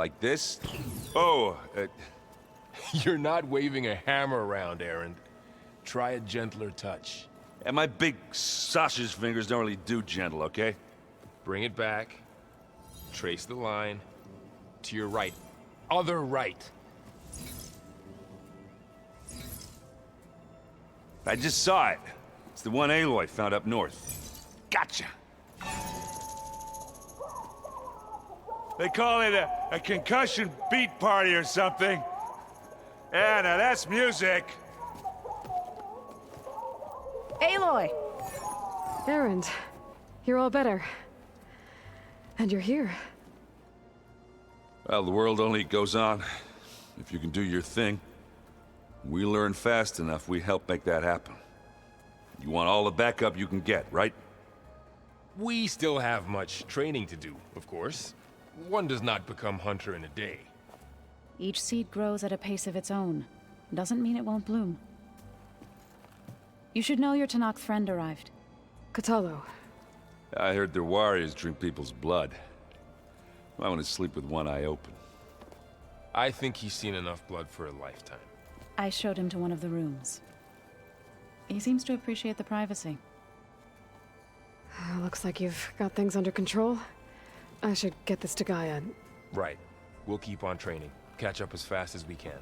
Like this? Oh, You're not waving a hammer around, Erend. Try a gentler touch. and my big sausage fingers don't really do gentle, okay? Bring it back. Trace the line. To your right. Other right. I just saw it. It's the one Aloy found up north. Gotcha! They call it a concussion beat party or something. Yeah, now that's music. Aloy! Erend, you're all better. And you're here. Well, the world only goes on if you can do your thing. We learn fast enough, we help make that happen. You want all the backup you can get, right? We still have much training to do, of course. One does not become hunter in a day. Each seed grows at a pace of its own. Doesn't mean it won't bloom. You should know your Tenakth friend arrived. Kotallo. I heard their warriors drink people's blood. I want to sleep with one eye open. I think he's seen enough blood for a lifetime. I showed him to one of the rooms. He seems to appreciate the privacy. Looks like you've got things under control. I should get this to Gaia. Right. We'll keep on training. Catch up as fast as we can.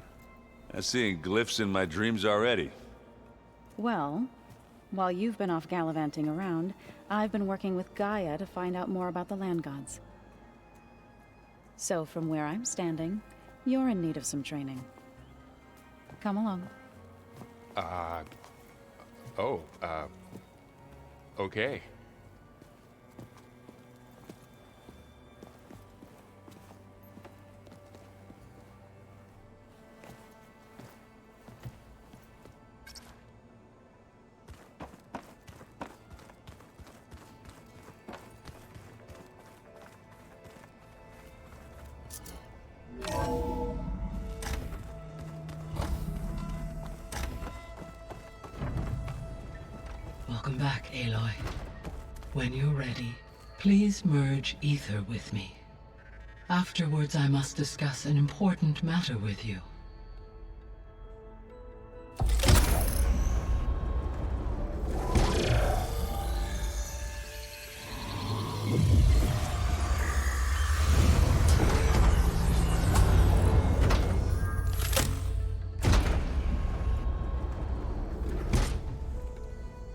I'm seeing glyphs in my dreams already. Well, while you've been off gallivanting around, I've been working with Gaia to find out more about the land gods. So from where I'm standing, you're in need of some training. Come along. Okay. Welcome back, Aloy. When you're ready, please merge ether with me. Afterwards, I must discuss an important matter with you.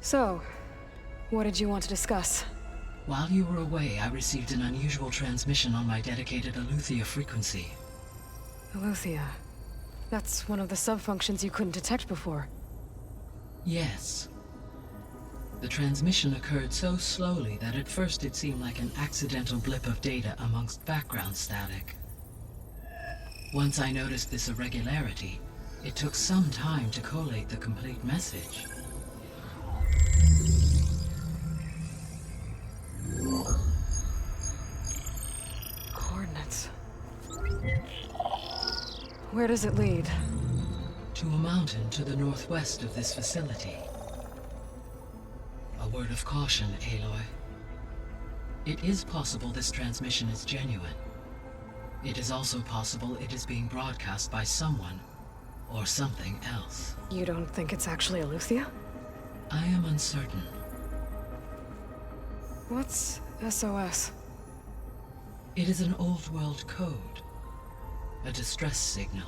So, what did you want to discuss? While you were away, I received an unusual transmission on my dedicated Eleuthia frequency. Eleuthia. That's one of the sub-functions you couldn't detect before. Yes. The transmission occurred so slowly that at first it seemed like an accidental blip of data amongst background static. Once I noticed this irregularity, it took some time to collate the complete message. Coordinates. Where does it lead? To a mountain to the northwest of this facility. A word of caution, Aloy. It is possible this transmission is genuine. It is also possible it is being broadcast by someone or something else. You don't think it's actually Eleuthia? I am uncertain. What's SOS? It is an old-world code. A distress signal.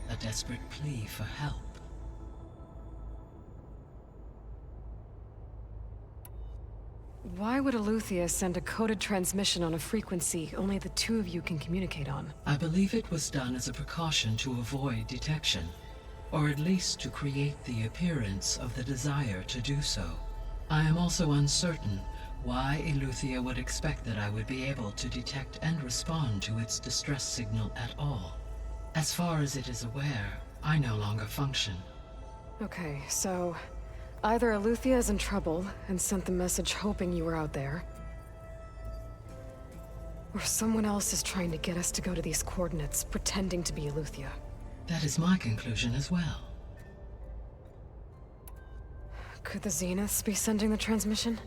A desperate plea for help. Why would Eleuthia send a coded transmission on a frequency only the two of you can communicate on? I believe it was done as a precaution to avoid detection, or at least to create the appearance of the desire to do so. I am also uncertain why Eleuthia would expect that I would be able to detect and respond to its distress signal at all. As far as it is aware, I no longer function. Okay, so either Eleuthia is in trouble and sent the message hoping you were out there, or someone else is trying to get us to go to these coordinates pretending to be Eleuthia. That is my conclusion as well. Could the Zeniths be sending the transmission?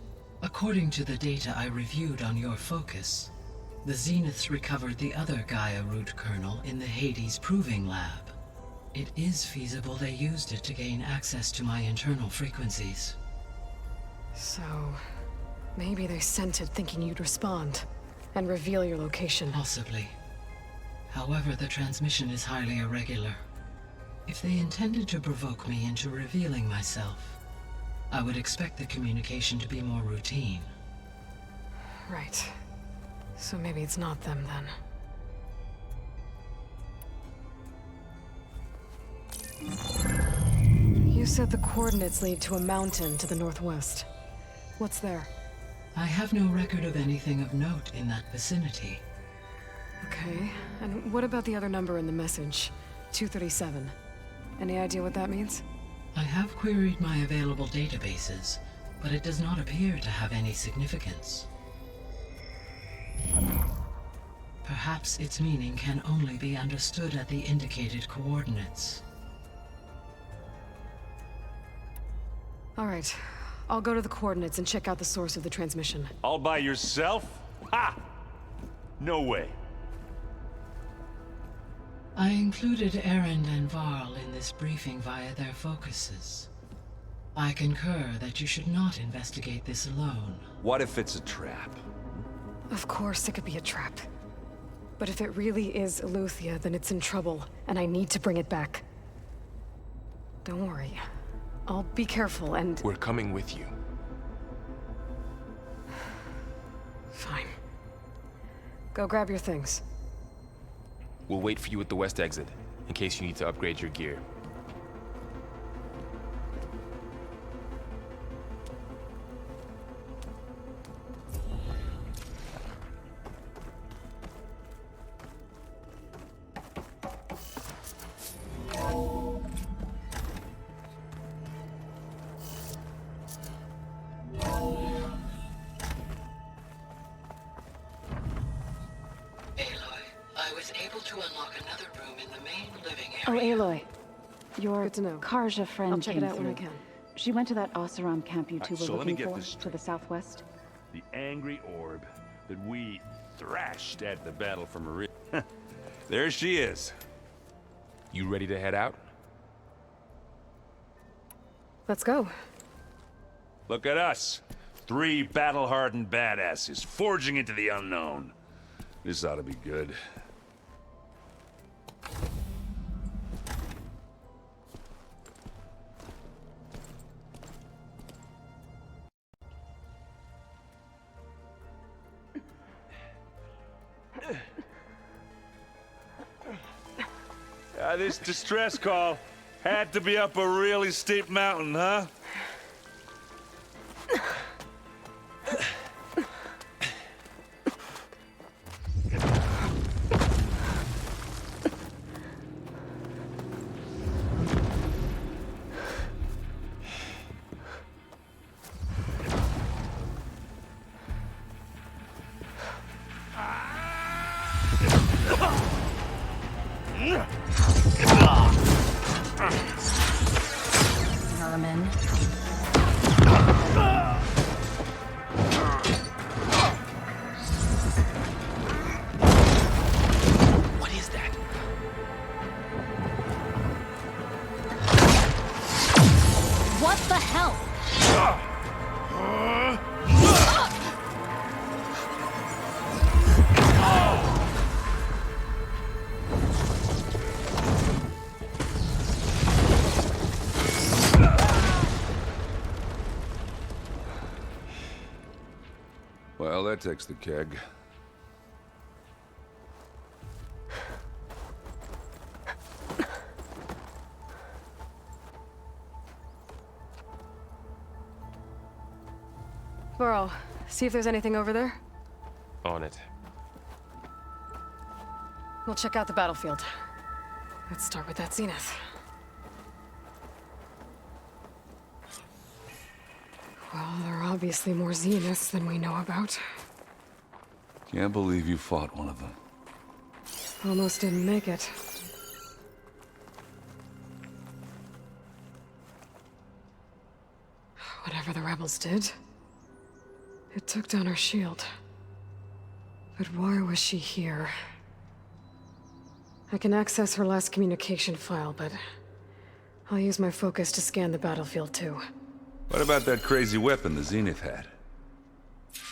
According to the data I reviewed on your focus, The Zeniths recovered the other Gaia root kernel in the Hades Proving Lab. It is feasible they used it to gain access to my internal frequencies. So, maybe they sent it thinking you'd respond and reveal your location. Possibly. However, the transmission is highly irregular. If they intended to provoke me into revealing myself, I would expect the communication to be more routine. Right. So maybe it's not them then. You said the coordinates lead to a mountain to the northwest. What's there? I have no record of anything of note in that vicinity. Okay, and what about the other number in the message? 237. Any idea what that means? I have queried my available databases, but it does not appear to have any significance. Perhaps its meaning can only be understood at the indicated coordinates. All right, I'll go to the coordinates and check out the source of the transmission. All by yourself? Ha! No way. I included Erend and Varl in this briefing via their focuses. I concur that you should not investigate this alone. What if it's a trap? Of course it could be a trap. But if it really is Eleuthia, then it's in trouble, and I need to bring it back. Don't worry. I'll be careful and... We're coming with you. Fine. Go grab your things. We'll wait for you at the west exit, in case you need to upgrade your gear. I was able to unlock another room in the main living Oh, area. Aloy. Your Good to know. Karja friend I'll check came it out when I through. can. She went to that Oseram camp you two Alright, were so let me looking get for, this to the southwest. The angry orb that we thrashed at the battle for Maria. There she is. You ready to head out? Let's go. Look at us. 3 battle-hardened badasses forging into the unknown. This ought to be good. This distress call had to be up a really steep mountain, huh? Vermin. What is that? What the hell? Well, that takes the keg. Burrow, see if there's anything over there. On it. We'll check out the battlefield. Let's start with that Zenith. Well, there are obviously more Zeniths than we know about. Can't believe you fought one of them. Almost didn't make it. Whatever the rebels did, it took down our shield. But why was she here? I can access her last communication file, but I'll use my focus to scan the battlefield too. What about that crazy weapon the Zenith had?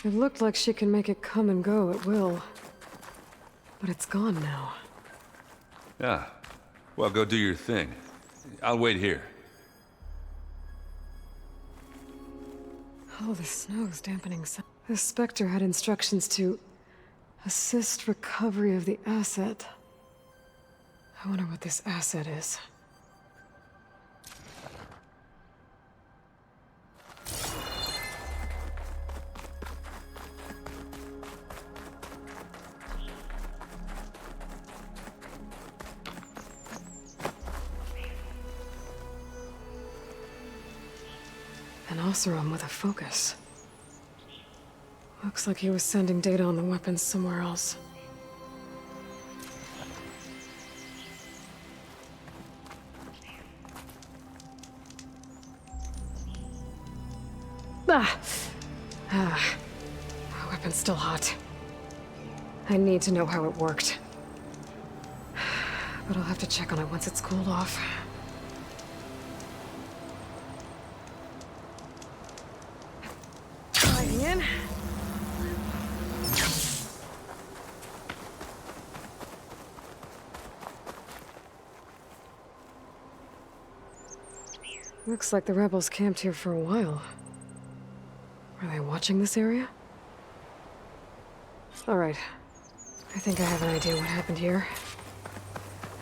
It looked like she can make it come and go at will. But it's gone now. Yeah. Well, go do your thing. I'll wait here. Oh, the snow's dampening some. The Spectre had instructions to assist recovery of the asset. I wonder what this asset is. An Oseram with a focus. Looks like he was sending data on the weapons somewhere else. The weapon's still hot. I need to know how it worked. But I'll have to check on it once it's cooled off. Diving in. Looks like the rebels camped here for a while. Are they watching this area? All right. I think I have an idea what happened here.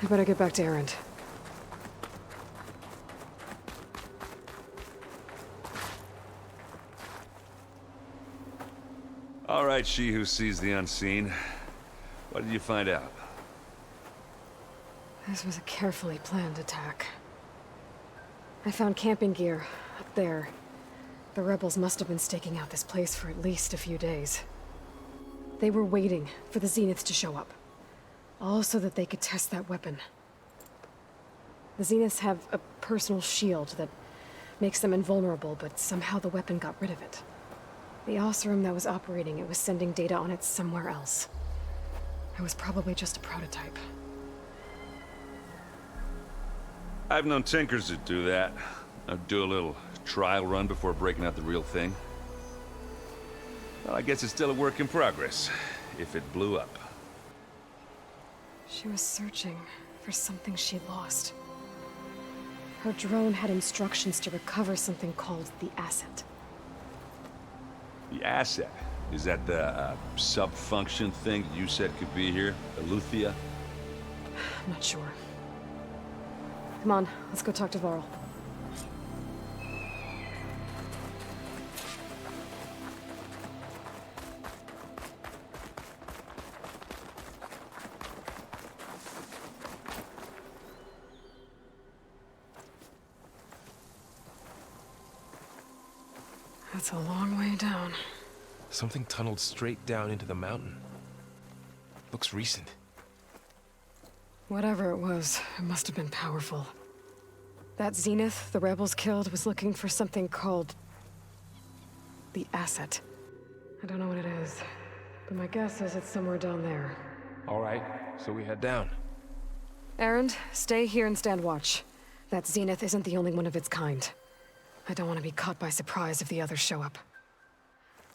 I better get back to Erend. All right, she who sees the unseen. What did you find out? This was a carefully planned attack. I found camping gear up there. The rebels must have been staking out this place for at least a few days. They were waiting for the Zeniths to show up. All so that they could test that weapon. The Zeniths have a personal shield that makes them invulnerable, but somehow the weapon got rid of it. The Oseram that was operating it was sending data on it somewhere else. It was probably just a prototype. I've known tinkers that do that. I'd do a little trial run before breaking out the real thing. Well, I guess it's still a work in progress, if it blew up. She was searching for something she lost. Her drone had instructions to recover something called the Asset. The asset? Is that the sub-function thing you said could be here? Eleuthia? I'm not sure. Come on, let's go talk to Varl. That's a long way down. Something tunneled straight down into the mountain. Looks recent. Whatever it was, it must have been powerful. That Zenith the rebels killed was looking for something called the Asset. I don't know what it is, but my guess is it's somewhere down there. All right, so we head down. Erend, stay here and stand watch. That Zenith isn't the only one of its kind. I don't want to be caught by surprise if the others show up.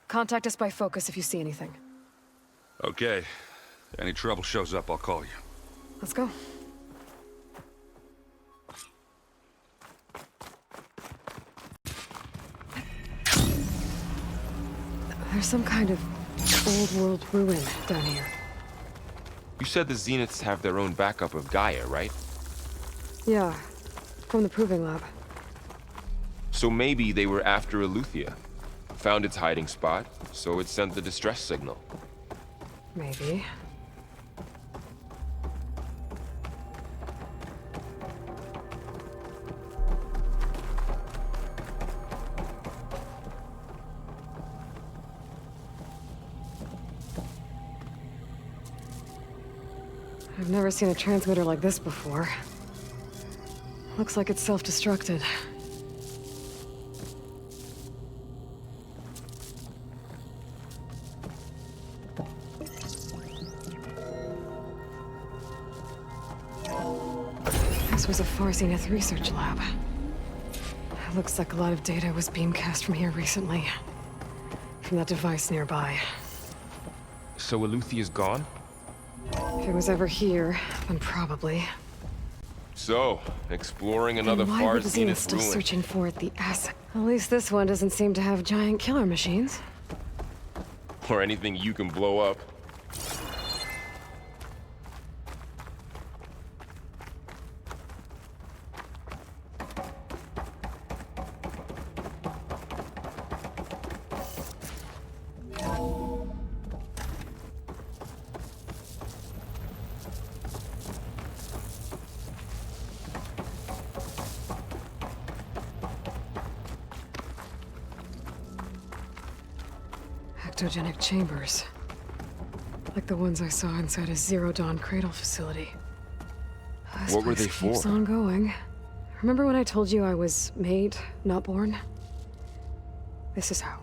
Contact us by focus if you see anything. Okay. Any trouble shows up, I'll call you. Let's go. There's some kind of old-world ruin down here. You said the Zeniths have their own backup of Gaia, right? Yeah, from the Proving Lab. So maybe they were after Eleuthia. Found its hiding spot, so it sent the distress signal. Maybe. I've never seen a transmitter like this before. Looks like it's self-destructed. Far Zenith Research Lab. Looks like a lot of data was beamcast from here recently. From that device nearby. So Eluthia's gone? If it was ever here, then probably. So, exploring another Then why Far were the Zenith Zenith still ruin. searching for the asset? At least this one doesn't seem to have giant killer machines. Or anything you can blow up. Ectogenic chambers. Like the ones I saw inside a Zero Dawn cradle facility. This What were place they keeps for? on going. Remember when I told you I was made, not born? This is how.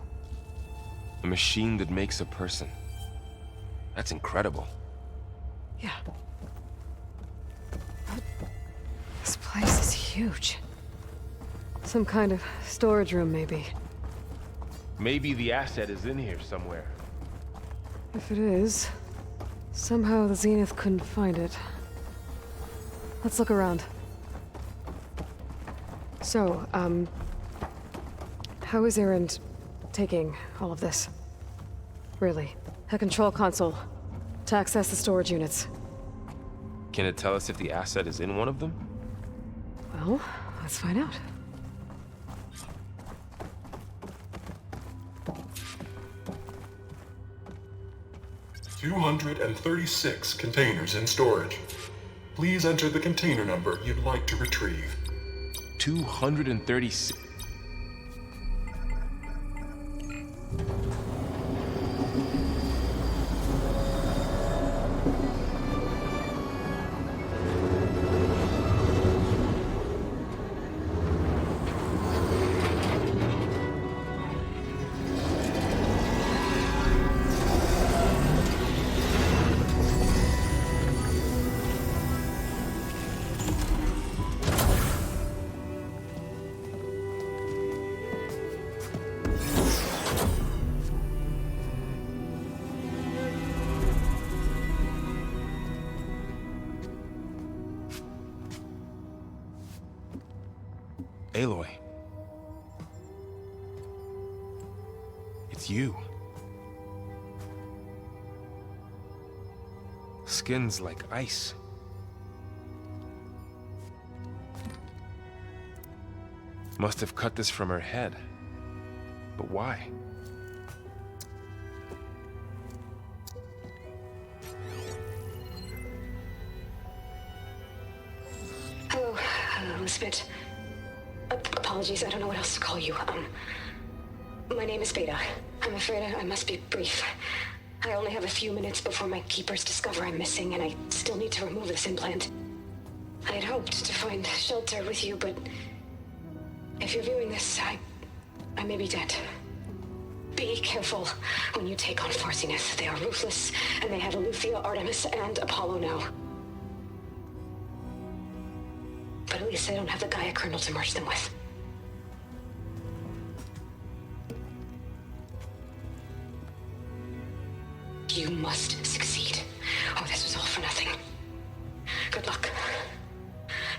A machine that makes a person. That's incredible. Yeah. But this place is huge. Some kind of storage room, maybe. Maybe the asset is in here somewhere. If it is, somehow the Zenith couldn't find it. Let's look around. So, how is Erend taking all of this? Really? A control console to access the storage units. Can it tell us if the asset is in one of them? Well, let's find out. "236 containers in storage. Please enter the container number you'd like to retrieve." 236. Aloy. It's you. Skin's like ice. Must have cut this from her head. But why? Hello, Elizabeth. Apologies, I don't know what else to call you. My name is Beta. I'm afraid I must be brief. I only have a few minutes before my keepers discover I'm missing, and I still need to remove this implant. I had hoped to find shelter with you, but if you're viewing this, I may be dead. Be careful when you take on Far Zenith. They are ruthless, and they have Eleuthia, Artemis, and Apollo now. But at least they don't have the Gaia kernel to merge them with. You must succeed. Oh, this was all for nothing. Good luck.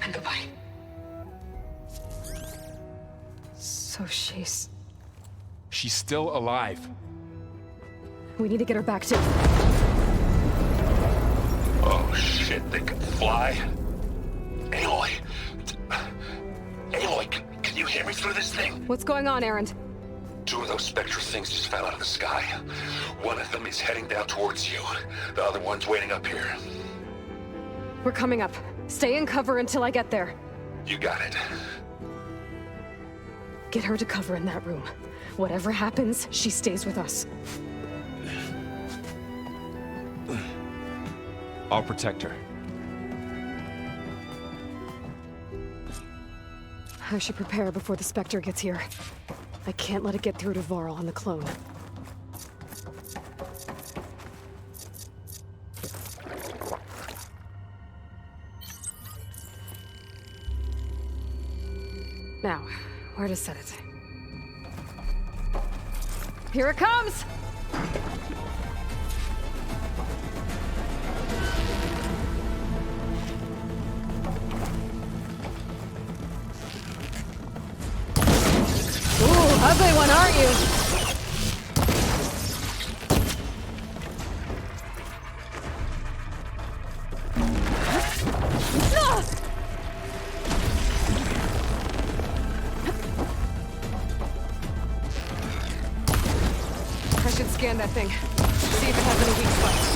And goodbye. So she's... She's still alive. We need to get her back to... Oh shit, they can fly? Aloy! Aloy, can you hear me through this thing? What's going on, Erend? Two of those spectral things just fell out of the sky. One of them is heading down towards you. The other one's waiting up here. We're coming up. Stay in cover until I get there. You got it. Get her to cover in that room. Whatever happens, she stays with us. I'll protect her. I should prepare before the Spectre gets here. I can't let it get through to Varl and the clone. Now, where to set it? Here it comes! Ooh, ugly one, aren't you? I should scan that thing. See if it has any weak spots.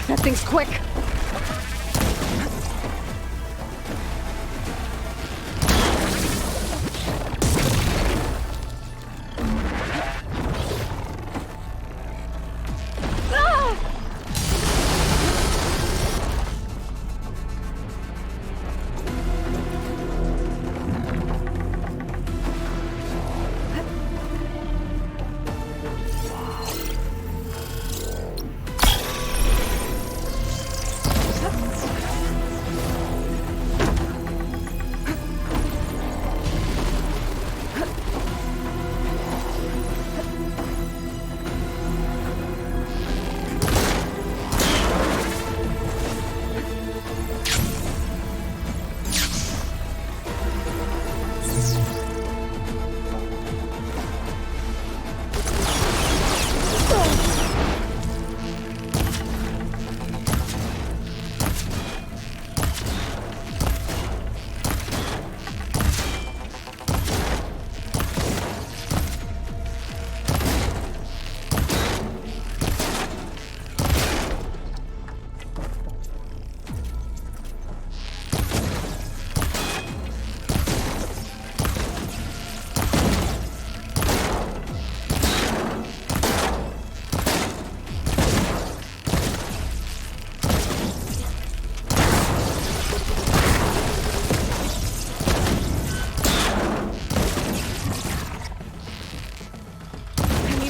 That thing's quick.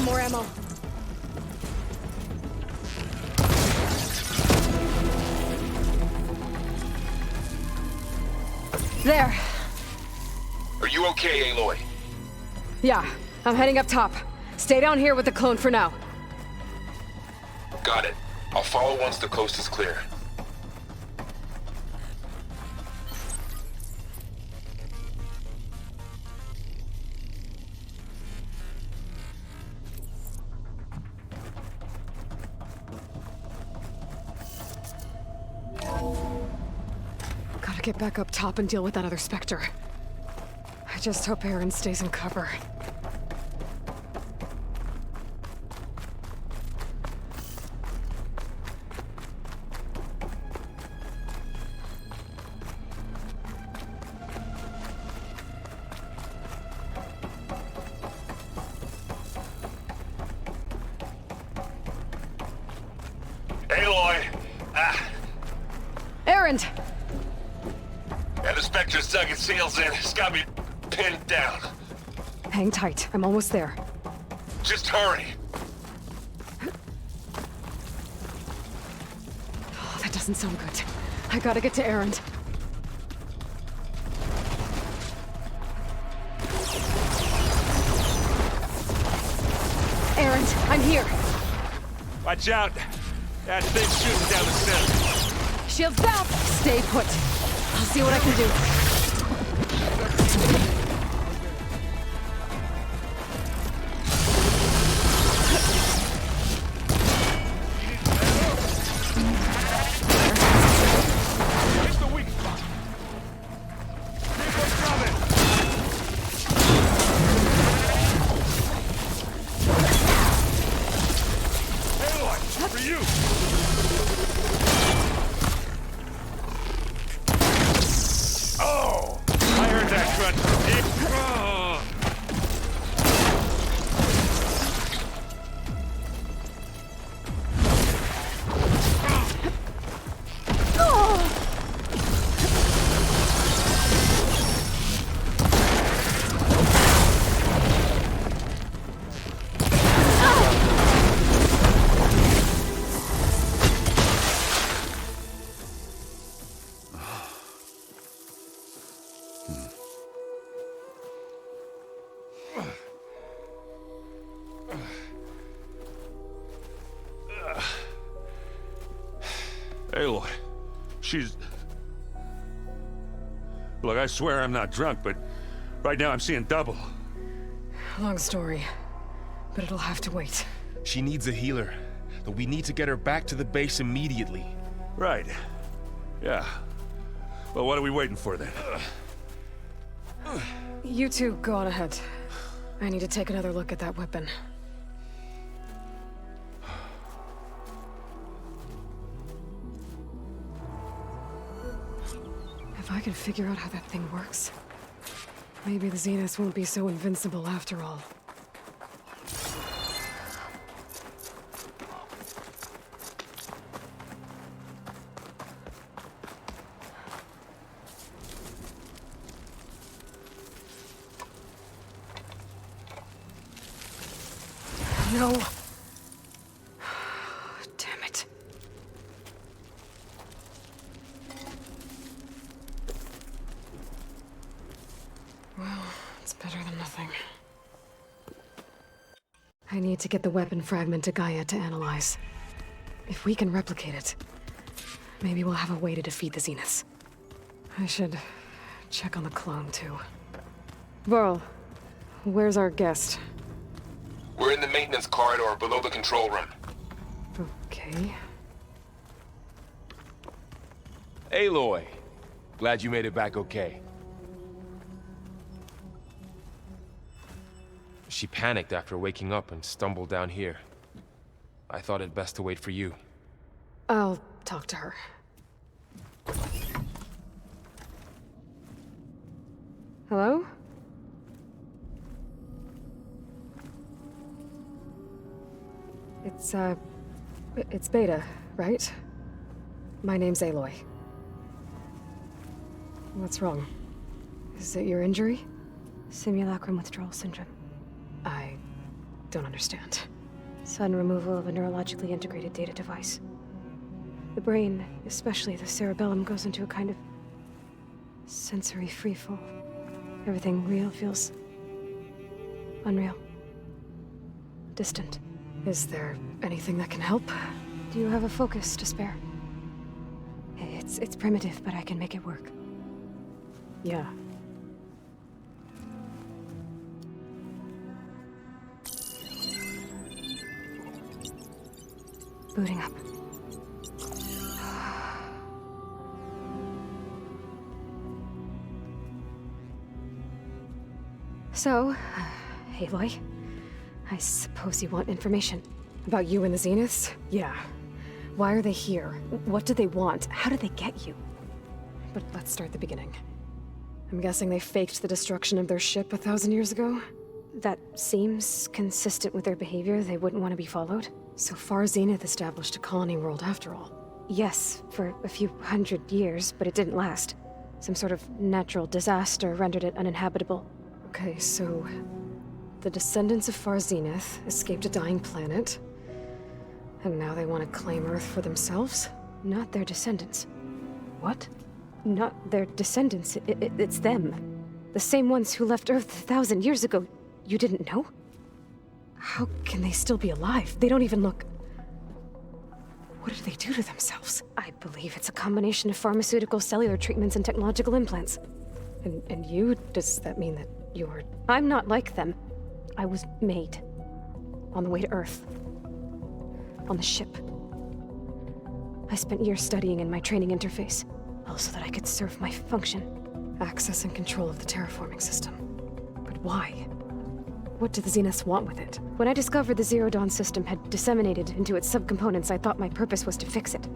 More ammo. There. Are you okay, Aloy? Yeah, I'm heading up top. Stay down here with the clone for now. Got it. I'll follow once the coast is clear. Gotta get back up top and deal with that other Spectre. I just hope Aaron stays in cover. Aloy! Aaron! Yeah, the Spectre's dug its heels in. It's got me pinned down. Hang tight, I'm almost there. Just hurry. Oh, that doesn't sound good. I gotta get to Aaron. Aaron, I'm here. Watch out! That thing's shooting down the center. Shields down! Stay put. I'll see what I can do. Here's the weak spot. Keep on coming. Aloy, for you. Oh, I heard that crunch. Oh. Aloy, she's... Look, I swear I'm not drunk, but right now I'm seeing double. Long story, but it'll have to wait. She needs a healer, but we need to get her back to the base immediately. Right. Yeah. Well, what are we waiting for then? You two go on ahead. I need to take another look at that weapon. If I can figure out how that thing works, maybe the Zeniths won't be so invincible after all. No. Damn it. Well, it's better than nothing. I need to get the weapon fragment to Gaia to analyze. If we can replicate it, maybe we'll have a way to defeat the Zeniths. I should check on the clone, too. Varl, where's our guest? We're in the maintenance corridor below the control room. Okay. Aloy, glad you made it back okay. She panicked after waking up and stumbled down here. I thought it best to wait for you. I'll talk to her. Hello? It's Beta, right? My name's Aloy. What's wrong? Is it your injury? Simulacrum withdrawal syndrome. I don't understand. Sudden removal of a neurologically integrated data device. The brain, especially the cerebellum, goes into a kind of sensory freefall. Everything real feels unreal. Distant. Is there anything that can help? Do you have a focus to spare? It's primitive, but I can make it work. Yeah. Booting up. So, Aloy, I suppose you want information. About you and the Zeniths? Yeah. Why are they here? What do they want? How did they get you? But let's start at the beginning. I'm guessing they faked the destruction of their ship 1,000 years ago? That seems consistent with their behavior. They wouldn't want to be followed. So far, Zenith established a colony world after all. Yes, for a few hundred years, but it didn't last. Some sort of natural disaster rendered it uninhabitable. Okay, so... the descendants of Far Zenith escaped a dying planet, and now they want to claim Earth for themselves? Not their descendants. What? Not their descendants. It's them. The same ones who left Earth 1,000 years ago. You didn't know? How can they still be alive? They don't even look... What did they do to themselves? I believe it's a combination of pharmaceutical, cellular treatments, and technological implants. And you? Does that mean that you're... I'm not like them. I was made. On the way to Earth. On the ship. I spent years studying in my training interface, all so that I could serve my function. Access and control of the terraforming system. But why? What do the Zeniths want with it? When I discovered the Zero Dawn system had disseminated into its subcomponents, I thought my purpose was to fix it.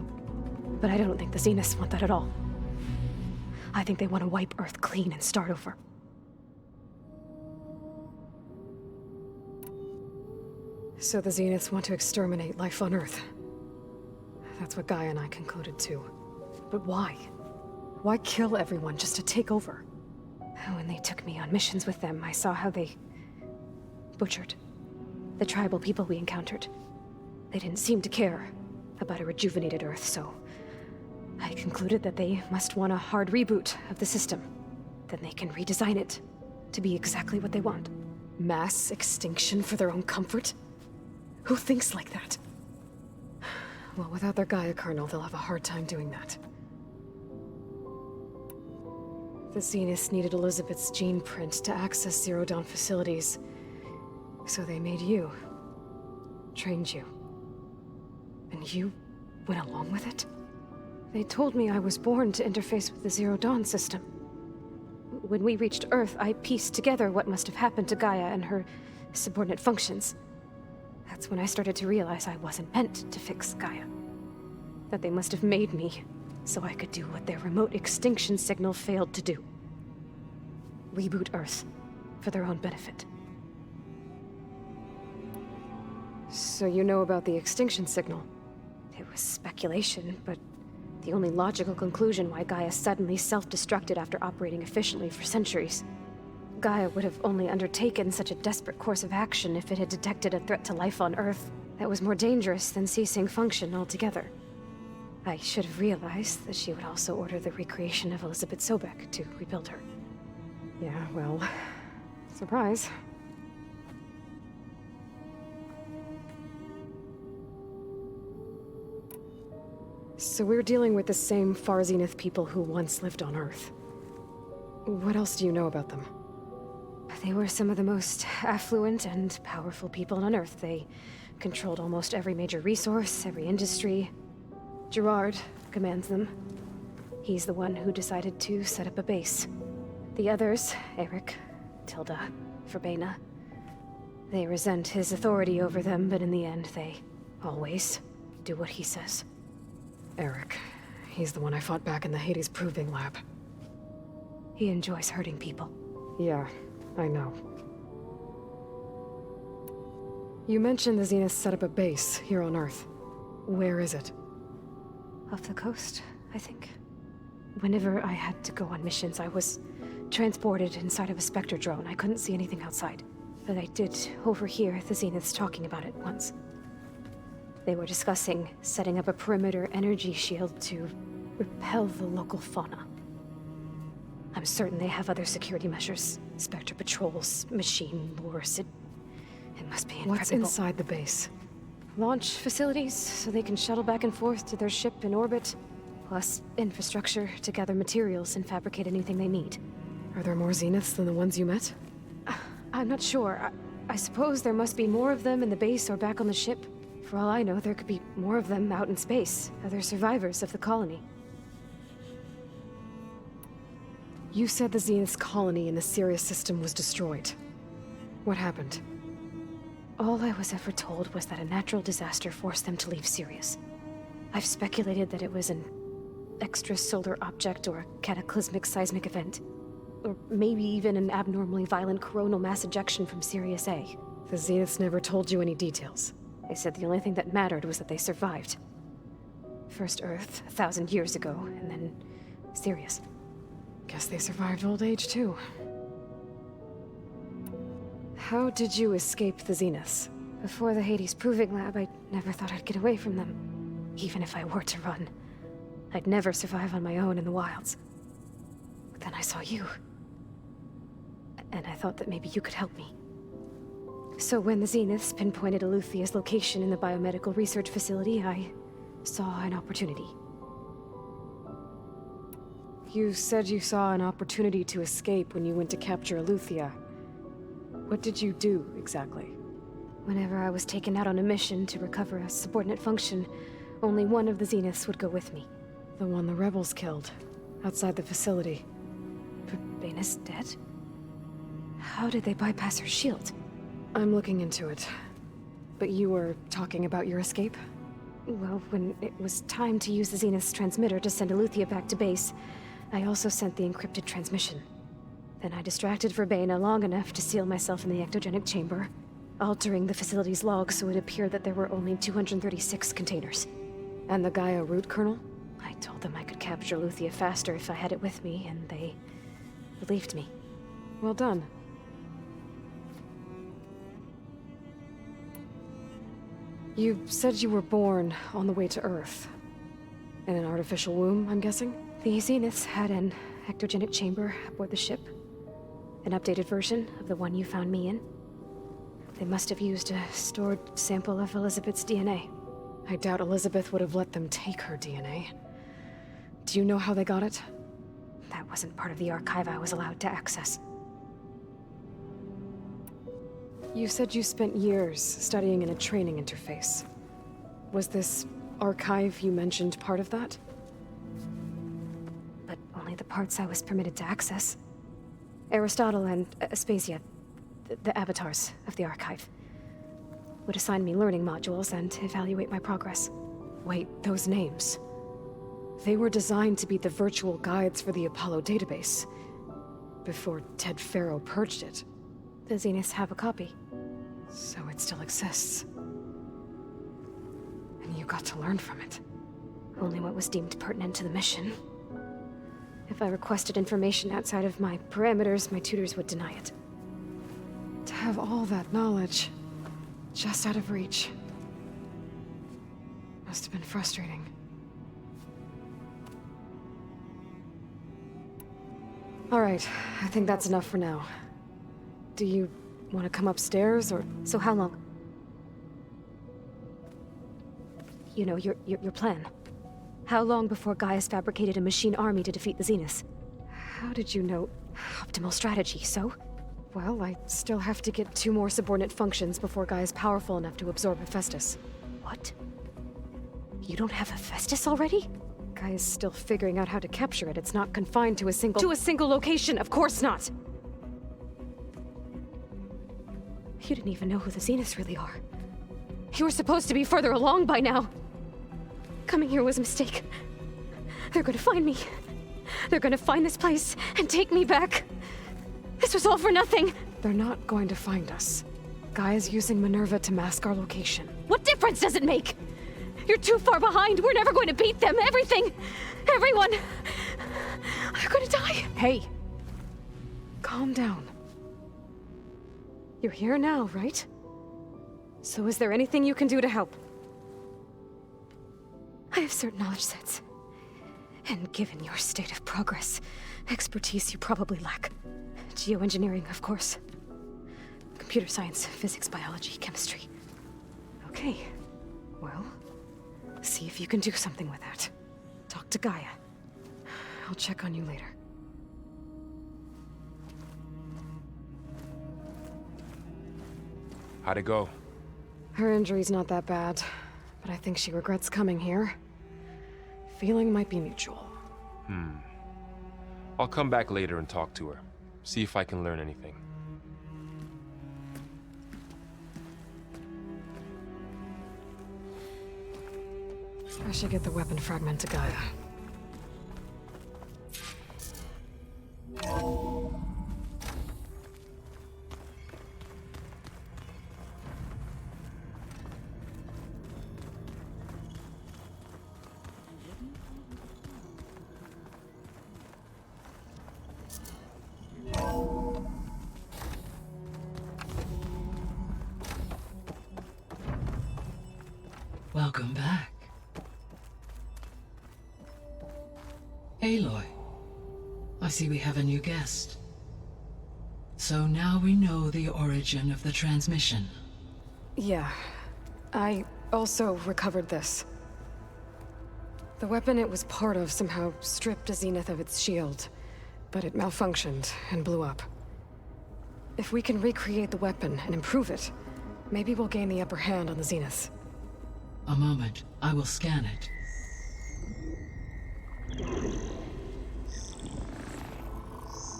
But I don't think the Zeniths want that at all. I think they want to wipe Earth clean and start over. So the Zeniths want to exterminate life on Earth. That's what Gaia and I concluded too. But why? Why kill everyone just to take over? When they took me on missions with them, I saw how they butchered the tribal people we encountered. They didn't seem to care about a rejuvenated Earth, so I concluded that they must want a hard reboot of the system. Then they can redesign it to be exactly what they want. Mass extinction for their own comfort? Who thinks like that? Well, without their Gaia kernel, they'll have a hard time doing that. The Zeniths needed Elizabeth's gene print to access Zero Dawn facilities. So they made you. Trained you. And you went along with it? They told me I was born to interface with the Zero Dawn system. When we reached Earth, I pieced together what must have happened to Gaia and her subordinate functions. That's when I started to realize I wasn't meant to fix Gaia. That they must have made me so I could do what their remote extinction signal failed to do. Reboot Earth for their own benefit. So you know about the extinction signal? It was speculation, but the only logical conclusion why Gaia suddenly self-destructed after operating efficiently for centuries. Gaia would have only undertaken such a desperate course of action if it had detected a threat to life on Earth that was more dangerous than ceasing function altogether. I should have realized that she would also order the recreation of Elizabeth Sobek to rebuild her. Yeah, well, surprise. So we're dealing with the same Far Zenith people who once lived on Earth. What else do you know about them? They were some of the most affluent and powerful people on Earth. They controlled almost every major resource, every industry. Gerard commands them. He's the one who decided to set up a base. The others, Eric, Tilda, Verbena, they resent his authority over them, but in the end, they always do what he says. Eric. He's the one I fought back in the Hades Proving Lab. He enjoys hurting people. Yeah, I know. You mentioned the Zeniths set up a base here on Earth. Where is it? Off the coast, I think. Whenever I had to go on missions, I was transported inside of a Spectre drone. I couldn't see anything outside. But I did overhear the Zeniths talking about it once. They were discussing setting up a perimeter energy shield to repel the local fauna. I'm certain they have other security measures. Spectre patrols, machine lures. It must be impregnable. What's inside the base? Launch facilities, so they can shuttle back and forth to their ship in orbit. Plus infrastructure to gather materials and fabricate anything they need. Are there more Zeniths than the ones you met? I'm not sure. I suppose there must be more of them in the base or back on the ship. For all I know, there could be more of them out in space, other survivors of the colony. You said the Zenith's colony in the Sirius system was destroyed. What happened? All I was ever told was that a natural disaster forced them to leave Sirius. I've speculated that it was an extrasolar object or a cataclysmic seismic event. Or maybe even an abnormally violent coronal mass ejection from Sirius A. The Zeniths never told you any details. They said the only thing that mattered was that they survived. First Earth, 1,000 years ago, and then Sirius. Guess they survived old age, too. How did you escape the Zeniths? Before the Hades Proving Lab, I never thought I'd get away from them. Even if I were to run. I'd never survive on my own in the wilds. But then I saw you. And I thought that maybe you could help me. So when the Zeniths pinpointed Eluthia's location in the biomedical research facility, I saw an opportunity. You said you saw an opportunity to escape when you went to capture Eluthia. What did you do, exactly? Whenever I was taken out on a mission to recover a subordinate function, only one of the Zeniths would go with me. The one the rebels killed, outside the facility. Verbena's dead? How did they bypass her shield? I'm looking into it. But you were talking about your escape? Well, when it was time to use the Zenith's transmitter to send Eluthia back to base, I also sent the encrypted transmission. Then I distracted Verbena long enough to seal myself in the ectogenic chamber, altering the facility's log so it appeared that there were only 236 containers. And the Gaia root kernel? I told them I could capture Eluthia faster if I had it with me, and they believed me. Well done. You said you were born on the way to Earth. In an artificial womb, I'm guessing? The Zeniths had an ectogenic chamber aboard the ship. An updated version of the one you found me in. They must have used a stored sample of Elizabeth's DNA. I doubt Elizabeth would have let them take her DNA. Do you know how they got it? That wasn't part of the archive I was allowed to access. You said you spent years studying in a training interface. Was this archive you mentioned part of that? But only the parts I was permitted to access. Aristotle and Aspasia, the avatars of the archive, would assign me learning modules and evaluate my progress. Wait, those names. They were designed to be the virtual guides for the Apollo database, before Ted Faro purged it. The Zeniths have a copy. So it still exists. And you got to learn from it. Only what was deemed pertinent to the mission. If I requested information outside of my parameters, my tutors would deny it. To have all that knowledge, just out of reach. Must have been frustrating. Alright, I think that's enough for now. Do you want to come upstairs, or...? So how long? You know, your plan. How long before Gaius fabricated a machine army to defeat the Zeniths? How did you know? Optimal strategy, so? Well, I still have to get 2 more subordinate functions before Gaia is powerful enough to absorb Hephaestus. What? You don't have Hephaestus already? Gaia is still figuring out how to capture it. It's not confined to a single location, of course not! You didn't even know who the Zeniths really are. You were supposed to be further along by now. Coming here was a mistake. They're gonna find me. They're gonna find this place and take me back. This was all for nothing. They're not going to find us. Gaia's using Minerva to mask our location. What difference does it make? You're too far behind. We're never going to beat them. Everything. Everyone. They're gonna die. Hey. Calm down. You're here now, right? So is there anything you can do to help? I have certain knowledge sets. And given your state of progress, expertise you probably lack. Geoengineering, of course. Computer science, physics, biology, chemistry. Okay. Well, see if you can do something with that. Talk to Gaia. I'll check on you later. How'd it go? Her injury's not that bad, but I think she regrets coming here. Feeling might be mutual. I'll come back later and talk to her. See if I can learn anything. I should get the weapon fragment to Gaia. Welcome back. Aloy, I see we have a new guest. So now we know the origin of the transmission. Yeah. I also recovered this. The weapon it was part of somehow stripped a Zenith of its shield, but it malfunctioned and blew up. If we can recreate the weapon and improve it, maybe we'll gain the upper hand on the Zeniths. A moment, I will scan it.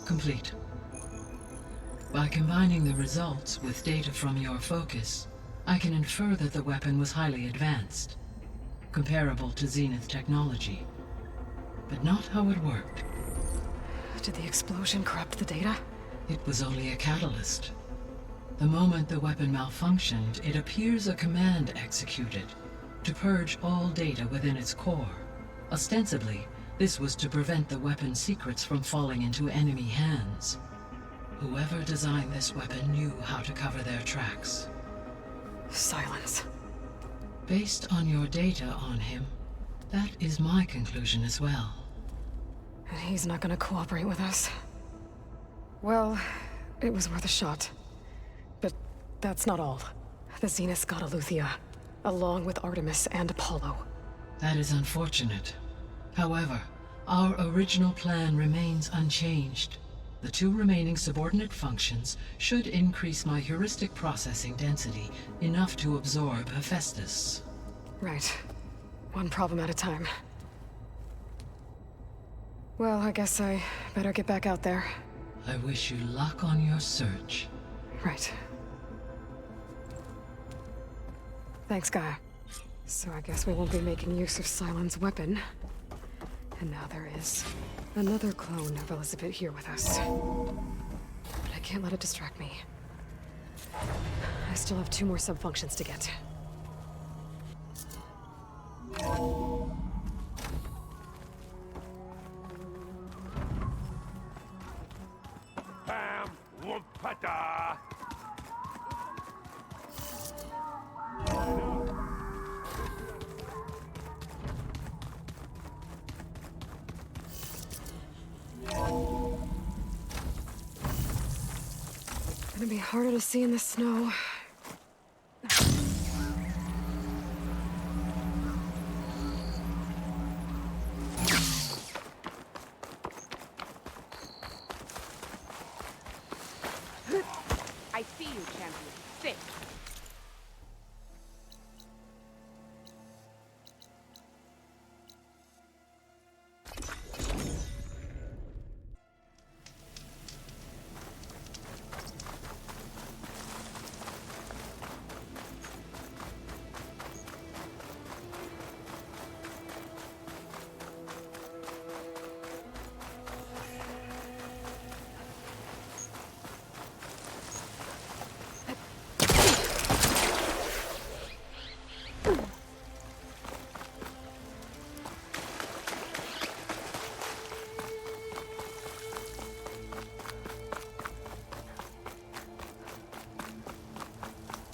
Complete. By combining the results with data from your focus, I can infer that the weapon was highly advanced, comparable to Zenith technology, but not how it worked. Did the explosion corrupt the data? It was only a catalyst. The moment the weapon malfunctioned, it appears a command executed to purge all data within its core. Ostensibly, this was to prevent the weapon's secrets from falling into enemy hands. Whoever designed this weapon knew how to cover their tracks. Silence. Based on your data on him, that is my conclusion as well. And he's not gonna cooperate with us. Well, it was worth a shot. But that's not all. The Zeniths got Eleuthia. along with Artemis and Apollo. That is unfortunate. However, our original plan remains unchanged. The 2 remaining subordinate functions should increase my heuristic processing density enough to absorb Hephaestus. Right. One problem at a time. Well, I guess I better get back out there. I wish you luck on your search. Right. Thanks, Gaia. So I guess we won't be making use of Cylon's weapon. And now there is another clone of Elizabeth here with us. But I can't let it distract me. I still have 2 more sub-functions to get. Bam! Whoopata! Gonna be harder to see in the snow. I see you, champion. Sit.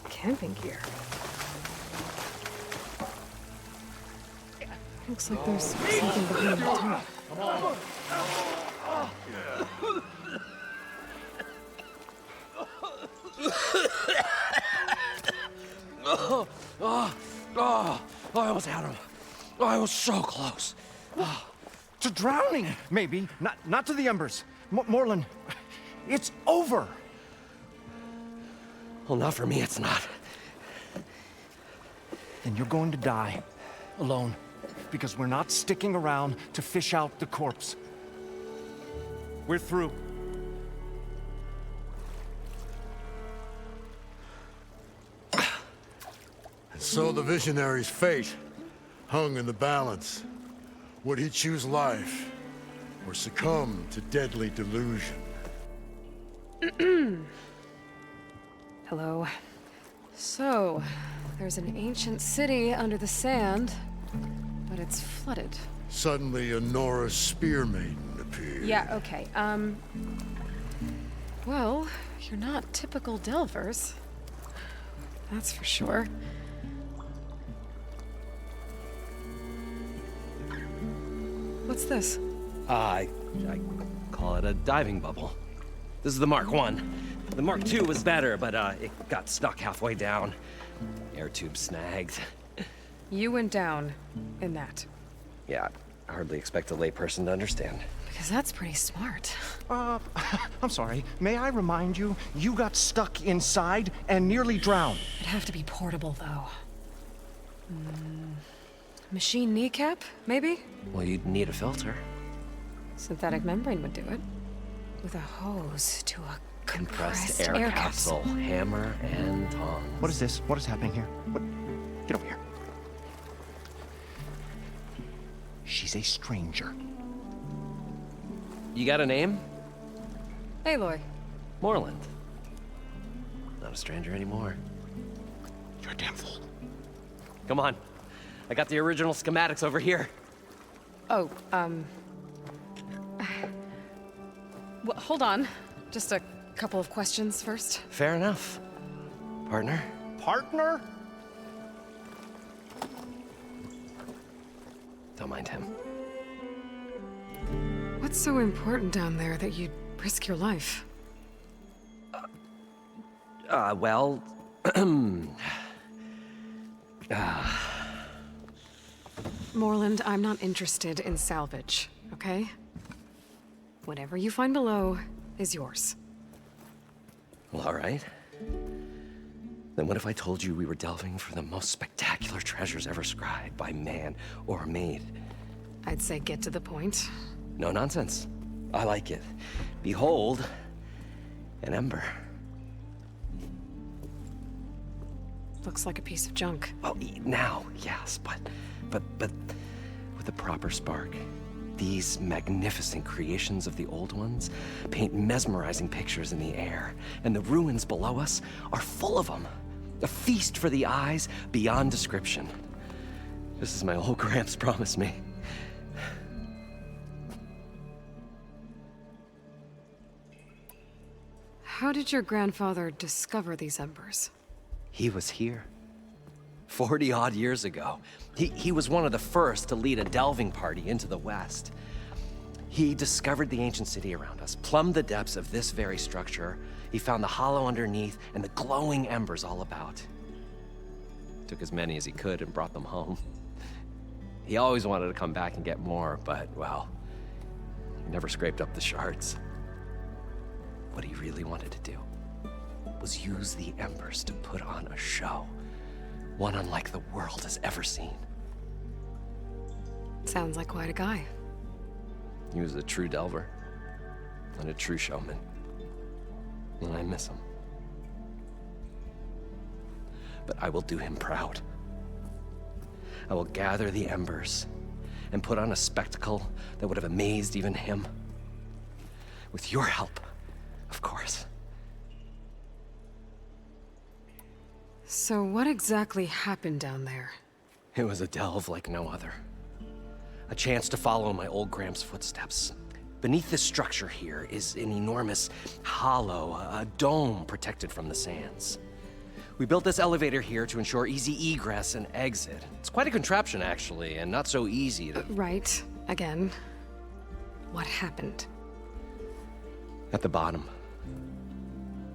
Camping gear. Looks like there's something behind the top. I almost had him. I was so close. To drowning, maybe. Not to the embers. Morlun, it's over. Well, not for me, it's not. And you're going to die. Alone. Because we're not sticking around to fish out the corpse. We're through. So the visionary's fate hung in the balance. Would he choose life, or succumb to deadly delusion? Hello. So, there's an ancient city under the sand, but it's flooded. Suddenly, a Nora spear maiden appeared. Yeah, okay. Well, you're not typical Delvers. That's for sure. What's this? I call it a diving bubble. This is the Mark I. The Mark II was better, but it got stuck halfway down. Air tube snagged. You went down in that. Yeah, I hardly expect a layperson to understand. Because that's pretty smart. I'm sorry. May I remind you, you got stuck inside and nearly drowned. It'd have to be portable, though. Machine kneecap, maybe? Well, you'd need a filter. Synthetic membrane would do it. With a hose to a compressed air capsule. Hammer and tongs. What is this? What is happening here? What? Get over here. She's a stranger. You got a name? Aloy. Morland. Not a stranger anymore. You're a damn fool. Come on. I got the original schematics over here. Oh, well, hold on. Just a couple of questions first. Fair enough. Partner? Partner? Don't mind him. What's so important down there that you'd risk your life? Well... Morland, I'm not interested in salvage, okay? Whatever you find below is yours. Well, all right. Then what if I told you we were delving for the most spectacular treasures ever scribed by man or maid? I'd say get to the point. No nonsense. I like it. Behold, an ember. Looks like a piece of junk. Well, now, yes, but with a proper spark. These magnificent creations of the old ones paint mesmerizing pictures in the air, and the ruins below us are full of them. A feast for the eyes beyond description. Just as my old Gramps promised me. How did your grandfather discover these embers? He was here. 40-odd years ago. He was one of the first to lead a delving party into the West. He discovered the ancient city around us, plumbed the depths of this very structure. He found the hollow underneath and the glowing embers all about. Took as many as he could and brought them home. He always wanted to come back and get more, but, well, he never scraped up the shards. What he really wanted to do was use the embers to put on a show. One unlike the world has ever seen. Sounds like quite a guy. He was a true delver and a true showman. And I miss him. But I will do him proud. I will gather the embers and put on a spectacle that would have amazed even him. With your help, of course. So what exactly happened down there? It was a delve like no other. A chance to follow my old Gramps' footsteps. Beneath this structure here is an enormous hollow, a dome protected from the sands. We built this elevator here to ensure easy egress and exit. It's quite a contraption, actually, and not so easy to... Right. Again. What happened? At the bottom,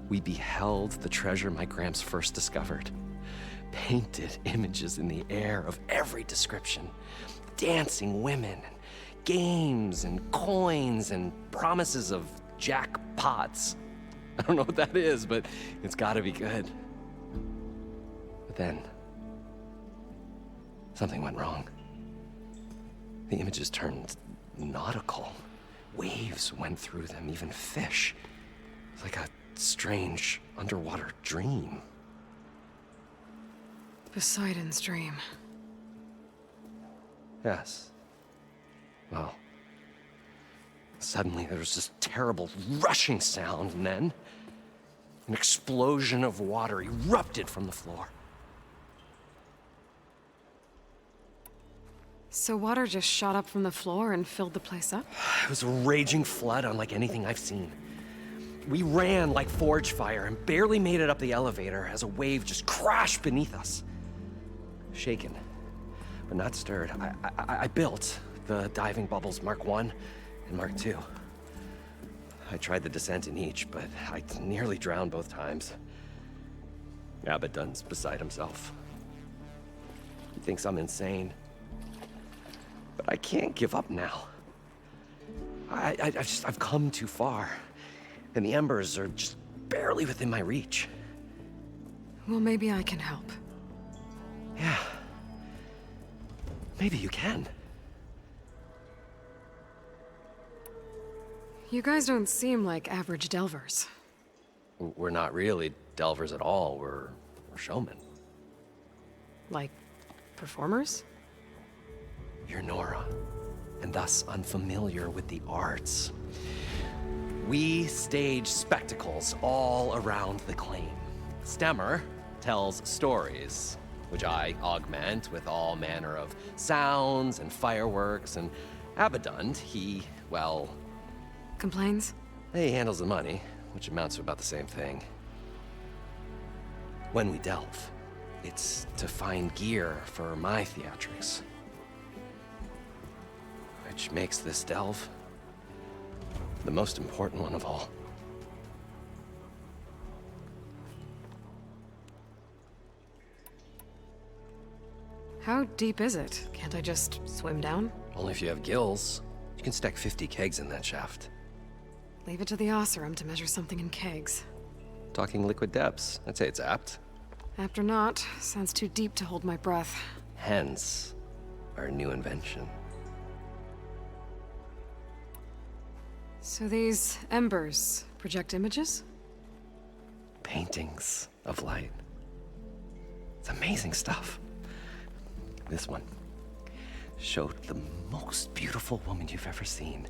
we beheld the treasure my Gramps first discovered. Painted images in the air of every description. Dancing women, and games, and coins, and promises of jackpots. I don't know what that is, but it's gotta be good. But then, something went wrong. The images turned nautical. Waves went through them, even fish. It's like a strange underwater dream. Poseidon's dream. Yes. Well, suddenly there was this terrible rushing sound, and then an explosion of water erupted from the floor. So water just shot up from the floor and filled the place up? It was a raging flood unlike anything I've seen. We ran like forge fire and barely made it up the elevator as a wave just crashed beneath us. Shaken, but not stirred, I built the diving bubbles Mark I and Mark II. I tried the descent in each, but I nearly drowned both times. Abaddon's beside himself. He thinks I'm insane. But I can't give up now. I've come too far. And the embers are just barely within my reach. Well, maybe I can help. Yeah. Maybe you can. You guys don't seem like average delvers. We're not really delvers at all. We're showmen. Like, performers? You're Nora, and thus unfamiliar with the arts. We stage spectacles all around the claim. Stemmer tells stories, which I augment with all manner of sounds and fireworks, and Abaddon, he, well... Complains? He handles the money, which amounts to about the same thing. When we delve, it's to find gear for my theatrics. Which makes this delve the most important one of all. How deep is it? Can't I just swim down? Only if you have gills. You can stack 50 kegs in that shaft. Leave it to the Oseram to measure something in kegs. Talking liquid depths. I'd say it's apt. Apt or not, sounds too deep to hold my breath. Hence, our new invention. So these embers project images? Paintings of light. It's amazing stuff. This one showed the most beautiful woman you've ever seen,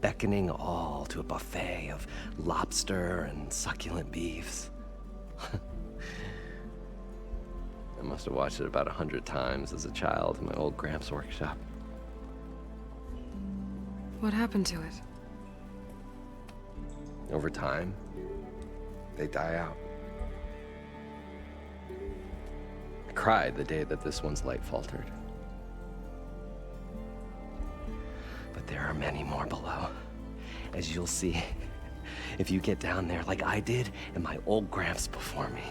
beckoning all to a buffet of lobster and succulent beefs. I must have watched it about 100 times as a child in my old Gramps workshop. What happened to it? Over time, they die out. I cried the day that this one's light faltered. But there are many more below, as you'll see if you get down there like I did and my old Gramps before me.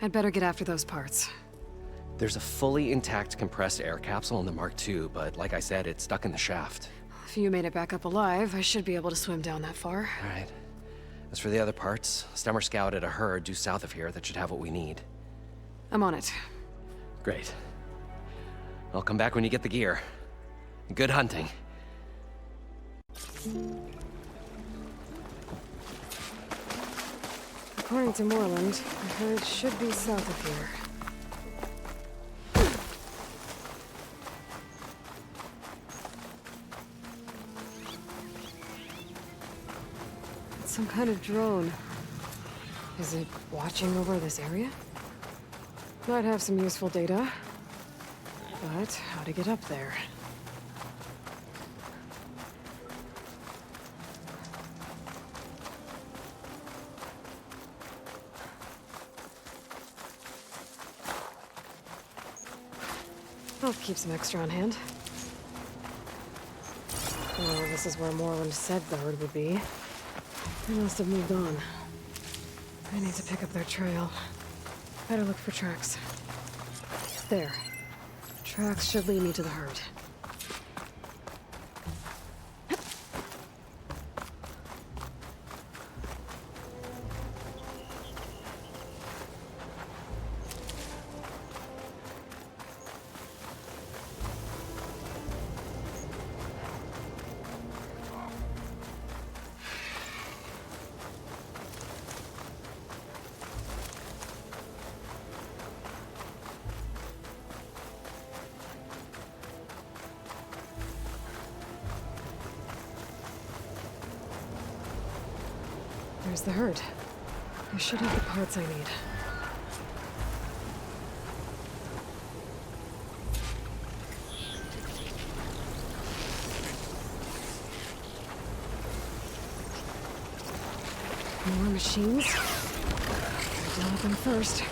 I'd better get after those parts. There's a fully intact compressed air capsule in the Mark II, but like I said, it's stuck in the shaft. If you made it back up alive, I should be able to swim down that far. All right. As for the other parts, Stemmer scouted a herd due south of here that should have what we need. I'm on it. Great. I'll come back when you get the gear. Good hunting. According to Moreland, the herd should be south of here. It's some kind of drone. Is it watching over this area? Might have some useful data. But how to get up there? I'll keep some extra on hand. Well, this is where Moreland said the herd would be. They must have moved on. I need to pick up their trail. Better look for tracks. There. Tracks should lead me to the herd. There's the herd. I should have the parts I need. More machines? I'll deal with them first.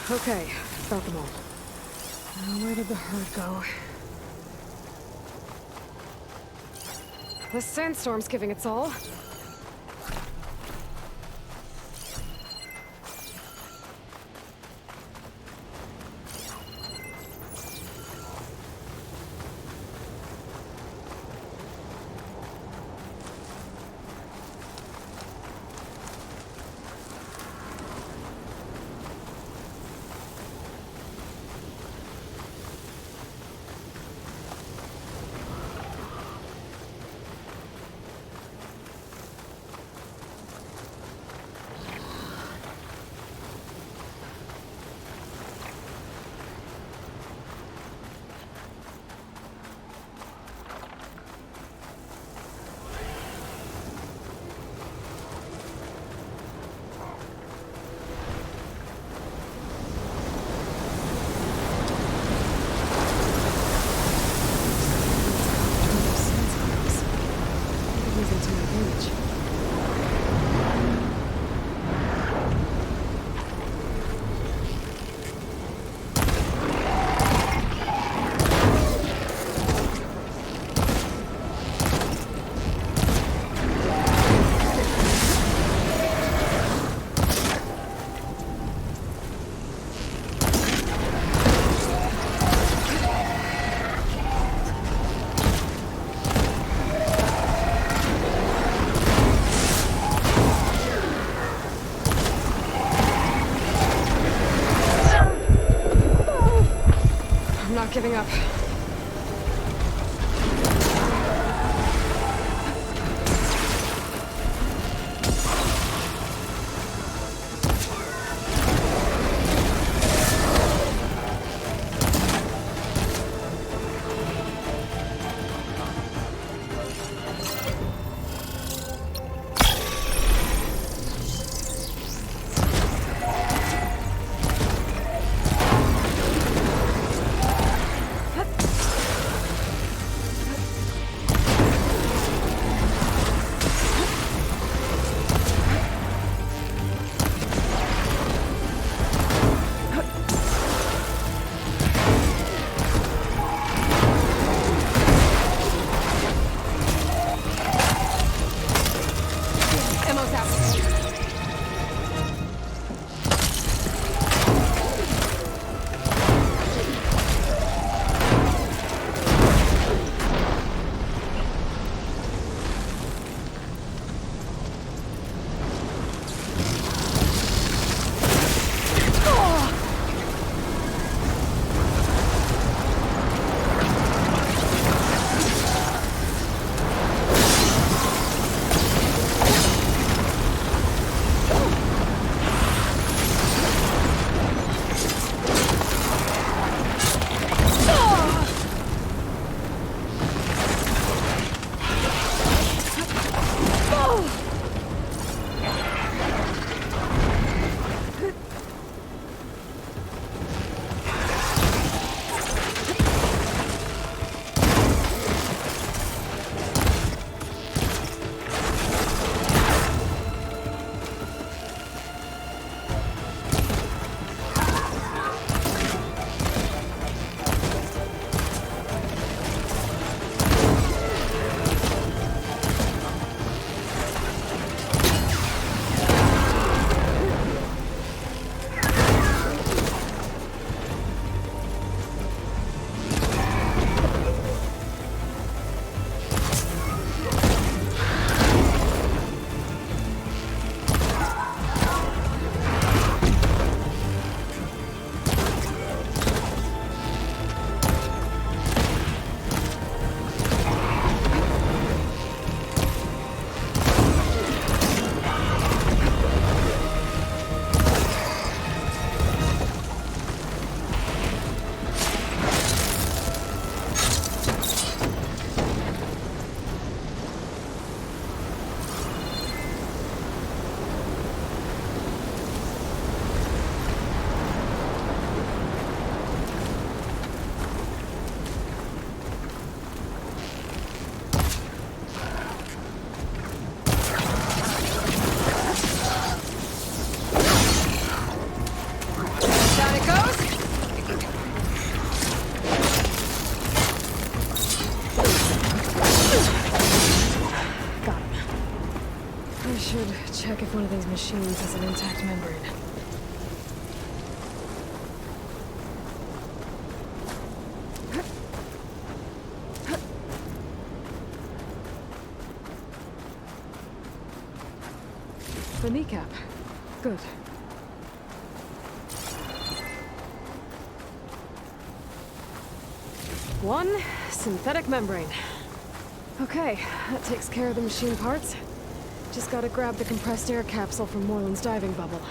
Okay, got them all. Now where did the herd go? the sandstorm's giving its all. I should check if one of these machines has an intact membrane. The kneecap. Good. One synthetic membrane. Okay, that takes care of the machine parts. Just gotta grab the compressed air capsule from Moreland's diving bubble.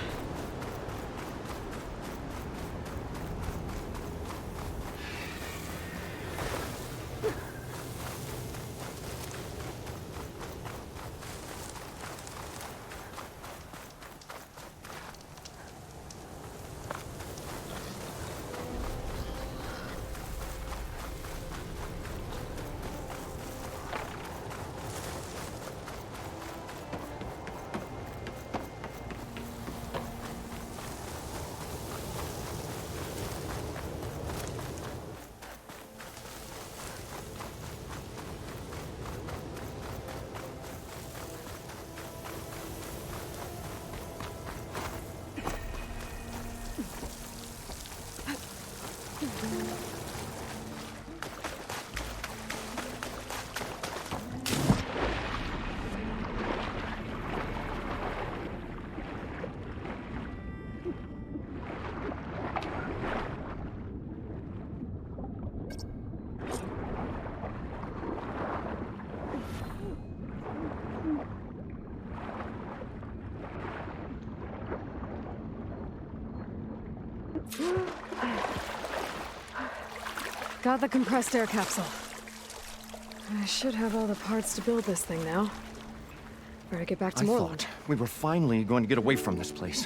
Got the compressed air capsule. I should have all the parts to build this thing now. Better get back to I Moreland. thought we were finally going to get away from this place.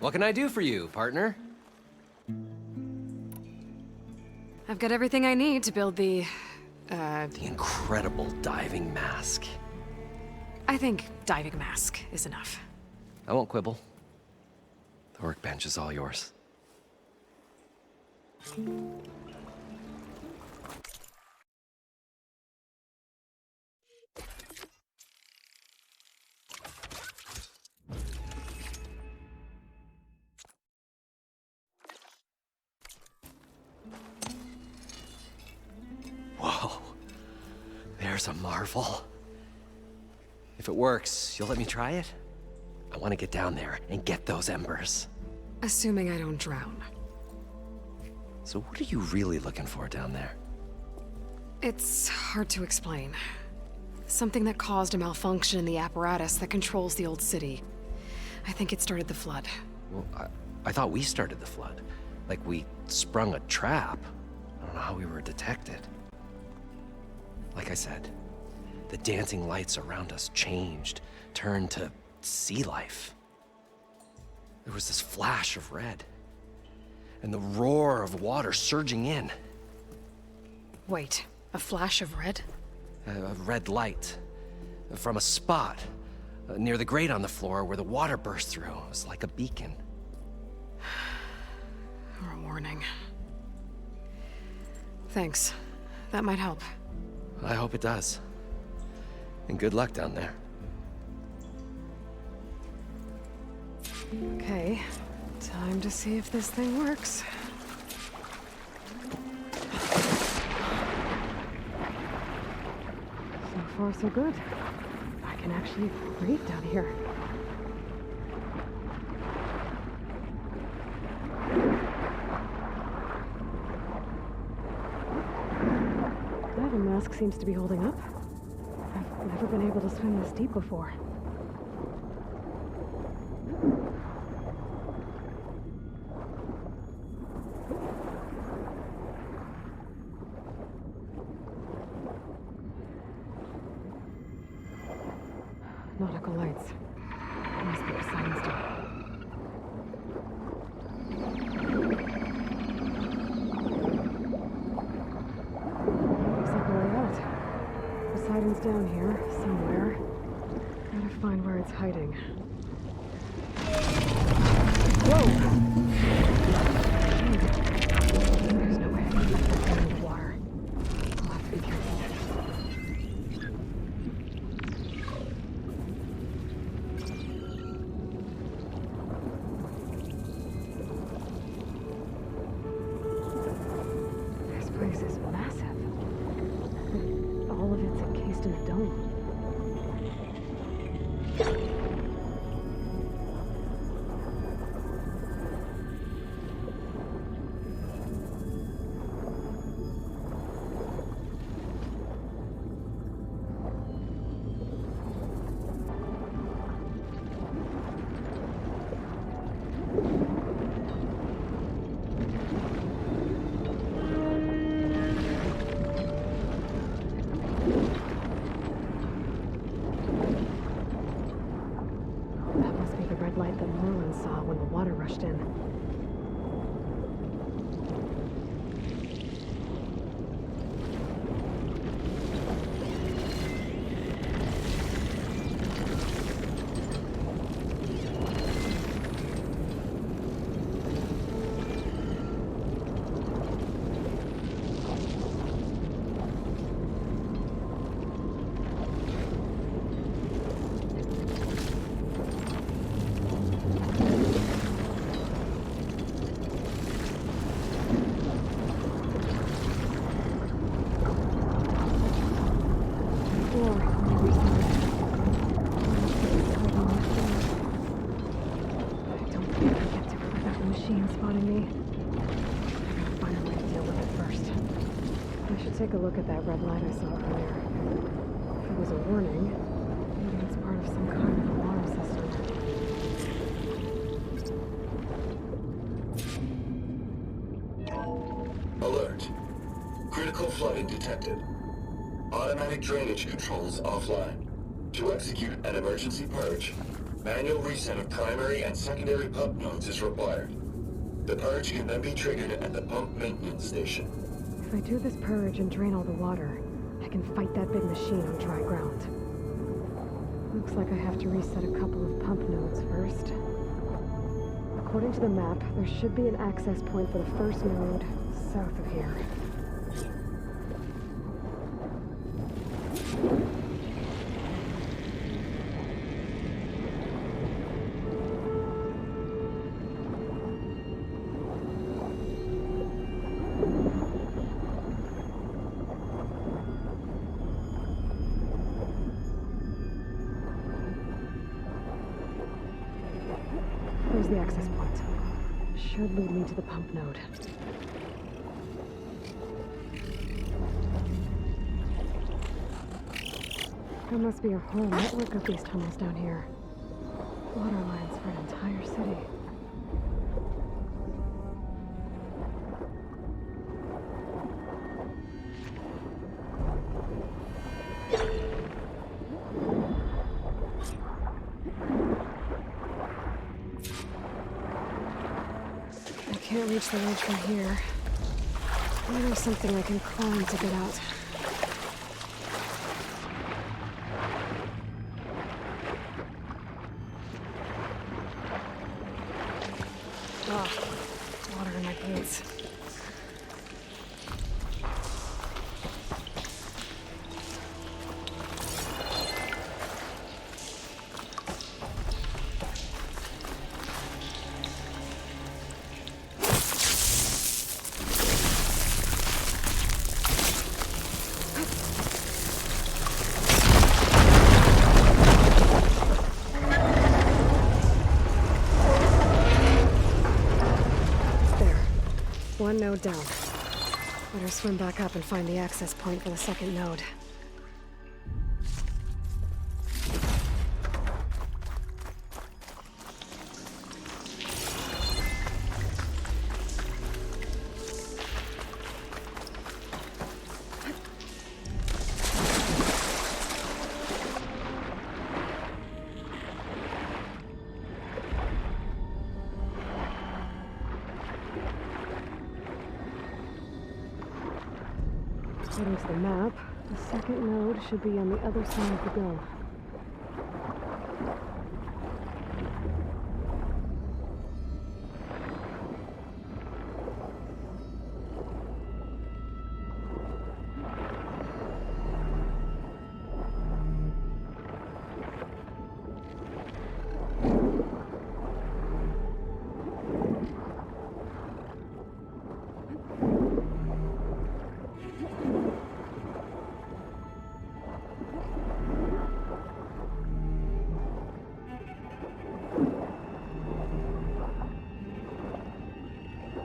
What can I do for you, partner? I've got everything I need to build the incredible diving mask. I think diving mask is enough. I won't quibble. The workbench is all yours. Whoa. There's a marvel. If it works, you'll let me try it? I want to get down there and get those embers. Assuming I don't drown. So what are you really looking for down there? It's hard to explain. Something that caused a malfunction in the apparatus that controls the old city. I think it started the flood. Well, I thought we started the flood. Like we sprung a trap. I don't know how we were detected. Like I said, the dancing lights around us changed, turned to sea life. There was this flash of red, and the roar of water surging in. Wait, a flash of red? A red light from a spot near the grate on the floor where the water burst through. It was like a beacon. Or a warning. Thanks. That might help. I hope it does. And good luck down there. Okay, time to see if this thing works. So far, so good. I can actually breathe down here. Diving mask seems to be holding up. I've never been able to swim this deep before. Nautical lights. Must be Poseidon's dock. Looks like a way out. Poseidon's down here, somewhere. Gotta find where it's hiding. Whoa! There's no way I can get that down in the water. I'll have to be careful. that Merlin saw when the water rushed in. Take a look at that red light I saw earlier. If it was a warning, maybe it's part of some kind of alarm system. Alert. Critical flooding detected. Automatic drainage controls offline. To execute an emergency purge, manual reset of primary and secondary pump nodes is required. The purge can then be triggered at the pump maintenance station. If I do this purge and drain all the water, I can fight that big machine on dry ground. Looks like I have to reset a couple of pump nodes first. According to the map, there should be an access point for the first node south of here. There's the access point. Should lead me to the pump node. There must be a whole network of these tunnels down here. Water lines for an entire city. I can't reach the ledge from here. Maybe there's something I can climb to get out. Oh, water in my boots. One node down. Better swim back up and find the access point for the second node. According to the map, the second node should be on the other side of the dome.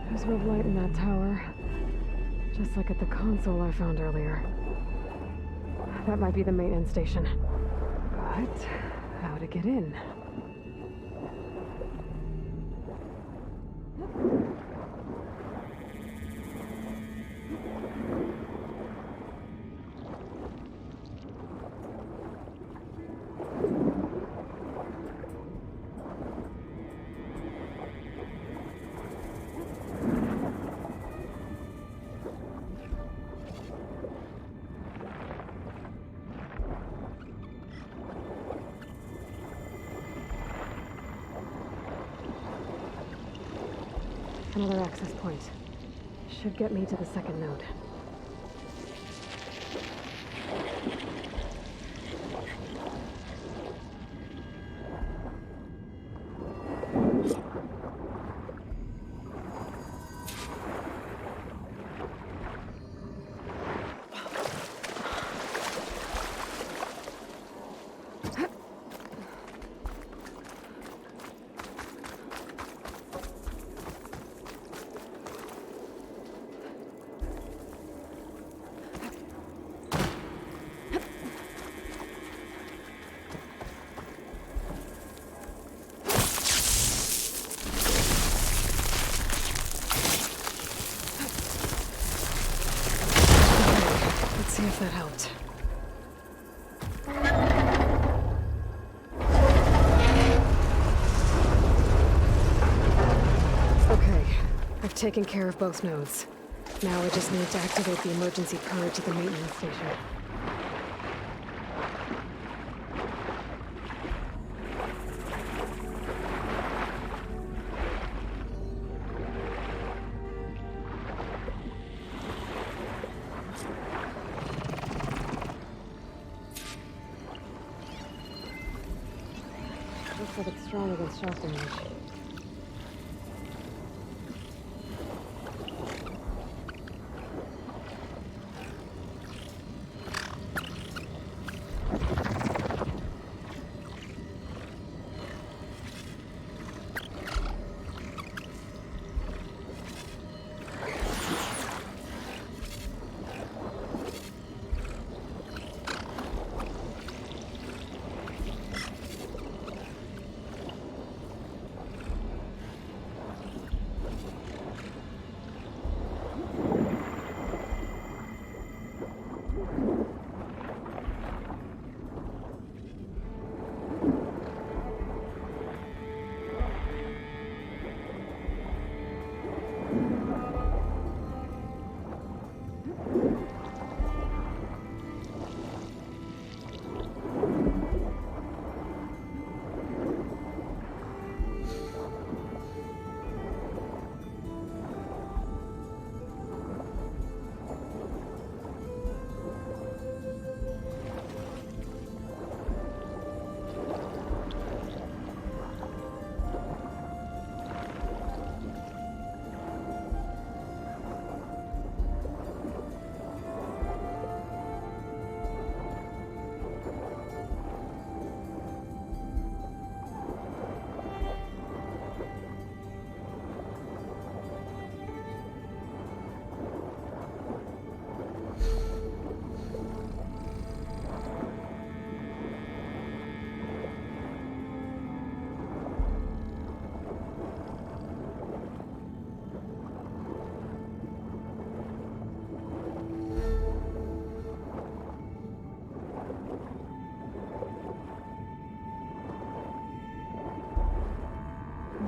There's red light in that tower. Just like at the console I found earlier. That might be the maintenance station. But how to get in? Another access point. Should get me to the second node. See if that helped. Okay, I've taken care of both nodes. Now I just need to activate the emergency purge at the maintenance station. Looks like it's strong against shock damage.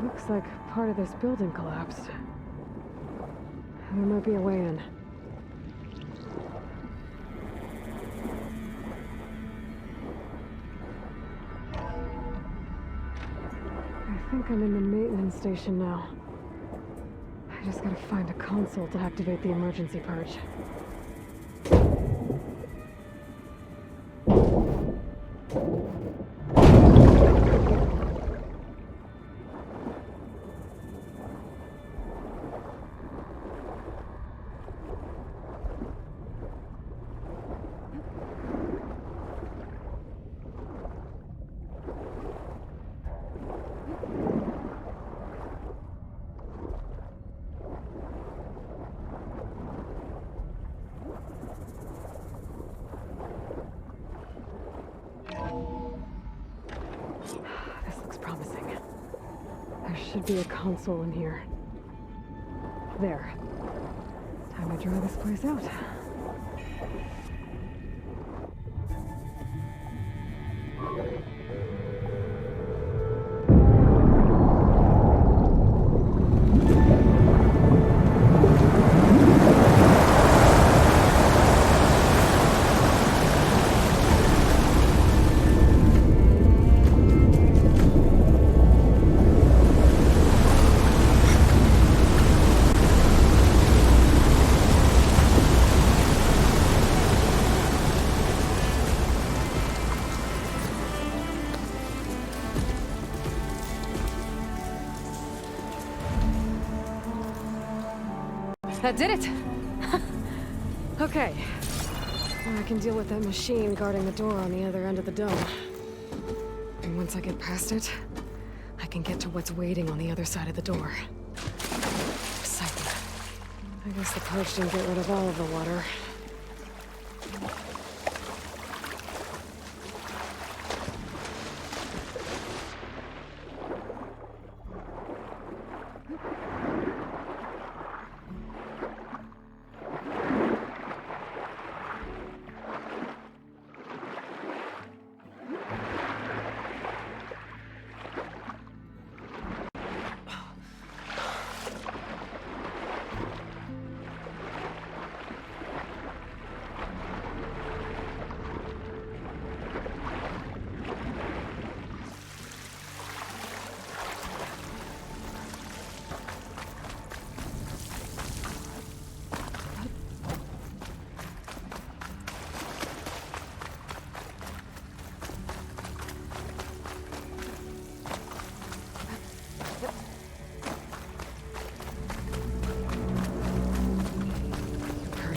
Looks like part of this building collapsed. There might be a way in. I think I'm in the maintenance station now. I just gotta find a console to activate the emergency purge. Should be a console in here. There. Time to dry this place out. That did it! Okay. Now I can deal with that machine guarding the door on the other end of the dome. And once I get past it, I can get to what's waiting on the other side of the door. Exciting. I guess the purge didn't get rid of all of the water.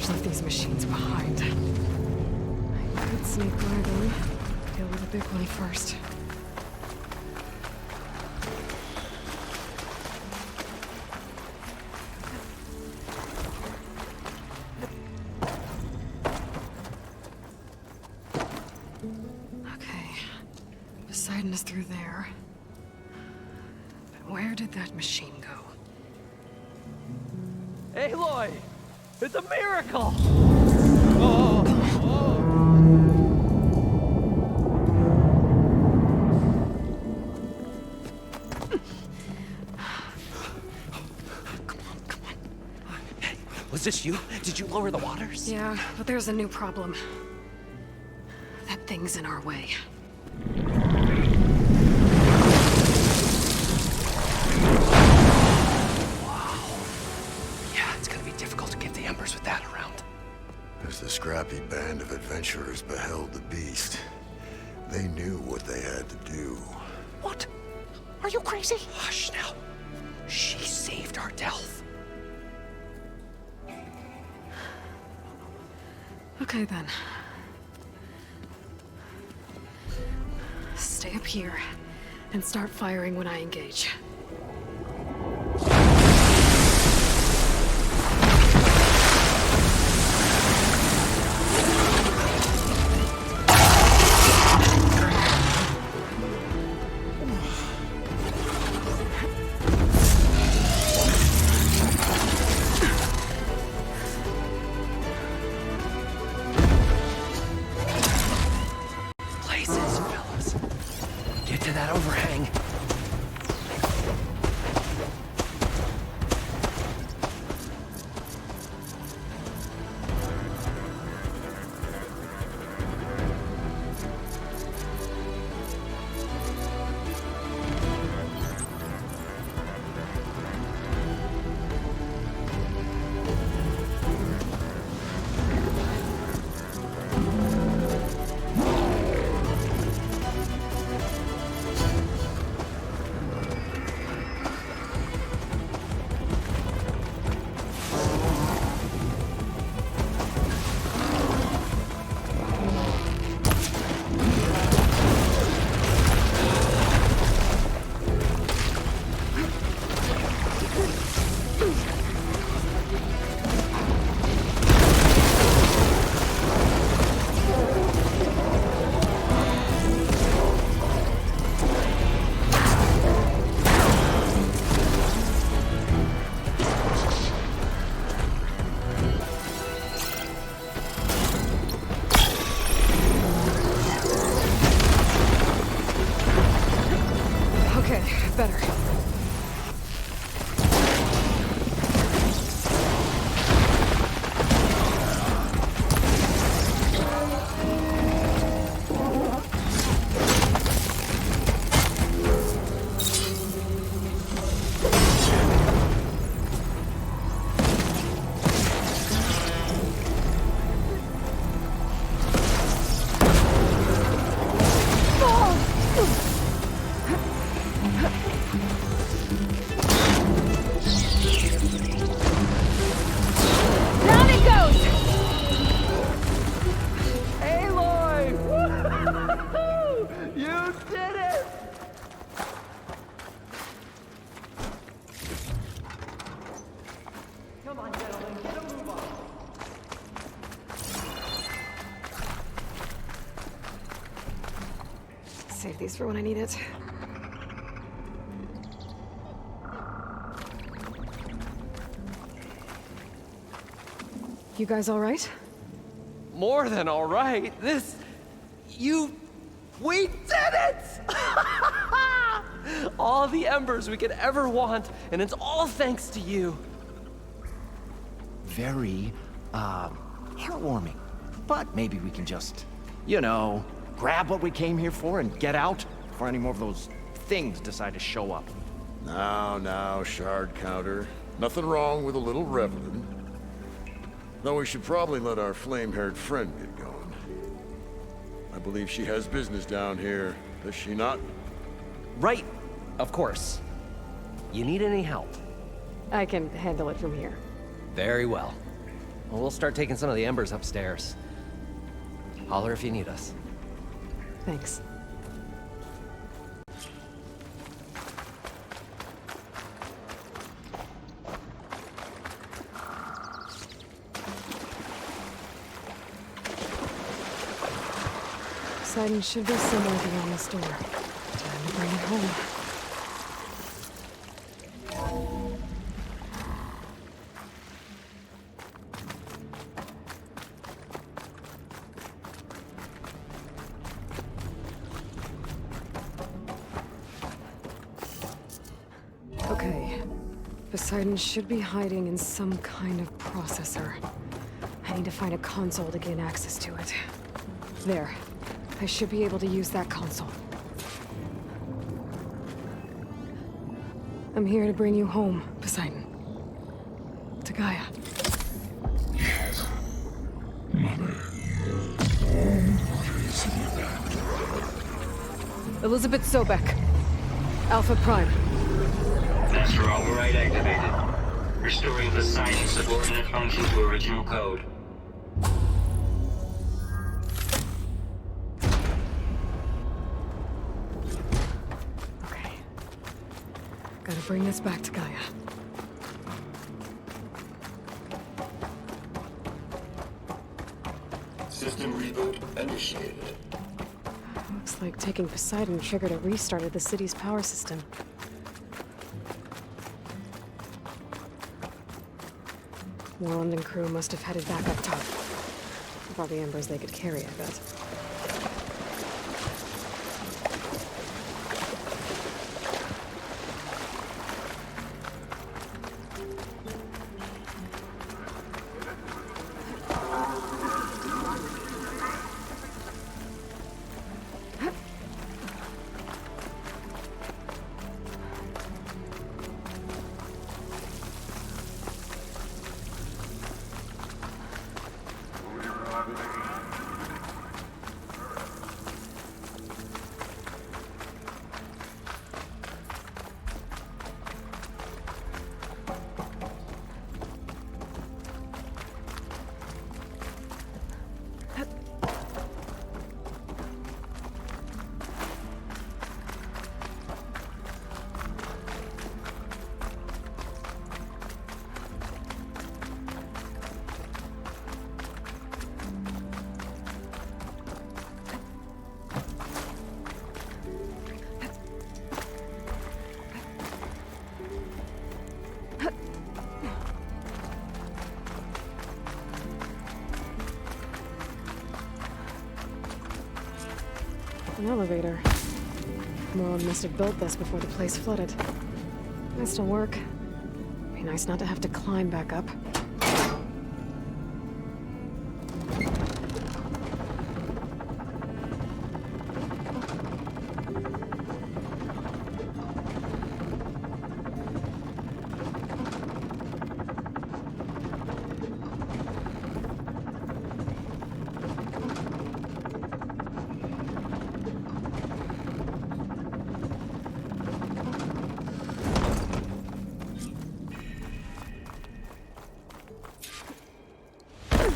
Left these machines behind. I could sneak by them. Deal with the big one first. Okay. Poseidon is through there. But where did that machine go? Aloy! It's a miracle! Was this you? Did you lower the waters? Yeah, but there's a new problem. That thing's in our way. With that around. As the scrappy band of adventurers beheld the beast, they knew what they had to do. What? Are you crazy? Hush now. She saved our Delph. Okay then. Stay up here and start firing when I engage. You did it! Come on, gentlemen, get a move on. Save these for when I need it. You guys all right? More than all right. We did it! All the embers we could ever want, and it's all thanks to you. Very, heartwarming. But maybe we can just, grab what we came here for and get out before any more of those things decide to show up. Now, Shard Counter. Nothing wrong with a little reveling. Though we should probably let our flame-haired friend get going. I believe she has business down here, does she not? Right, of course. You need any help? I can handle it from here. Very well. Well, we'll start taking some of the embers upstairs. Holler if you need us. Thanks. Poseidon should be somewhere beyond this door. Time to bring it home. Okay. Poseidon should be hiding in some kind of processor. I need to find a console to gain access to it. There. I should be able to use that console. I'm here to bring you home, Poseidon. To Gaia. Yes. Mother. Elizabeth Sobek. Alpha Prime. Master override activated. Restoring Poseidon's subordinate function to original code. Gotta bring this back to Gaia. System reboot initiated. Looks like taking Poseidon triggered a restart of the city's power system. Warland and crew must have headed back up top. With all the embers they could carry, I bet. An elevator. Warland must have built this before the place flooded. It'll still work. Be nice not to have to climb back up.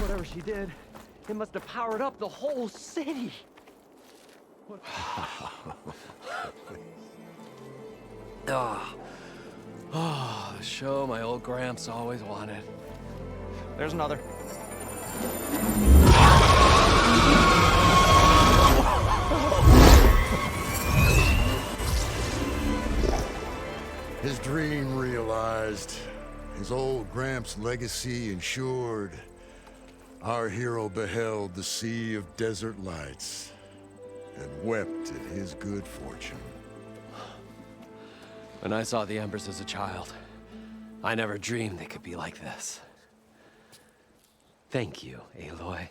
Whatever she did, it must have powered up the whole city. The show my old Gramps always wanted. There's another. His dream realized, his old Gramps' legacy ensured. Our hero beheld the sea of desert lights and wept at his good fortune. When I saw the Embers as a child, I never dreamed they could be like this. Thank you, Aloy.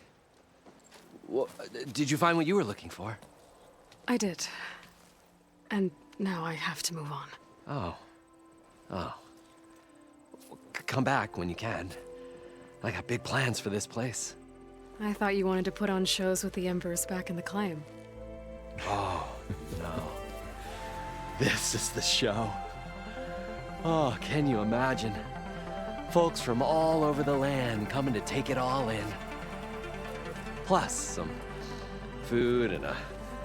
Well, did you find what you were looking for? I did. And now I have to move on. Oh. Well, come back when you can. I got big plans for this place. I thought you wanted to put on shows with the Embers back in the Claim. Oh, no. This is the show. Oh, can you imagine? Folks from all over the land coming to take it all in. Plus, some food and a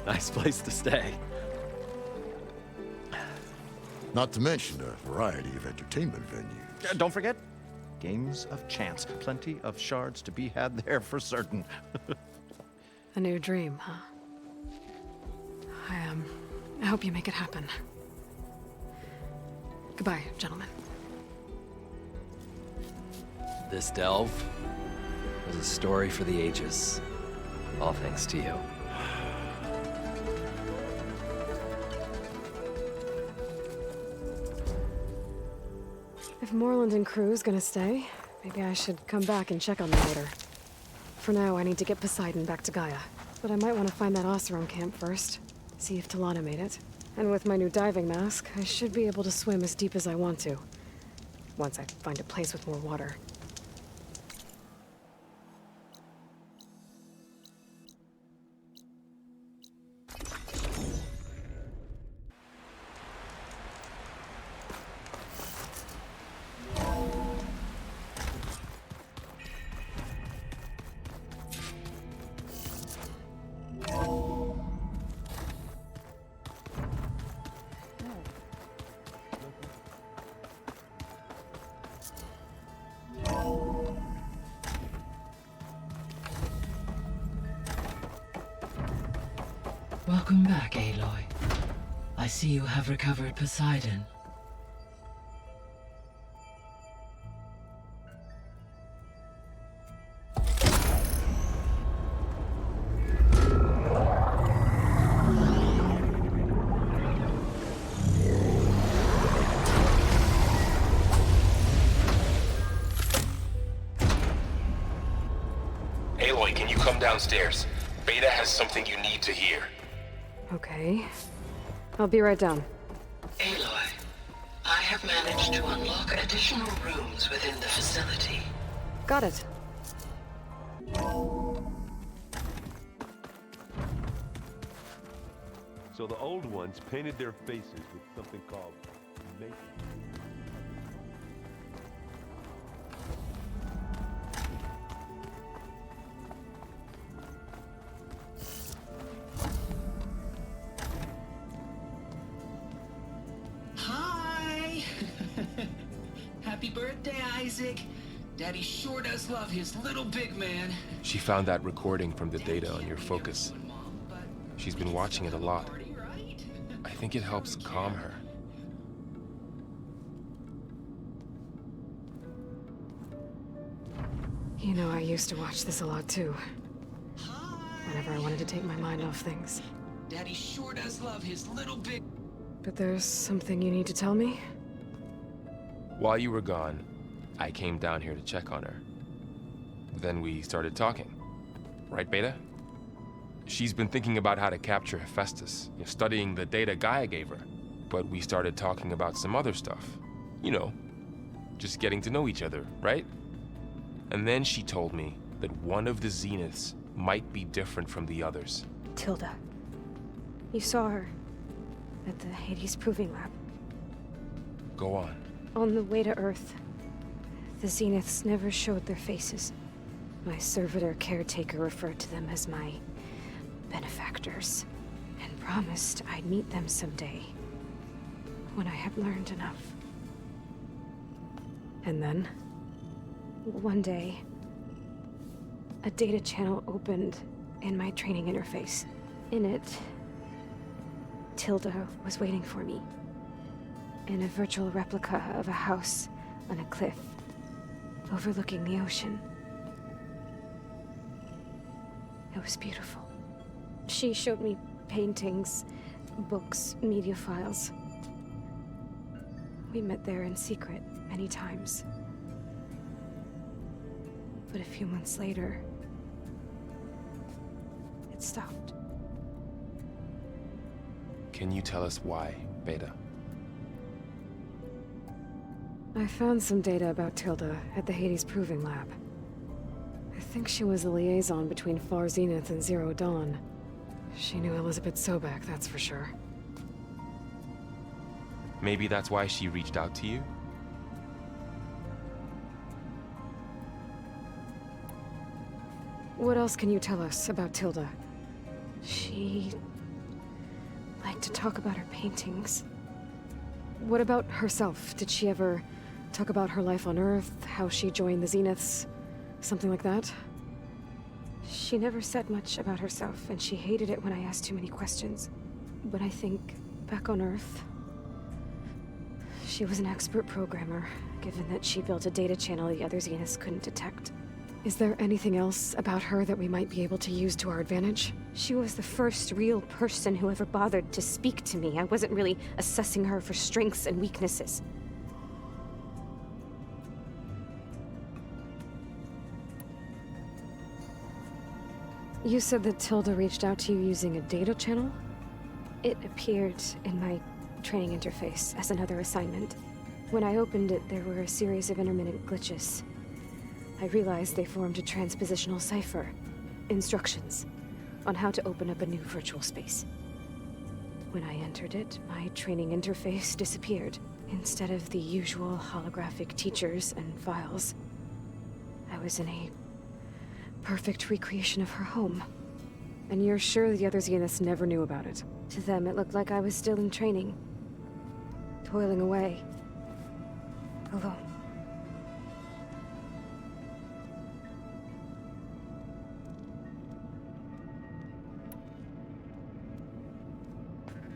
nice place to stay. Not to mention a variety of entertainment venues. Don't forget, games of chance. Plenty of shards to be had there for certain. A new dream, huh? I hope you make it happen. Goodbye, gentlemen. This delve was a story for the ages. All thanks to you. If Moreland and crew's gonna stay, maybe I should come back and check on them later. For now, I need to get Poseidon back to Gaia. But I might want to find that Oseram camp first. See if Talana made it. And with my new diving mask, I should be able to swim as deep as I want to. Once I find a place with more water. Welcome back, Aloy. I see you have recovered Poseidon. Aloy, can you come downstairs? Beta has something you need to hear. Okay. I'll be right down. Aloy, I have managed to unlock additional rooms within the facility. Got it. So the old ones painted their faces with something called makeup. Hi! Happy birthday, Isaac. Daddy sure does love his little big man. She found that recording from the data on your focus. She's been watching it a lot. I think it helps calm her. You know, I used to watch this a lot too. Whenever I wanted to take my mind off things. Daddy sure does love his little big... But there's something you need to tell me? While you were gone, I came down here to check on her. Then we started talking. Right, Beta? She's been thinking about how to capture Hephaestus, studying the data Gaia gave her. But we started talking about some other stuff. You know, just getting to know each other, right? And then she told me that one of the Zeniths might be different from the others. Tilda. You saw her at the Hades Proving Lab. Go on. On the way to Earth, the Zeniths never showed their faces. My servitor caretaker referred to them as my benefactors. And promised I'd meet them someday, when I had learned enough. And then, one day, a data channel opened in my training interface. In it, Tilda was waiting for me, in a virtual replica of a house on a cliff, overlooking the ocean. It was beautiful. She showed me paintings, books, media files. We met there in secret many times. But a few months later, it stopped. Can you tell us why, Beta? I found some data about Tilda at the Hades Proving Lab. I think she was a liaison between Far Zenith and Zero Dawn. She knew Elizabeth Sobek, that's for sure. Maybe that's why she reached out to you? What else can you tell us about Tilda? She liked to talk about her paintings. What about herself? Did she ever talk about her life on Earth, how she joined the Zeniths, something like that? She never said much about herself, and she hated it when I asked too many questions. But I think, back on Earth, she was an expert programmer, given that she built a data channel the other Zeniths couldn't detect. Is there anything else about her that we might be able to use to our advantage? She was the first real person who ever bothered to speak to me. I wasn't really assessing her for strengths and weaknesses. You said that Tilda reached out to you using a data channel? It appeared in my training interface as another assignment. When I opened it, there were a series of intermittent glitches. I realized they formed a transpositional cipher. Instructions on how to open up a new virtual space. When I entered it, my training interface disappeared. Instead of the usual holographic teachers and files, I was in a perfect recreation of her home. And you're sure the other Zeniths never knew about it? To them, it looked like I was still in training. Toiling away. Alone.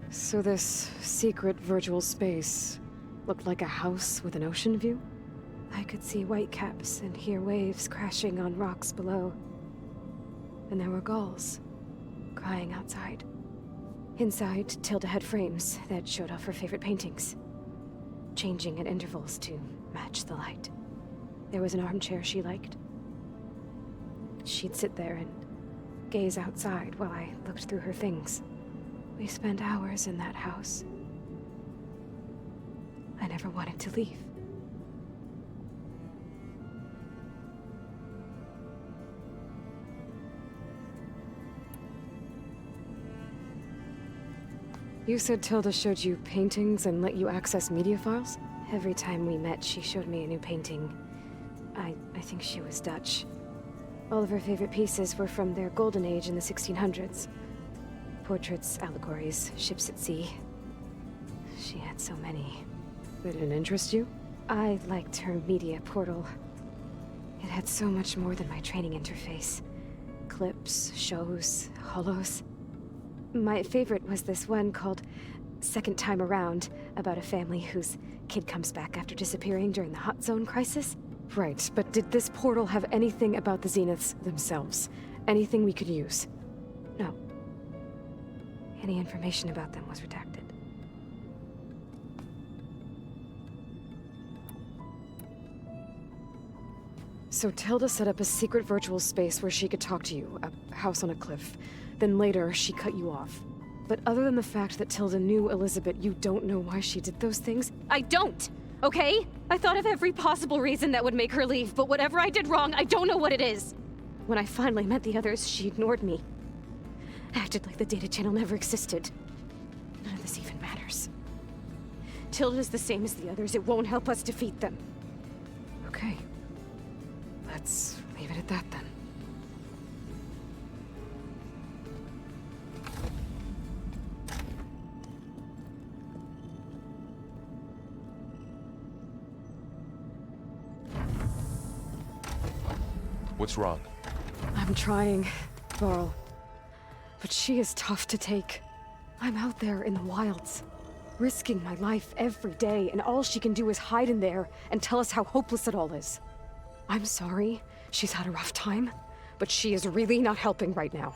So this secret virtual space looked like a house with an ocean view? I could see whitecaps and hear waves crashing on rocks below. And there were gulls crying outside. Inside, Tilda had frames that showed off her favorite paintings, changing at intervals to match the light. There was an armchair she liked. She'd sit there and gaze outside while I looked through her things. We spent hours in that house. I never wanted to leave. You said Tilda showed you paintings and let you access media files? Every time we met, she showed me a new painting. I think she was Dutch. All of her favorite pieces were from their golden age in the 1600s. Portraits, allegories, ships at sea. She had so many. They didn't interest you? I liked her media portal. It had so much more than my training interface. Clips, shows, holos. My favorite was this one called Second Time Around, about a family whose kid comes back after disappearing during the Hot Zone crisis. Right, but did this portal have anything about the Zeniths themselves? Anything we could use? No. Any information about them was redacted. So Tilda set up a secret virtual space where she could talk to you, a house on a cliff. Then later, she cut you off. But other than the fact that Tilda knew Elizabeth, you don't know why she did those things? I don't! Okay? I thought of every possible reason that would make her leave, but whatever I did wrong, I don't know what it is. When I finally met the others, she ignored me. Acted like the data channel never existed. None of this even matters. Tilda's the same as the others. It won't help us defeat them. Okay. Let's leave it at that then. What's wrong? I'm trying, Varl. But she is tough to take. I'm out there in the wilds, risking my life every day, and all she can do is hide in there and tell us how hopeless it all is. I'm sorry she's had a rough time, but she is really not helping right now.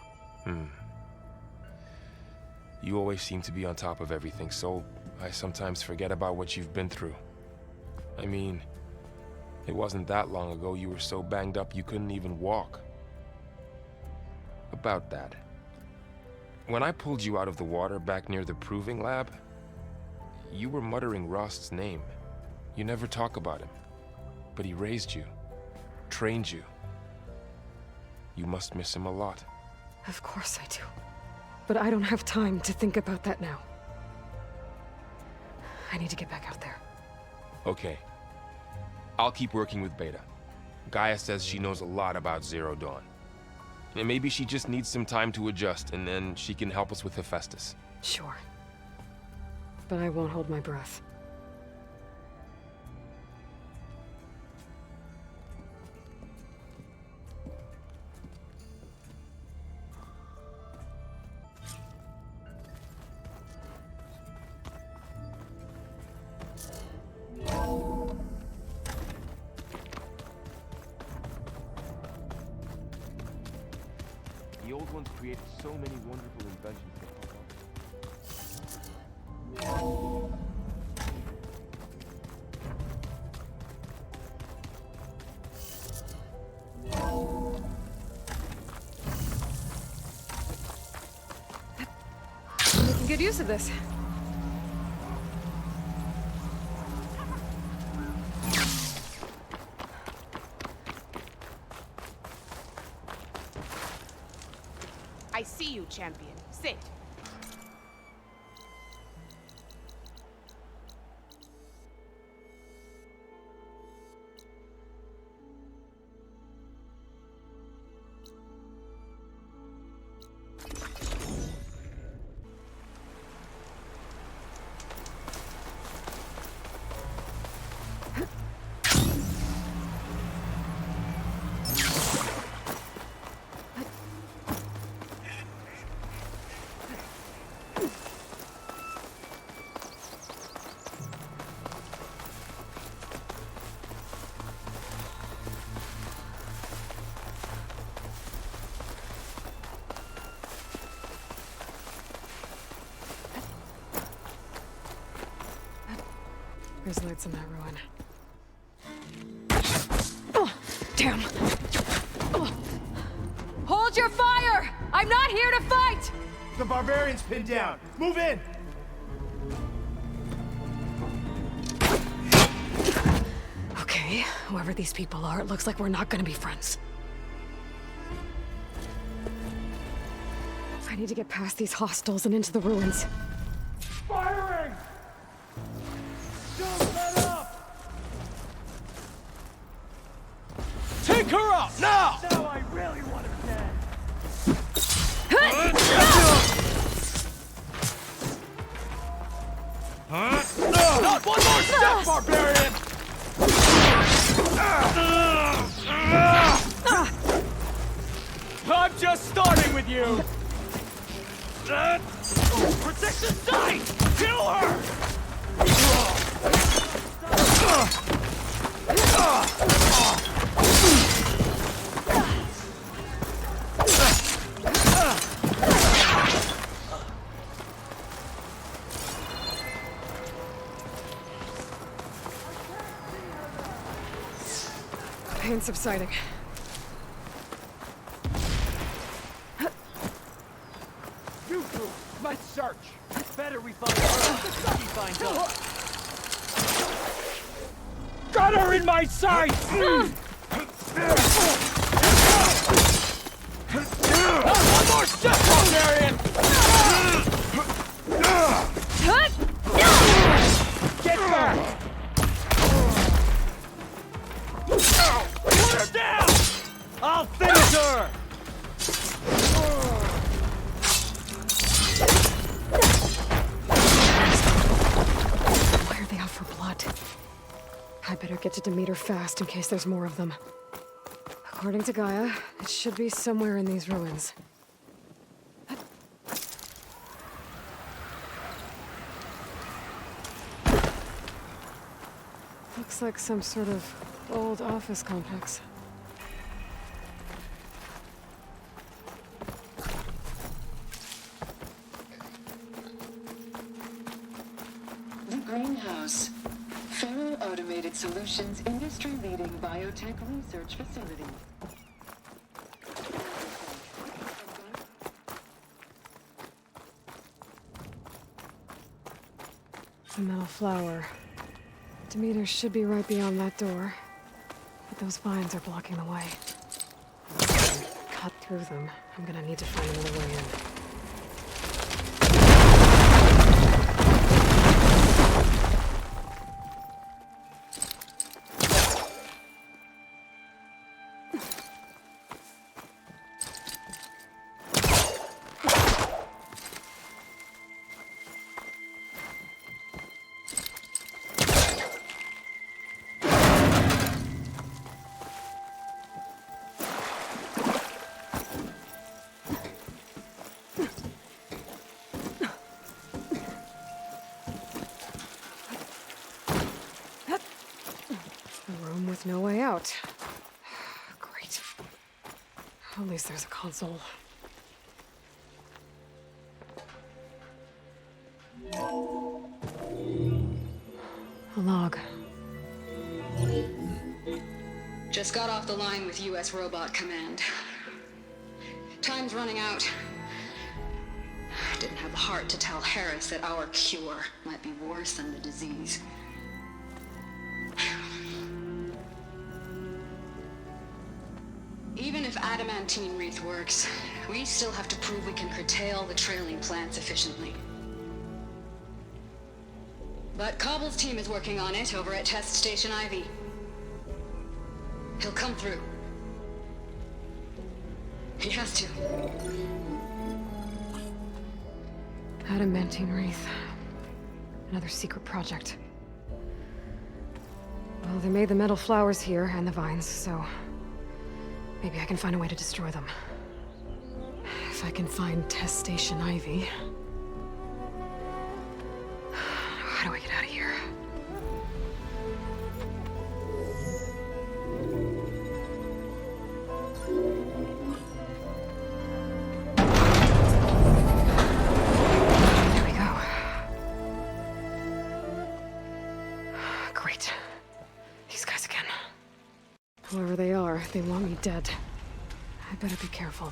You always seem to be on top of everything, so I sometimes forget about what you've been through. I mean, it wasn't that long ago you were so banged up you couldn't even walk. About that. When I pulled you out of the water back near the proving lab, you were muttering Rost's name. You never talk about him. But he raised you, trained you. You must miss him a lot. Of course I do. But I don't have time to think about that now. I need to get back out there. Okay. I'll keep working with Beta. Gaia says she knows a lot about Zero Dawn. And maybe she just needs some time to adjust, and then she can help us with Hephaestus. Sure. But I won't hold my breath. The old ones created so many wonderful inventions to help We can get used to this. I see you, champion. Sit. There's lights in that ruin. Oh, damn! Oh. Hold your fire! I'm not here to fight! The barbarian's pinned down. Move in! Okay, whoever these people are, it looks like we're not gonna be friends. I need to get past these hostiles and into the ruins. Firing! Don't let up! Take her out, now! Now I really want her dead. Not one more step, barbarian! I'm just starting with you! Protect the site! Kill her! Pain subsiding. You two, let's search. It's better we find her. The study finds us. Got her in my sights! One more step, barbarian! Get back! Put her down! I'll finish her! Why are they out for blood? I better get to Demeter fast in case there's more of them. According to Gaia, it should be somewhere in these ruins. Looks like some sort of old office complex. The Greenhouse. Faro Automated Solutions industry-leading biotech research facility. The metal flower. Demeter should be right beyond that door. But those vines are blocking the way. Cut through them. I'm gonna need to find another way in. With no way out. Great. At least there's a console. A log. Just got off the line with US Robot Command. Time's running out. Didn't have the heart to tell Harris that our cure might be worse than the disease. Even if adamantine wreath works, we still have to prove we can curtail the trailing plants efficiently. But Cobble's team is working on it over at Test Station Ivy. He'll come through. He has to. Adamantine wreath. Another secret project. Well, they made the metal flowers here and the vines, so maybe I can find a way to destroy them. If I can find Test Station Ivy. How do I get out of here? There we go. Great. These guys again. Whoever they are, they want me dead. I better be careful.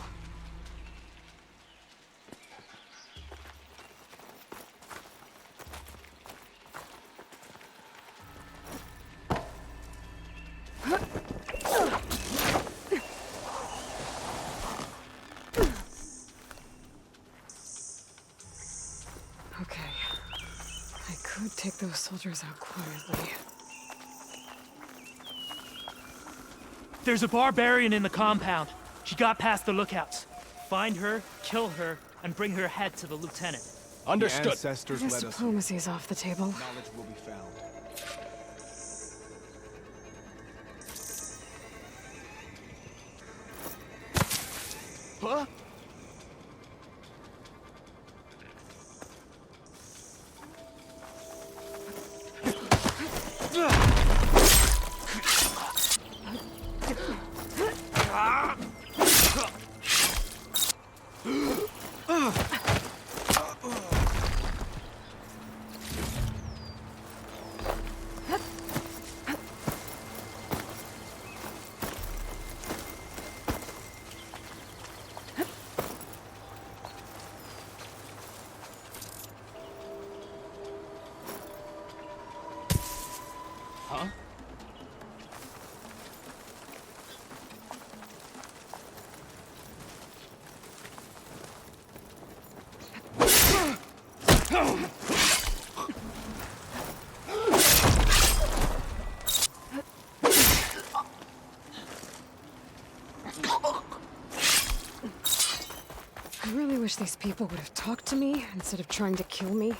Okay. I could take those soldiers out quietly. There's a barbarian in the compound. She got past the lookouts. Find her, kill her, and bring her head to the lieutenant. Understood. I guess diplomacy's off the table. Knowledge will be found. Huh? Huh? I really wish these people would have talked to me instead of trying to kill me.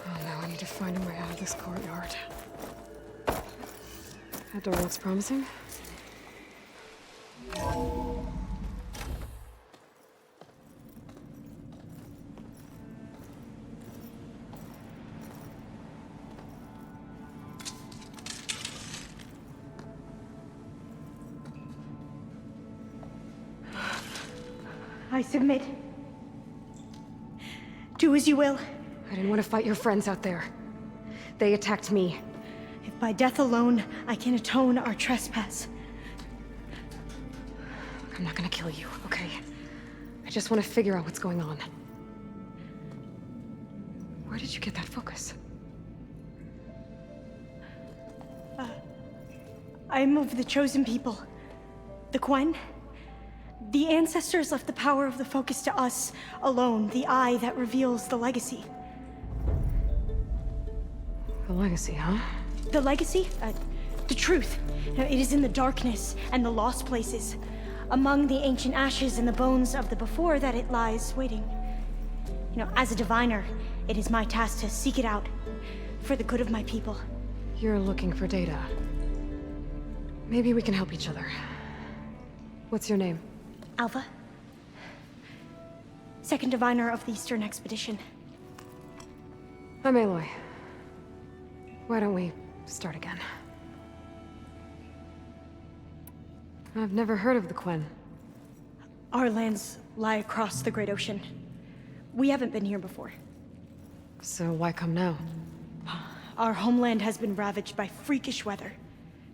Oh, now I need to find a way out of this courtyard. That door looks promising. I submit. Do as you will. I didn't want to fight your friends out there. They attacked me. If by death alone I can atone our trespass. I'm not gonna kill you, okay? I just want to figure out what's going on. Where did you get that focus? I'm of the chosen people. The Quen. The ancestors left the power of the focus to us alone, the eye that reveals the legacy. The legacy, huh? The legacy? The truth. It is in the darkness and the lost places, among the ancient ashes and the bones of the before that it lies waiting. As a diviner, it is my task to seek it out, for the good of my people. You're looking for data. Maybe we can help each other. What's your name? Alva. Second diviner of the Eastern Expedition. I'm Aloy. Why don't we start again? I've never heard of the Quen. Our lands lie across the Great Ocean. We haven't been here before. So why come now? Our homeland has been ravaged by freakish weather.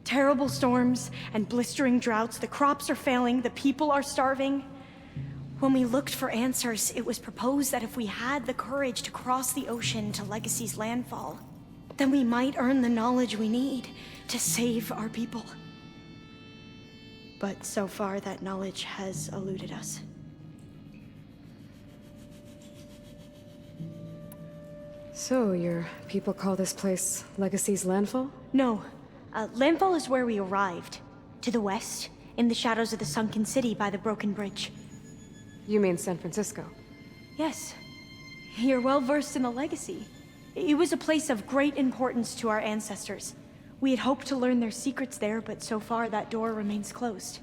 Terrible storms and blistering droughts. The crops are failing, the people are starving. When we looked for answers, it was proposed that if we had the courage to cross the ocean to Legacy's landfall, then we might earn the knowledge we need to save our people. But so far, that knowledge has eluded us. So, your people call this place Legacy's landfall? No. Landfall is where we arrived. To the west, in the shadows of the sunken city by the broken bridge. You mean San Francisco? Yes. You're well versed in the Legacy. It was a place of great importance to our ancestors. We had hoped to learn their secrets there, but so far that door remains closed.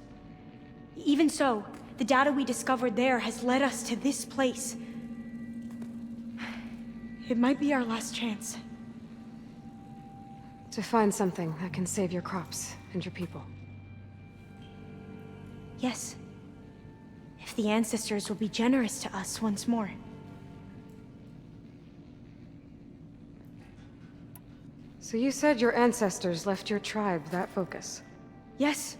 Even so, the data we discovered there has led us to this place. It might be our last chance. To find something that can save your crops and your people. Yes. If the ancestors will be generous to us once more. So you said your ancestors left your tribe that focus? Yes.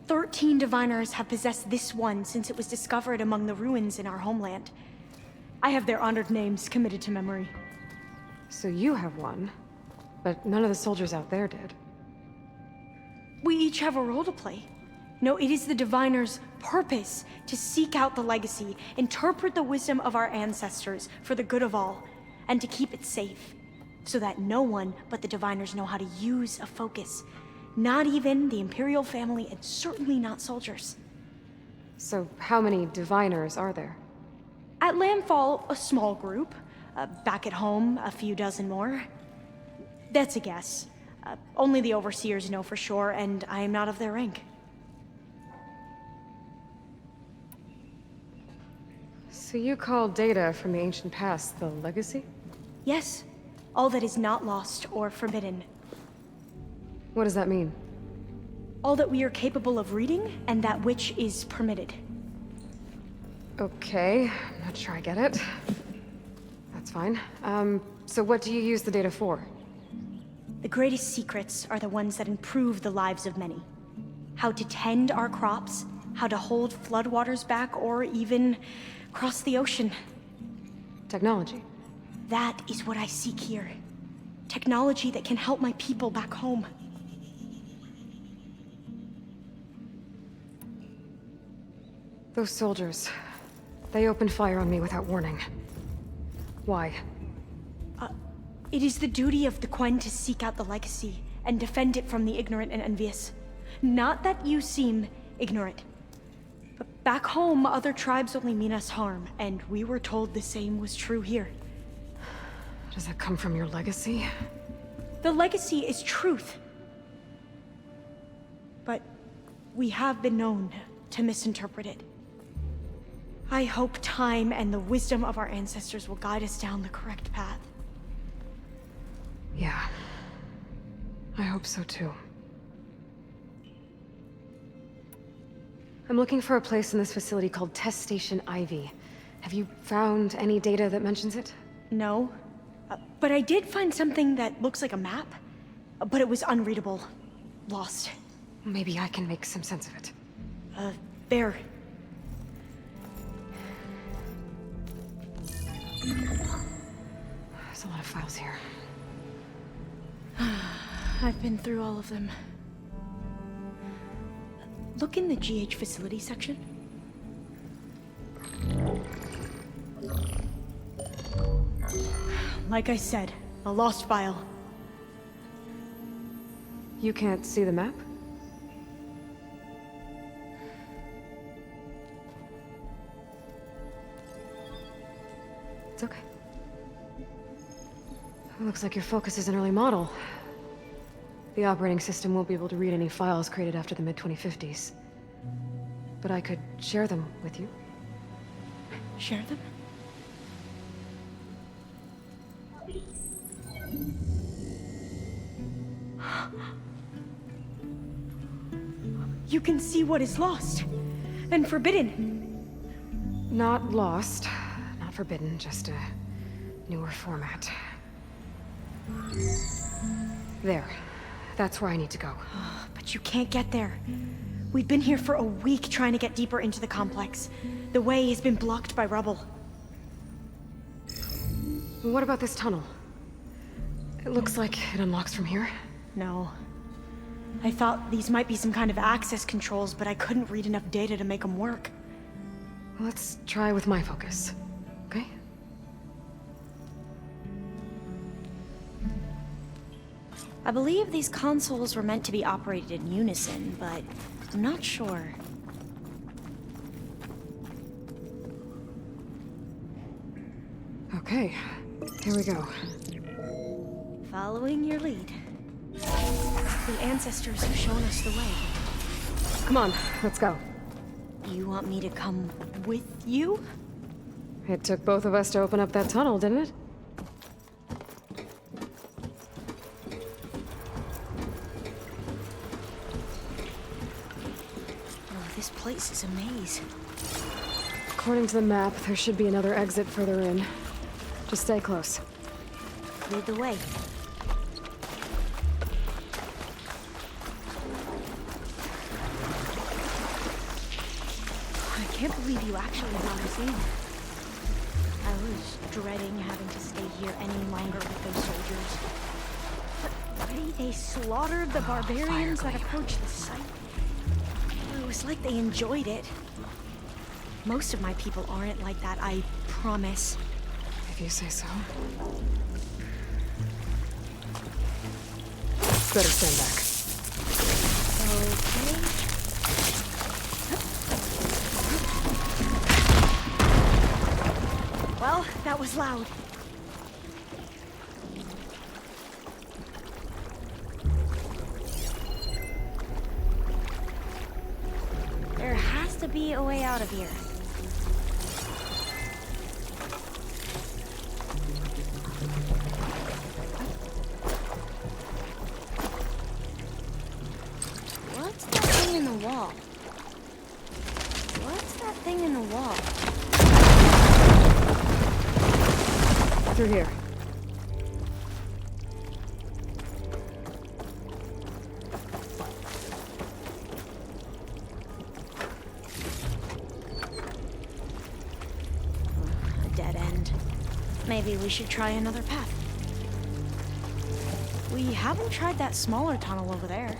13 diviners have possessed this one since it was discovered among the ruins in our homeland. I have their honored names committed to memory. So you have one, but none of the soldiers out there did. We each have a role to play. No, it is the diviner's purpose to seek out the legacy, interpret the wisdom of our ancestors for the good of all, and to keep it safe, so that no one but the diviners know how to use a focus. Not even the Imperial family, and certainly not soldiers. So how many diviners are there? At Landfall, a small group. Back at home, a few dozen more. That's a guess. Only the overseers know for sure, and I am not of their rank. So you call data from the ancient past the legacy? Yes. All that is not lost or forbidden. What does that mean? All that we are capable of reading, and that which is permitted. Okay, I'm not sure I get it. That's fine. So what do you use the data for? The greatest secrets are the ones that improve the lives of many. How to tend our crops, how to hold floodwaters back, or even cross the ocean. Technology. That is what I seek here. Technology that can help my people back home. Those soldiers, they opened fire on me without warning. Why? It is the duty of the Quen to seek out the legacy and defend it from the ignorant and envious. Not that you seem ignorant. But back home, other tribes only mean us harm, and we were told the same was true here. Does that come from your legacy? The legacy is truth. but we have been known to misinterpret it. I hope time and the wisdom of our ancestors will guide us down the correct path. Yeah. I hope so too. I'm looking for a place in this facility called Test Station Ivy. Have you found any data that mentions it? No. But I did find something that looks like a map, but it was unreadable. Lost. Maybe I can make some sense of it. There. There's a lot of files here. I've been through all of them. Look in the GH facility section. Like I said, a lost file. You can't see the map? It's okay. It looks like your focus is an early model. The operating system won't be able to read any files created after the mid-2050s. But I could share them with you. Share them? You can see what is lost and forbidden. Not lost, not forbidden, just a newer format. There. That's where I need to go. But you can't get there. We've been here for a week trying to get deeper into the complex. The way has been blocked by rubble. What about this tunnel? It looks like it unlocks from here. No. I thought these might be some kind of access controls, but I couldn't read enough data to make them work. Let's try with my focus, okay? I believe these consoles were meant to be operated in unison, but I'm not sure. Okay, here we go. Following your lead. The ancestors have shown us the way. Come on, let's go. You want me to come with you? It took both of us to open up that tunnel, didn't it? Oh, this place is a maze. According to the map, there should be another exit further in. Just stay close. Lead the way. I can't believe you actually brought us in. I was dreading having to stay here any longer with those soldiers. But they slaughtered the barbarians that approached the site. It was like they enjoyed it. Most of my people aren't like that, I promise. If you say so. Better stand back. Okay. Well, that was loud. There has to be a way out of here. What's that thing in the wall? What's that thing in the wall? Through here. A dead end. Maybe we should try another path. We haven't tried that smaller tunnel over there.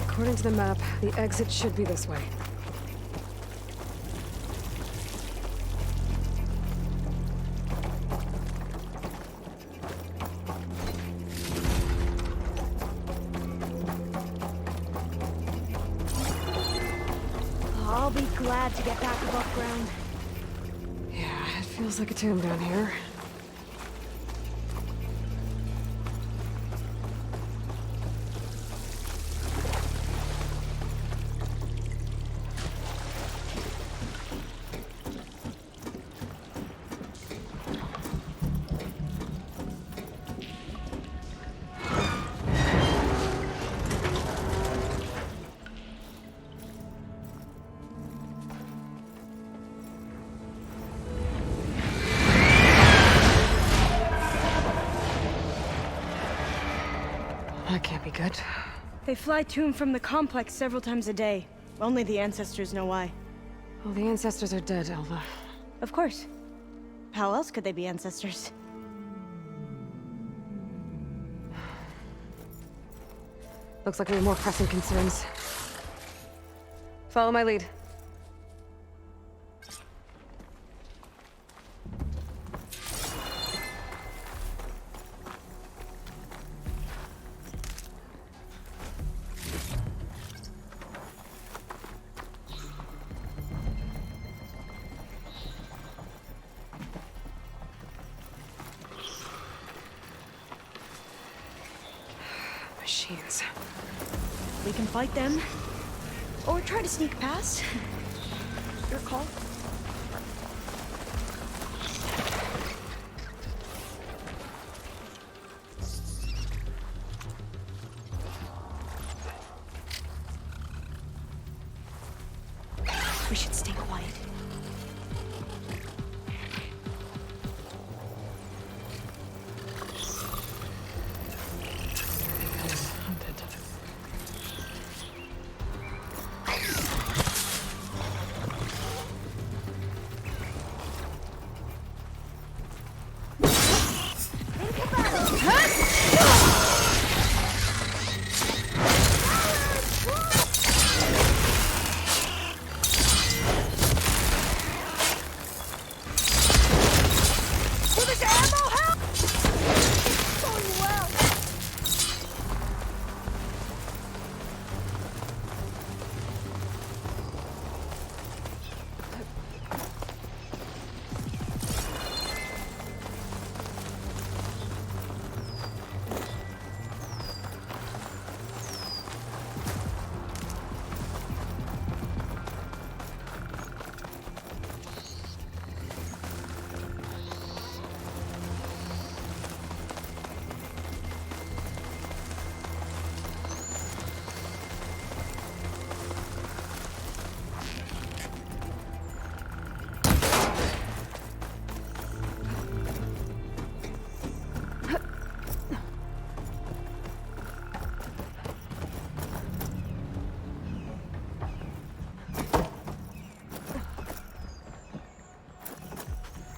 According to the map, the exit should be this way. glad to get back above ground. Yeah, it feels like a tomb down here. That can't be good. They fly to and from the complex several times a day. Only the ancestors know why. Well, the ancestors are dead, Alva. Of course. How else could they be ancestors? Looks like we have more pressing concerns. Follow my lead. Machines. We can fight them. Or try to sneak past. Your call. We should stay quiet.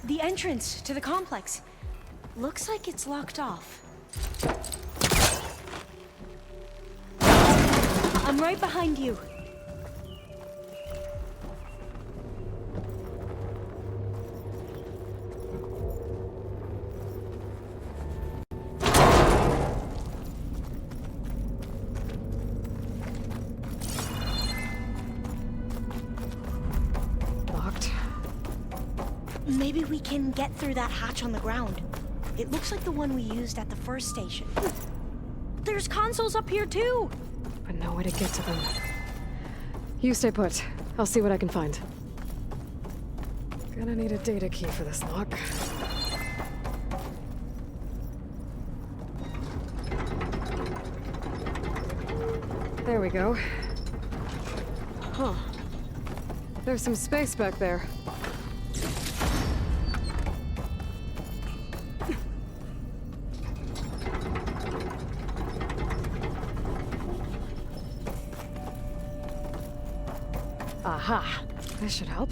The entrance to the complex. Looks like it's locked off. I'm right behind you. Maybe we can get through that hatch on the ground. It looks like the one we used at the first station. There's consoles up here too! But no way to get to them. You stay put. I'll see what I can find. Gonna need a data key for this lock. There we go. Huh. There's some space back there. Aha! This should help.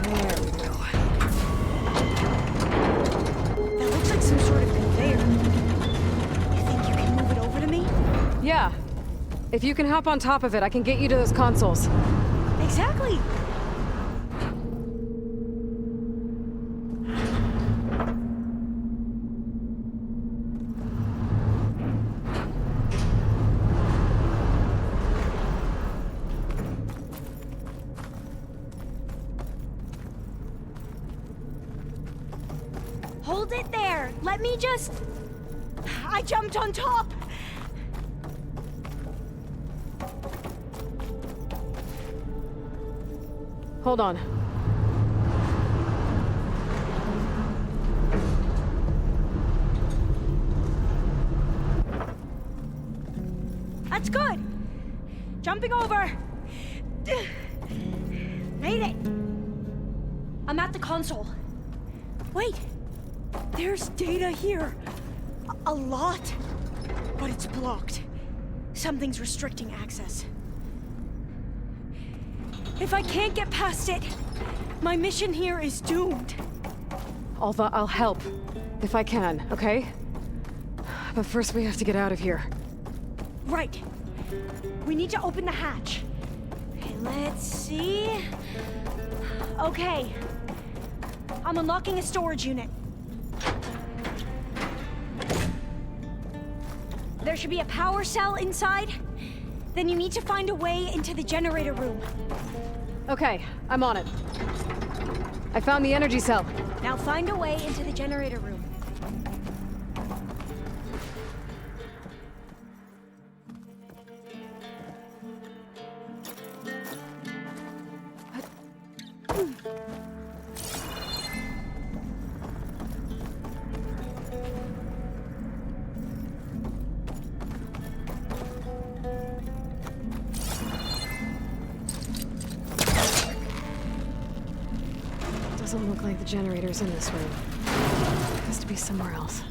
There we go. That looks like some sort of conveyor. You think you can move it over to me? Yeah. If you can hop on top of it, I can get you to those consoles. Exactly! Hold it there. Let me just... I jumped on top. Hold on. That's good. Jumping over. Made it. I'm at the console. Wait. There's data here. A lot. But it's blocked. Something's restricting access. If I can't get past it, my mission here is doomed. Alva, I'll help. If I can, okay? But first we have to get out of here. Right. We need to open the hatch. Okay, let's see. Okay. I'm unlocking a storage unit. There should be a power cell inside. Then you need to find a way into the generator room. Okay, I'm on it. I found the energy cell. Now find a way into the generator room. Doesn't look like the generator's in this room. Has to be somewhere else.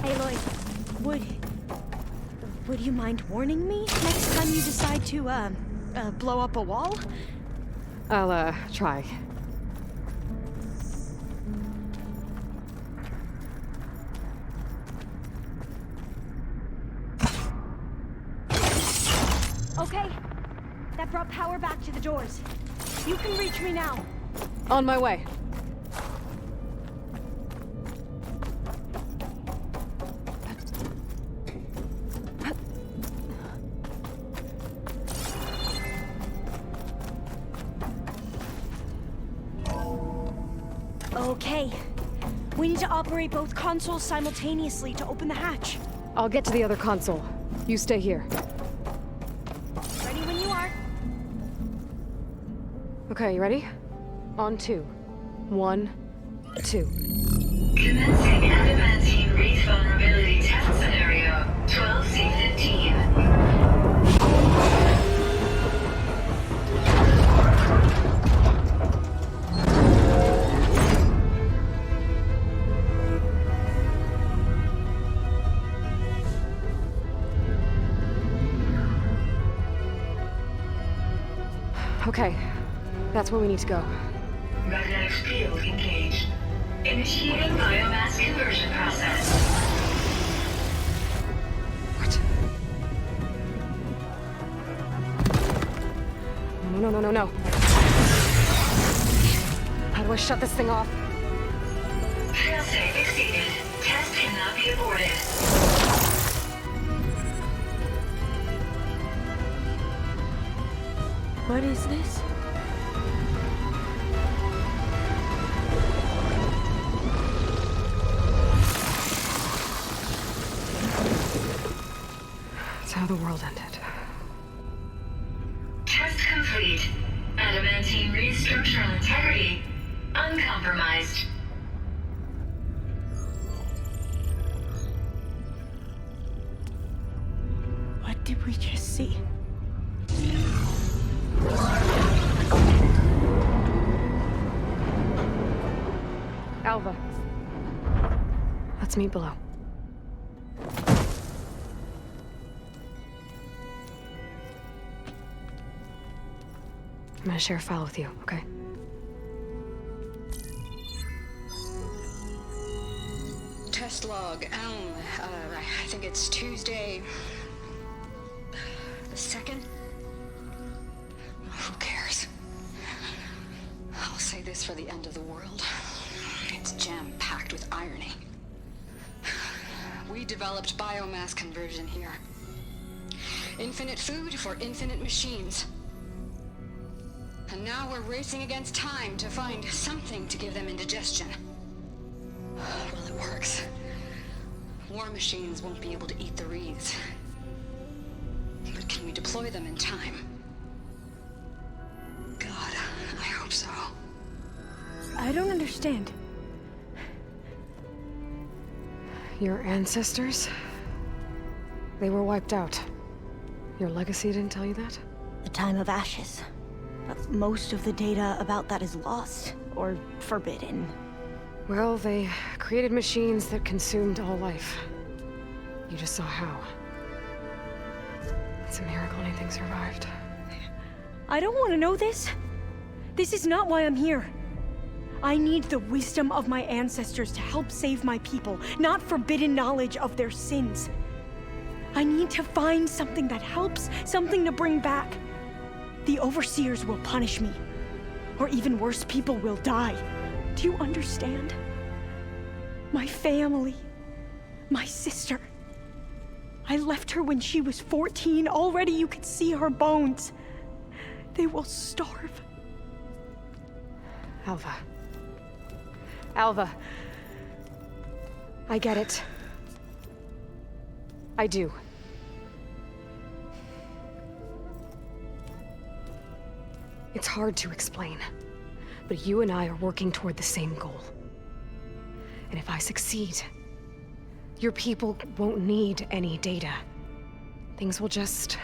Aloy, would you mind warning me next time you decide to, blow up a wall? I'll, try. Okay. That brought power back to the doors. You can reach me now. On my way. Okay. We need to operate both consoles simultaneously to open the hatch. I'll get to the other console. You stay here. Ready when you are. Okay, you ready? On 2. 1, 2. Commencing adamantine wraith vulnerability test scenario 12C15. Okay, that's where we need to go. Magnetic field engaged. Initiating biomass conversion process. What? No. How do I shut this thing off? Failsafe exceeded. Test cannot be aborted. What is this? It's how the world ended. Test complete. Adamantine wraith structural integrity uncompromised. What did we just see? Alva. Let's meet below. I'm gonna share a file with you, okay? Test log, I think it's Tuesday... the 2nd? Who cares? I'll say this brace for the end of the world. It's jam-packed with irony. We developed biomass conversion here. Infinite food for infinite machines. And now we're racing against time to find something to give them indigestion. Well, it works. War machines won't be able to eat the wreaths. But can we deploy them in time? God, I hope so. I don't understand. Your ancestors? They were wiped out. Your legacy didn't tell you that? The time of ashes. But most of the data about that is lost, or forbidden. Well, they created machines that consumed all life. You just saw how. It's a miracle anything survived. I don't want to know this. This is not why I'm here. I need the wisdom of my ancestors to help save my people, not forbidden knowledge of their sins. I need to find something that helps, something to bring back. The Overseers will punish me. Or even worse, people will die. Do you understand? My family. My sister. I left her when she was 14. Already you could see her bones. They will starve. Alva. Alva. I get it. I do. It's hard to explain, but you and I are working toward the same goal. And if I succeed, your people won't need any data. Things will just...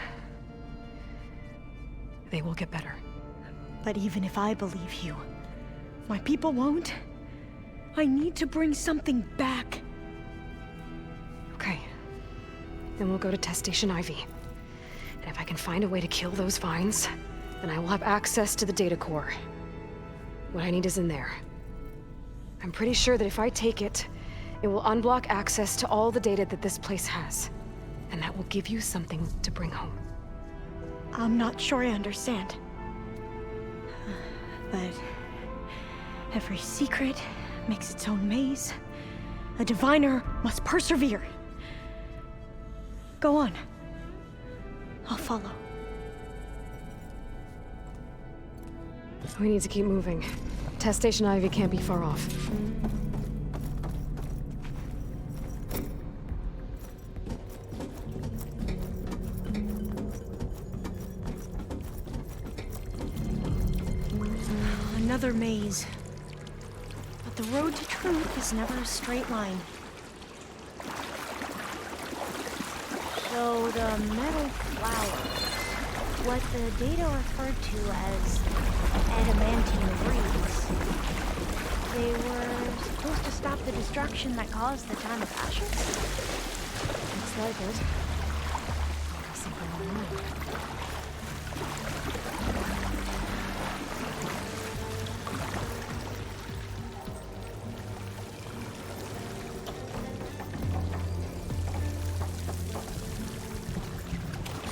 they will get better. But even if I believe you, my people won't. I need to bring something back. Okay. Then we'll go to Test Station Ivy. And if I can find a way to kill those vines, then I will have access to the data core. What I need is in there. I'm pretty sure that if I take it, it will unblock access to all the data that this place has. And that will give you something to bring home. I'm not sure I understand. But every secret makes its own maze. A diviner must persevere. Go on. I'll follow. We need to keep moving. Test Station Ivy can't be far off. Another maze. But the road to truth is never a straight line. So the metal flowers, what the data referred to as adamantine wreaths, they were supposed to stop the destruction that caused the time of ashes? Looks like it. There's something online.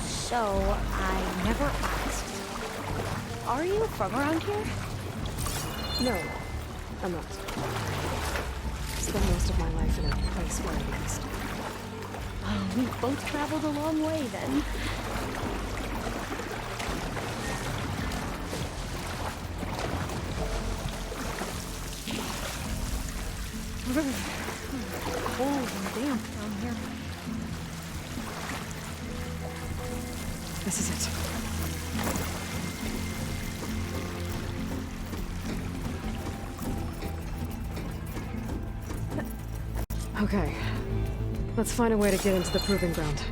So, I never asked. Are you from around here? No, I'm not. I spent most of my life in a place where I used. Oh, we both traveled a long way then. Cold and damp down here. This is it. Okay. Let's find a way to get into the proving ground.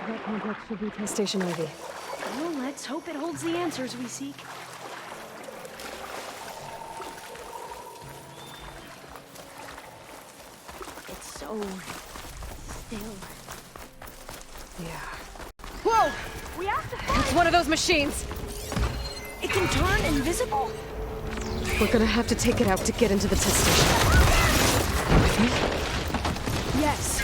That complex should be Test Station Ivy. Well, let's hope it holds the answers we seek. It's so still. Yeah. Whoa! We have to find one of those machines! It can turn invisible? We're gonna have to take it out to get into the test station. With me? Yes.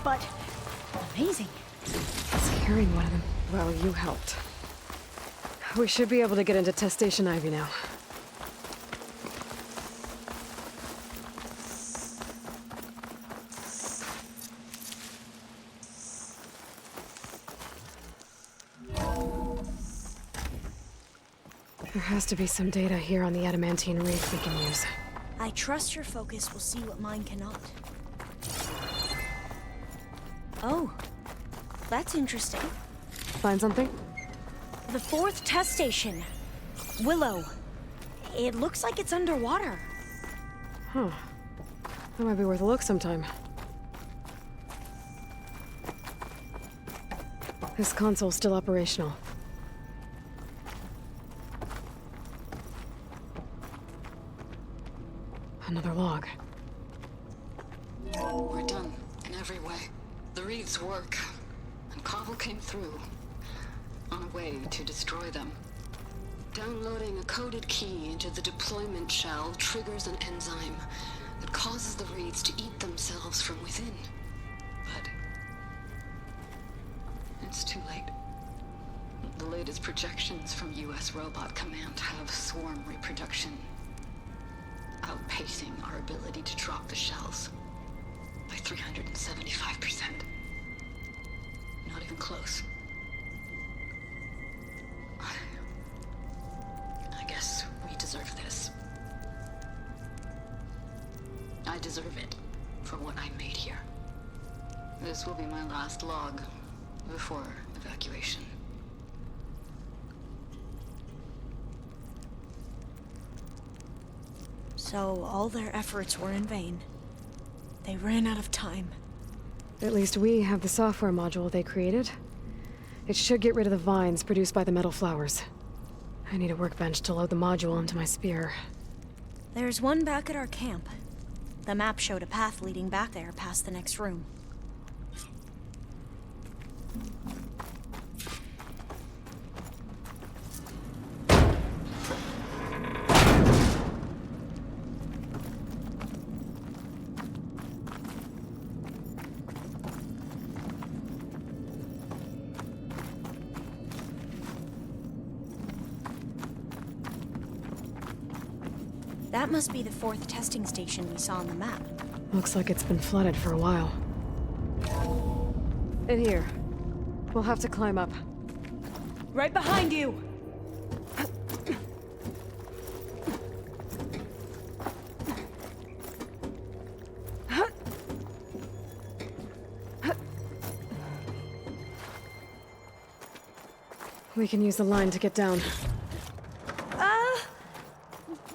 but amazing. Carrying one of them. Well, you helped. We should be able to get into Test Station Ivy now. There has to be some data here on the adamantine reef we can use. I trust your focus will see what mine cannot. Oh, that's interesting. Find something? The 4th test station. Willow. It looks like it's underwater. Huh. That might be worth a look sometime. This console's still operational. Another log. We're done, in every way. The reeds work, and Cobble came through, on a way to destroy them. Downloading a coded key into the deployment shell triggers an enzyme that causes the reeds to eat themselves from within. But it's too late. The latest projections from US Robot Command have swarm reproduction outpacing our ability to drop the shells by 375%. Not even close. I guess we deserve this. I deserve it for what I made here. This will be my last log before evacuation. So all their efforts were in vain. They ran out of time. At least we have the software module they created. It should get rid of the vines produced by the metal flowers. I need a workbench to load the module into my spear. There's one back at our camp. The map showed a path leading back there past the next room. That must be the 4th testing station we saw on the map. Looks like it's been flooded for a while. In here. We'll have to climb up. Right behind you! We can use the line to get down.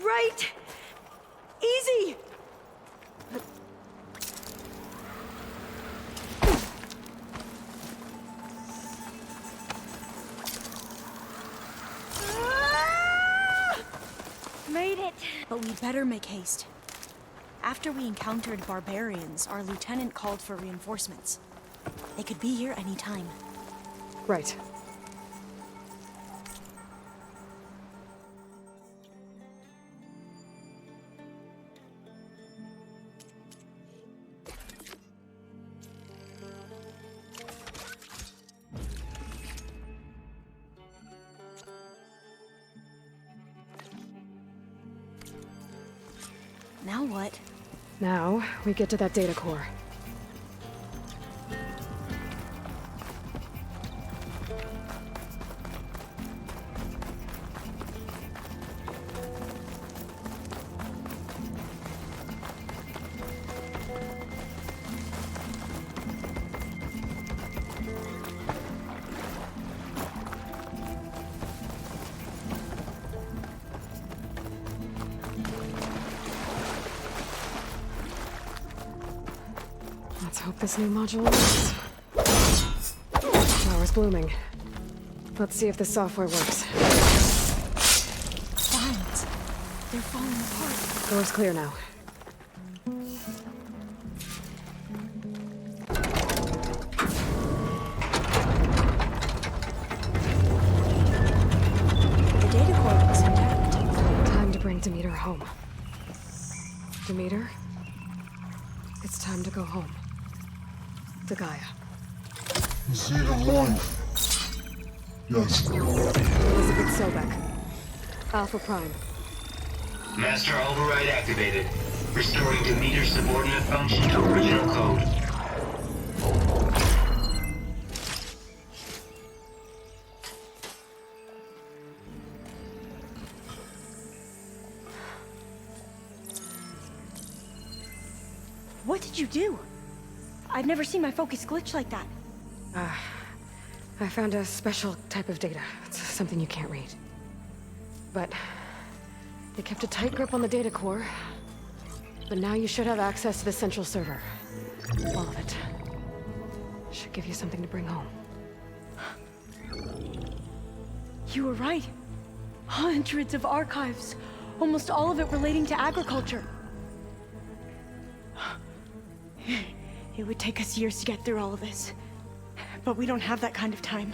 Right! Easy! Made it! But we'd better make haste. After we encountered barbarians, our lieutenant called for reinforcements. They could be here any time. Right. Now what? Now, we get to that data core. Let's hope this new module works. Flowers blooming. Let's see if the software works. Vines. They're falling apart. Door's clear now. The data core looks intact. Time to bring Demeter home. Demeter? It's time to go home. to Gaia. The seed of life. Yes. Elizabeth Sobek. Alpha Prime. Master override activated. Restoring Demeter's subordinate function to original code. What did you do? I've never seen my focus glitch like that. I found a special type of data. It's something you can't read. But they kept a tight grip on the data core. But now you should have access to the central server. All of it. Should give you something to bring home. You were right. Hundreds of archives. Almost all of it relating to agriculture. It would take us years to get through all of this. But we don't have that kind of time.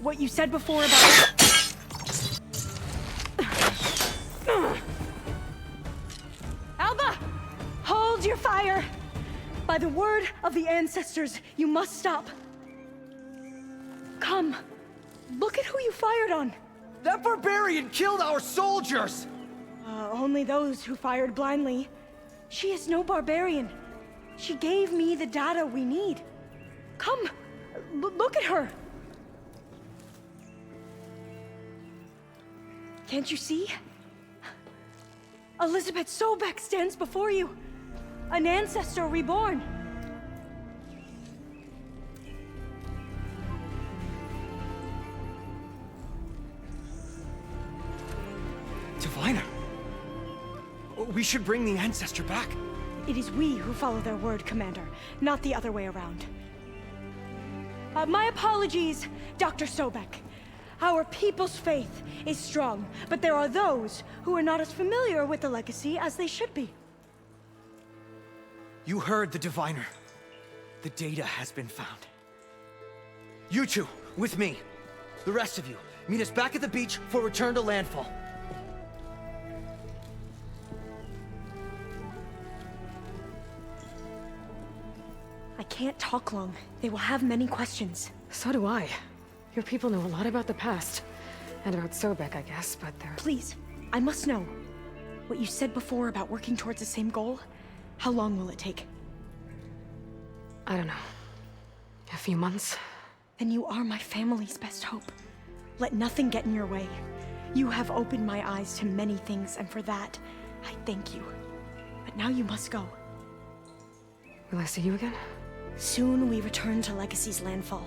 What you said before about... Alba! Hold your fire! By the word of the ancestors, you must stop. Come. Look at who you fired on. That barbarian killed our soldiers! Only those who fired blindly. She is no barbarian. She gave me the data we need. Come, look at her. Can't you see? Elizabeth Sobek stands before you. An ancestor reborn. Diviner. We should bring the ancestor back. It is we who follow their word, Commander, not the other way around. My apologies, Dr. Sobek. Our people's faith is strong, but there are those who are not as familiar with the legacy as they should be. You heard the diviner. The data has been found. You two, with me. The rest of you, meet us back at the beach for return to landfall. I can't talk long. They will have many questions. So do I. Your people know a lot about the past. And about Sobek, I guess, but they're... Please, I must know. What you said before about working towards the same goal, how long will it take? I don't know. A few months? Then you are my family's best hope. Let nothing get in your way. You have opened my eyes to many things, and for that, I thank you. But now you must go. Will I see you again? Soon we return to Legacy's landfall.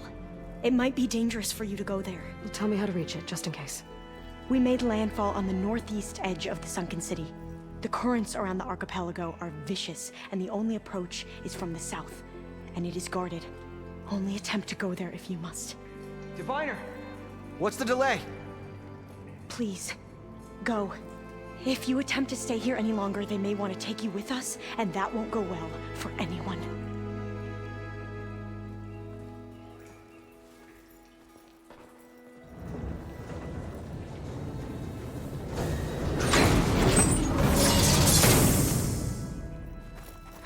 It might be dangerous for you to go there. Well, tell me how to reach it, just in case. We made landfall on the northeast edge of the sunken city. The currents around the archipelago are vicious, and the only approach is from the south. And it is guarded. Only attempt to go there if you must. Diviner! What's the delay? Please, go. If you attempt to stay here any longer, they may want to take you with us, and that won't go well for anyone.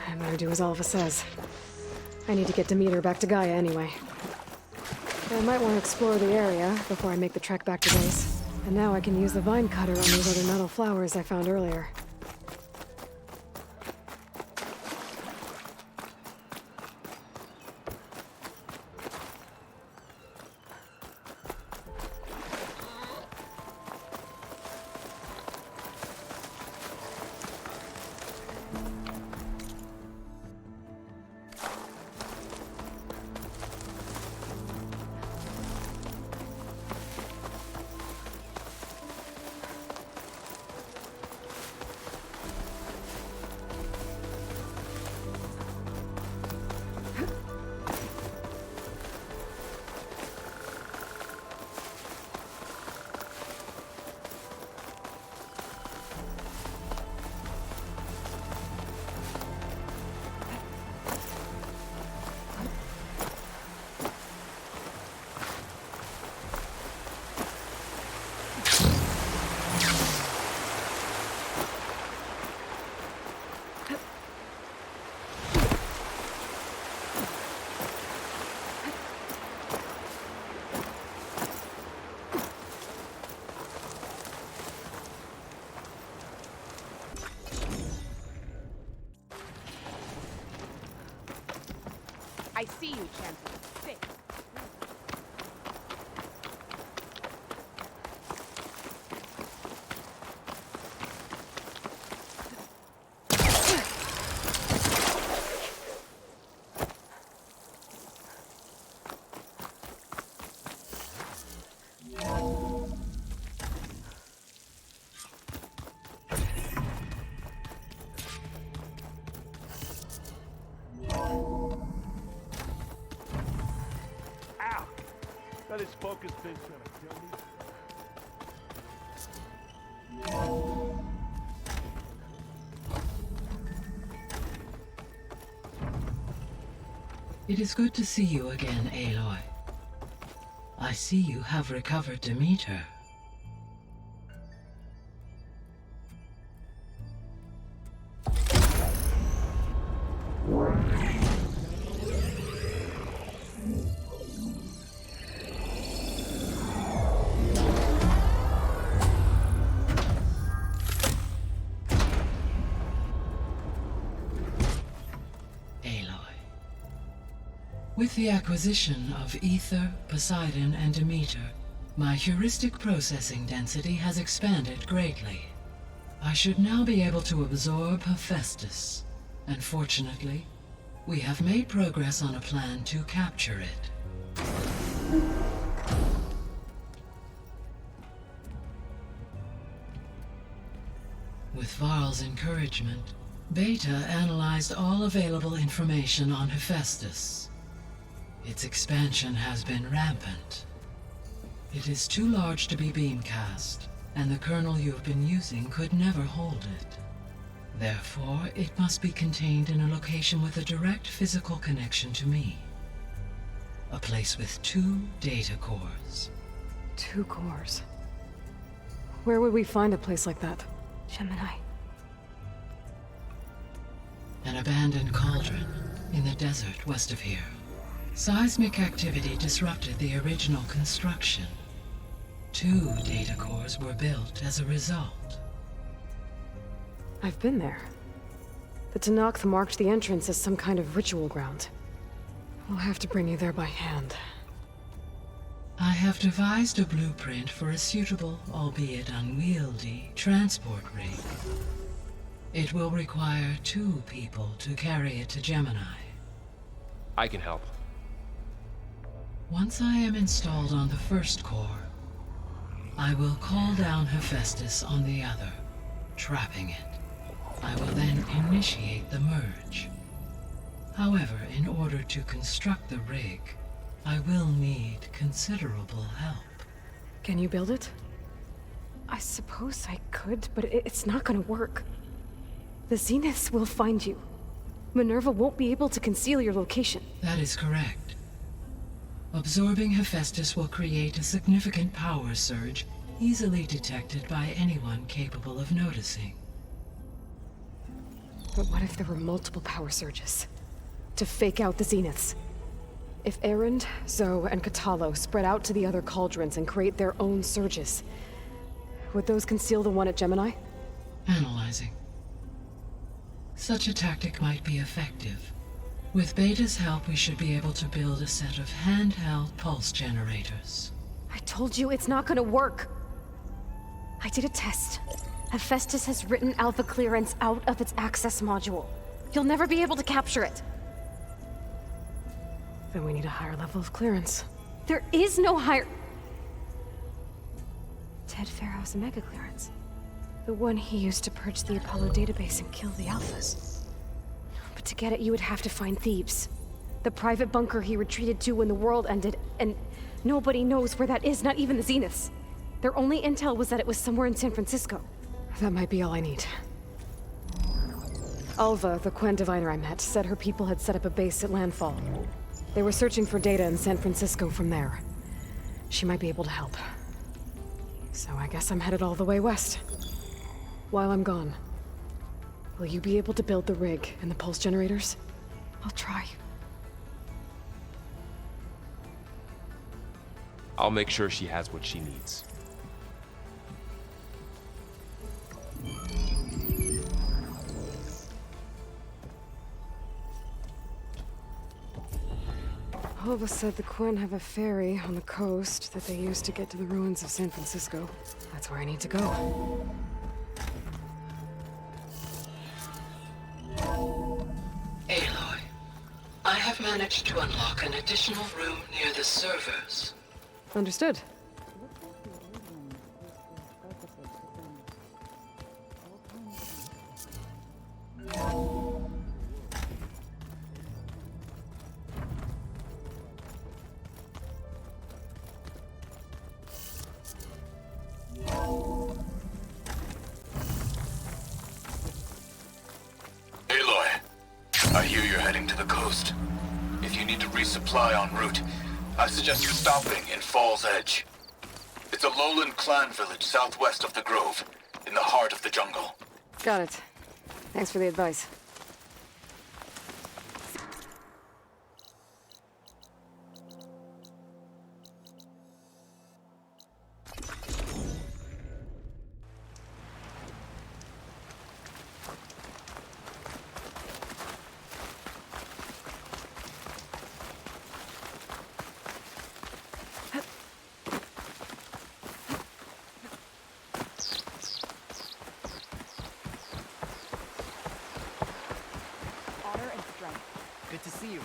I better do as Alva says. I need to get Demeter back to Gaia anyway. I might want to explore the area before I make the trek back to base. And now I can use the vine cutter on those other metal flowers I found earlier. I see you, champion. Sit. Ow! That is focus pinch trying to kill me. It is good to see you again, Aloy. I see you have recovered Demeter. With the acquisition of Ether, Poseidon, and Demeter, my heuristic processing density has expanded greatly. I should now be able to absorb Hephaestus, and fortunately, we have made progress on a plan to capture it. With Varl's encouragement, Beta analyzed all available information on Hephaestus. Its expansion has been rampant. It is too large to be beamcast, and the kernel you have been using could never hold it. Therefore, it must be contained in a location with a direct physical connection to me. A place with 2 data cores. 2 cores? Where would we find a place like that? Gemini. An abandoned cauldron in the desert west of here. Seismic activity disrupted the original construction. 2 data cores were built as a result. I've been there. The Tenakth marked the entrance as some kind of ritual ground. We'll have to bring you there by hand. I have devised a blueprint for a suitable, albeit unwieldy, transport rig. It will require 2 people to carry it to Gemini. I can help. Once I am installed on the first core, I will call down Hephaestus on the other, trapping it. I will then initiate the merge. However, in order to construct the rig, I will need considerable help. Can you build it? I suppose I could, but it's not gonna work. The Zeniths will find you. Minerva won't be able to conceal your location. That is correct. Absorbing Hephaestus will create a significant power surge, easily detected by anyone capable of noticing. But what if there were multiple power surges? To fake out the Zeniths? If Erend, Zoe, and Katalo spread out to the other cauldrons and create their own surges, would those conceal the one at Gemini? Analyzing. Such a tactic might be effective. With Beta's help, we should be able to build a set of handheld pulse generators. I told you it's not gonna work. I did a test. Hephaestus has written Alpha clearance out of its access module. You'll never be able to capture it. Then we need a higher level of clearance. There is no higher... Ted Pharaoh's mega clearance. The one he used to purge the Apollo database and kill the Alphas. But to get it, you would have to find Thebes. The private bunker he retreated to when the world ended, and nobody knows where that is, not even the Zeniths. Their only intel was that it was somewhere in San Francisco. That might be all I need. Alva, the Quen diviner I met, said her people had set up a base at Landfall. They were searching for data in San Francisco from there. She might be able to help. So I guess I'm headed all the way west. While I'm gone, will you be able to build the rig and the pulse generators? I'll try. I'll make sure she has what she needs. Alva said the Quen have a ferry on the coast that they use to get to the ruins of San Francisco. That's where I need to go. Aloy, I have managed to unlock an additional room near the servers. Understood. Aloy, I hear you're heading to the coast. If you need to resupply en route, I suggest stopping in Falls Edge. It's a lowland clan village southwest of the Grove, in the heart of the jungle. Got it. Thanks for the advice. Good to see you.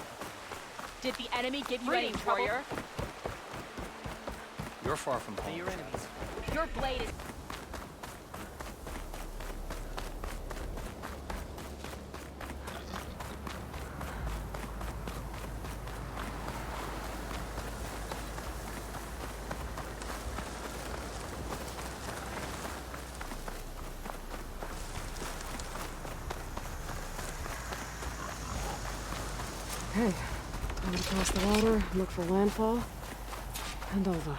Did the enemy give you any trouble? Warrior. You're far from home. Your enemies. Your blade is... Okay, time to cross the water, look for landfall, and Alva.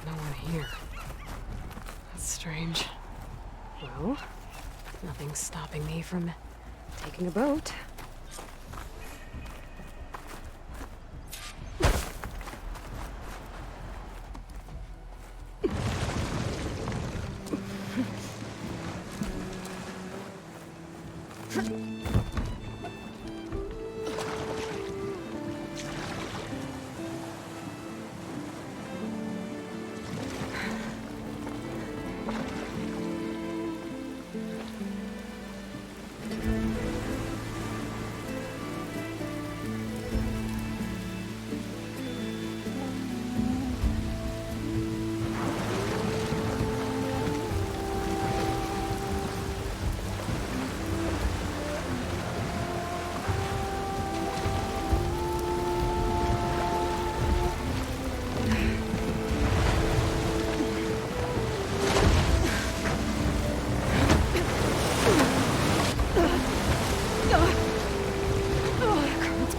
No one here. That's strange. Well, nothing's stopping me from taking a boat.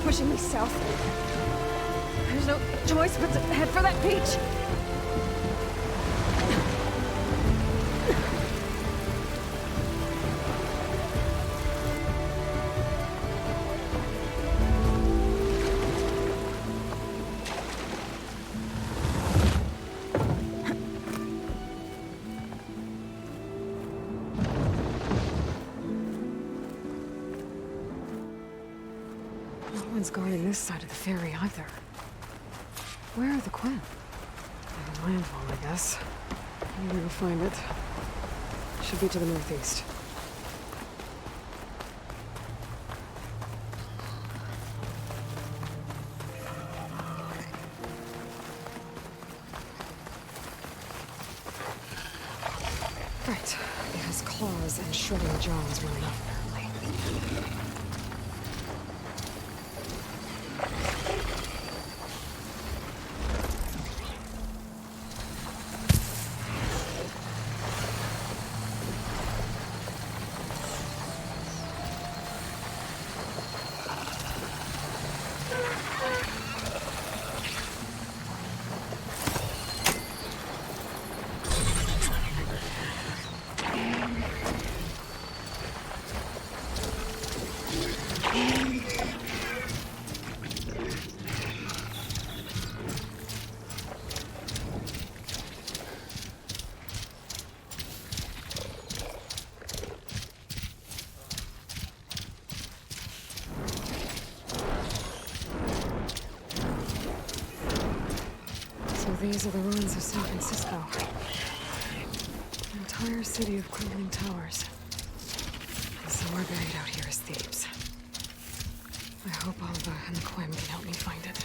Pushing me south. There's no choice but to head for that beach. Guarding this side of the ferry either. Where are the Quen? At a landfall, I guess. I'm gonna find it. Should be to the northeast. Right. It has claws and shredding jaws well enough, apparently. these are the ruins of San Francisco. An entire city of crumbling towers. And somewhere buried out here is Thebes. I hope Alva and the Quem can help me find it.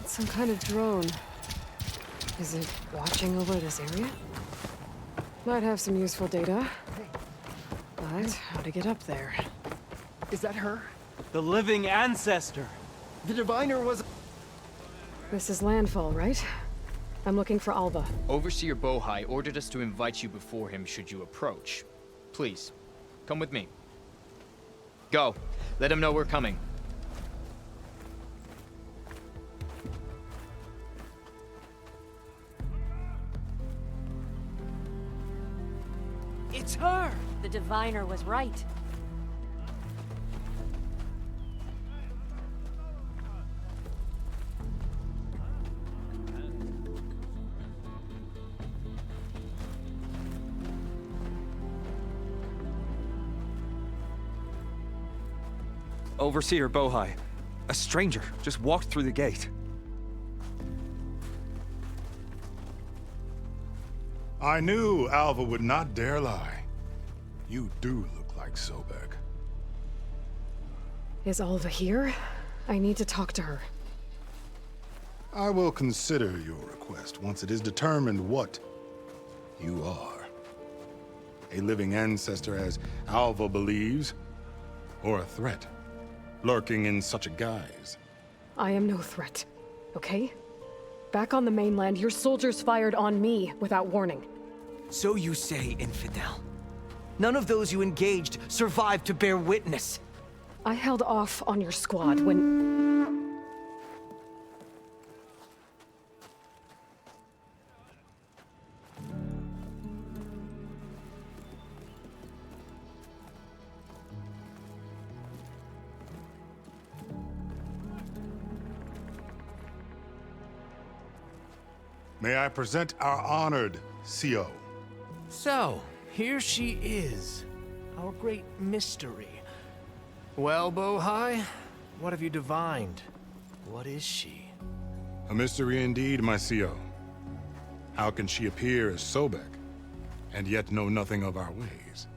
Some kind of drone. Is it watching over this area? Might have some useful data. But how to get up there? Is that her? The living ancestor. The diviner was... This is landfall, right? I'm looking for Alva. Overseer Bohai ordered us to invite you before him should you approach. Please, come with me. Go. Let him know we're coming. It's her! The diviner was right. Overseer Bohai. A stranger just walked through the gate. I knew Alva would not dare lie. You do look like Sobek. Is Alva here? I need to talk to her. I will consider your request once it is determined what you are. A living ancestor, as Alva believes, or a threat, lurking in such a guise. I am no threat, okay? Back on the mainland, your soldiers fired on me without warning. So you say, infidel. None of those you engaged survived to bear witness. I held off on your squad when... May I present our honored CO. So, here she is. Our great mystery. Well, Bohai, what have you divined? What is she? A mystery indeed, my CO. How can she appear as Sobek, and yet know nothing of our ways?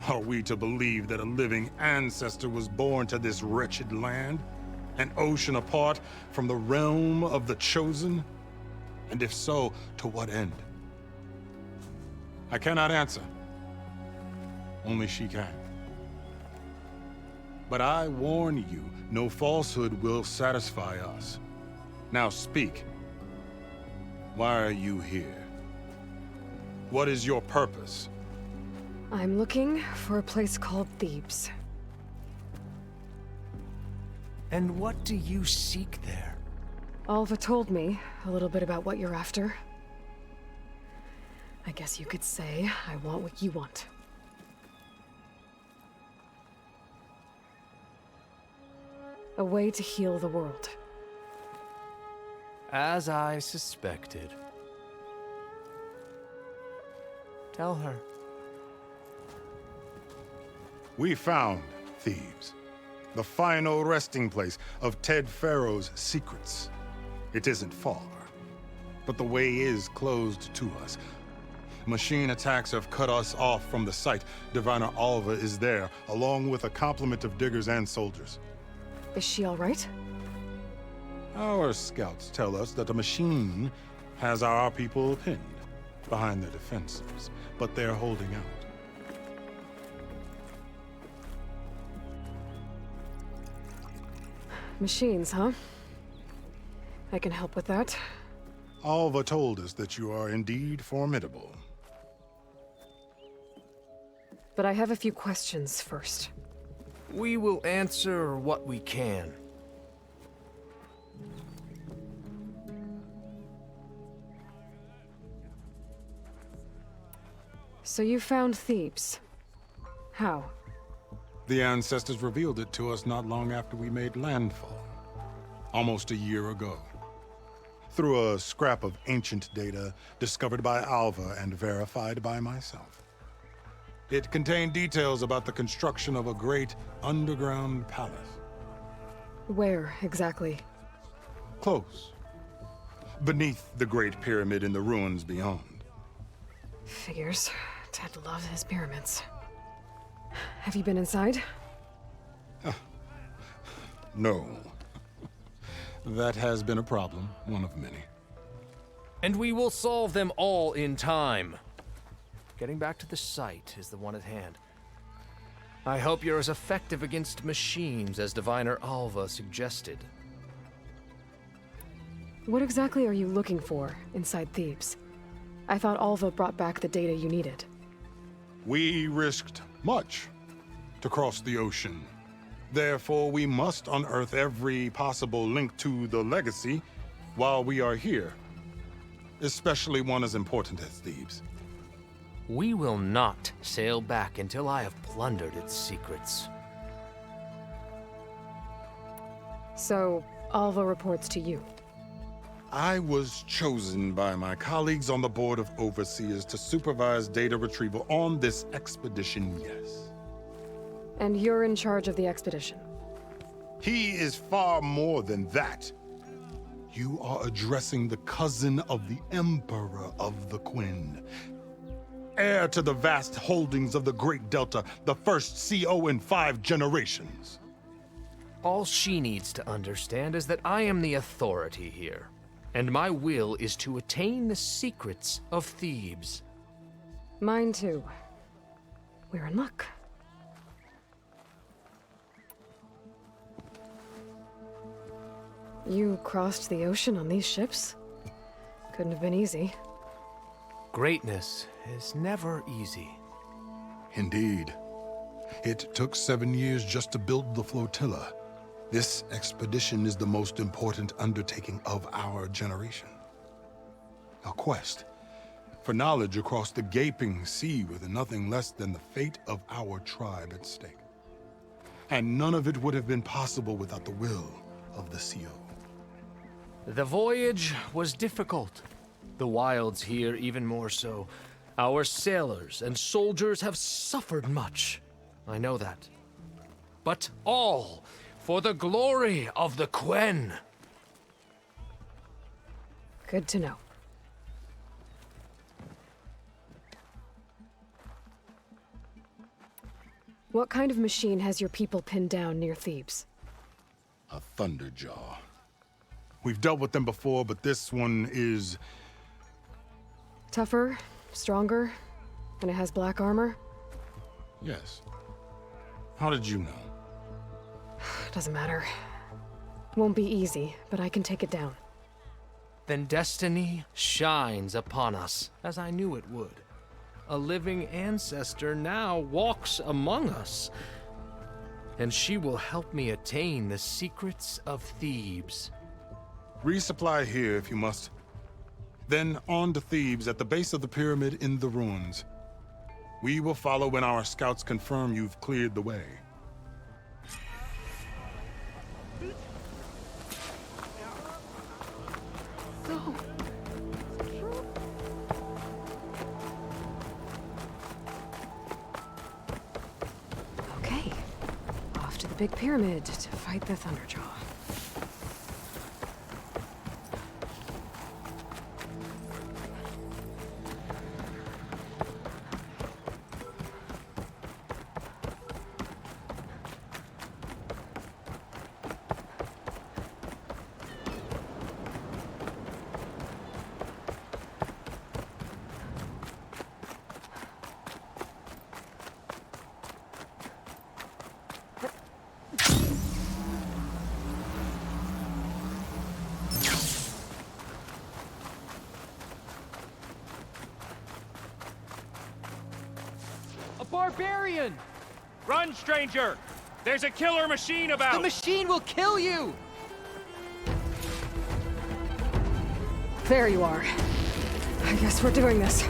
Are we to believe that a living ancestor was born to this wretched land? An ocean apart from the realm of the Chosen? And if so, to what end? I cannot answer. Only she can. But I warn you, no falsehood will satisfy us. Now speak. Why are you here? What is your purpose? I'm looking for a place called Thebes. And what do you seek there? Alva told me a little bit about what you're after. I guess you could say I want what you want. A way to heal the world. As I suspected. Tell her. We found Thebes, the final resting place of Ted Pharaoh's secrets. It isn't far, but the way is closed to us. Machine attacks have cut us off from the site. Diviner Alva is there, along with a complement of diggers and soldiers. Is she all right? Our scouts tell us that a machine has our people pinned behind their defenses, but they're holding out. Machines, huh? I can help with that. Alva told us that you are indeed formidable. But I have a few questions first. We will answer what we can. So you found Thebes. How? The ancestors revealed it to us not long after we made landfall. Almost a year ago. Through a scrap of ancient data discovered by Alva and verified by myself. It contained details about the construction of a great underground palace. Where, exactly? Close. Beneath the Great Pyramid in the ruins beyond. Figures. Ted loves his pyramids. Have you been inside? No. That has been a problem, one of many. And we will solve them all in time. Getting back to the site is the one at hand. I hope you're as effective against machines as Diviner Alva suggested. What exactly are you looking for inside Thebes? I thought Alva brought back the data you needed. We risked much to cross the ocean. Therefore, we must unearth every possible link to the legacy while we are here. Especially one as important as Thebes. We will not sail back until I have plundered its secrets. So, Alva reports to you. I was chosen by my colleagues on the Board of Overseers to supervise data retrieval on this expedition, yes. And you're in charge of the expedition. He is far more than that. You are addressing the cousin of the Emperor of the Quen. Heir to the vast holdings of the Great Delta, the first CO in 5 generations. All she needs to understand is that I am the authority here, and my will is to attain the secrets of Thebes. Mine too. We're in luck. You crossed the ocean on these ships? Couldn't have been easy. Greatness is never easy. Indeed. It took 7 years just to build the flotilla. This expedition is the most important undertaking of our generation. A quest for knowledge across the gaping sea with nothing less than the fate of our tribe at stake. And none of it would have been possible without the will of the CO. The voyage was difficult. The wilds here even more so. Our sailors and soldiers have suffered much. I know that. But all for the glory of the Quen. Good to know. What kind of machine has your people pinned down near Thebes? A Thunderjaw. We've dealt with them before, but this one is... Tougher, stronger, and it has black armor? Yes. How did you know? Doesn't matter. Won't be easy, but I can take it down. Then destiny shines upon us, as I knew it would. A living ancestor now walks among us, and she will help me attain the secrets of Thebes. Resupply here if you must. Then on to Thebes at the base of the pyramid in the ruins. We will follow when our scouts confirm you've cleared the way. Go. Okay. Off to the big pyramid to fight the Thunderjaw. barbarian! Run, stranger! There's a killer machine about! The machine will kill you! There you are. I guess we're doing this.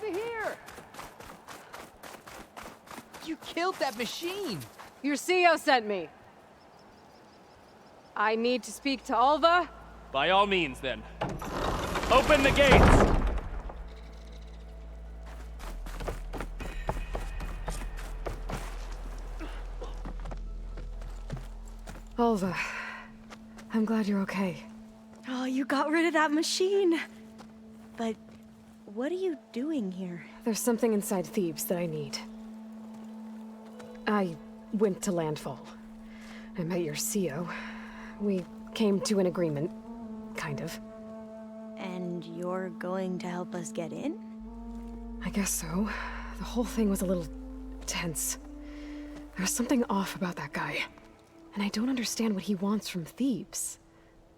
Over here! You killed that machine! Your CEO sent me. I need to speak to Alva. By all means, then. Open the gates! Alva, I'm glad you're okay. Oh, you got rid of that machine. But what are you doing here? There's something inside Thebes that I need. I went to Landfall. I met your CEO. We came to an agreement, kind of. And you're going to help us get in? I guess so. The whole thing was a little tense. There was something off about that guy. And I don't understand what he wants from Thebes.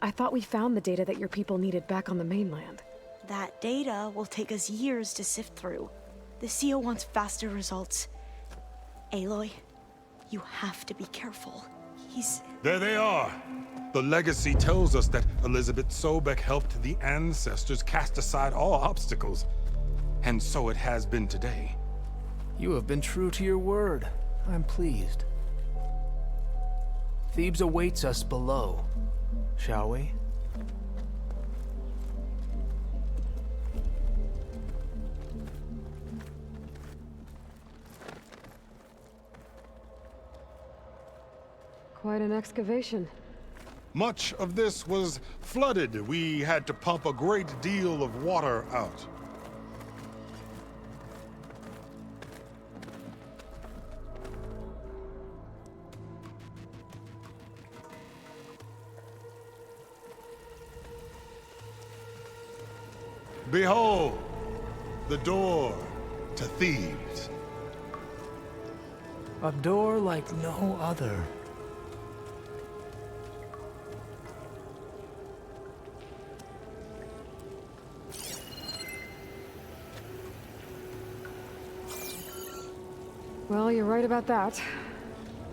I thought we found the data that your people needed back on the mainland. That data will take us years to sift through. The CEO wants faster results. Aloy, you have to be careful. He's... There they are! The legacy tells us that Elizabeth Sobek helped the ancestors cast aside all obstacles. And so it has been today. You have been true to your word. I'm pleased. Thebes awaits us below, shall we? Quite an excavation. Much of this was flooded. We had to pump a great deal of water out. Behold, the door to Thebes. A door like no other. Well, you're right about that.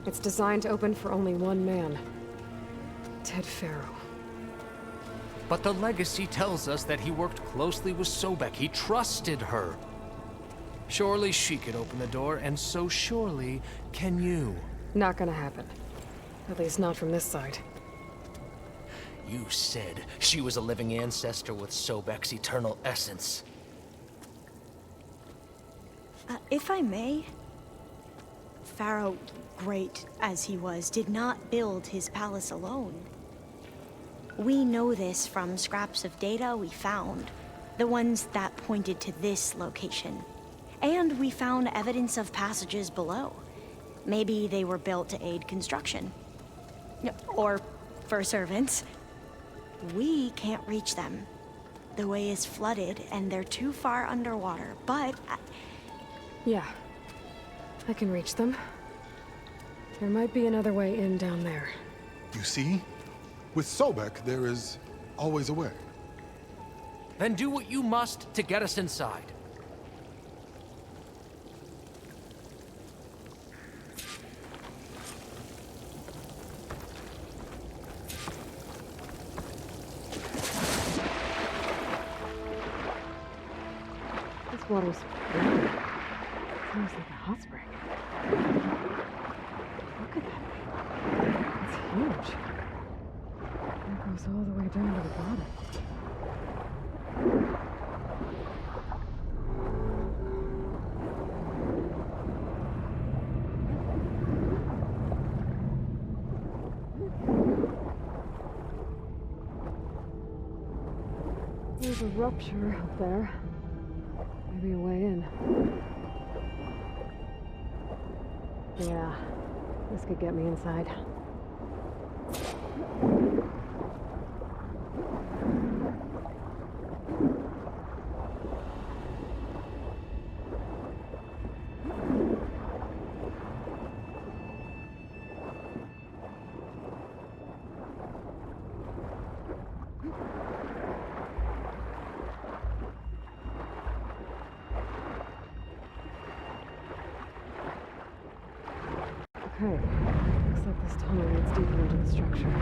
It's designed to open for only one man. Ted Faro. But the legacy tells us that he worked closely with Sobek. He trusted her. Surely she could open the door, and so surely can you. Not gonna happen. At least not from this side. You said she was a living ancestor with Sobek's eternal essence. If I may, Pharaoh, great as he was, did not build his palace alone. We know this from scraps of data we found, the ones that pointed to this location. And we found evidence of passages below. Maybe they were built to aid construction. Or for servants. We can't reach them. The way is flooded and they're too far underwater, but... Yeah. I can reach them. There might be another way in down there. You see? With Sobek, there is always a way. Then do what you must to get us inside. This water's warm. It smells like a hot spring. Look at that thing. It's huge. It goes all the way down to the bottom. There's a rupture up there. Maybe a way in. Yeah, this could get me inside. Okay, looks like this tunnel leads deeper into the structure.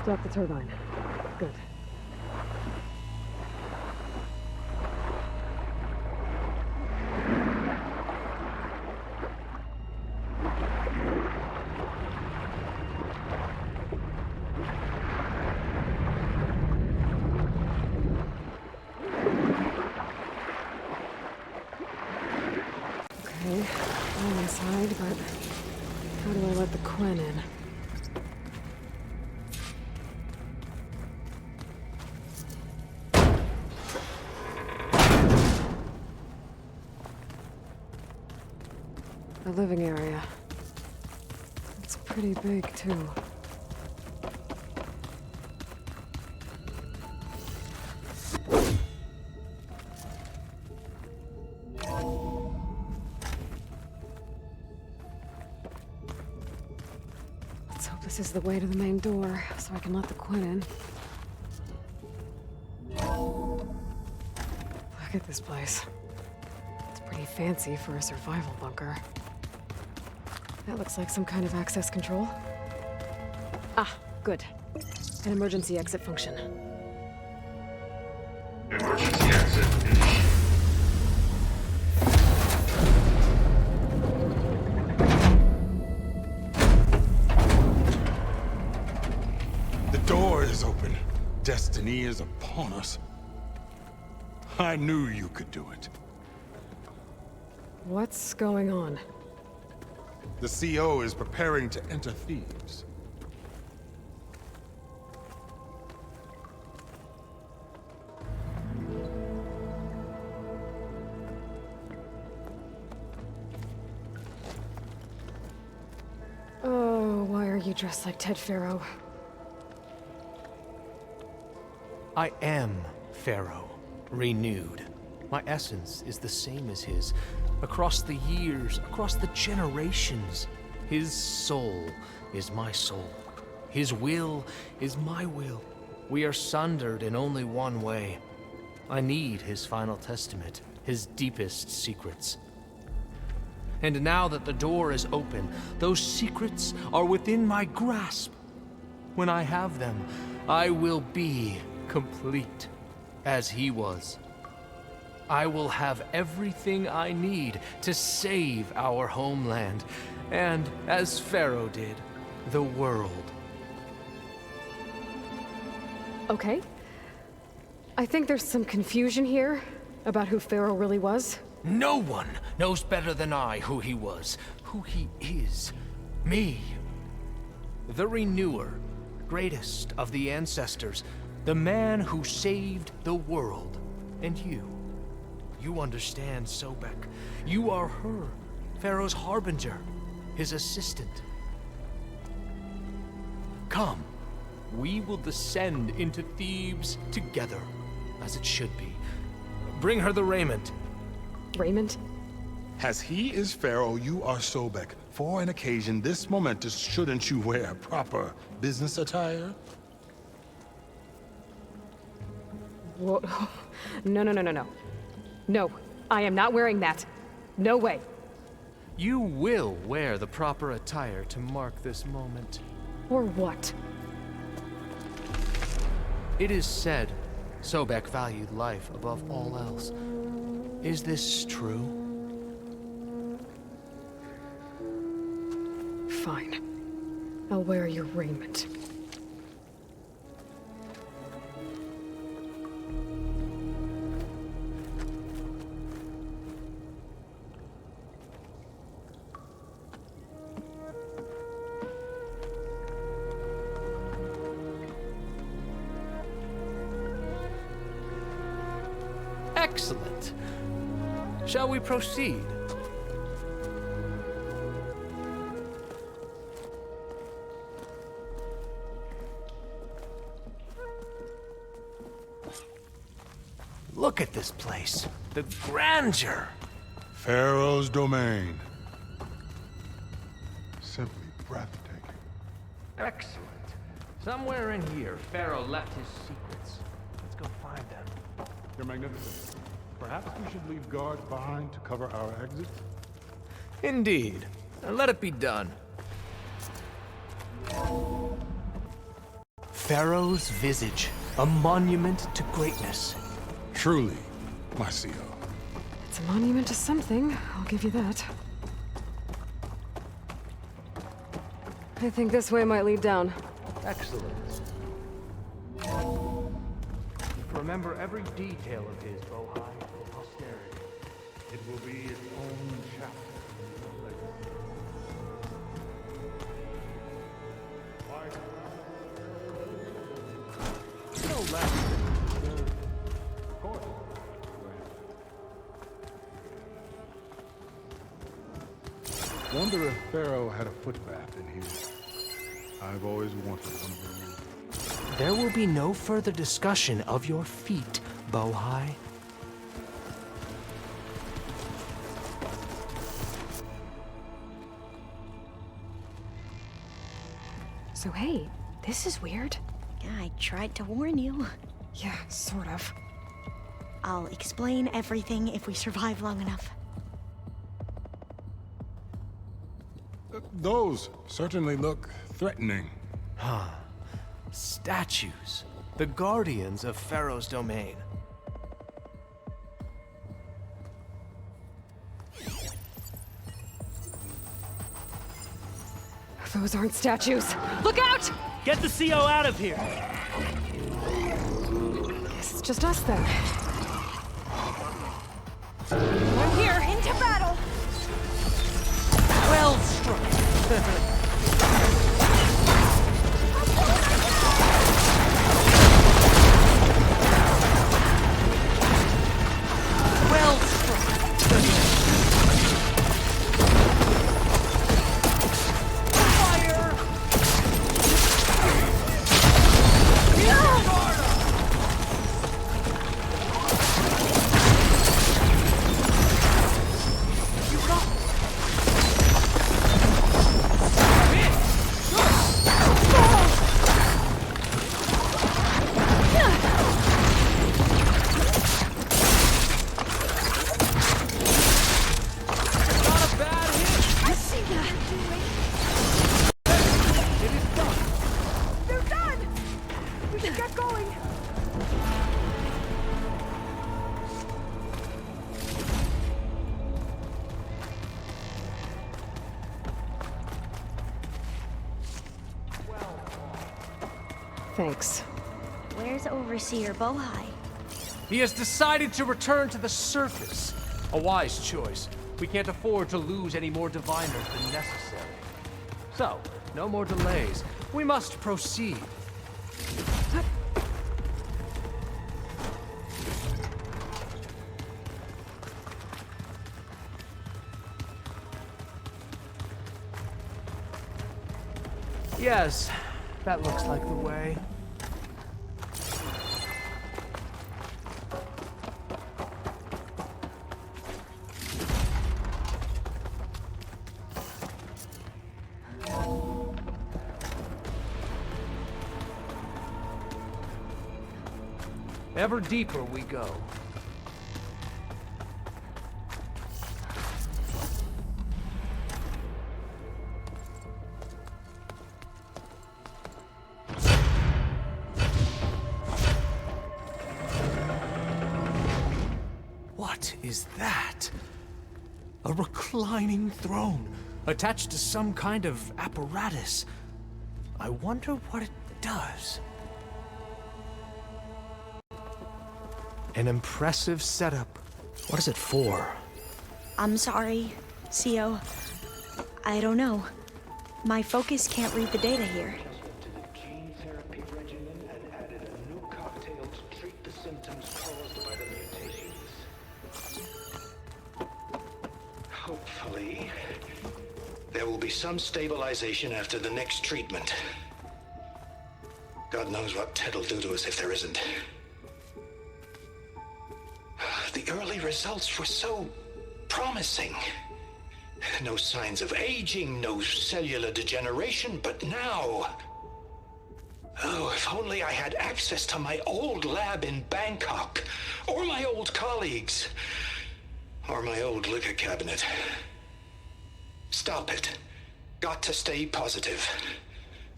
Stop the turbine. Good. Okay, I'm inside, but how do I let the Quen in? The living area. It's pretty big, too. Let's hope this is the way to the main door, so I can let the Quen in. Look at this place. It's pretty fancy for a survival bunker. That looks like some kind of access control. Ah, good. An emergency exit function. Emergency exit initiated. The door is open. Destiny is upon us. I knew you could do it. What's going on? The CO is preparing to enter Thebes. Oh, why are you dressed like Ted Faro? I am Pharaoh, renewed. My essence is the same as his. Across the years, across the generations, his soul is my soul. His will is my will. We are sundered in only one way. I need his final testament, his deepest secrets. And now that the door is open, those secrets are within my grasp. When I have them, I will be complete, as he was. I will have everything I need to save our homeland, and, as Pharaoh did, the world. Okay. I think there's some confusion here about who Pharaoh really was. No one knows better than I who he was, who he is. Me. The Renewer, greatest of the ancestors, the man who saved the world. And you. You understand, Sobek. You are her, Pharaoh's harbinger, his assistant. Come, we will descend into Thebes together, as it should be. Bring her the raiment. Raiment? As he is Pharaoh, you are Sobek. For an occasion this momentous, shouldn't you wear proper business attire? Whoa. No. No, I am not wearing that. No way. You will wear the proper attire to mark this moment. Or what? It is said Sobek valued life above all else. Is this true? Fine. I'll wear your raiment. Excellent. Shall we proceed? Look at this place. The grandeur. Pharaoh's domain. Simply breathtaking. Excellent. Somewhere in here, Pharaoh left his secrets. Let's go find them. Your Magnificence, perhaps we should leave guards behind to cover our exit? Indeed. Let it be done. Pharaoh's visage, a monument to greatness. Truly, Marcio. It's a monument to something, I'll give you that. I think this way might lead down. Excellent. Remember every detail of his, Bohai, for posterity. It will be its own chapter. No less. Of course. Wonder if Pharaoh had a footbath in here. I've always wanted one of those. There will be no further discussion of your feet, Bohai. So hey, this is weird. Yeah, I tried to warn you. Yeah, sort of. I'll explain everything if we survive long enough. Those certainly look threatening. Huh. Statues. The guardians of Pharaoh's domain. Those aren't statues. Look out! Get the CO out of here! Guess it's just us then. We're here, into battle! Well struck! Well struck! Fire! Thanks. Where's Overseer Bohai? He has decided to return to the surface. A wise choice. We can't afford to lose any more diviners than necessary. So, no more delays. We must proceed. Yes, that looks like the way. Ever deeper we go. What is that? A reclining throne, attached to some kind of apparatus. I wonder what it does. An impressive setup. What is it for? I'm sorry, CO. I don't know. My focus can't read the data here. Gene therapy regimen and added a new cocktail to treat the symptoms caused by the mutations. Hopefully, there will be some stabilization after the next treatment. God knows what Ted'll do to us if there isn't. The early results were so promising. No signs of aging, no cellular degeneration, but now... Oh, if only I had access to my old lab in Bangkok, or my old colleagues, or my old liquor cabinet. Stop it. Got to stay positive.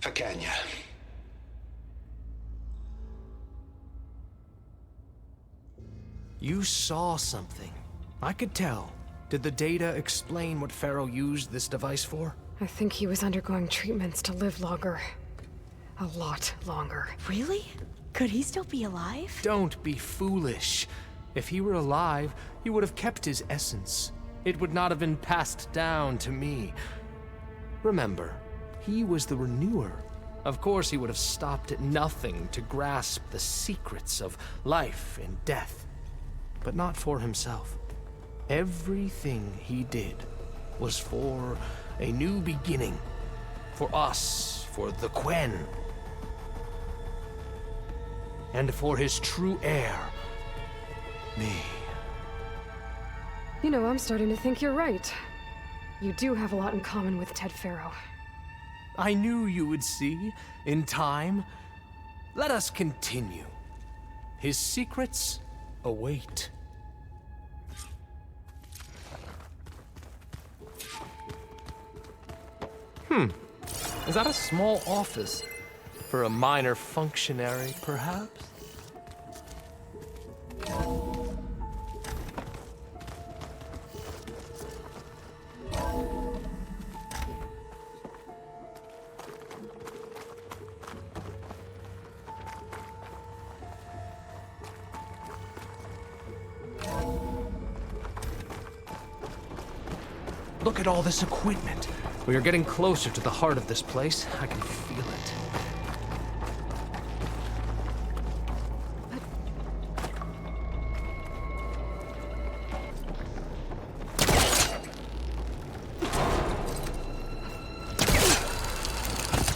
For Kanya. You saw something. I could tell. Did the data explain what Pharaoh used this device for? I think he was undergoing treatments to live longer. A lot longer. Really? Could he still be alive? Don't be foolish. If he were alive, he would have kept his essence. It would not have been passed down to me. Remember, he was the renewer. Of course, he would have stopped at nothing to grasp the secrets of life and death. But not for himself. Everything he did was for a new beginning. For us, for the Quen. And for his true heir, me. You know, I'm starting to think you're right. You do have a lot in common with Ted Pharaoh. I knew you would see, in time. Let us continue. His secrets await. Is that a small office? For a minor functionary, perhaps? Look at all this equipment. We are getting closer to the heart of this place. I can feel it.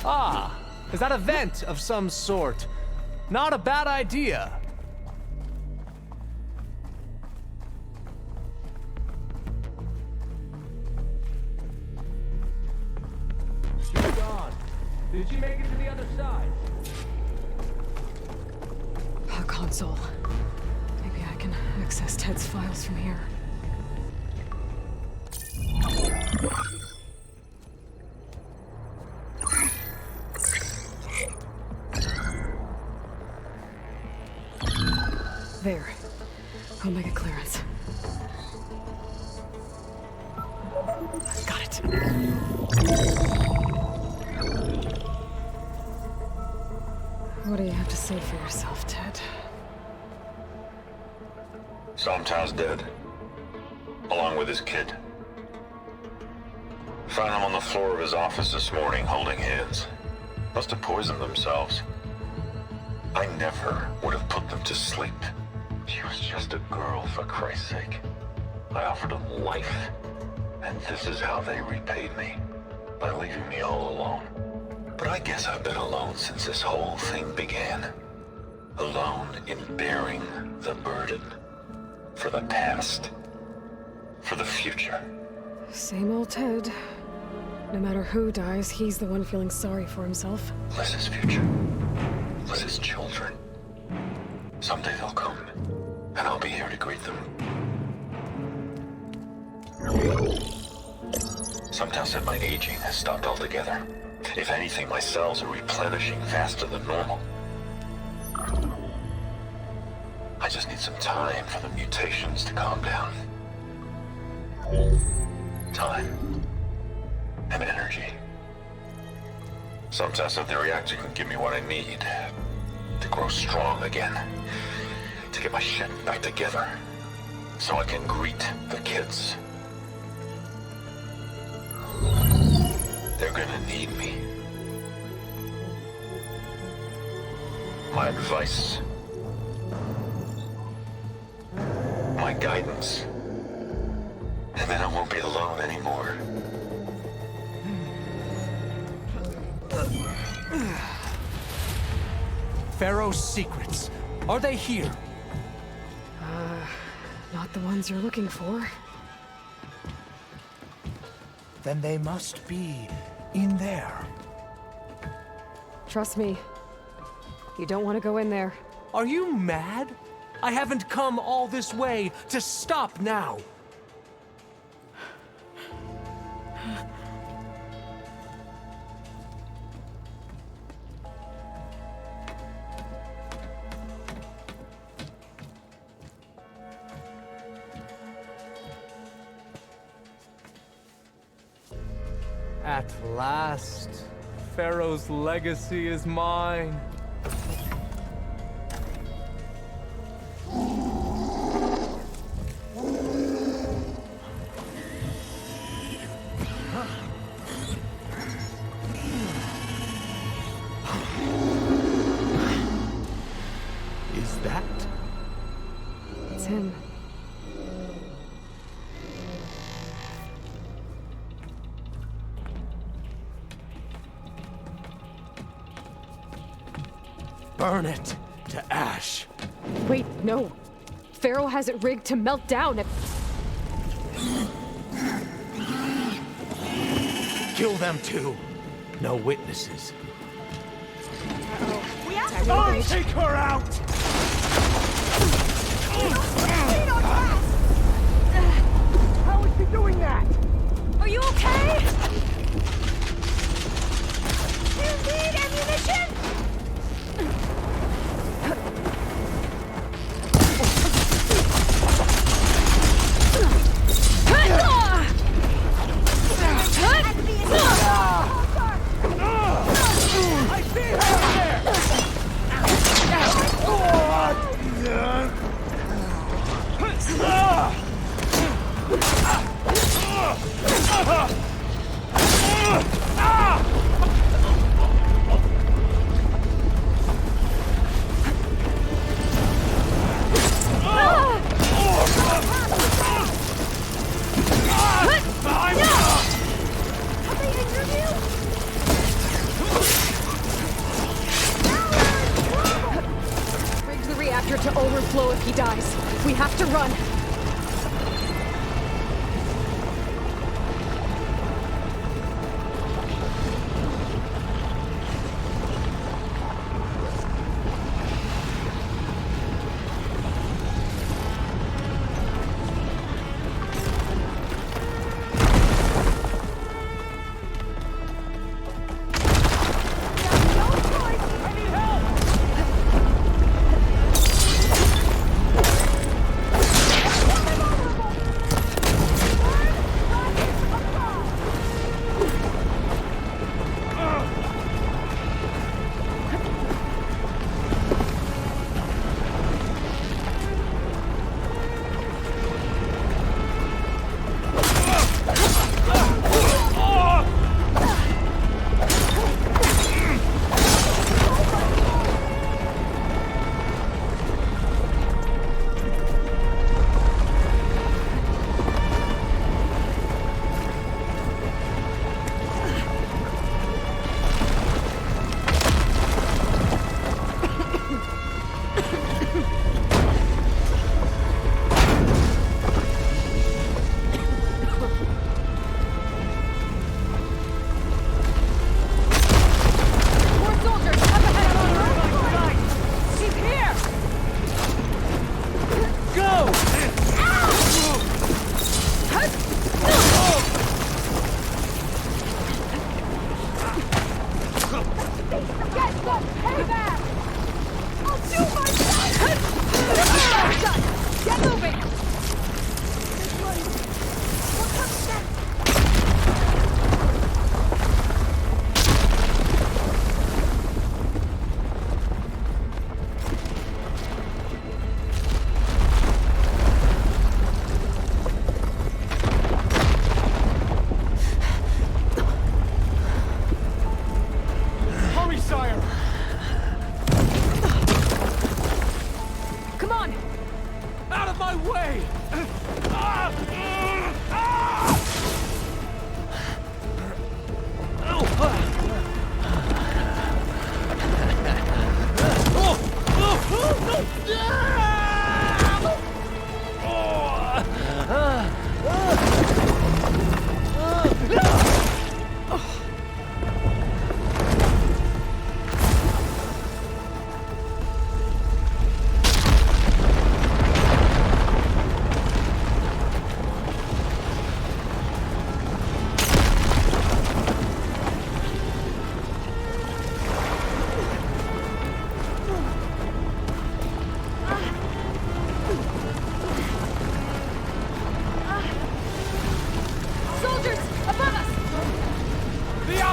Ah, is that a vent of some sort? Not a bad idea. Did you make it to the other side? A console. Maybe I can access Ted's files from here. There. Omega clearance. Got it. What do you have to say for yourself, Ted? Somtow's dead. Along with his kid. Found him on the floor of his office this morning, holding hands. Must have poisoned themselves. I never would have put them to sleep. She was just a girl, for Christ's sake. I offered them life. And this is how they repaid me. By leaving me all alone. But I guess I've been alone since this whole thing began. Alone in bearing the burden. For the past. For the future. Same old Ted. No matter who dies, he's the one feeling sorry for himself. Liz's future. Liz's children. Someday they'll come. And I'll be here to greet them. Sometimes said my aging has stopped altogether. If anything, my cells are replenishing faster than normal. I just need some time for the mutations to calm down. Time. And energy. Sometimes if the reactor can give me what I need to grow strong again. To get my shit back together. So I can greet the kids. They're gonna need me. My advice. My guidance. And then I won't be alone anymore. Pharaoh's secrets. Are they here? Not the ones you're looking for. Then they must be in there. Trust me. You don't want to go in there. Are you mad? I haven't come all this way to stop now. At last, Pharaoh's legacy is mine. Is that? It's him. Burn it to ash. Wait, no. Pharaoh has it rigged to melt down if... Kill them too. No witnesses. We have to go! Take her out! How is she doing that? Are you okay? Do you need ammunition? I see Rig the reactor to overflow if he dies. We have to run.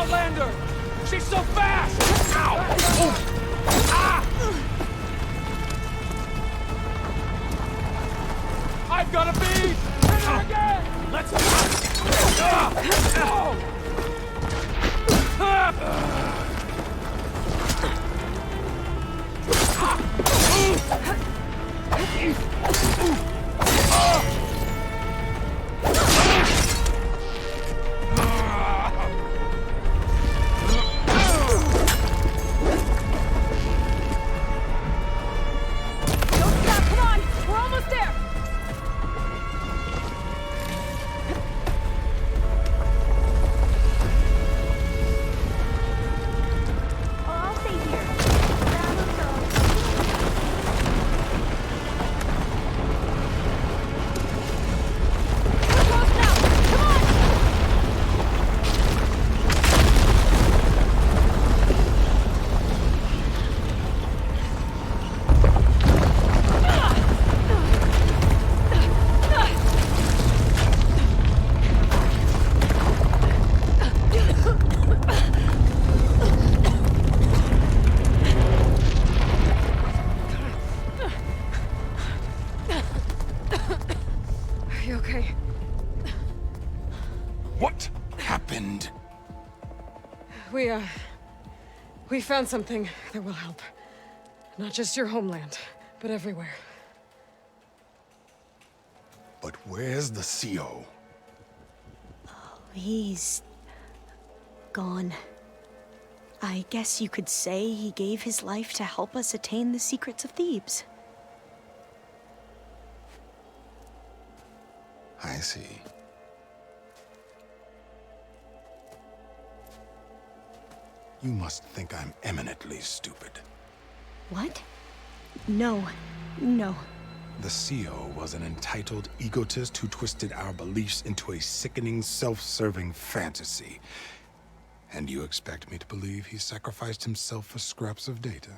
Outlander! She's so fast! Ow! Ah! I've got a beat! Hit her again! Let's go! We found something that will help. Not just your homeland, but everywhere. But where's the CO? He's gone. I guess you could say he gave his life to help us attain the secrets of Thebes. I see. You must think I'm eminently stupid. What? No. No. The CO was an entitled egotist who twisted our beliefs into a sickening, self-serving fantasy. And you expect me to believe he sacrificed himself for scraps of data?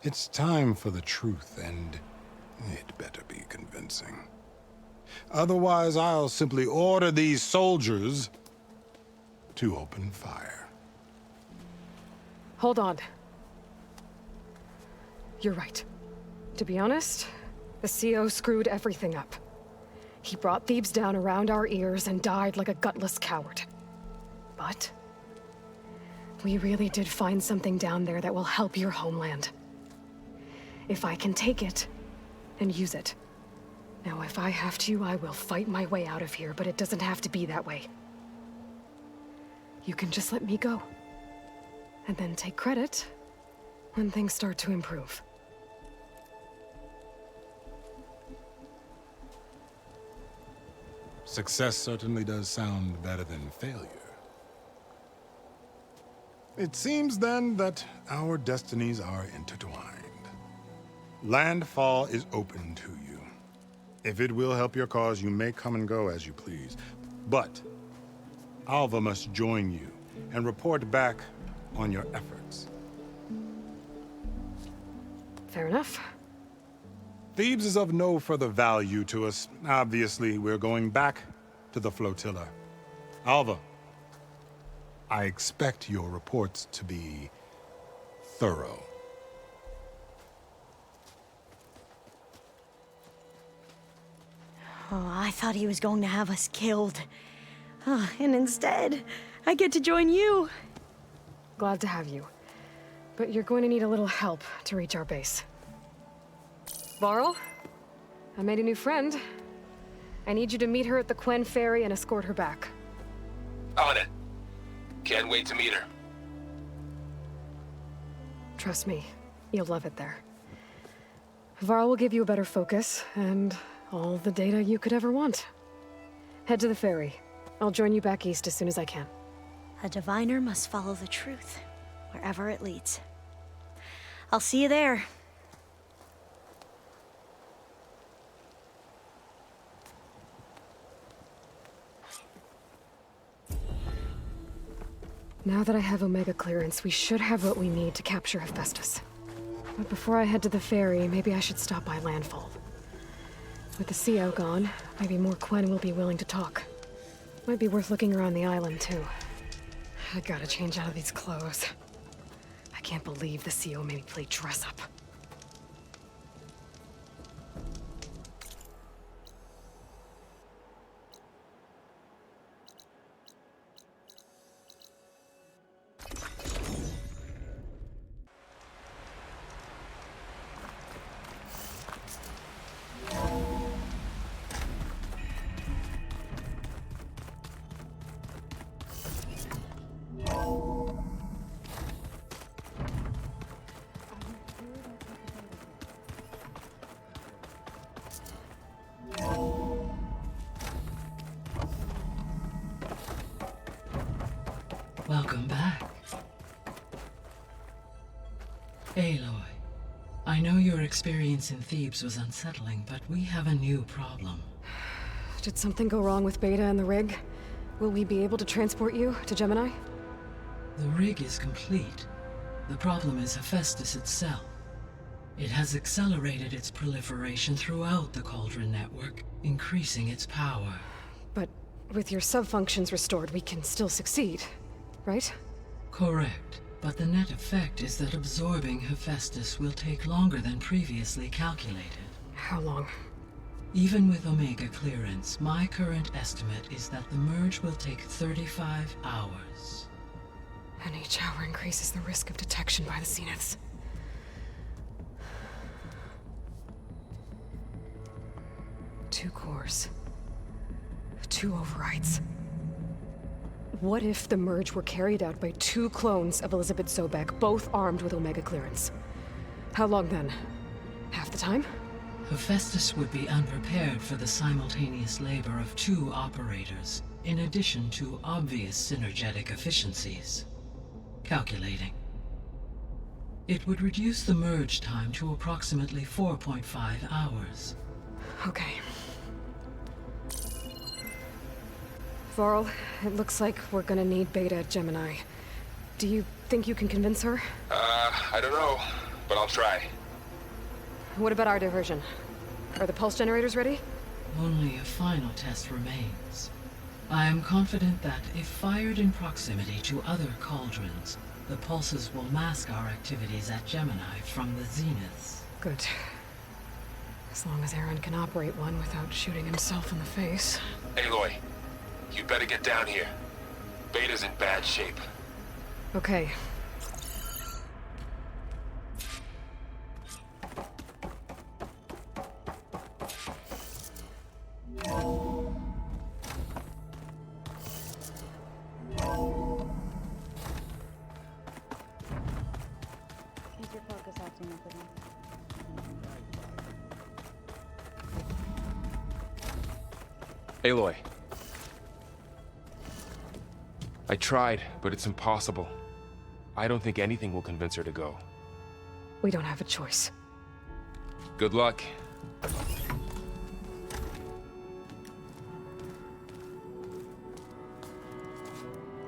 It's time for the truth, and it better be convincing. Otherwise, I'll simply order these soldiers to open fire. Hold on. You're right. To be honest, the CO screwed everything up. He brought Thebes down around our ears and died like a gutless coward. But we really did find something down there that will help your homeland. If I can take it and use it. Now, if I have to, I will fight my way out of here, but it doesn't have to be that way. You can just let me go. And then take credit when things start to improve. Success certainly does sound better than failure. It seems then that our destinies are intertwined. Landfall is open to you. If it will help your cause, you may come and go as you please. But Alva must join you and report back on your efforts. Fair enough. Thebes is of no further value to us. Obviously, we're going back to the flotilla. Alva, I expect your reports to be thorough. Oh, I thought he was going to have us killed. Oh, and instead, I get to join you. Glad to have you. But you're going to need a little help to reach our base. Varl, I made a new friend. I need you to meet her at the Quen Ferry and escort her back. On it. Can't wait to meet her. Trust me, you'll love it there. Varl will give you a better focus, and all the data you could ever want. Head to the ferry. I'll join you back east as soon as I can. A diviner must follow the truth, wherever it leads. I'll see you there. Now that I have Omega clearance, we should have what we need to capture Hephaestus. But before I head to the ferry, maybe I should stop by Landfall. With the CO gone, maybe more Quen will be willing to talk. Might be worth looking around the island, too. I gotta change out of these clothes. I can't believe the CO made me play dress up. Welcome back. Aloy, I know your experience in Thebes was unsettling, but we have a new problem. Did something go wrong with Beta and the rig? Will we be able to transport you to Gemini? The rig is complete. The problem is Hephaestus itself. It has accelerated its proliferation throughout the Cauldron network, increasing its power. But with your sub-functions restored, we can still succeed, right? Correct. But the net effect is that absorbing Hephaestus will take longer than previously calculated. How long? Even with Omega clearance, my current estimate is that the merge will take 35 hours. And each hour increases the risk of detection by the Zeniths. Two cores. 2 overrides. What if the merge were carried out by 2 clones of Elizabeth Sobek, both armed with Omega clearance? How long then? Half the time? Hephaestus would be unprepared for the simultaneous labor of 2 operators, in addition to obvious synergetic efficiencies. Calculating. It would reduce the merge time to approximately 4.5 hours. Okay. Varl, it looks like we're gonna need Beta at Gemini. Do you think you can convince her? I don't know, but I'll try. What about our diversion? Are the pulse generators ready? Only a final test remains. I am confident that if fired in proximity to other cauldrons, the pulses will mask our activities at Gemini from the Zeniths. Good. As long as Aaron can operate one without shooting himself in the face. Aloy, you better get down here. Beta's in bad shape. Okay. Keep your focus acting up with me. Aloy. I tried, but it's impossible. I don't think anything will convince her to go. We don't have a choice. Good luck.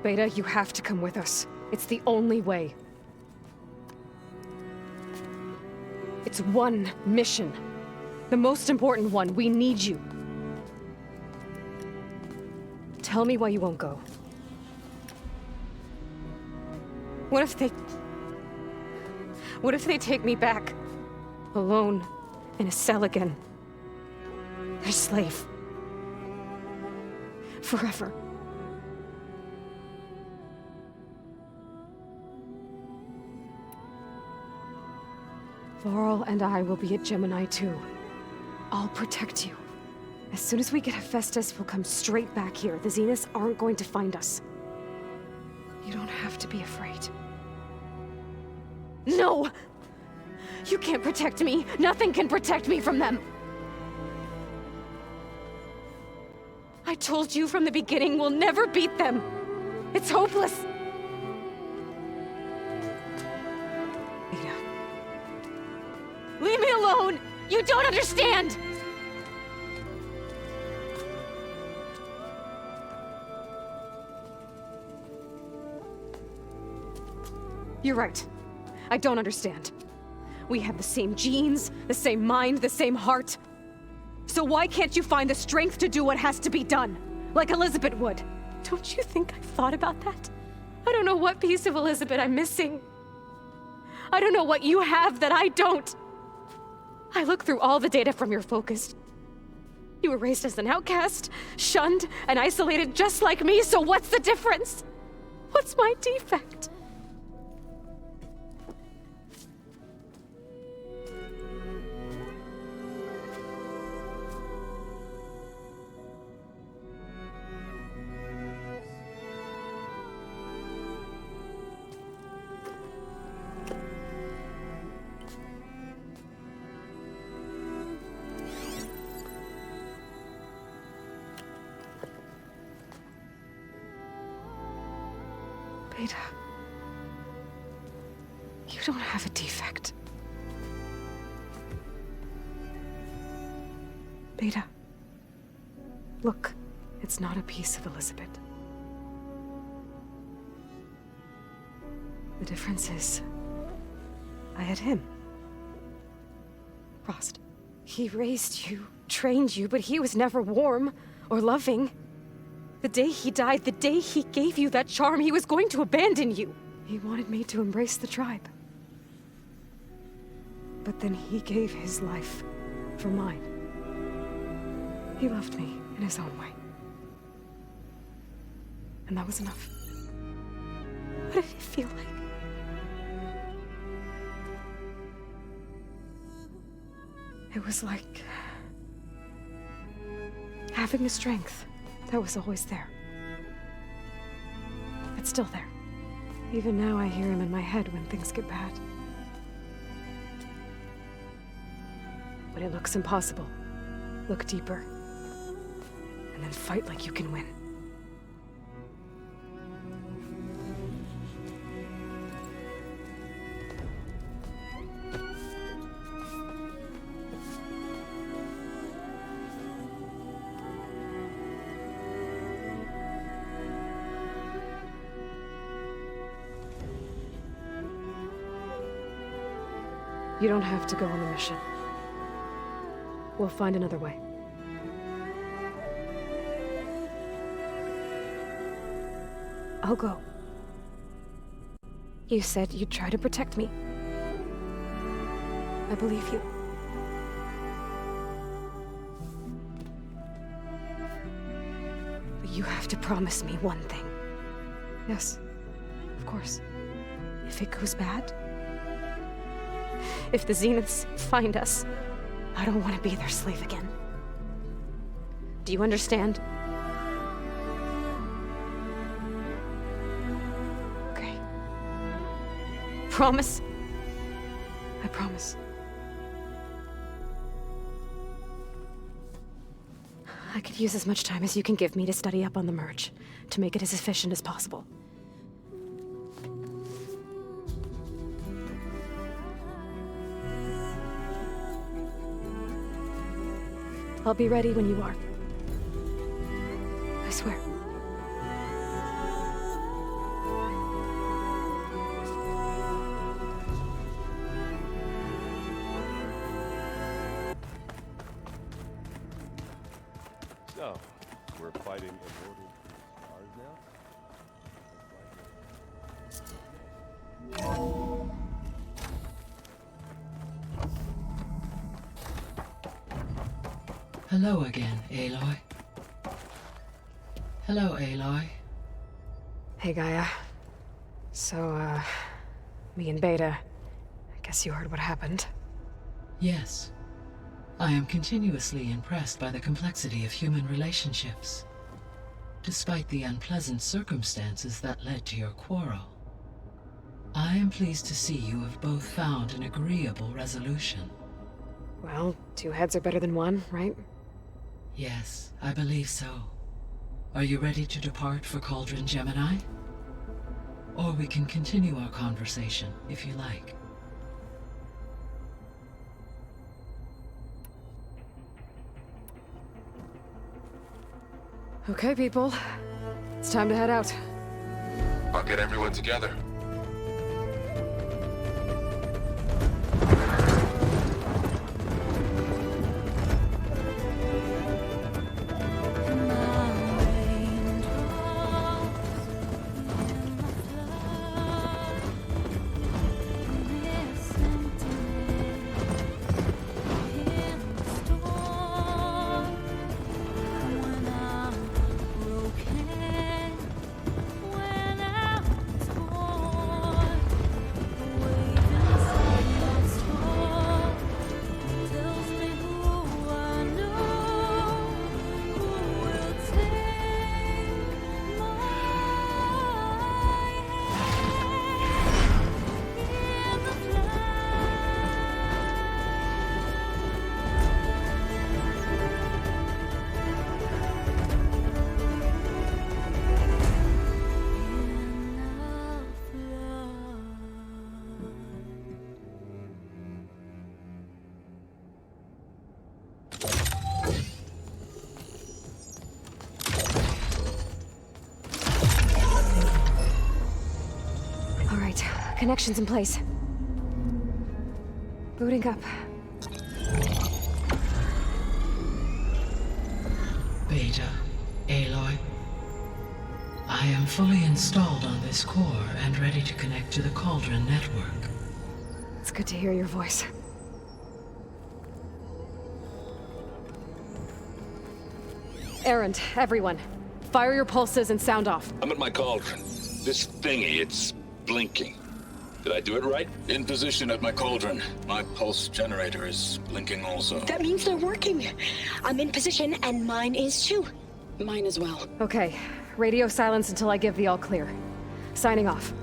Beta, you have to come with us. It's the only way. It's one mission. The most important one. We need you. Tell me why you won't go. What if they take me back? Alone, in a cell again. Their slave. Forever. Varl and I will be at Gemini too. I'll protect you. As soon as we get Hephaestus, we'll come straight back here. The Zeniths aren't going to find us. You don't have to be afraid. No! You can't protect me. Nothing can protect me from them. I told you from the beginning we'll never beat them. It's hopeless. Ada. Leave me alone! You don't understand! You're right. I don't understand. We have the same genes, the same mind, the same heart. So why can't you find the strength to do what has to be done? like Elizabeth would. Don't you think I've thought about that? I don't know what piece of Elizabeth I'm missing. I don't know what you have that I don't. I look through all the data from your focus. You were raised as an outcast, shunned, and isolated just like me, so what's the difference? What's my defect? Beta, you don't have a defect. Beta, look, it's not a piece of Elizabeth. The difference is, I had him. Frost. He raised you, trained you, but he was never warm or loving. The day he died, the day he gave you that charm, he was going to abandon you. He wanted me to embrace the tribe. But then he gave his life for mine. He loved me in his own way. And that was enough. What did it feel like? It was like having a strength that was always there. It's still there. Even now I hear him in my head when things get bad. When it looks impossible, look deeper. And then fight like you can win. You don't have to go on the mission. We'll find another way. I'll go. You said you'd try to protect me. I believe you. But you have to promise me one thing. Yes, of course. If it goes bad, if the Zeniths find us, I don't want to be their slave again. Do you understand? Okay. Promise? I promise. I could use as much time as you can give me to study up on the merge, to make it as efficient as possible. I'll be ready when you are. I swear. So, we're fighting immortal stars now? Hello again, Aloy. Hello, Aloy. Hey, Gaia. So, me and Beta, I guess you heard what happened. Yes. I am continuously impressed by the complexity of human relationships, despite the unpleasant circumstances that led to your quarrel. I am pleased to see you have both found an agreeable resolution. Well, two heads are better than one, right? Yes, I believe so. Are you ready to depart for Cauldron Gemini? Or we can continue our conversation, if you like. Okay, people. It's time to head out. I'll get everyone together. Connection's in place. Booting up. Beta, Aloy. I am fully installed on this core and ready to connect to the Cauldron network. It's good to hear your voice. Erend, everyone. Fire your pulses and sound off. I'm at my cauldron. This thingy, it's blinking. Did I do it right? In position at my cauldron. My pulse generator is blinking also. That means they're working. I'm in position, and mine is too. Mine as well. Okay. Radio silence until I give the all clear. Signing off.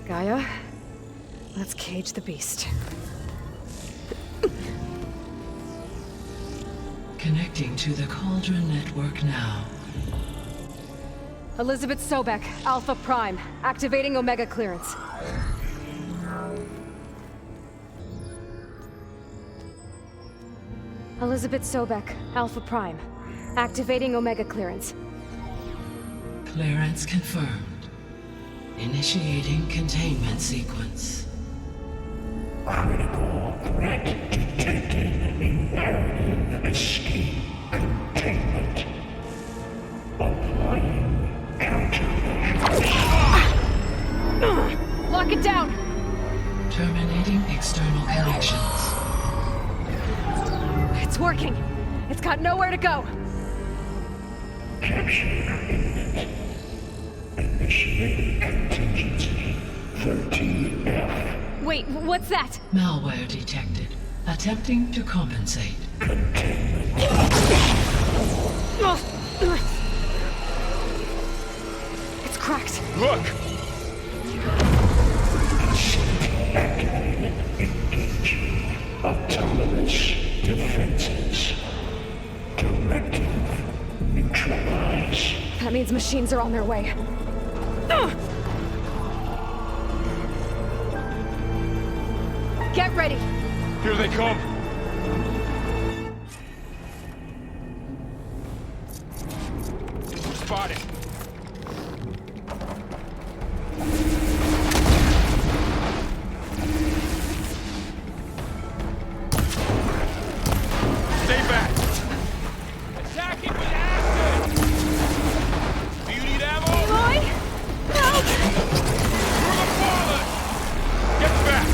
Gaia, let's cage the beast. Connecting to the Cauldron network now. Elizabeth Sobek, Alpha Prime, activating Omega clearance. Elizabeth Sobek, Alpha Prime, activating Omega clearance. Clearance confirmed. Initiating containment sequence. Critical threat detected. Imperative escape containment. Applying countermeasures. Lock it down! Terminating external connections. It's working. It's got nowhere to go. Capture. Initiating contingency 13F. Wait, what's that? Malware detected. Attempting to compensate. It's cracked. Look! Engaging autonomous defenses. Directive neutralize. That means machines are on their way. Get ready! Here they come! Spotted! Stay back! Attacking with acid! Do you need ammo? Aloy? Help! Through the fallen! Get back!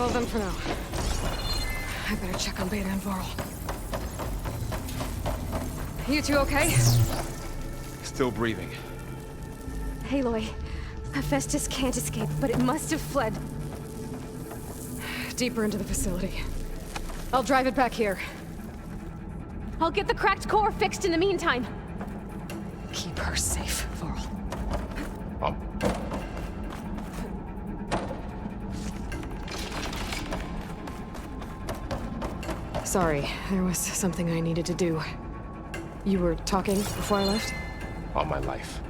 all done for now. I better check on Beta and Varl. You two okay? Still breathing. Aloy, Hephaestus can't escape, but it must have fled. Deeper into the facility. I'll drive it back here. I'll get the cracked core fixed in the meantime. Keep her safe, Varl. Sorry, there was something I needed to do. You were talking before I left? All my life.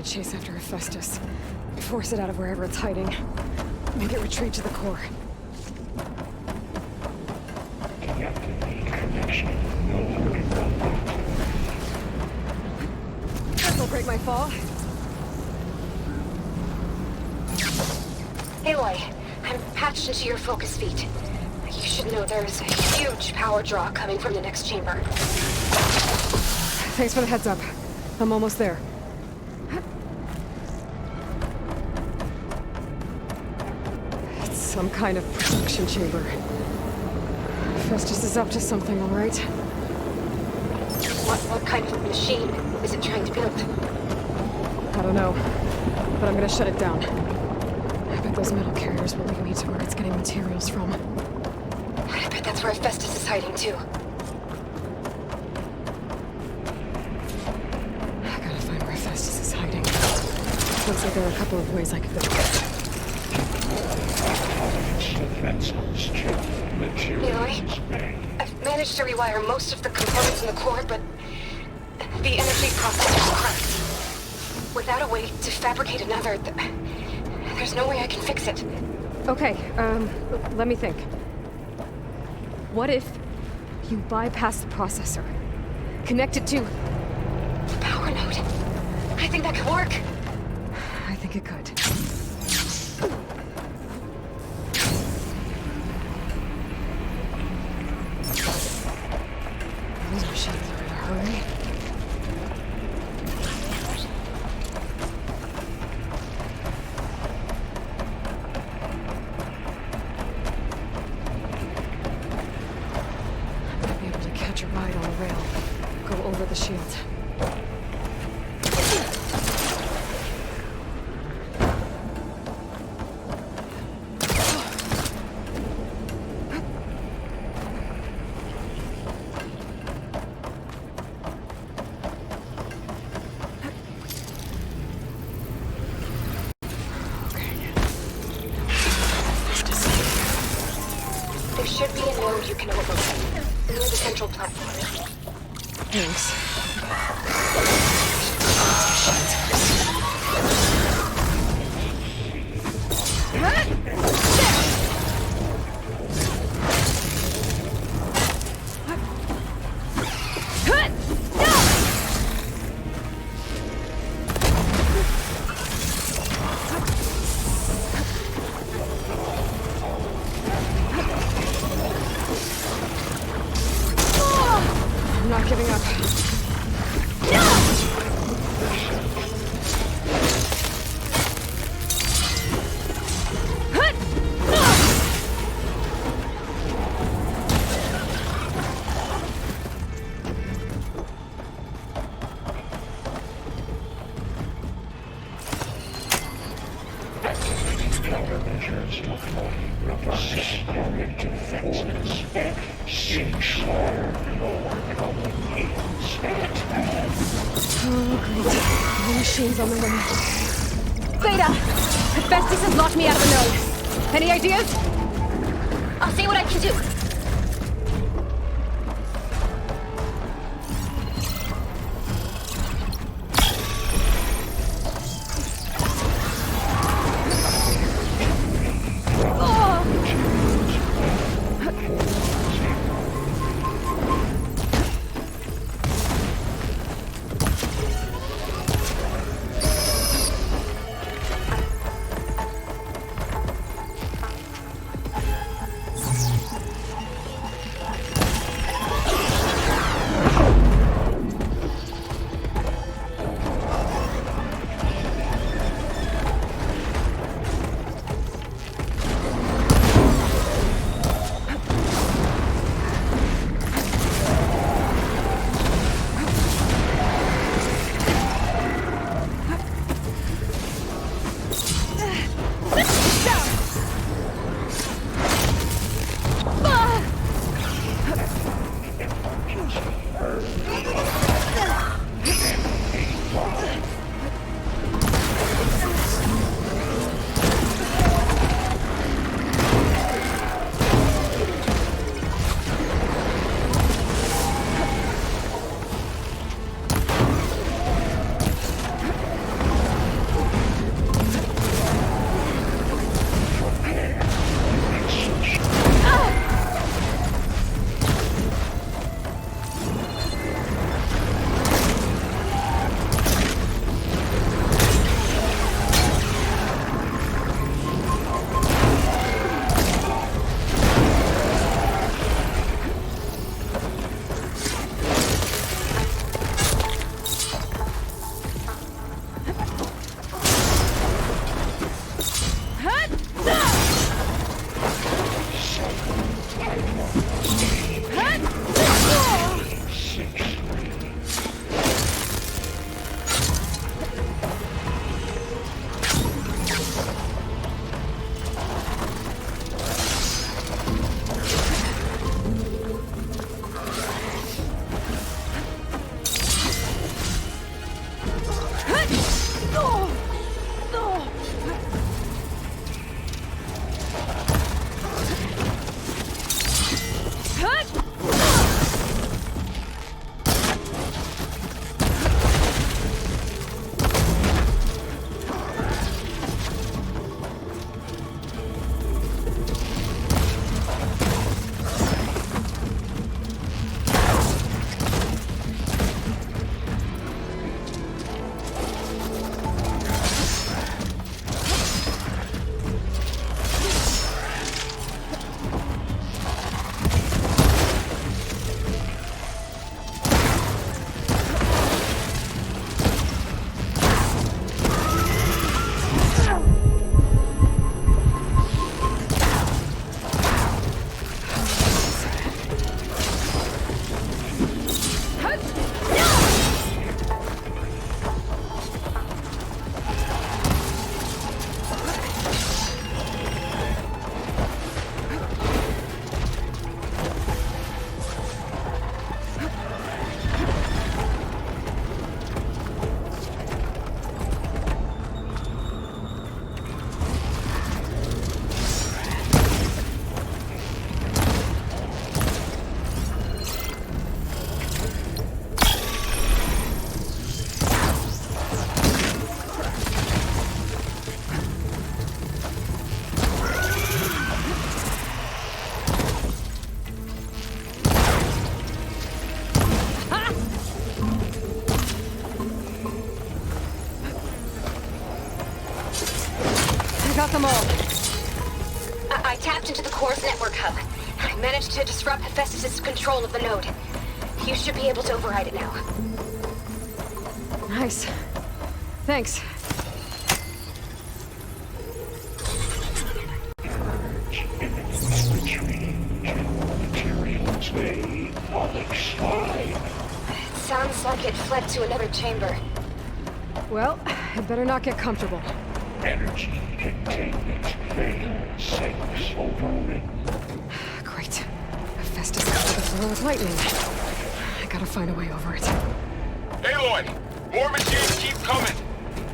Chase after Hephaestus. Force it out of wherever it's hiding. Make it retreat to the core. This'll break my fall. Aloy, I'm patched into your focus feed. You should know there's a huge power draw coming from the next chamber. Thanks for the heads up. I'm almost there. Some kind of production chamber. Festus is up to something, all right? What kind of machine is it trying to build? I don't know, but I'm gonna shut it down. I bet those metal carriers will lead me to where it's getting materials from. I bet that's where Festus is hiding too. I gotta find where Festus is hiding. Looks like there are a couple of ways I could go. Aloy, I've managed to rewire most of the components in the core, but the energy processor's cracked. Without a way to fabricate another, there's no way I can fix it. Okay, let me think. What if you bypass the processor? Connect it to the power node. I think that could work. I think it could. Those machines are in a hurry. I might be able to catch a ride on a rail. Go over the shield. There should be a node you can override near the central platform. Thanks. I'm not giving up. Oh, great. More machines on the way. Beta! Hephaestus has locked me out of the node. Any ideas? I'll see what I can do. got them all. I tapped into the core's network hub. I managed to disrupt Hephaestus' control of the node. You should be able to override it now. Nice. Thanks. Sounds like it fled to another chamber. Well, it better not get comfortable. Energy containment failed. 6 overridden. Great. Hephaestus covered the floor with lightning. I gotta find a way over it. Aloy! More machines keep coming!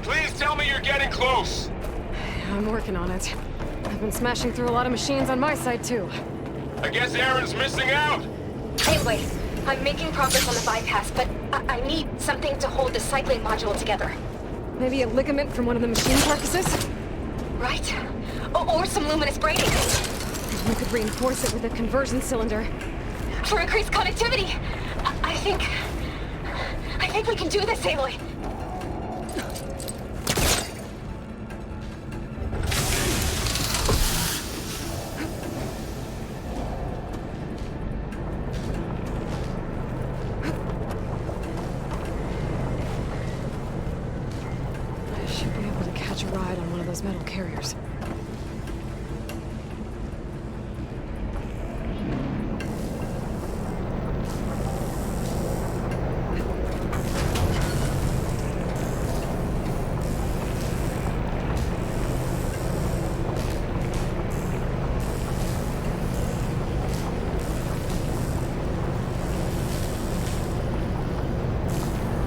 Please tell me you're getting close! I'm working on it. I've been smashing through a lot of machines on my side, too. I guess Aaron's missing out! Anyway, I'm making progress on the bypass, but I need something to hold the cycling module together. Maybe a ligament from one of the machine carcasses? Right. Or some luminous braiding. You could reinforce it with a conversion cylinder. For increased connectivity! I think we can do this, Aloy. I should be able to catch a ride on one of those metal carriers.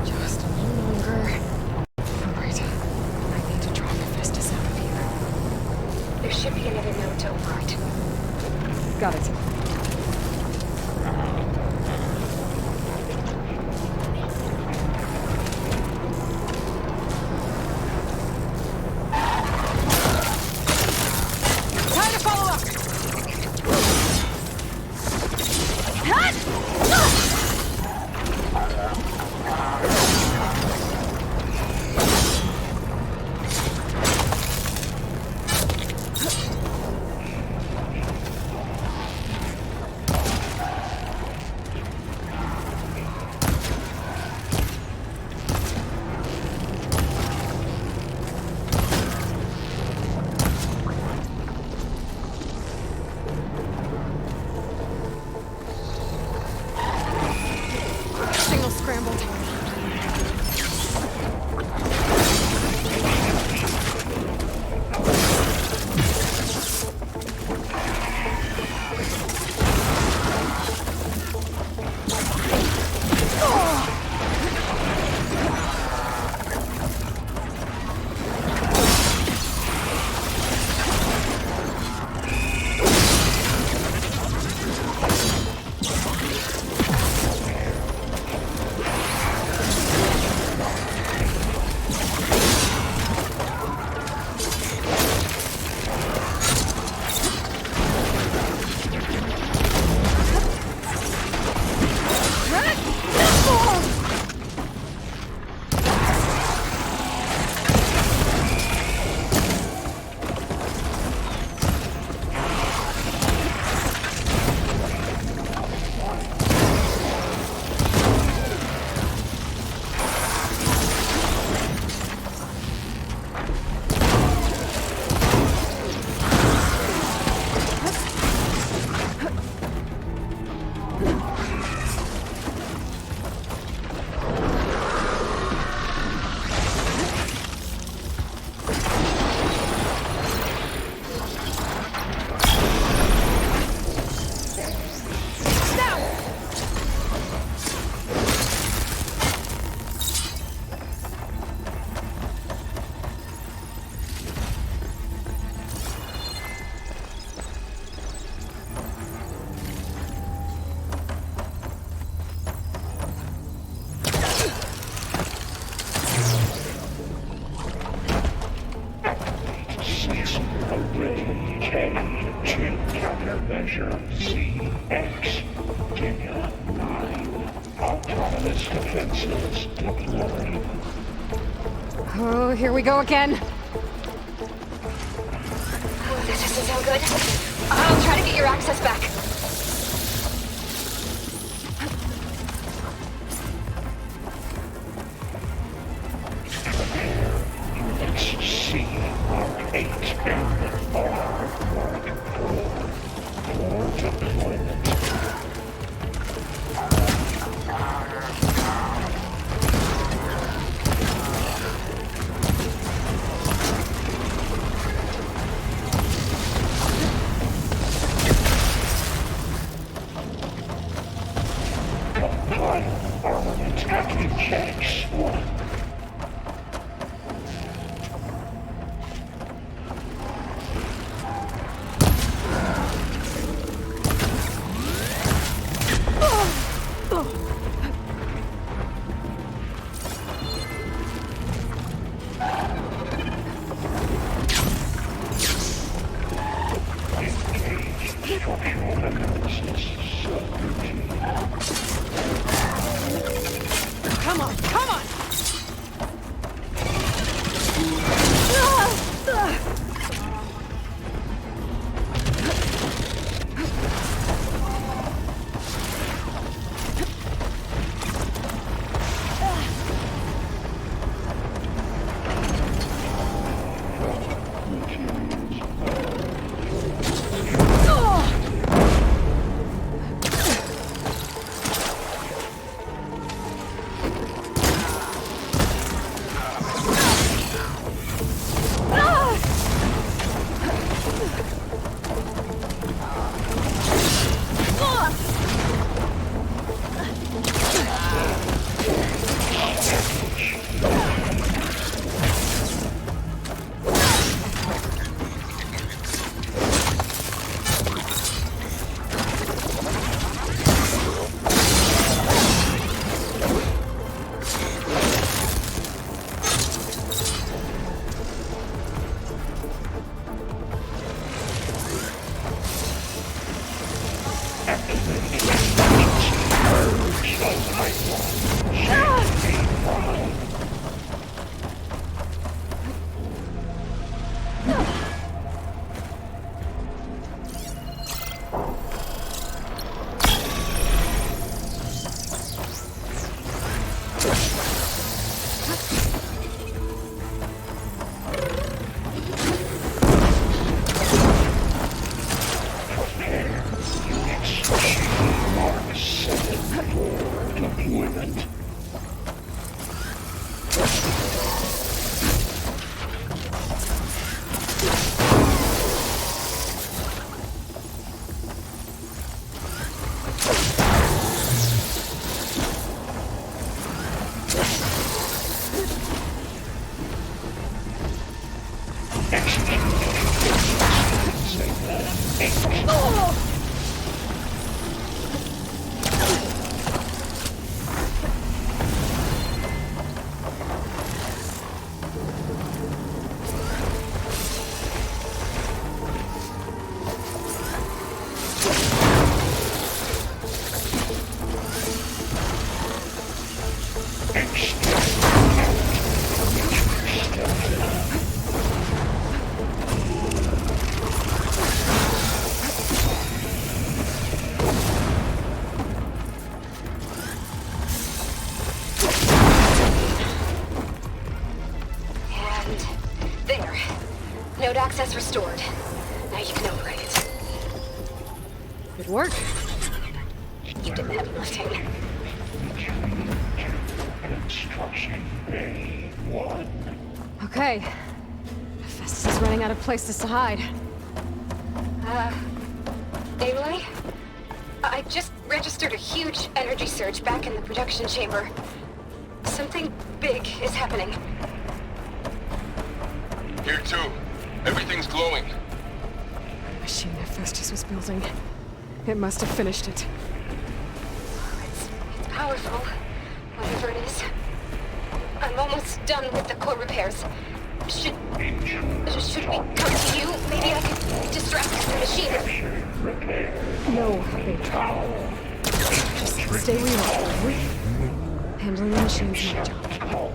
Just a little longer. Alright. I need to drop Hephaestus out of here. There should be another node to override. Got it. Time to follow up! Signal scrambled. Countermeasure CX. Virginia 9. Autonomous defenses deployed. Oh, here we go again. This doesn't sound good. I'll try to get your access back. Come on, come on! Node access restored. Now you can operate it. Good work. You did the heavy lifting. Okay. Festus is running out of places to hide. Aloy? I just registered a huge energy surge back in the production chamber. Something big is happening. Here too. Everything's glowing. The machine that Festus was building. It must have finished it. It's powerful, whatever it is. I'm almost done with the core repairs. Should we come to you? Maybe I could distract the machine. No, Petra. Just stay where you are. Handling the machine's my job.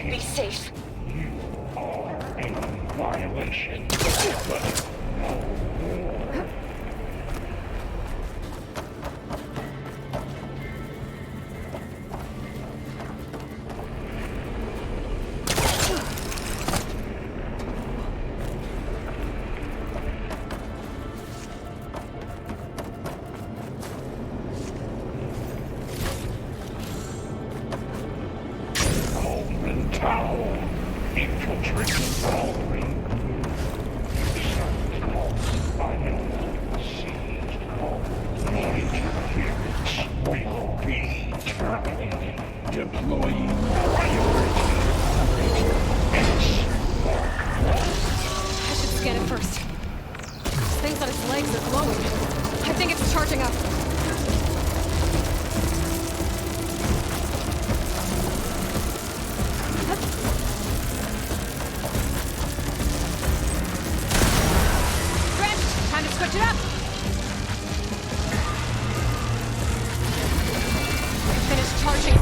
Be safe. in violation of the whole war. Coleman Tower, infiltrating following some calls by an seized call. My interference will be terminated. Deploying priority. I should scan it first. These things on its legs are glowing. I think it's charging up. Time to switch it up! Finish charging.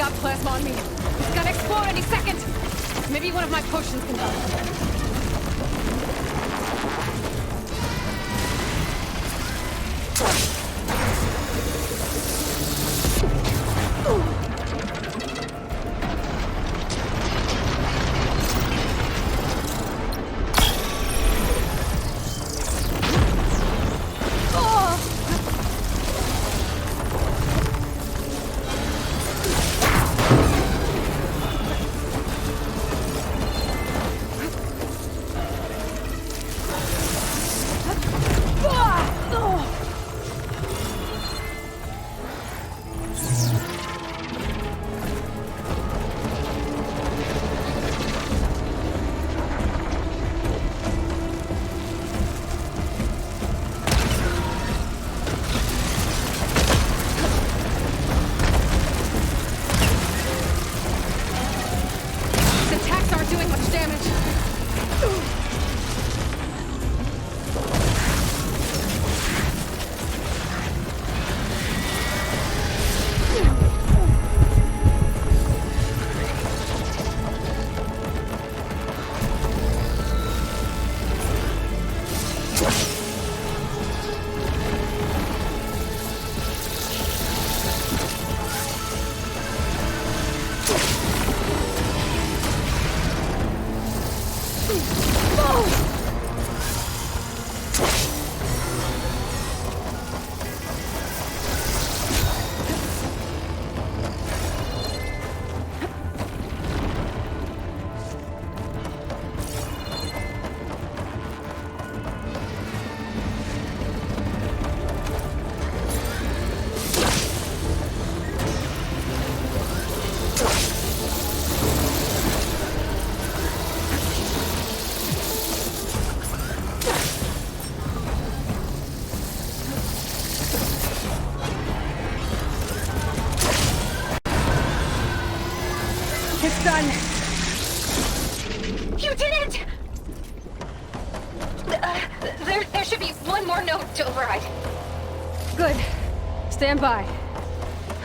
got plasma on me. It's gonna explode any second. Maybe one of my potions can help. It's done. You did it! There should be one more note to override. Good. Stand by.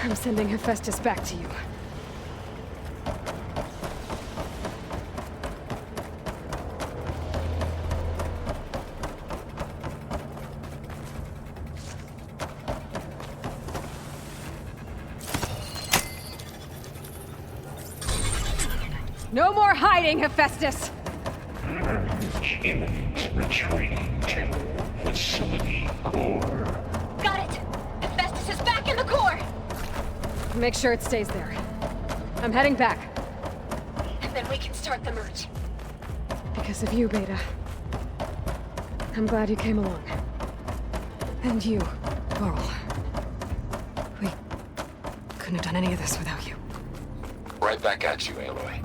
I'm sending Hephaestus back to you. No more hiding, Hephaestus! Imminent retreat to facility core. Got it! Hephaestus is back in the core! Make sure it stays there. I'm heading back. And then we can start the merge. Because of you, Beta. I'm glad you came along. And you, Laurel. We couldn't have done any of this without you. Right back at you, Aloy.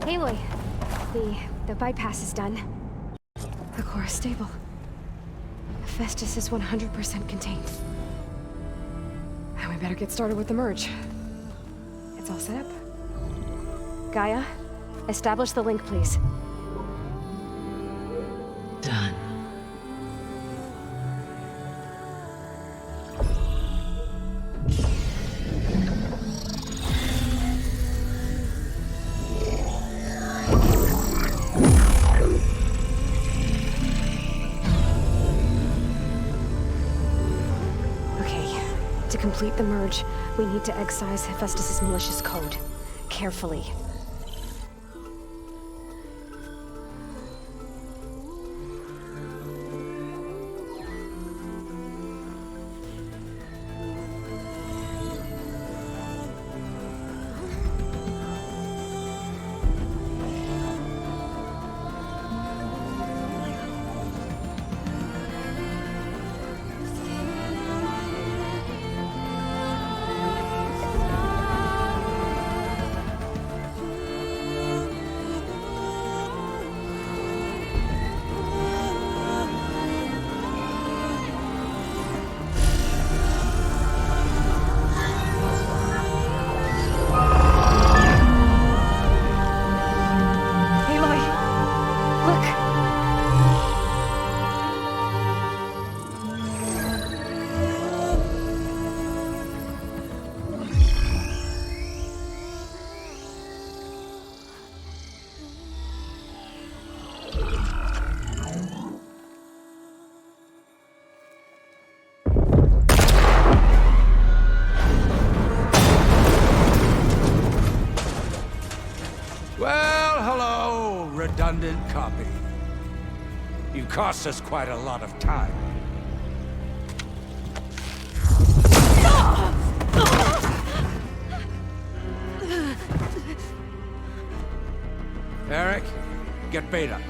Aloy, the bypass is done. The core is stable. Hephaestus is 100% contained. Now we better get started with the merge. It's all set up. Gaia, establish the link, please. Done. To complete the merge, we need to excise Hephaestus' malicious code. Carefully. Redundant copy. You cost us quite a lot of time. Eric, get Beta.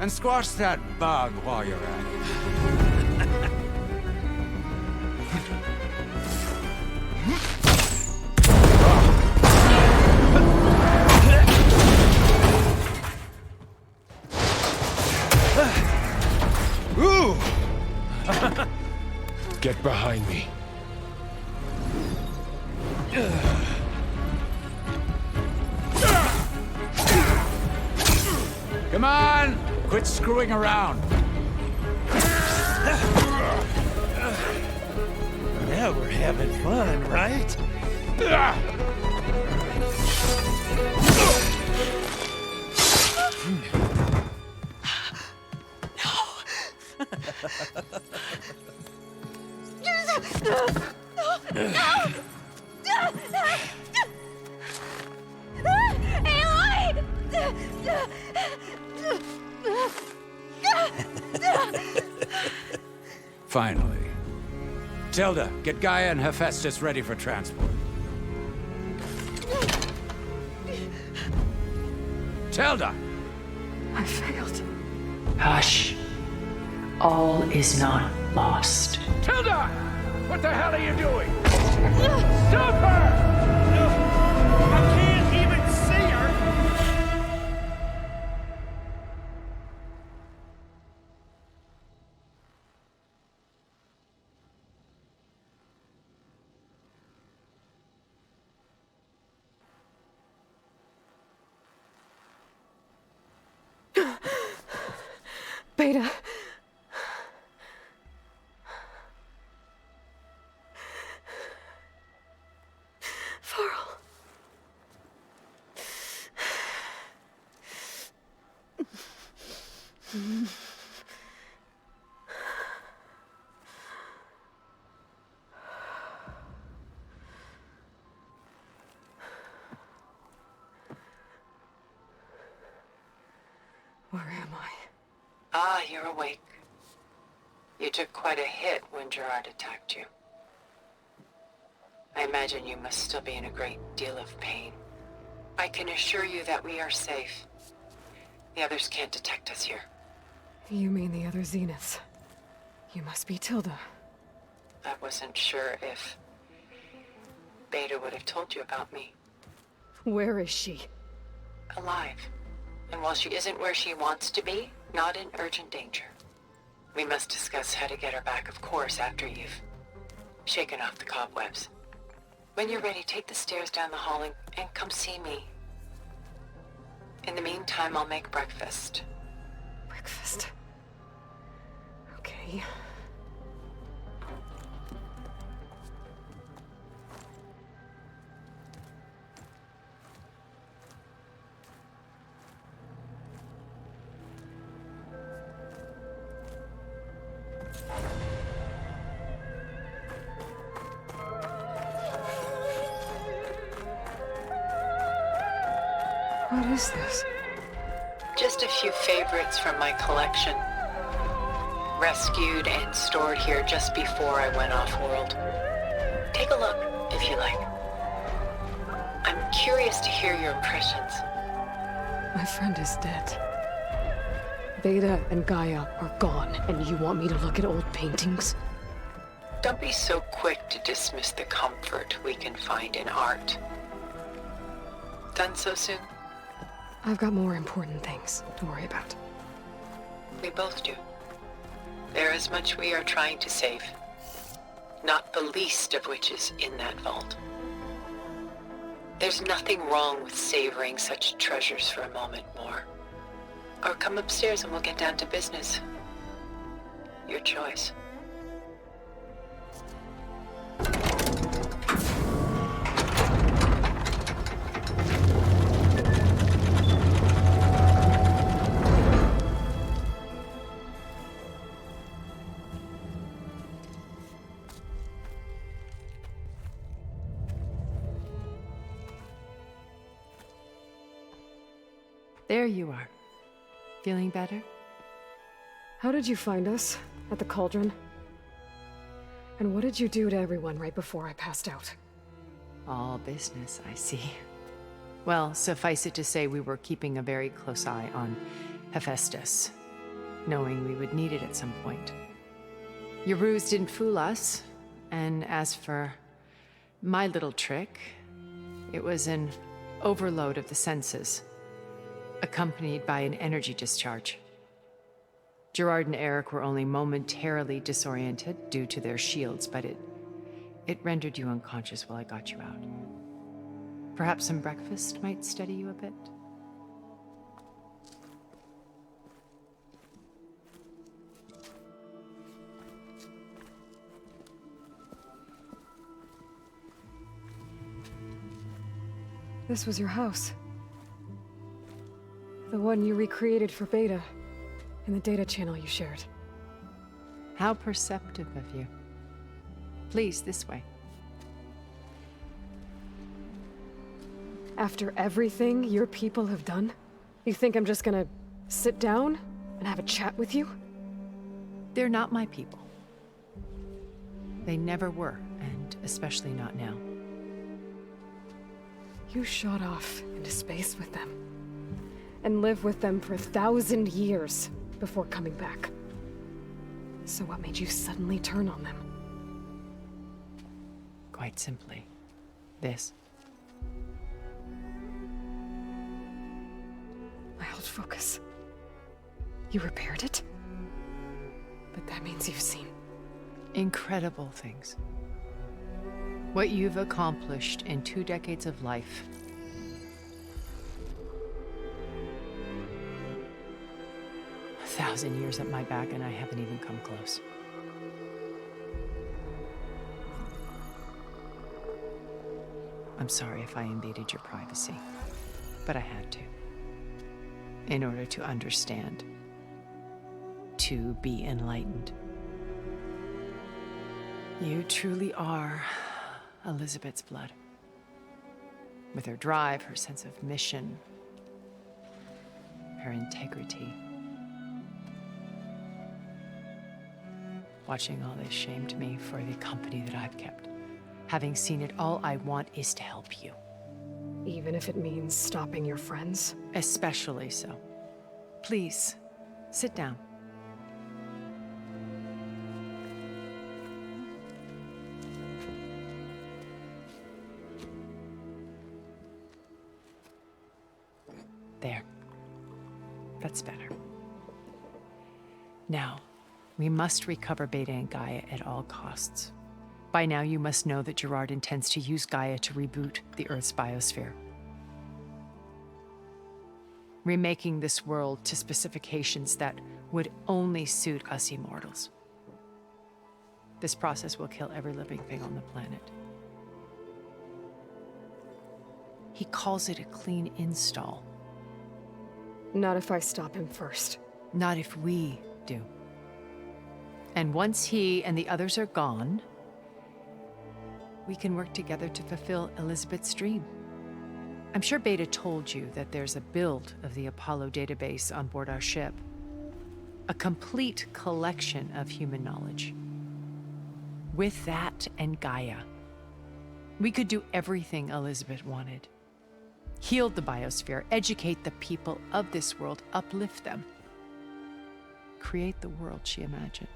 And squash that bug while you're at it. Ooh! Get behind me. Come on! Quit screwing around. Now we're having fun, right? Finally. Tilda, get Gaia and Hephaestus ready for transport. Tilda! I failed. Hush. All is not lost. Tilda! What the hell are you doing? Stop her! I can't even see her! Beta. Varl. Where am I? Ah, you're awake. You took quite a hit when Gerard attacked you. I imagine you must still be in a great deal of pain. I can assure you that we are safe. The others can't detect us here. You mean the other Zeniths? You must be Tilda. I wasn't sure if Beta would have told you about me. Where is she? Alive. And while she isn't where she wants to be, not in urgent danger. We must discuss how to get her back, of course, after you've shaken off the cobwebs. When you're ready, take the stairs down the hall and come see me. In the meantime, I'll make breakfast. Breakfast? Okay. What is this? Just a few favorites from my collection. Rescued and stored here just before I went off-world. Take a look, if you like. I'm curious to hear your impressions. My friend is dead. Beta and Gaia are gone, and you want me to look at old paintings? Don't be so quick to dismiss the comfort we can find in art. Done so soon? I've got more important things to worry about. We both do. There is much we are trying to save. Not the least of which is in that vault. There's nothing wrong with savoring such treasures for a moment more. Or come upstairs and we'll get down to business. Your choice. There you are. Feeling better? How did you find us? At the cauldron? And what did you do to everyone right before I passed out? All business, I see. Well, suffice it to say we were keeping a very close eye on Hephaestus, knowing we would need it at some point. Your ruse didn't fool us, and as for my little trick, it was an overload of the senses, accompanied by an energy discharge. Gerard and Eric were only momentarily disoriented due to their shields, but it rendered you unconscious while I got you out. Perhaps some breakfast might steady you a bit? This was your house. The one you recreated for Beta, in the data channel you shared. How perceptive of you. Please, this way. After everything your people have done, you think I'm just gonna sit down and have a chat with you? They're not my people. They never were, and especially not now. You shot off into space with them, and lived with them for 1,000 years before coming back. So what made you suddenly turn on them? Quite simply, this. My old focus. You repaired it? But that means you've seen... Incredible things. What you've accomplished in 2 decades of life. A 1,000 years at my back and I haven't even come close. I'm sorry if I invaded your privacy, but I had to. In order to understand. To be enlightened. You truly are Elizabeth's blood. With her drive, her sense of mission, her integrity. Watching all this shamed me for the company that I've kept. Having seen it, all I want is to help you. Even if it means stopping your friends? Especially so. Please, sit down. There. That's better. Now, we must recover Beta and Gaia at all costs. By now, you must know that Gerard intends to use Gaia to reboot the Earth's biosphere. Remaking this world to specifications that would only suit us immortals. This process will kill every living thing on the planet. He calls it a clean install. Not if I stop him first. Not if we do. And once he and the others are gone, we can work together to fulfill Elizabeth's dream. I'm sure Beta told you that there's a build of the Apollo database on board our ship. A complete collection of human knowledge. With that and Gaia, we could do everything Elizabeth wanted. Heal the biosphere, educate the people of this world, uplift them. Create the world she imagined.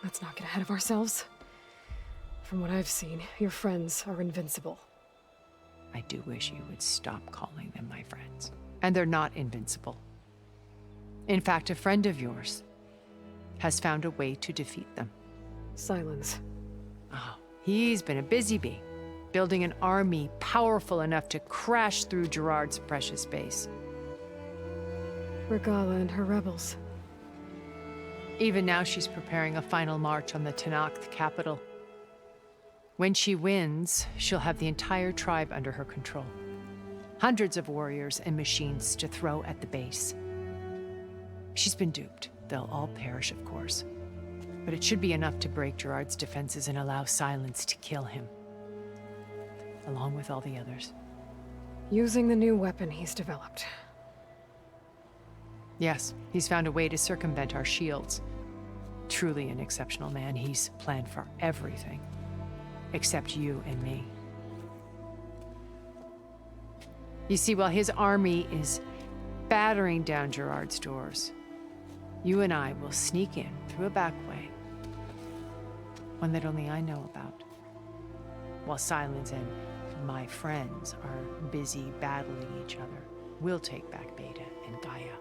Let's not get ahead of ourselves. From what I've seen, your friends are invincible. I do wish you would stop calling them my friends. And they're not invincible. In fact, a friend of yours has found a way to defeat them. Silence. Oh, he's been a busy bee, building an army powerful enough to crash through Gerard's precious base. Regala and her rebels. Even now, she's preparing a final march on the Tenakth capital. When she wins, she'll have the entire tribe under her control. Hundreds of warriors and machines to throw at the base. She's been duped. They'll all perish, of course. But it should be enough to break Gerard's defenses and allow Silence to kill him. Along with all the others. Using the new weapon he's developed. Yes, he's found a way to circumvent our shields. Truly an exceptional man. He's planned for everything. Except you and me. You see, while his army is battering down Gerard's doors, you and I will sneak in through a back way. One that only I know about. While Silence and my friends are busy battling each other, we'll take back Beta and Gaia.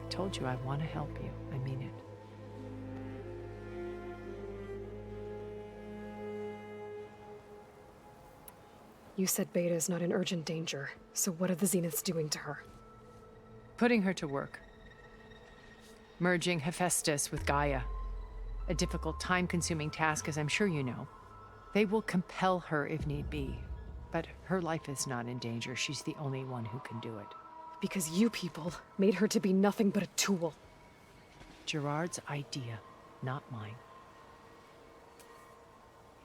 I told you I want to help you. I mean it. You said Beta is not in urgent danger, so what are the Zeniths doing to her? Putting her to work. Merging Hephaestus with Gaia. A difficult, time-consuming task, as I'm sure you know. They will compel her if need be. But her life is not in danger. She's the only one who can do it. Because you people made her to be nothing but a tool. Gerard's idea, not mine.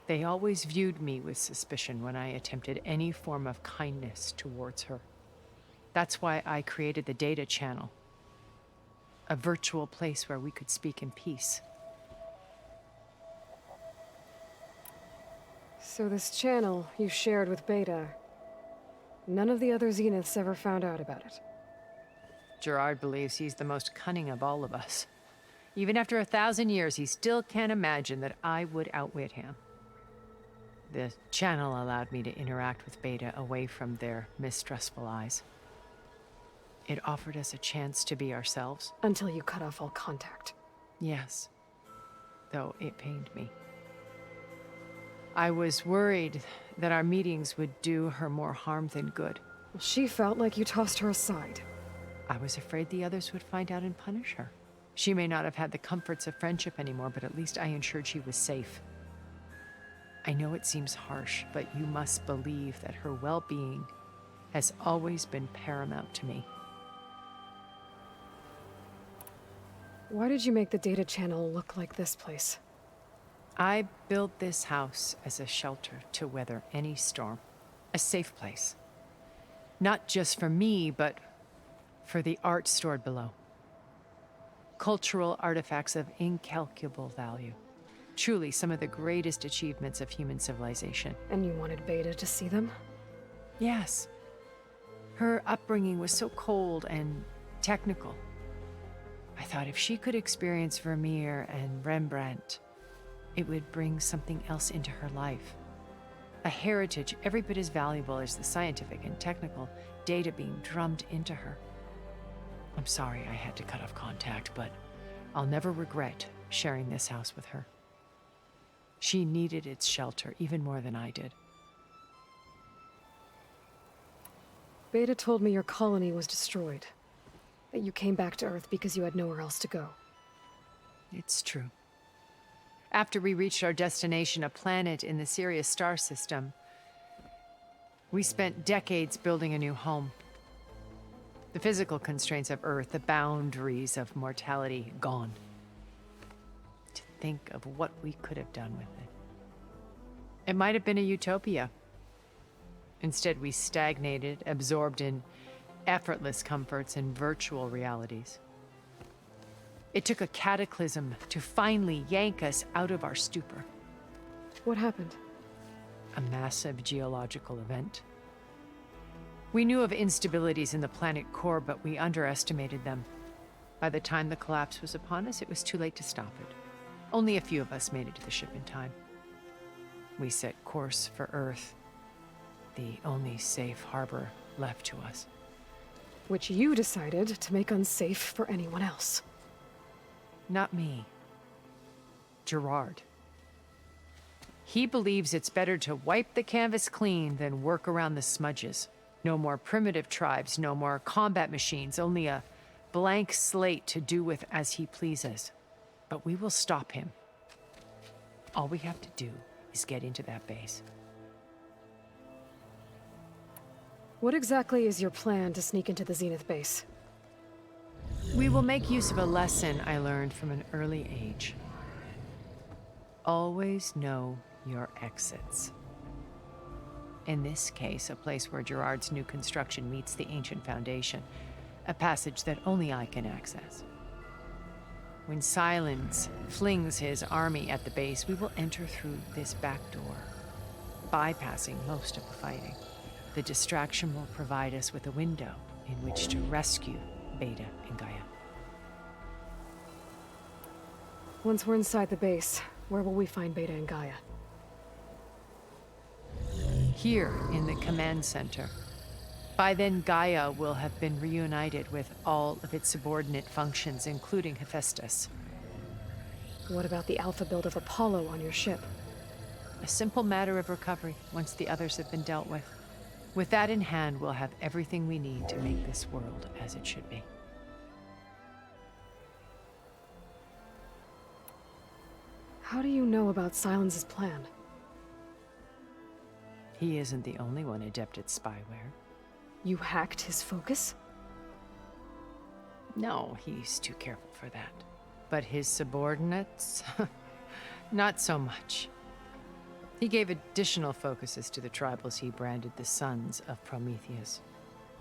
They always viewed me with suspicion when I attempted any form of kindness towards her. That's why I created the Data Channel. A virtual place where we could speak in peace. So this channel you shared with Beta, none of the other Zeniths ever found out about it? Gerard believes he's the most cunning of all of us. Even after 1,000 years, he still can't imagine that I would outwit him. The channel allowed me to interact with Beta away from their mistrustful eyes. It offered us a chance to be ourselves. Until you cut off all contact. Yes. Though it pained me. I was worried that our meetings would do her more harm than good. She felt like you tossed her aside. I was afraid the others would find out and punish her. She may not have had the comforts of friendship anymore, but at least I ensured she was safe. I know it seems harsh, but you must believe that her well-being has always been paramount to me. Why did you make the data channel look like this place? I built this house as a shelter to weather any storm. A safe place. Not just for me, but for the art stored below. Cultural artifacts of incalculable value. Truly some of the greatest achievements of human civilization. And you wanted Beta to see them? Yes. Her upbringing was so cold and technical. I thought if she could experience Vermeer and Rembrandt, it would bring something else into her life. A heritage every bit as valuable as the scientific and technical data being drummed into her. I'm sorry I had to cut off contact, but I'll never regret sharing this house with her. She needed its shelter even more than I did. Beta told me your colony was destroyed. That you came back to Earth because you had nowhere else to go. It's true. After we reached our destination, a planet in the Sirius star system, we spent decades building a new home. The physical constraints of Earth, the boundaries of mortality, gone. To think of what we could have done with it. It might have been a utopia. Instead, we stagnated, absorbed in effortless comforts and virtual realities. It took a cataclysm to finally yank us out of our stupor. What happened? A massive geological event. We knew of instabilities in the planet core, but we underestimated them. By the time the collapse was upon us, it was too late to stop it. Only a few of us made it to the ship in time. We set course for Earth, the only safe harbor left to us. Which you decided to make unsafe for anyone else. Not me. Gerard. He believes it's better to wipe the canvas clean than work around the smudges. No more primitive tribes, no more combat machines, only a blank slate to do with as he pleases. But we will stop him. All we have to do is get into that base. What exactly is your plan to sneak into the Zenith base? We will make use of a lesson I learned from an early age. Always know your exits. In this case, a place where Gerard's new construction meets the ancient foundation, a passage that only I can access. When Silence flings his army at the base, we will enter through this back door, bypassing most of the fighting. The distraction will provide us with a window in which to rescue Beta and Gaia. Once we're inside the base, where will we find Beta and Gaia? Here in the command center. By then, Gaia will have been reunited with all of its subordinate functions, including Hephaestus. What about the alpha build of Apollo on your ship? A simple matter of recovery once the others have been dealt with. With that in hand, we'll have everything we need to make this world as it should be. How do you know about Silence's plan? He isn't the only one adept at spyware. You hacked his focus? No, he's too careful for that. But his subordinates? Not so much. He gave additional focuses to the tribals he branded the Sons of Prometheus.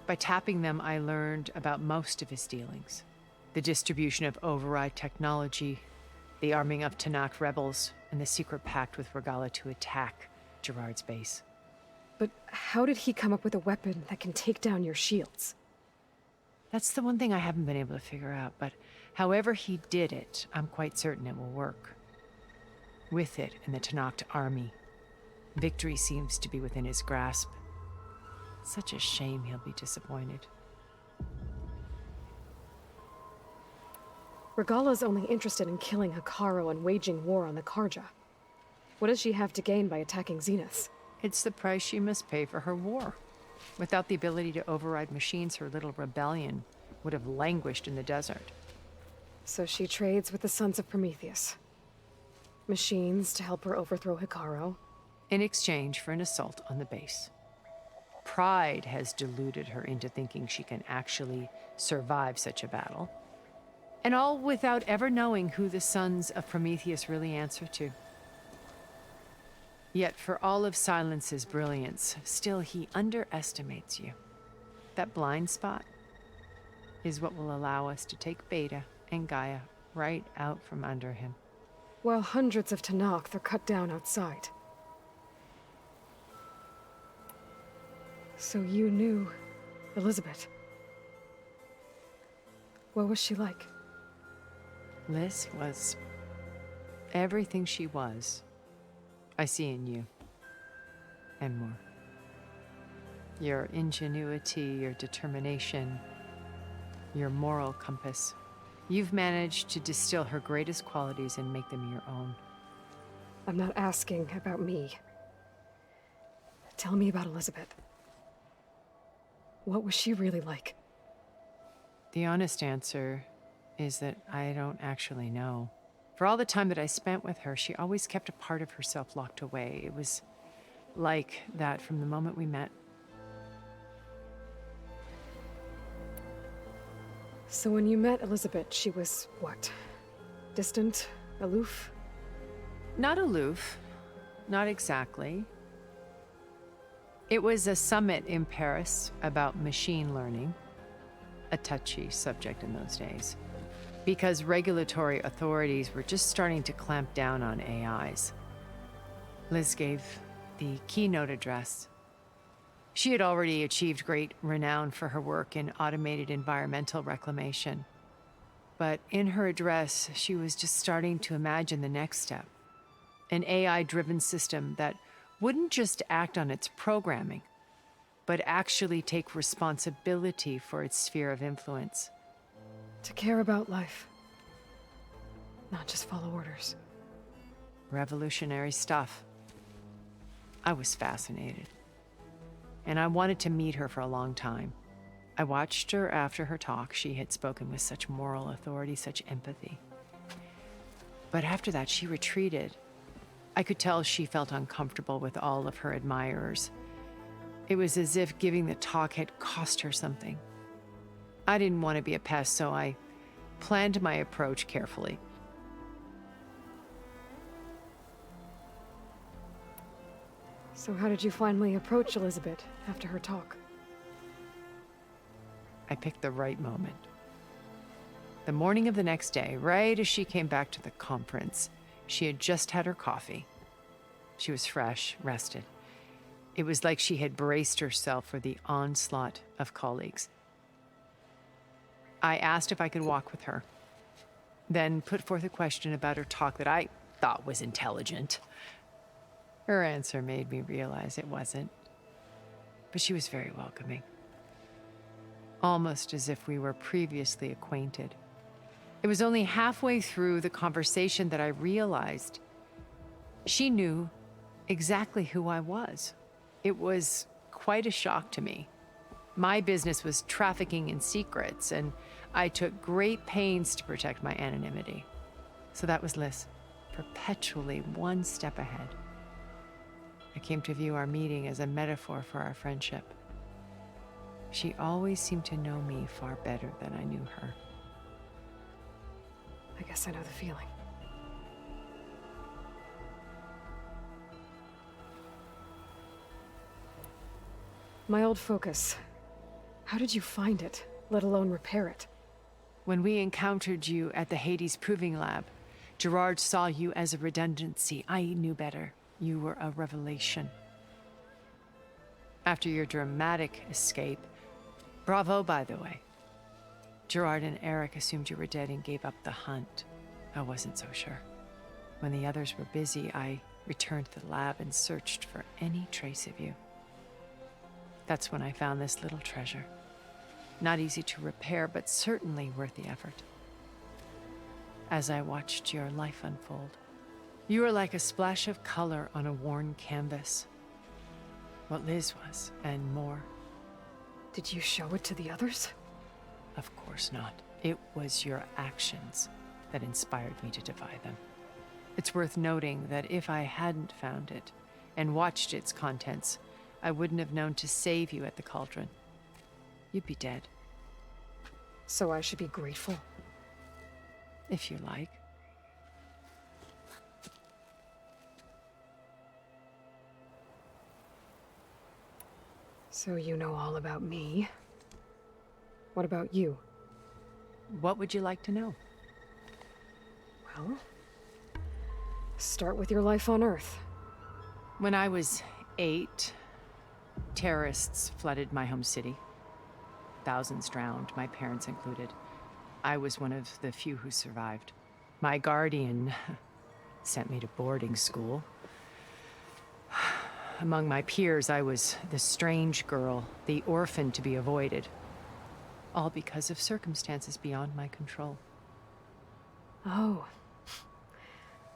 By tapping them, I learned about most of his dealings. The distribution of override technology, the arming of Tanakh rebels, and the secret pact with Regala to attack Gerard's base. But how did he come up with a weapon that can take down your shields? That's the one thing I haven't been able to figure out, but However he did it, I'm quite certain it will work. With it and the Tenakth army, victory seems to be within his grasp. Such a shame he'll be disappointed. Regala's only interested in killing Hekarro and waging war on the Karja. What does she have to gain by attacking Zenith? It's the price she must pay for her war. Without the ability to override machines, her little rebellion would have languished in the desert. So she trades with the Sons of Prometheus. Machines to help her overthrow Hekarro. In exchange for an assault on the base. Pride has deluded her into thinking she can actually survive such a battle. And all without ever knowing who the Sons of Prometheus really answer to. Yet for all of Silence's brilliance, still he underestimates you. That blind spot is what will allow us to take Beta and Gaia right out from under him. While hundreds of Tenakth are cut down outside. So you knew Elizabeth. What was she like? Liz was everything she was. I see in you. And more. Your ingenuity, your determination, your moral compass. You've managed to distill her greatest qualities and make them your own. I'm not asking about me. Tell me about Elizabeth. What was she really like? The honest answer is that I don't actually know. For all the time that I spent with her, she always kept a part of herself locked away. It was like that from the moment we met. So when you met Elizabeth, she was what? Distant? Aloof? Not aloof. Not exactly. It was a summit in Paris about machine learning, a touchy subject in those days, because regulatory authorities were just starting to clamp down on AIs. Liz gave the keynote address. She had already achieved great renown for her work in automated environmental reclamation. But in her address, she was just starting to imagine the next step. An AI-driven system that wouldn't just act on its programming, but actually take responsibility for its sphere of influence. To care about life. Not just follow orders. Revolutionary stuff. I was fascinated. And I wanted to meet her for a long time. I watched her after her talk. She had spoken with such moral authority, such empathy. But after that, she retreated. I could tell she felt uncomfortable with all of her admirers. It was as if giving the talk had cost her something. I didn't want to be a pest, so I planned my approach carefully. So how did you finally approach Elizabeth after her talk? I picked the right moment. The morning of the next day, right as she came back to the conference, she had just had her coffee. She was fresh, rested. It was like she had braced herself for the onslaught of colleagues. I asked if I could walk with her, then put forth a question about her talk that I thought was intelligent. Her answer made me realize it wasn't, but she was very welcoming. Almost as if we were previously acquainted. It was only halfway through the conversation that I realized she knew exactly who I was. It was quite a shock to me. My business was trafficking in secrets, and I took great pains to protect my anonymity. So that was Liz, perpetually one step ahead. I came to view our meeting as a metaphor for our friendship. She always seemed to know me far better than I knew her. I guess I know the feeling. My old focus. How did you find it, let alone repair it? When we encountered you at the Hades Proving Lab, Gerard saw you as a redundancy. I knew better. You were a revelation. After your dramatic escape, bravo, by the way. Gerard and Eric assumed you were dead and gave up the hunt. I wasn't so sure. When the others were busy, I returned to the lab and searched for any trace of you. That's when I found this little treasure. Not easy to repair, but certainly worth the effort. As I watched your life unfold, you were like a splash of color on a worn canvas. What Liz was, and more. Did you show it to the others? Of course not. It was your actions that inspired me to defy them. It's worth noting that if I hadn't found it and watched its contents, I wouldn't have known to save you at the cauldron. You'd be dead. So I should be grateful? If you like. So you know all about me. What about you? What would you like to know? Well, start with your life on Earth. When I was 8, terrorists flooded my home city. Thousands drowned, my parents included. I was one of the few who survived. My guardian sent me to boarding school. Among my peers, I was the strange girl, the orphan to be avoided. All because of circumstances beyond my control. Oh.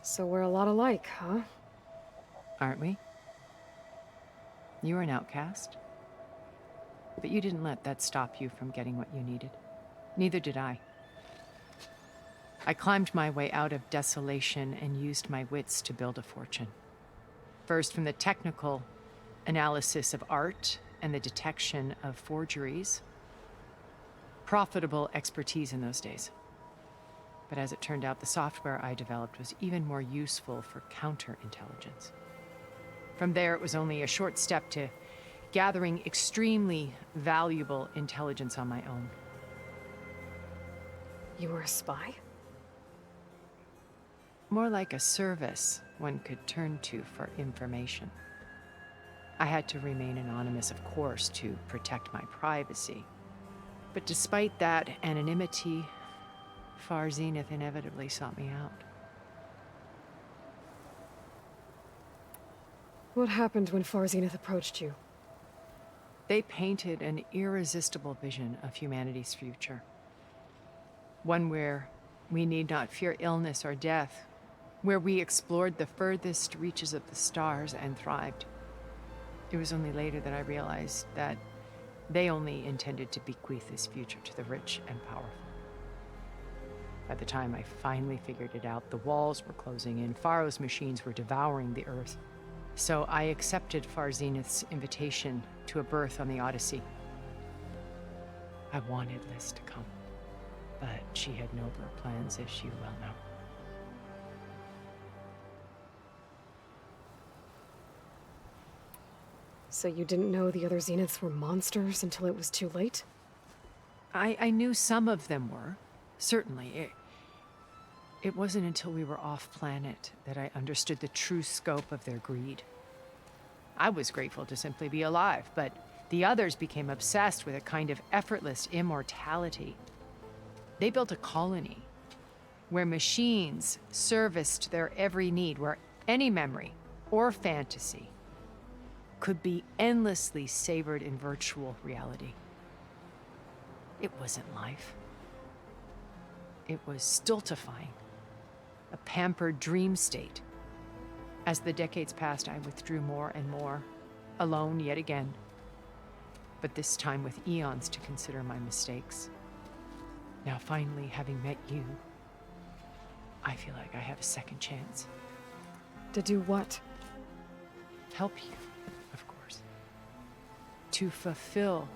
So we're a lot alike, huh? Aren't we? You were an outcast. But you didn't let that stop you from getting what you needed. Neither did I. I climbed my way out of desolation and used my wits to build a fortune. First, from the technical analysis of art and the detection of forgeries. Profitable expertise in those days. But as it turned out, the software I developed was even more useful for counterintelligence. From there, it was only a short step to gathering extremely valuable intelligence on my own. You were a spy? More like a service one could turn to for information. I had to remain anonymous, of course, to protect my privacy. But despite that anonymity, Far Zenith inevitably sought me out. What happened when Far Zenith approached you? They painted an irresistible vision of humanity's future. One where we need not fear illness or death, where we explored the furthest reaches of the stars and thrived. It was only later that I realized that they only intended to bequeath this future to the rich and powerful. By the time I finally figured it out, the walls were closing in, Pharaoh's machines were devouring the Earth. So I accepted Far Zenith's invitation to a berth on the Odyssey. I wanted Liz to come, but she had nobler plans, as you well know. So you didn't know the other Zeniths were monsters until it was too late? I knew some of them were, certainly. It wasn't until we were off-planet that I understood the true scope of their greed. I was grateful to simply be alive, but the others became obsessed with a kind of effortless immortality. They built a colony where machines serviced their every need, where any memory or fantasy could be endlessly savored in virtual reality. It wasn't life. It was stultifying, a pampered dream state. As the decades passed, I withdrew more and more, alone yet again, but this time with eons to consider my mistakes. Now finally, having met you, I feel like I have a second chance. To do what? Help you, of course. To fulfill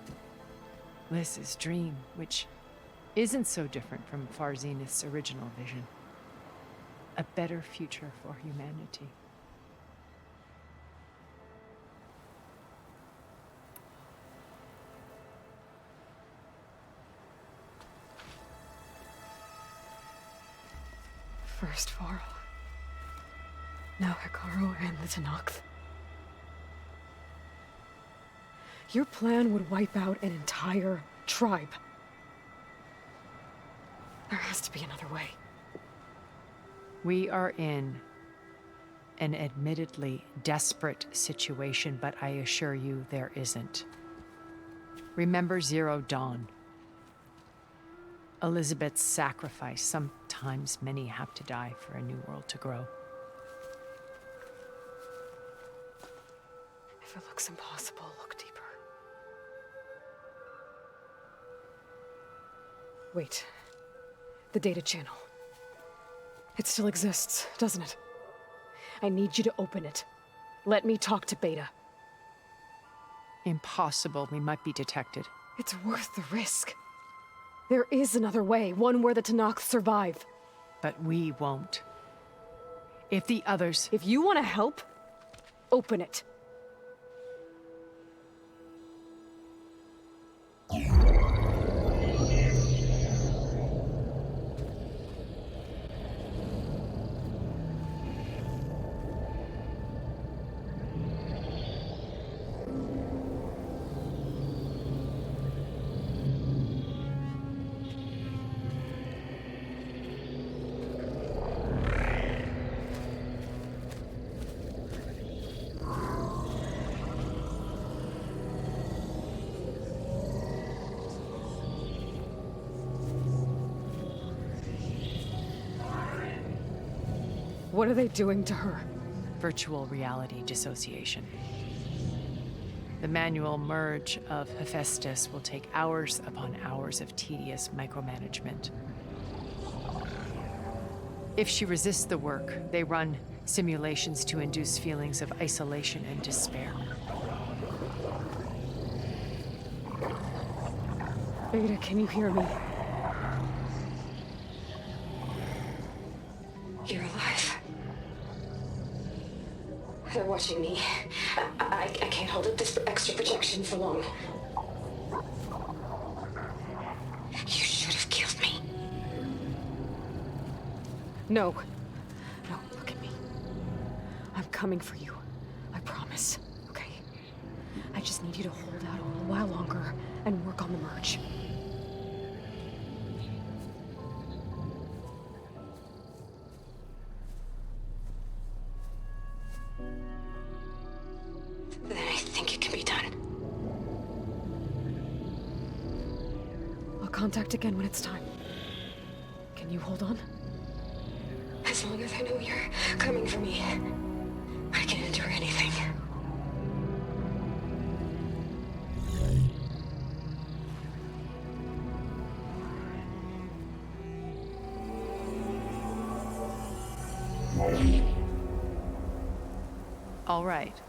Liz's dream, which isn't so different from Far Zenith's original vision. A better future for humanity. First Varl. Now Hekarro and the Tenakth. Your plan would wipe out an entire tribe. There has to be another way. We are in an admittedly desperate situation, but I assure you there isn't. Remember Zero Dawn. Elizabeth's sacrifice. Sometimes many have to die for a new world to grow. If it looks impossible, look deeper. Wait. The data channel. It still exists, doesn't it? I need you to open it. Let me talk to Beta. Impossible. We might be detected. It's worth the risk. There is another way, one where the Tenakth survive. But we won't. If the others... If you want to help, open it. What are they doing to her? Virtual reality dissociation. The manual merge of Hephaestus will take hours upon hours of tedious micromanagement. If she resists the work, they run simulations to induce feelings of isolation and despair. Beta, can you hear me? You're alive. They're watching me. I can't hold up this extra projection for long. You should have killed me. No. No, look at me. I'm coming for you. I promise, okay? I just need you to hold out a little while longer and work on the merge. Then I think it can be done. I'll contact again when it's time. Can you hold on? As long as I know you're coming for me, I can endure anything. All right.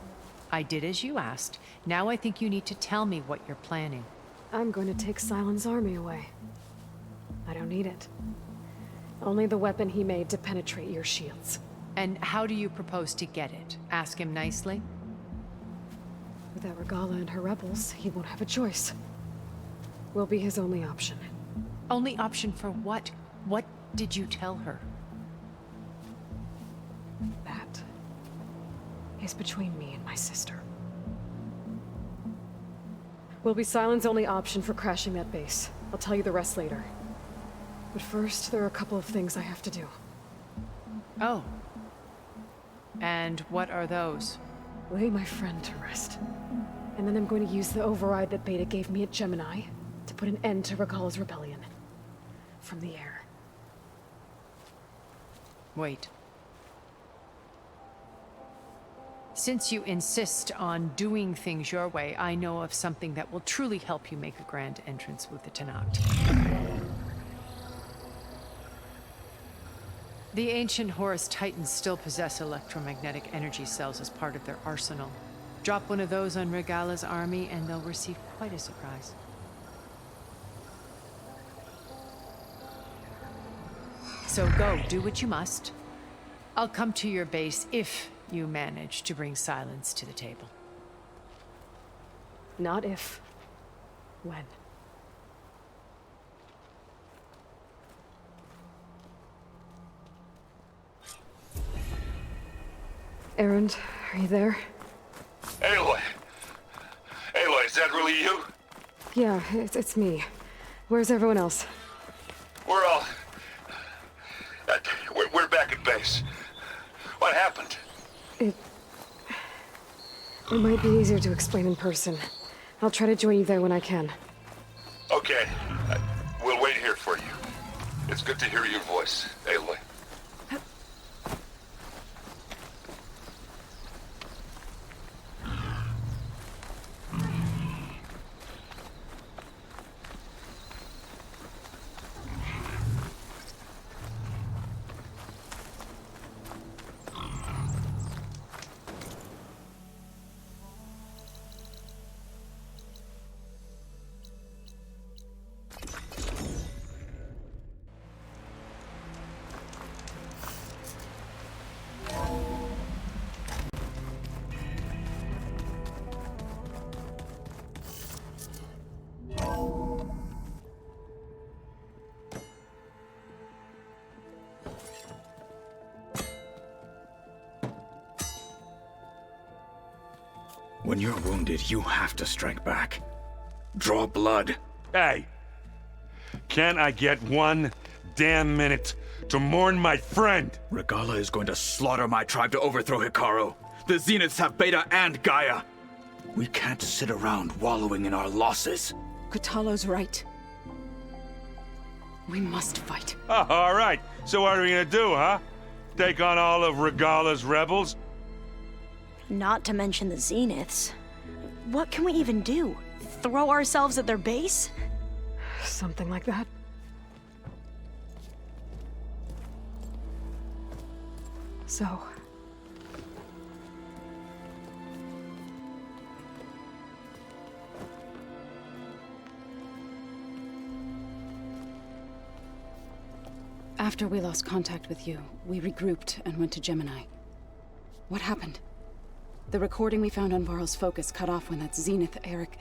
I did as you asked. Now I think you need to tell me what you're planning. I'm going to take Sylens' army away. I don't need it. Only the weapon he made to penetrate your shields. And how do you propose to get it? Ask him nicely? Without Regala and her rebels, he won't have a choice. We'll be his only option. Only option for what? What did you tell her? That is between me and my sister. Will be Sylens' only option for crashing that base. I'll tell you the rest later. But first, there are a couple of things I have to do. Oh. And what are those? Lay my friend to rest. And then I'm going to use the override that Beta gave me at Gemini to put an end to Regala's rebellion. From the air. Wait. Since you insist on doing things your way, I know of something that will truly help you make a grand entrance with the Tenakth. The ancient Horus Titans still possess electromagnetic energy cells as part of their arsenal. Drop one of those on Regala's army and they'll receive quite a surprise. So go, do what you must. I'll come to your base if you manage to bring Sylens to the table. Not if. When. Erend, are you there? Aloy! Aloy, is that really you? Yeah, it's me. Where's everyone else? We're all place. What happened? It might be easier to explain in person. I'll try to join you there when I can. Okay. We'll wait here for you. It's good to hear your voice, Aloy. When you're wounded, you have to strike back. Draw blood. Hey! Can't I get one damn minute to mourn my friend? Regalla is going to slaughter my tribe to overthrow Hikaru. The Zeniths have Beta and Gaia. We can't sit around wallowing in our losses. Kotallo's right. We must fight. Oh, all right. So what are we gonna do, huh? Take on all of Regalla's rebels? Not to mention the Zeniths. What can we even do? Throw ourselves at their base? Something like that. So... After we lost contact with you, we regrouped and went to Gemini. What happened? The recording we found on Varl's focus cut off when that Zenith Eric...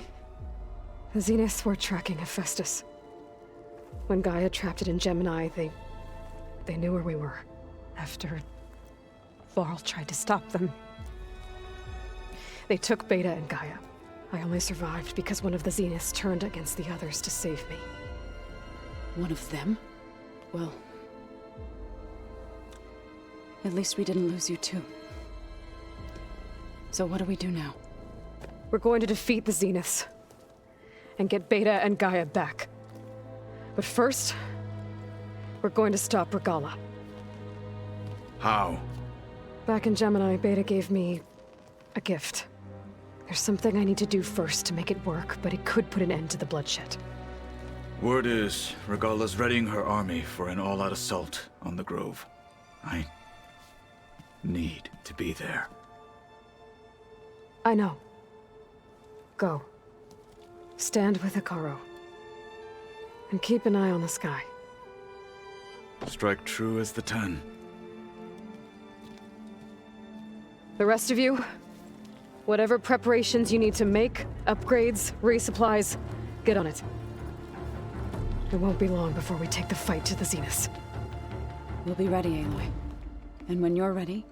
The Zeniths were tracking Hephaestus. When Gaia trapped it in Gemini, they knew where we were. After Varl tried to stop them. They took Beta and Gaia. I only survived because one of the Zeniths turned against the others to save me. One of them? Well... at least we didn't lose you too. So what do we do now? We're going to defeat the Zeniths. And get Beta and Gaia back. But first, we're going to stop Regalla. How? Back in Gemini, Beta gave me a gift. There's something I need to do first to make it work, but it could put an end to the bloodshed. Word is, Regalla's readying her army for an all-out assault on the Grove. I need to be there. I know. Go. Stand with Hikaru. And keep an eye on the sky. Strike true as the 10. The rest of you, whatever preparations you need to make, upgrades, resupplies, get on it. It won't be long before we take the fight to the Zeniths. We'll be ready, Aloy. And when you're ready,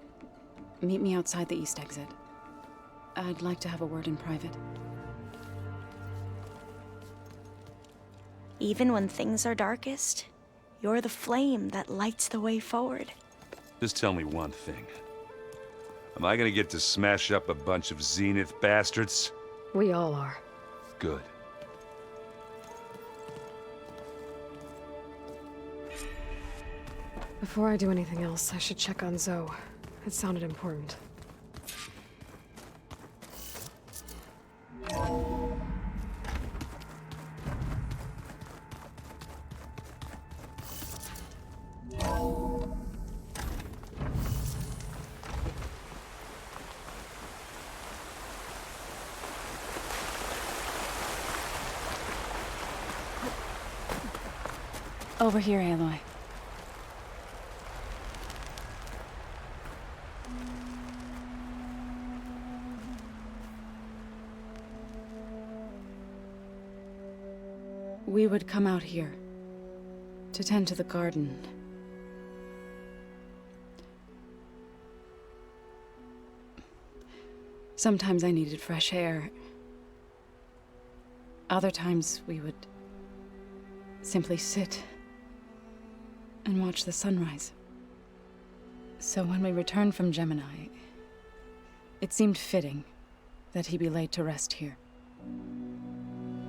meet me outside the east exit. I'd like to have a word in private. Even when things are darkest, you're the flame that lights the way forward. Just tell me one thing. Am I gonna get to smash up a bunch of Zenith bastards? We all are. Good. Before I do anything else, I should check on Zoe. It sounded important. Over here, Aloy. We would come out here to tend to the garden. Sometimes I needed fresh air. Other times we would simply sit and watch the sunrise. So when we returned from Gemini, it seemed fitting that he be laid to rest here.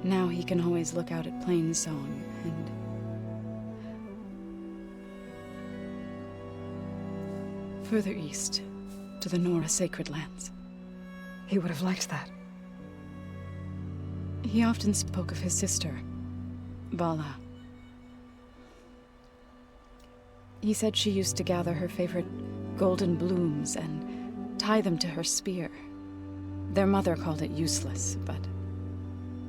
Now he can always look out at Plainsong and... further east, to the Nora Sacred Lands. He would have liked that. He often spoke of his sister, Vala. He said she used to gather her favorite golden blooms and tie them to her spear. Their mother called it useless, but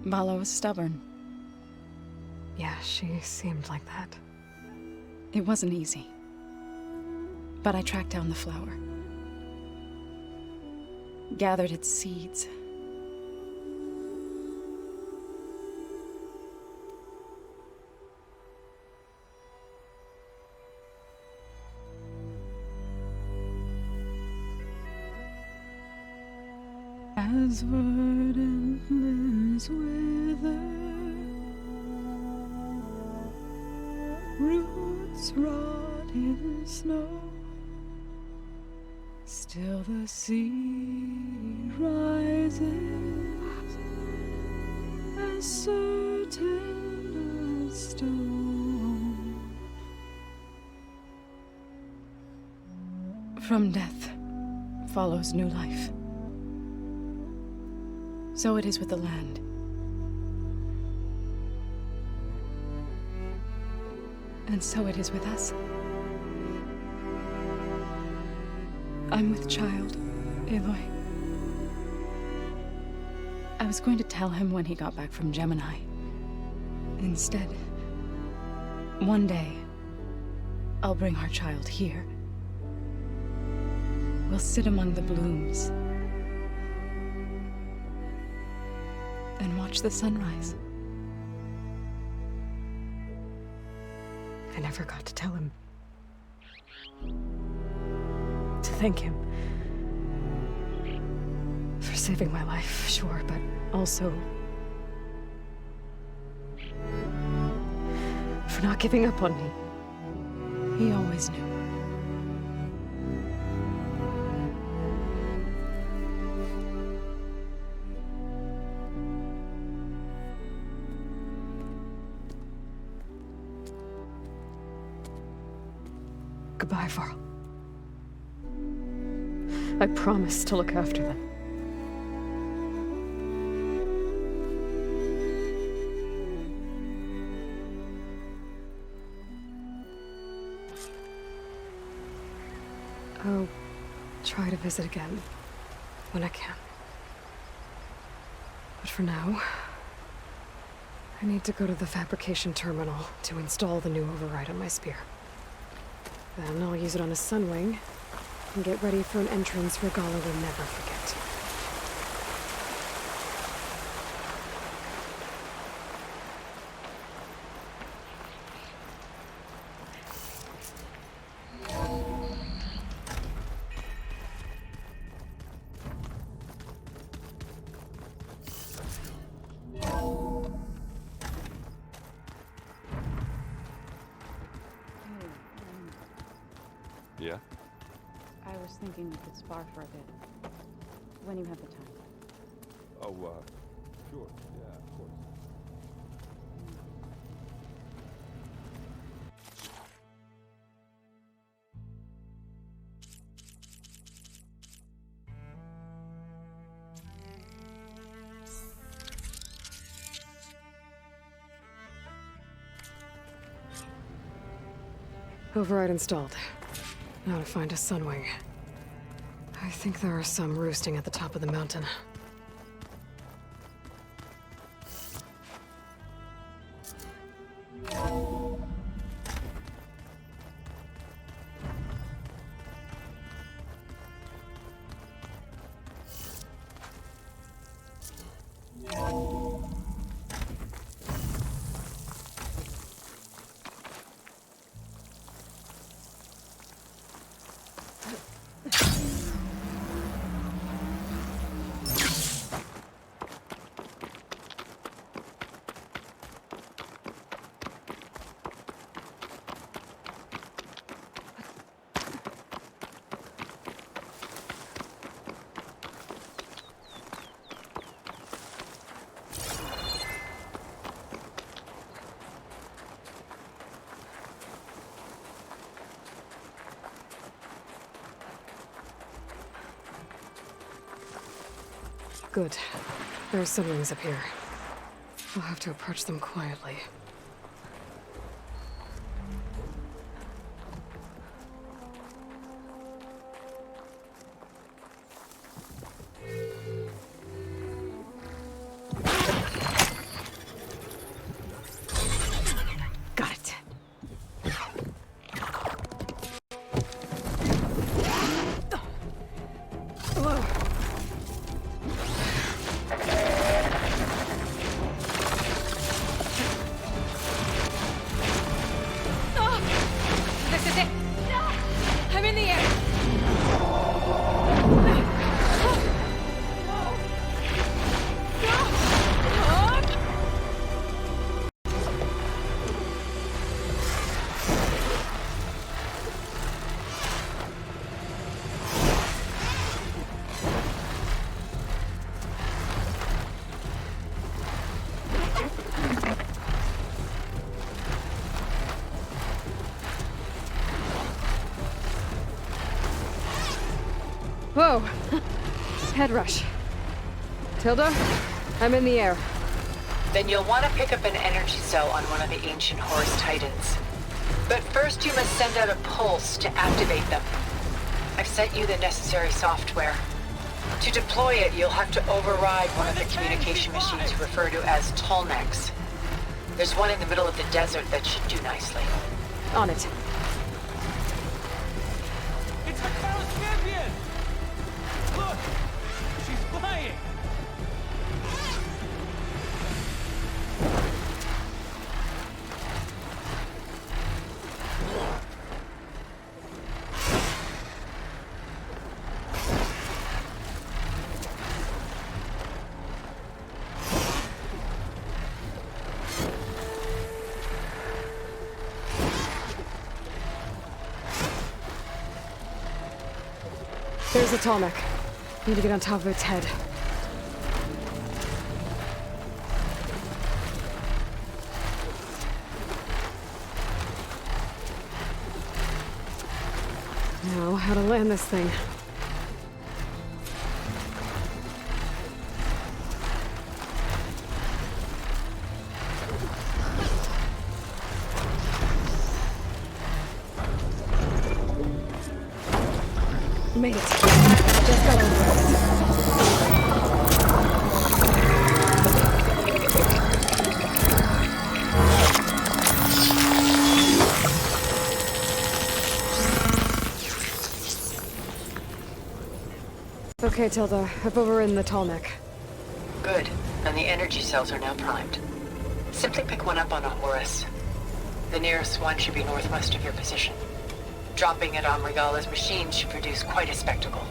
Vala was stubborn. Yeah, she seemed like that. It wasn't easy. But I tracked down the flower. Gathered its seeds. As verdant limbs wither, roots rot in snow, still the sea rises, as certain as stone. From death follows new life. So it is with the land. And so it is with us. I'm with child, Aloy. I was going to tell him when he got back from Gemini. Instead, one day, I'll bring our child here. We'll sit among the blooms and watch the sunrise. I never got to tell him. To thank him. For saving my life, sure, but also... for not giving up on me. He always knew. Goodbye, Varl. I promise to look after them. I'll try to visit again when I can. But for now, I need to go to the fabrication terminal to install the new override on my spear. Then I'll use it on a Sunwing and get ready for an entrance Regalla will never forget. Yeah? I was thinking we could spar for a bit. When you have the time. Oh, sure. Yeah, of course. Override installed. Now to find a Sunwing. I think there are some roosting at the top of the mountain. Good. There are sunwings up here. I'll have to approach them quietly. Got it. This is it. I'm in the air. Whoa! Head rush. Tilda, I'm in the air. Then you'll want to pick up an energy cell on one of the ancient Horus Titans. But first you must send out a pulse to activate them. I've sent you the necessary software. To deploy it, you'll have to override one of the communication machines referred to as Tolnex. There's one in the middle of the desert that should do nicely. On it. It's Hakaru's champion! Look! She's flying! There's the Tolmec. Need to get on top of its head. Now, how to land this thing. Made it. Just got over it. Okay, Tilda. I've overridden the Tolmec. Good. And the energy cells are now primed. Simply pick one up on a Horus. The nearest one should be northwest of your position. Dropping it on Regala's machine should produce quite a spectacle.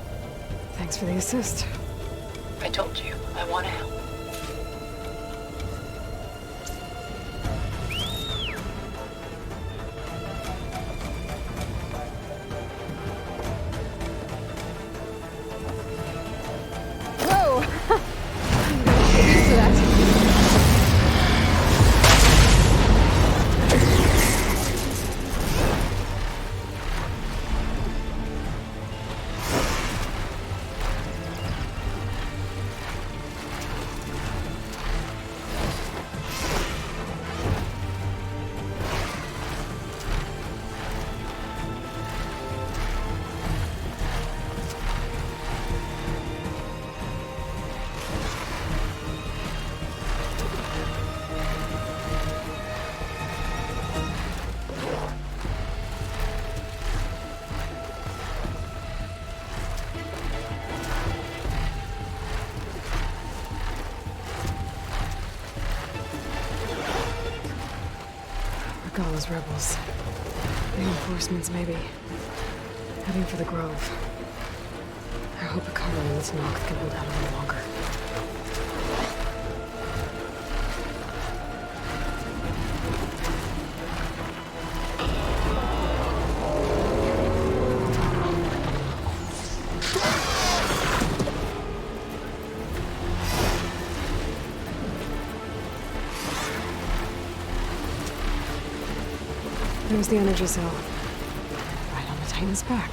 Thanks for the assist. I told you, I want to help. Whoa! I'm gonna get used to that. Regala's rebels. Reinforcements, maybe. Heading for the Grove. I hope Hikaru and this Noct can hold out a little longer. There's the energy cell. Right on the Titan's back.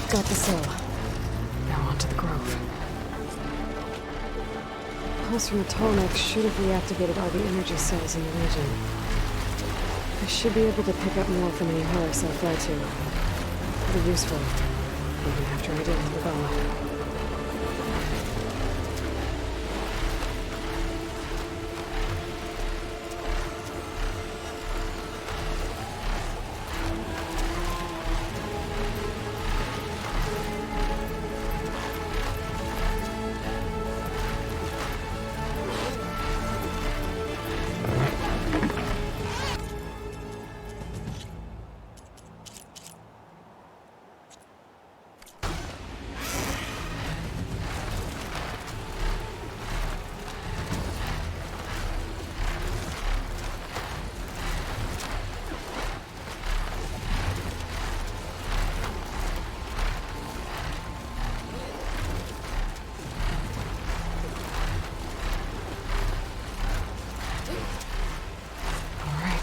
Got the cell. Now onto the grove. Pulse from the Tallneck should have reactivated all the energy cells in the region. I should be able to pick up more from any Horus I fly to. It'll be useful, even after I deal with Regalla.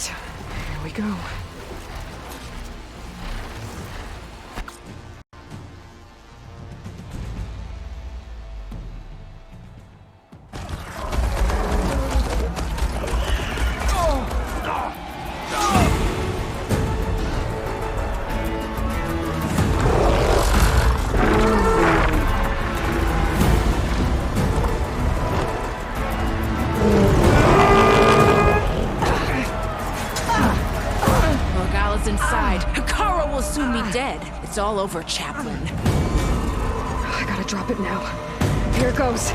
Here we go. It's all over, Chaplain. I gotta drop it now. Here it goes.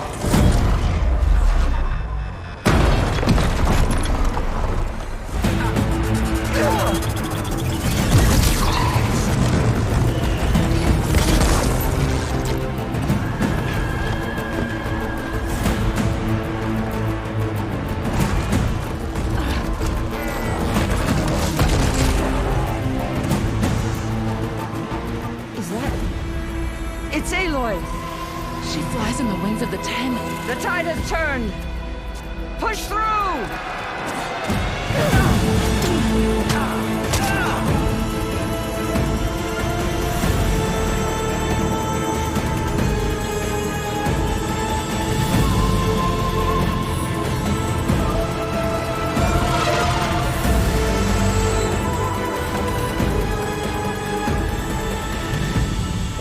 It's Aloy! She flies on the wings of the Ten. The tide has turned! Push through!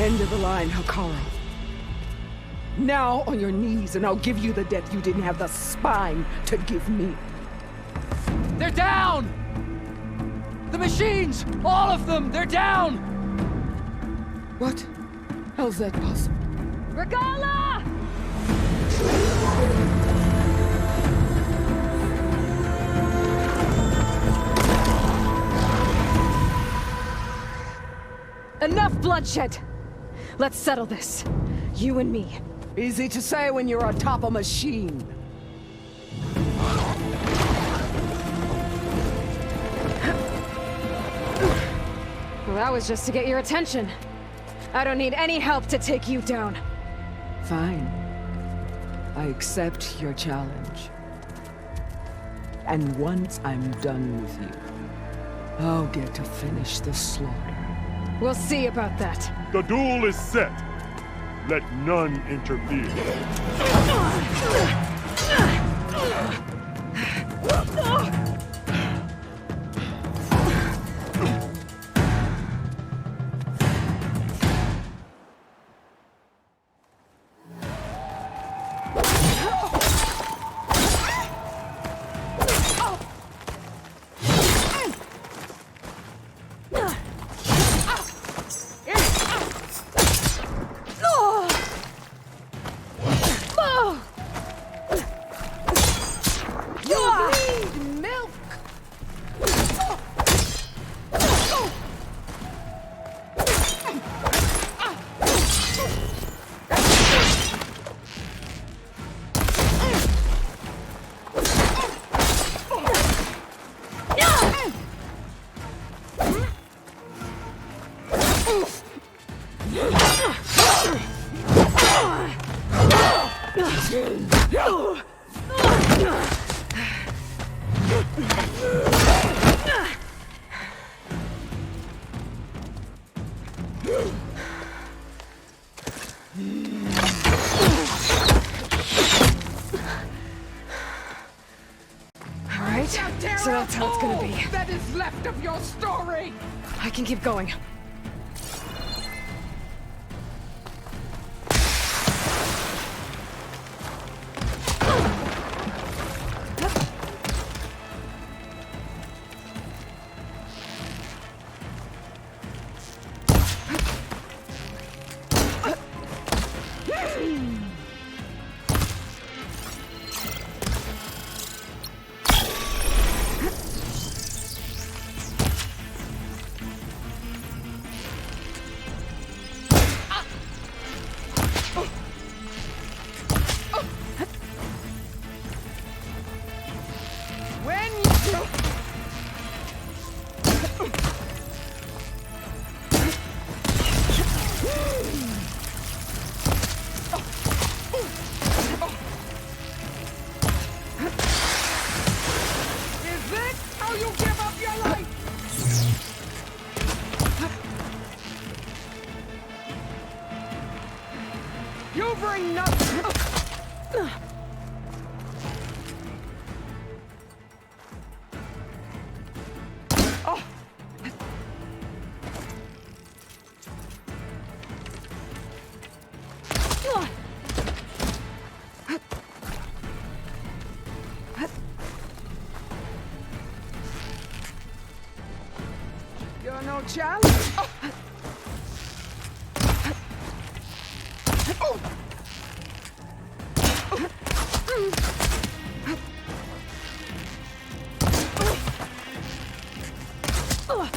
End of the line, Hekarro. Now on your knees, and I'll give you the death you didn't have the spine to give me. They're down! The machines! All of them! They're down! What? How's that possible? Regalla! Enough bloodshed! Let's settle this. You and me. Easy to say when you're atop a machine. Well, that was just to get your attention. I don't need any help to take you down. Fine. I accept your challenge. And once I'm done with you, I'll get to finish the slaughter. We'll see about that. The duel is set. Let none interfere. it's gonna be. That is left of your story! I can keep going. You bring nothing. Oh. You're no challenge. Oh.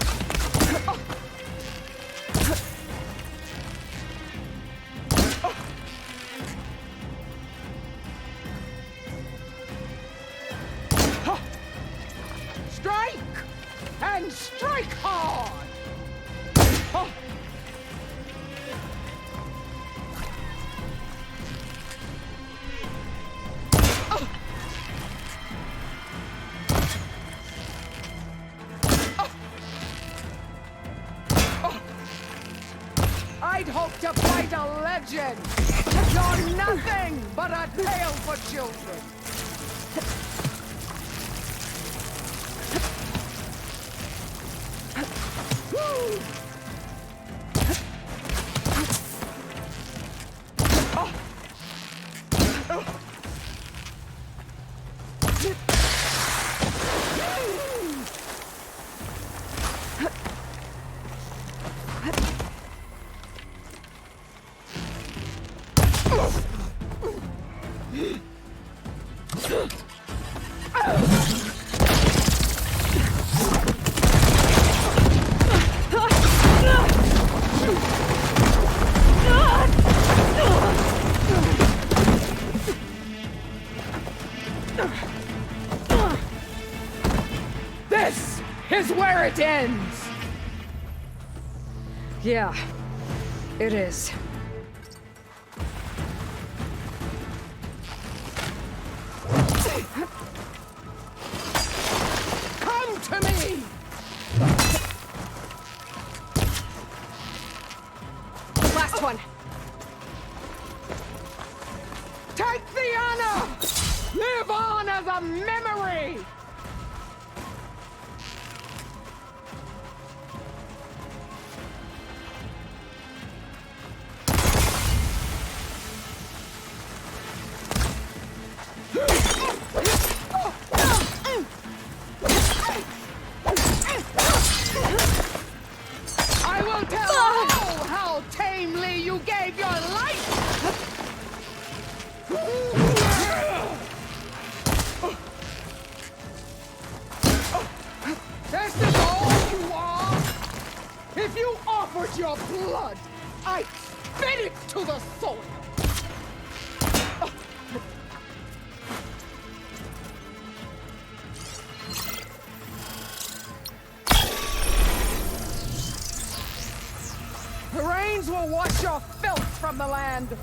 Strike! And strike hard! Oh. I'd hoped to fight a legend. You're nothing but a tale for children. This is where it ends! Yeah, it is. Come to me! Last one. Take the honor! Live on as a memory! I will tell all how tamely you gave your life! This is all you are? If you offered your blood, I'd spit it to the soil! The rains will wash your filth from the land.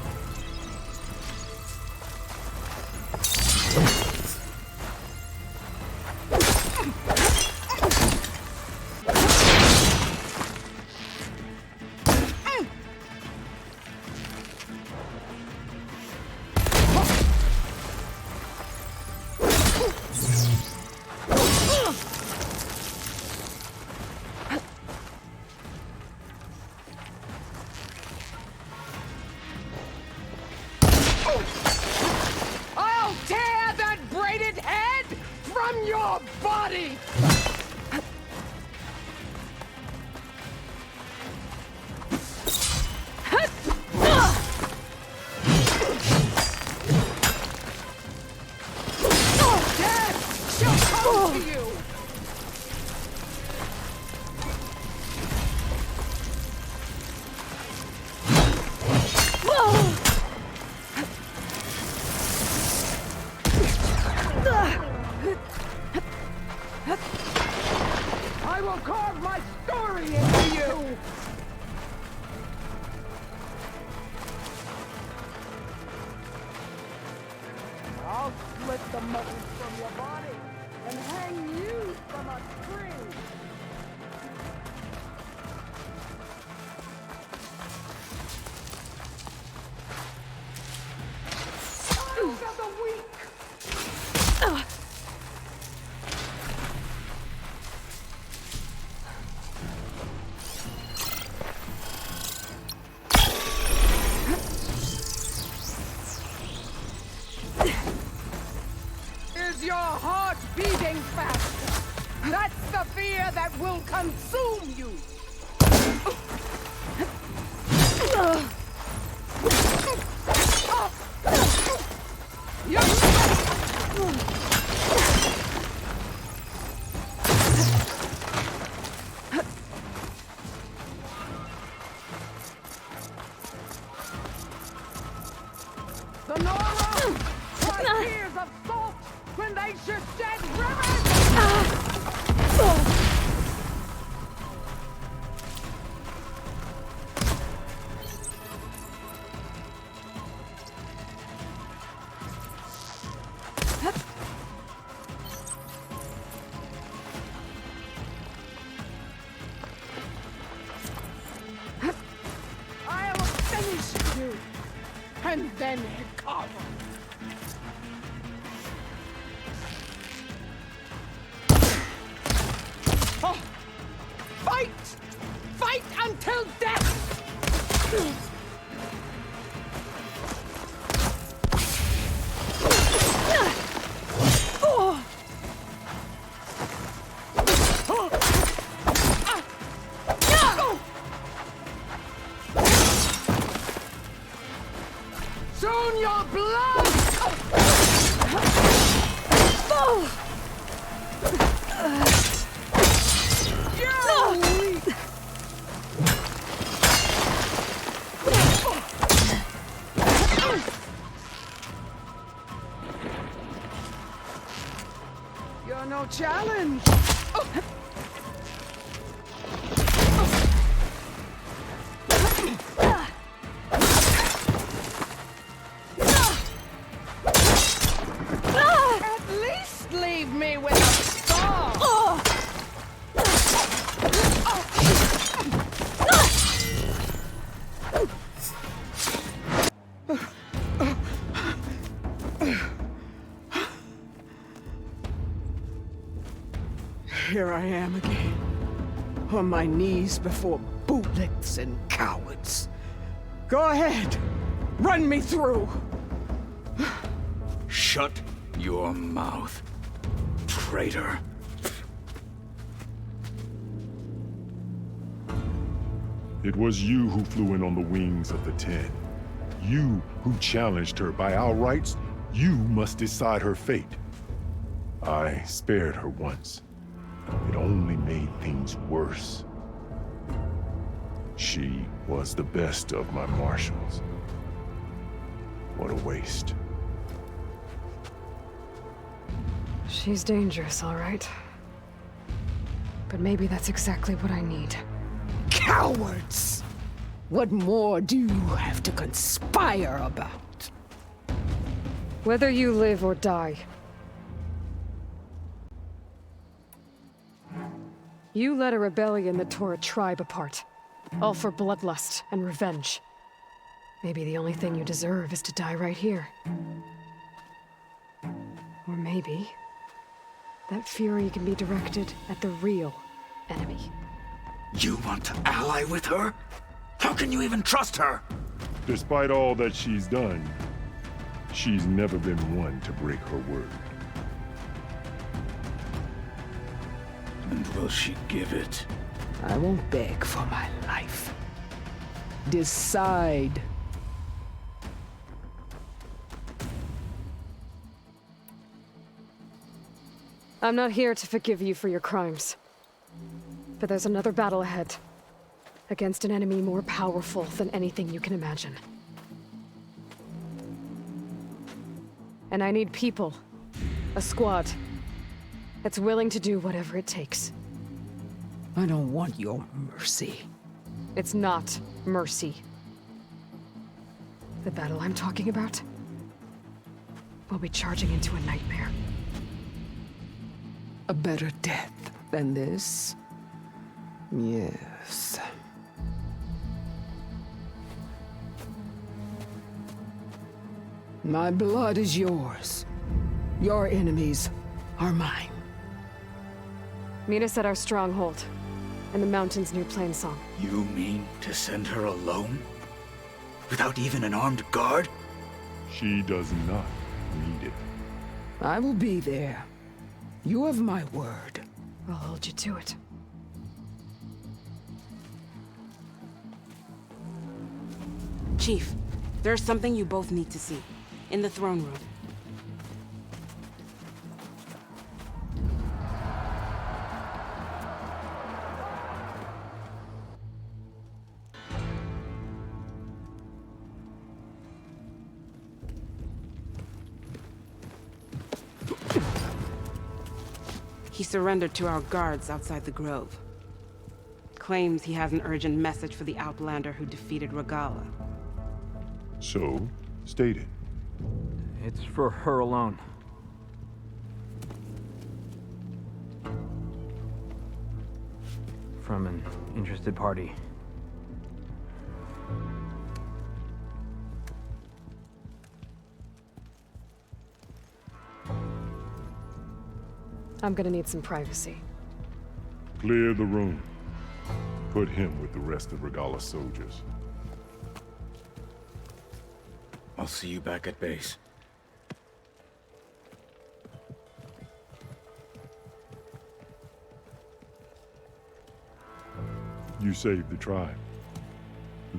I will carve my story into you! I'll split the muscles from your body and hang you from a tree! Of the weak! Is your heart beating faster? That's the fear that will consume you! The Nora! What tears of salt when they should shed rivers! I'll finish you! And then Hikaru! Oh! Fight! Fight until death! Soon your blood! You're no challenge! At least leave me with a scar! Here I am again, on my knees before bootlets and cowards. Go ahead, run me through. Shut your mouth, traitor. It was you who flew in on the wings of the Ten. You who challenged her. By our rights, you must decide her fate. I spared her once. It only made things worse. She was the best of my marshals. What a waste. She's dangerous, all right. But maybe that's exactly what I need. Cowards! What more do you have to conspire about? Whether you live or die. You led a rebellion that tore a tribe apart. All for bloodlust and revenge. Maybe the only thing you deserve is to die right here. Or maybe that fury can be directed at the real enemy. You want to ally with her? How can you even trust her? Despite all that she's done, she's never been one to break her word. And will she give it? I won't beg for my life. Decide. I'm not here to forgive you for your crimes. But there's another battle ahead. Against an enemy more powerful than anything you can imagine. And I need people. A squad. That's willing to do whatever it takes. I don't want your mercy. It's not mercy. The battle I'm talking about will be charging into a nightmare. A better death than this? Yes. My blood is yours. Your enemies are mine. Meet us at our stronghold, in the mountains near Plainsong. You mean to send her alone? Without even an armed guard? She does not need it. I will be there. You have my word. I'll hold you to it. Chief, there's something you both need to see. In the throne room. He surrendered to our guards outside the grove. Claims he has an urgent message for the Outlander who defeated Regalla. So, state it. It's for her alone. From an interested party. I'm gonna need some privacy. Clear the room. Put him with the rest of Regalla's soldiers. I'll see you back at base. You saved the tribe.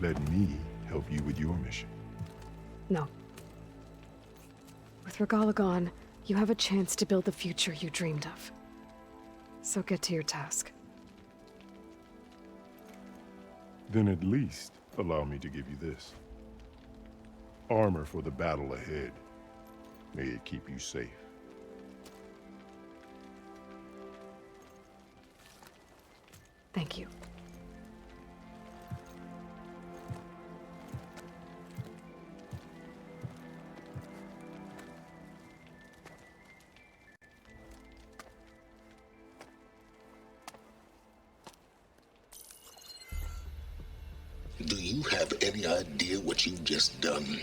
Let me help you with your mission. No. With Regalla gone, you have a chance to build the future you dreamed of. So get to your task. Then at least allow me to give you this. Armor for the battle ahead. May it keep you safe. Thank you. Do you have any idea what you've just done?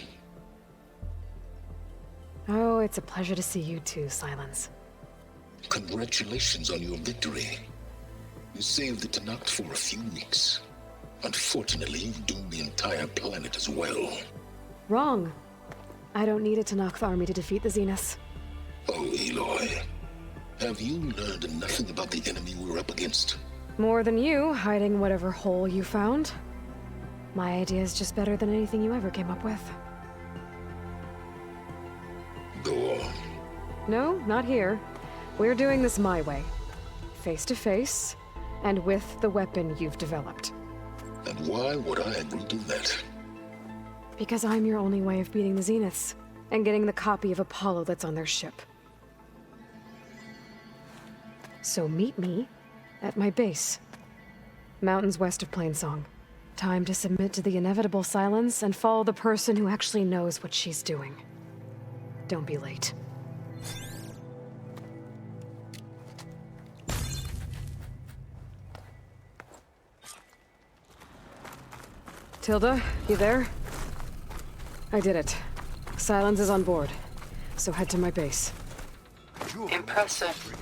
Oh, it's a pleasure to see you too, Silence. Congratulations on your victory. You saved the Tenakth for a few weeks. Unfortunately, you've doomed the entire planet as well. Wrong. I don't need a Tenakth army to defeat the Zeniths. Oh, Aloy. Have you learned nothing about the enemy we're up against? More than you, hiding whatever hole you found. My idea is just better than anything you ever came up with. Go on. No, not here. We're doing this my way. Face to face, and with the weapon you've developed. And why would I agree to that? Because I'm your only way of beating the Zeniths, and getting the copy of Apollo that's on their ship. So meet me at my base. Mountains west of Plainsong. Time to submit to the inevitable silence and follow the person who actually knows what she's doing. Don't be late. Tilda, you there? I did it. Silence is on board. So head to my base. Impressive.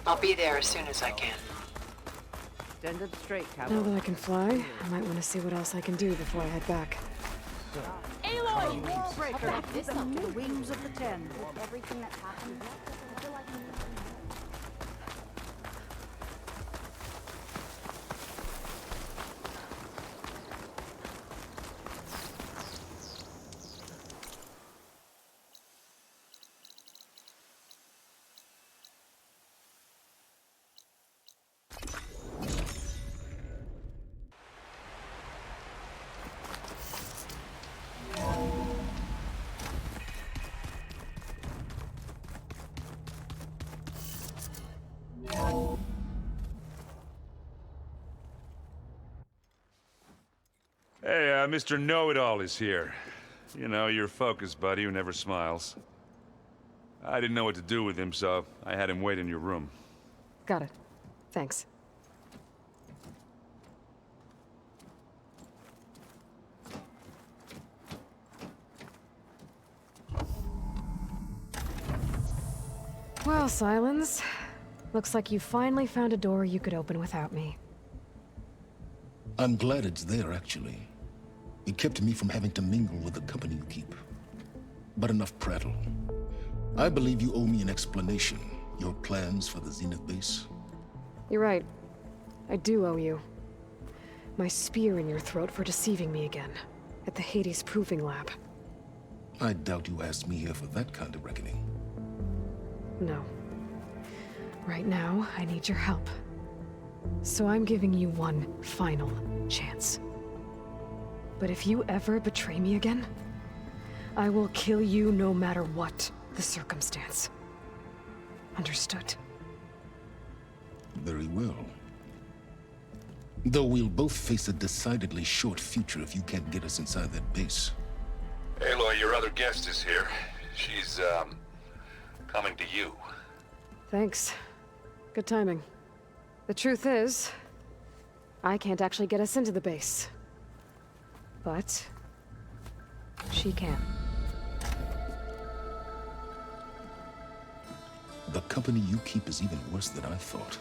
I'll be there as soon as I can. Stand up straight, Now Cowboy. that I can fly, I might want to see what else I can do before I head back. Aloy! Warbreaker! This up to the wings of the Ten. Everything that's happened. I feel like Hey, Mr. Know-It-All is here. You know, your focus buddy who never smiles. I didn't know what to do with him, so I had him wait in your room. Got it. Thanks. Well, Silence. Looks like you finally found a door you could open without me. I'm glad it's there, actually. It kept me from having to mingle with the company you keep. But enough prattle. I believe you owe me an explanation. Your plans for the Zenith base? You're right. I do owe you. My spear in your throat for deceiving me again. At the Hades Proving Lab. I doubt you asked me here for that kind of reckoning. No. Right now, I need your help. So I'm giving you one final chance. But if you ever betray me again, I will kill you no matter what the circumstance. Understood? Very well. Though we'll both face a decidedly short future if you can't get us inside that base. Aloy, your other guest is here. She's, coming to you. Thanks. Good timing. The truth is, I can't actually get us into the base. But she can. The company you keep is even worse than I thought.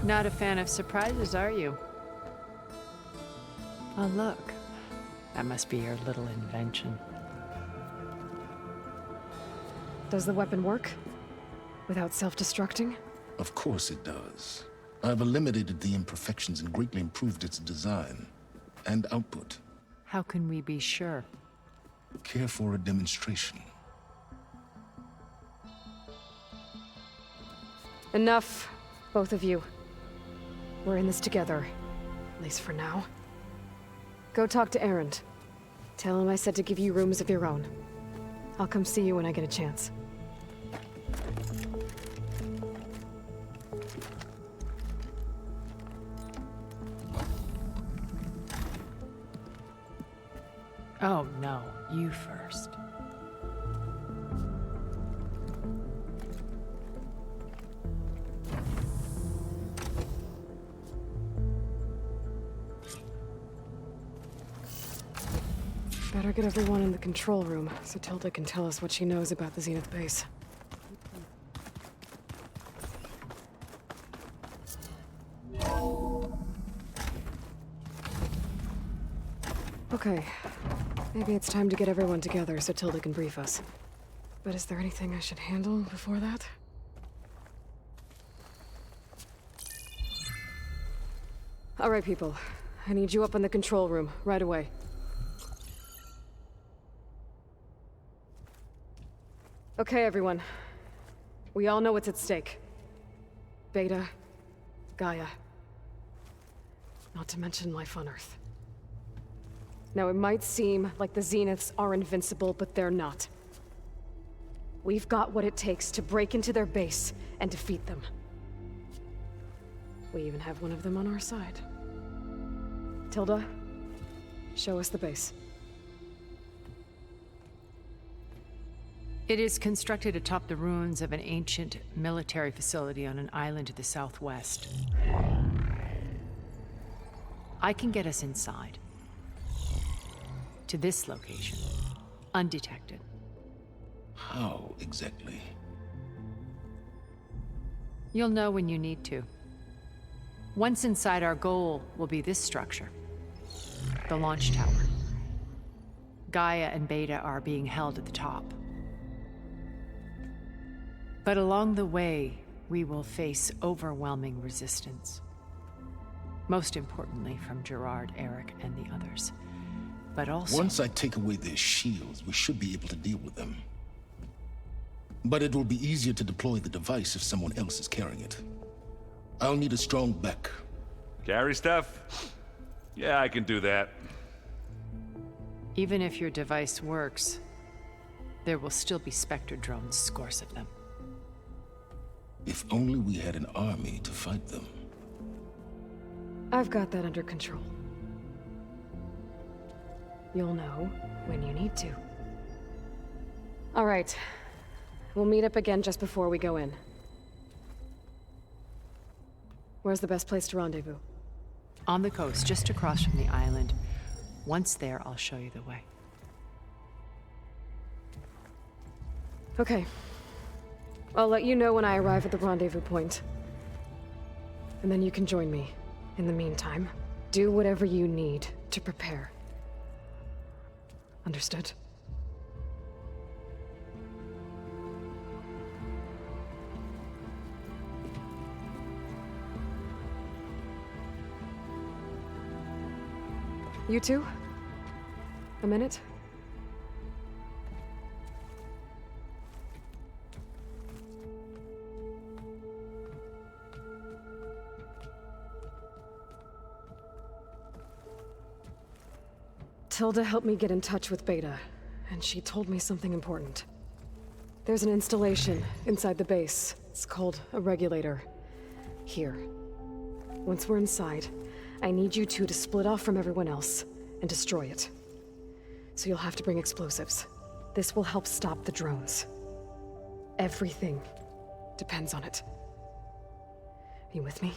Not a fan of surprises, are you? Oh, look. That must be your little invention. Does the weapon work? Without self-destructing? Of course it does. I've eliminated the imperfections and greatly improved its design and output. How can we be sure? Care for a demonstration? Enough, both of you. We're in this together, at least for now. Go talk to Erend. Tell him I said to give you rooms of your own. I'll come see you when I get a chance. Oh, no. You first. Better get everyone in the control room so Tilda can tell us what she knows about the Zenith base. Okay. Maybe it's time to get everyone together so Tilda can brief us. But is there anything I should handle before that? All right, people. I need you up in the control room, right away. Okay, everyone. We all know what's at stake. Beta, Gaia. Not to mention life on Earth. Now, it might seem like the Zeniths are invincible, but they're not. We've got what it takes to break into their base and defeat them. We even have one of them on our side. Tilda, show us the base. It is constructed atop the ruins of an ancient military facility on an island to the southwest. I can get us inside. To this location, undetected. How exactly? You'll know when you need to. Once inside, our goal will be this structure. The launch tower. Gaia and Beta are being held at the top. But along the way, we will face overwhelming resistance. Most importantly from Gerard, Eric, and the others. But also... Once I take away their shields, we should be able to deal with them. But it will be easier to deploy the device if someone else is carrying it. I'll need a strong back. Carry stuff? Yeah, I can do that. Even if your device works, there will still be Spectre drones, scores of them. If only we had an army to fight them. I've got that under control. You'll know when you need to. All right. We'll meet up again just before we go in. Where's the best place to rendezvous? On the coast, just across from the island. Once there, I'll show you the way. Okay. I'll let you know when I arrive at the rendezvous point. And then you can join me. In the meantime, do whatever you need to prepare. Understood? You two? A minute? Tilda helped me get in touch with Beta, and she told me something important. There's an installation inside the base. It's called a regulator. Here. Once we're inside, I need you two to split off from everyone else and destroy it. So you'll have to bring explosives. This will help stop the drones. Everything depends on it. Are you with me?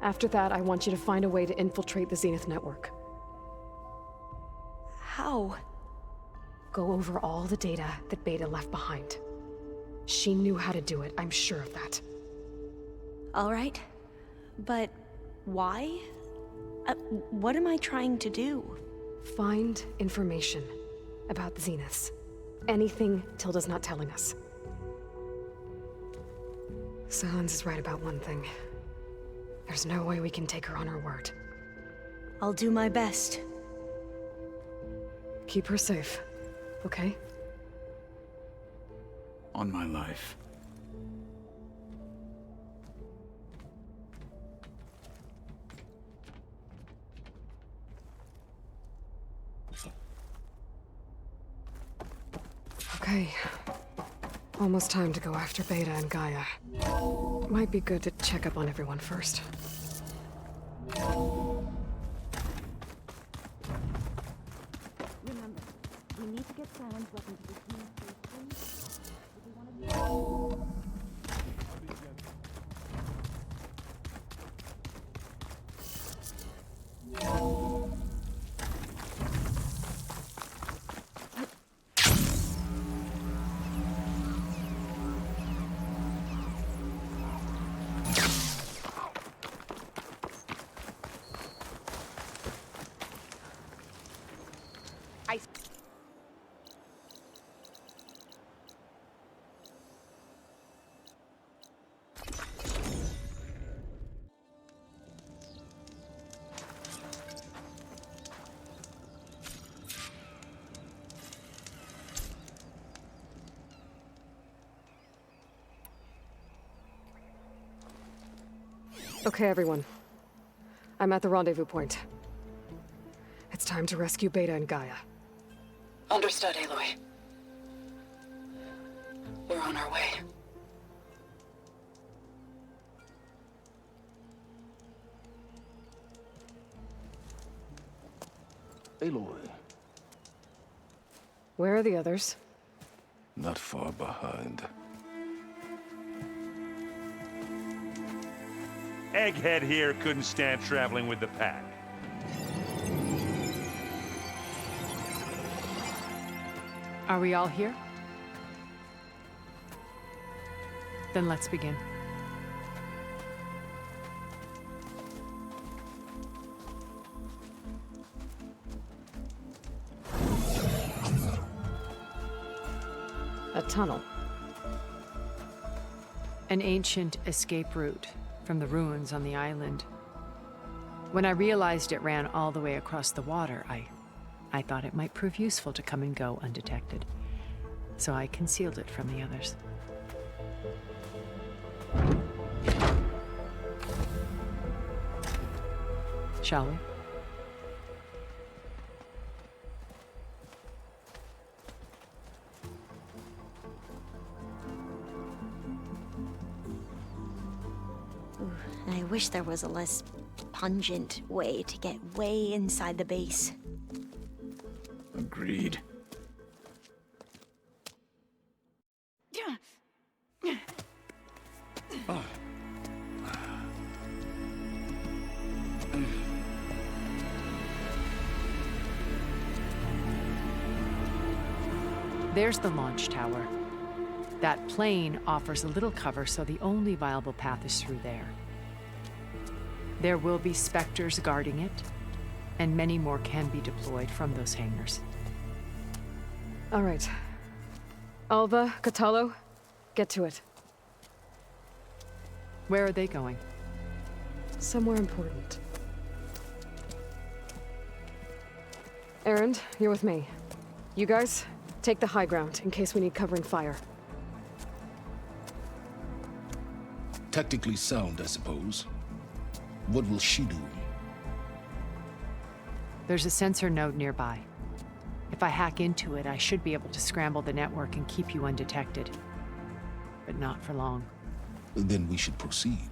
After that, I want you to find a way to infiltrate the Zenith network. How? Go over all the data that Beta left behind. She knew how to do it, I'm sure of that. All right. But why? What am I trying to do? Find information about the Zeniths. Anything Tilda's not telling us. Sans is right about one thing. There's no way we can take her on her word. I'll do my best. Keep her safe, okay? On my life. Okay. Almost time to go after Beta and Gaia. Might be good to check up on everyone first. Remember, we need to get Sans weapon to the team safely. If we want to Okay, everyone. I'm at the rendezvous point. It's time to rescue Beta and Gaia. Understood, Aloy. We're on our way. Aloy, Where are the others? not far behind. Egghead here couldn't stand traveling with the pack. Are we all here? Then let's begin. A tunnel. An ancient escape route from the ruins on the island. When I realized it ran all the way across the water, I thought it might prove useful to come and go undetected. So I concealed it from the others. Shall we? I wish there was a less pungent way to get way inside the base. Agreed. There's the launch tower. That plane offers a little cover, so the only viable path is through there. There will be Spectres guarding it, and many more can be deployed from those hangars. All right. Alva, Catalo, get to it. Where are they going? Somewhere important. Erend, you're with me. You guys, take the high ground in case we need covering fire. Tactically sound, I suppose. What will she do? There's a sensor node nearby. If I hack into it, I should be able to scramble the network and keep you undetected. But not for long. Then we should proceed.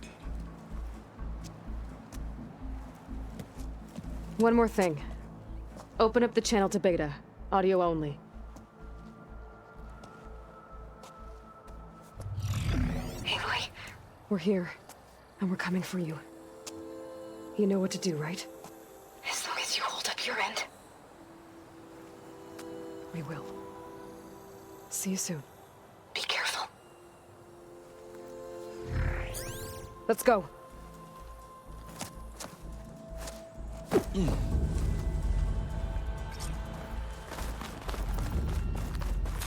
One more thing. Open up the channel to Beta. Audio only. Aloy. We're here, and we're coming for you. You know what to do, right? As long as you hold up your end. We will. See you soon. Be careful. Let's go.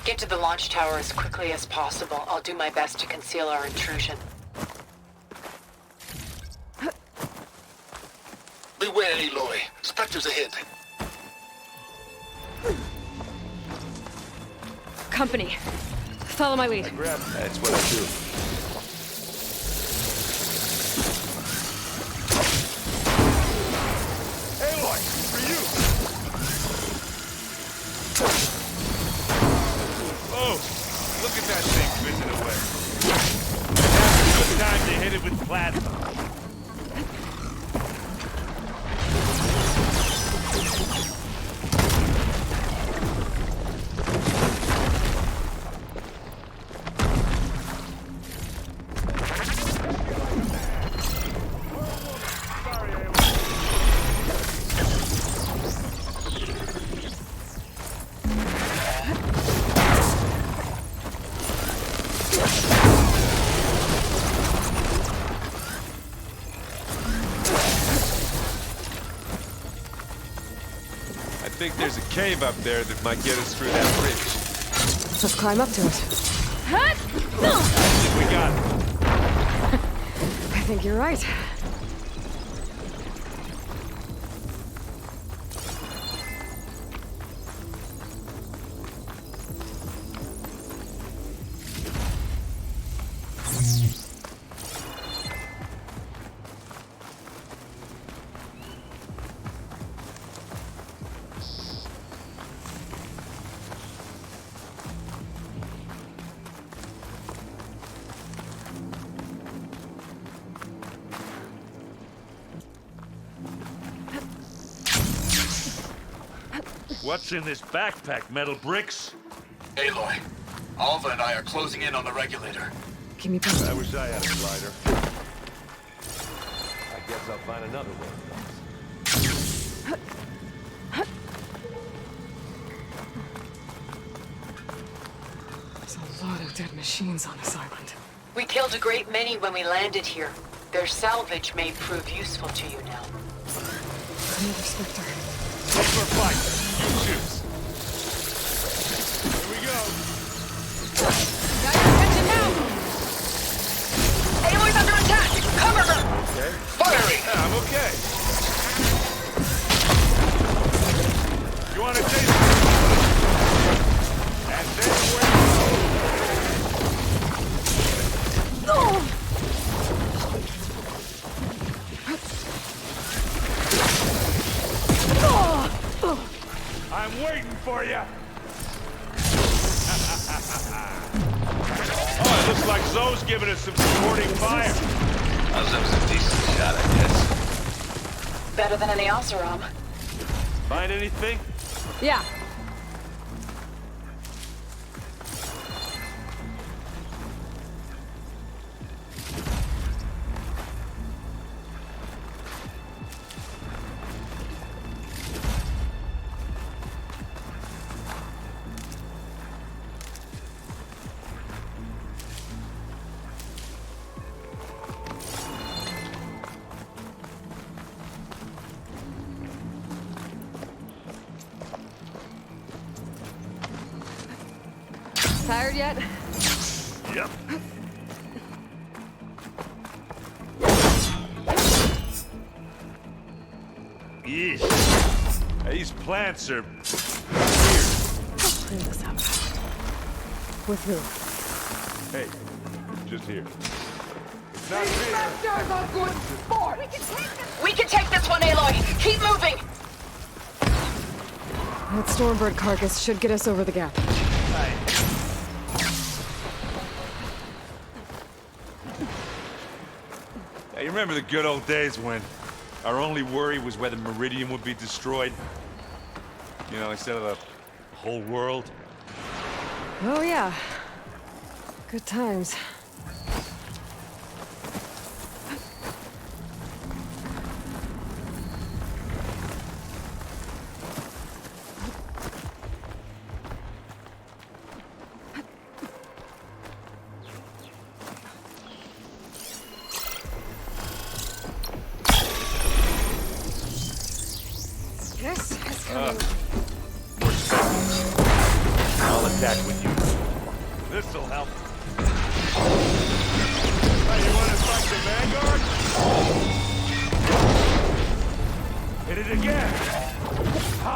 Get to the launch tower as quickly as possible. I'll do my best to conceal our intrusion. Beware, Aloy. Spectres ahead. Company. Follow my lead. That's what I do. Aloy, for you! Oh, look at that thing whizzing away. Now's a good time to hit it with plasma. I think there's a cave up there that might get us through that bridge. Let's climb up to it. We got it. I think you're right. What's in this backpack, metal bricks? Aloy, Alva and I are closing in on the regulator. Keep me posted. I wish I had a glider. I guess I'll find another one. There's a lot of dead machines on this island. We killed a great many when we landed here. Their salvage may prove useful to you now. Another Spectre. What's for fight? You choose. Here we go. Got your attention now! Aloy's under attack! Cover her! Okay. Firing! Yeah, I'm okay. You want to taste it? And then where? No! I'm waiting for you. Oh, it looks like Zoe's giving us some supporting fire. Zoe's a decent shot, I guess. Better than any Oseram. Find anything? Yeah. Tired yet? Yep. Yeesh. These plants are Clean this up. With who? Hey, just here. We can take this one, Aloy! Keep moving! That Stormbird carcass should get us over the gap. Hey, you remember the good old days when our only worry was whether Meridian would be destroyed? You know, instead of the whole world? Oh yeah. Good times. This is coming. More specimens. I'll attack with you. This'll help. Hey, you wanna fight the Vanguard? Hit it again! Ha!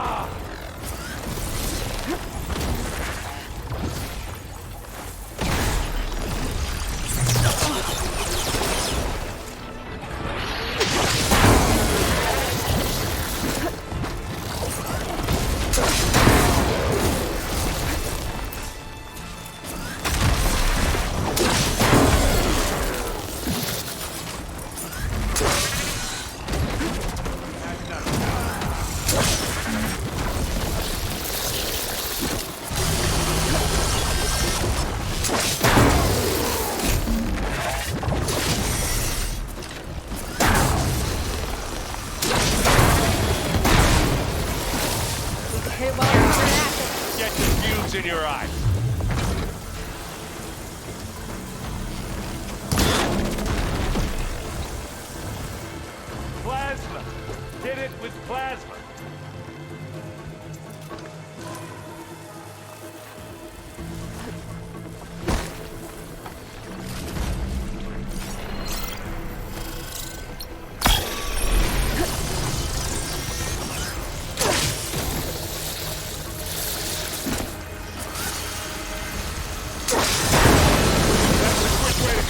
Get the fumes in your eyes. Plasma. Hit it with plasma.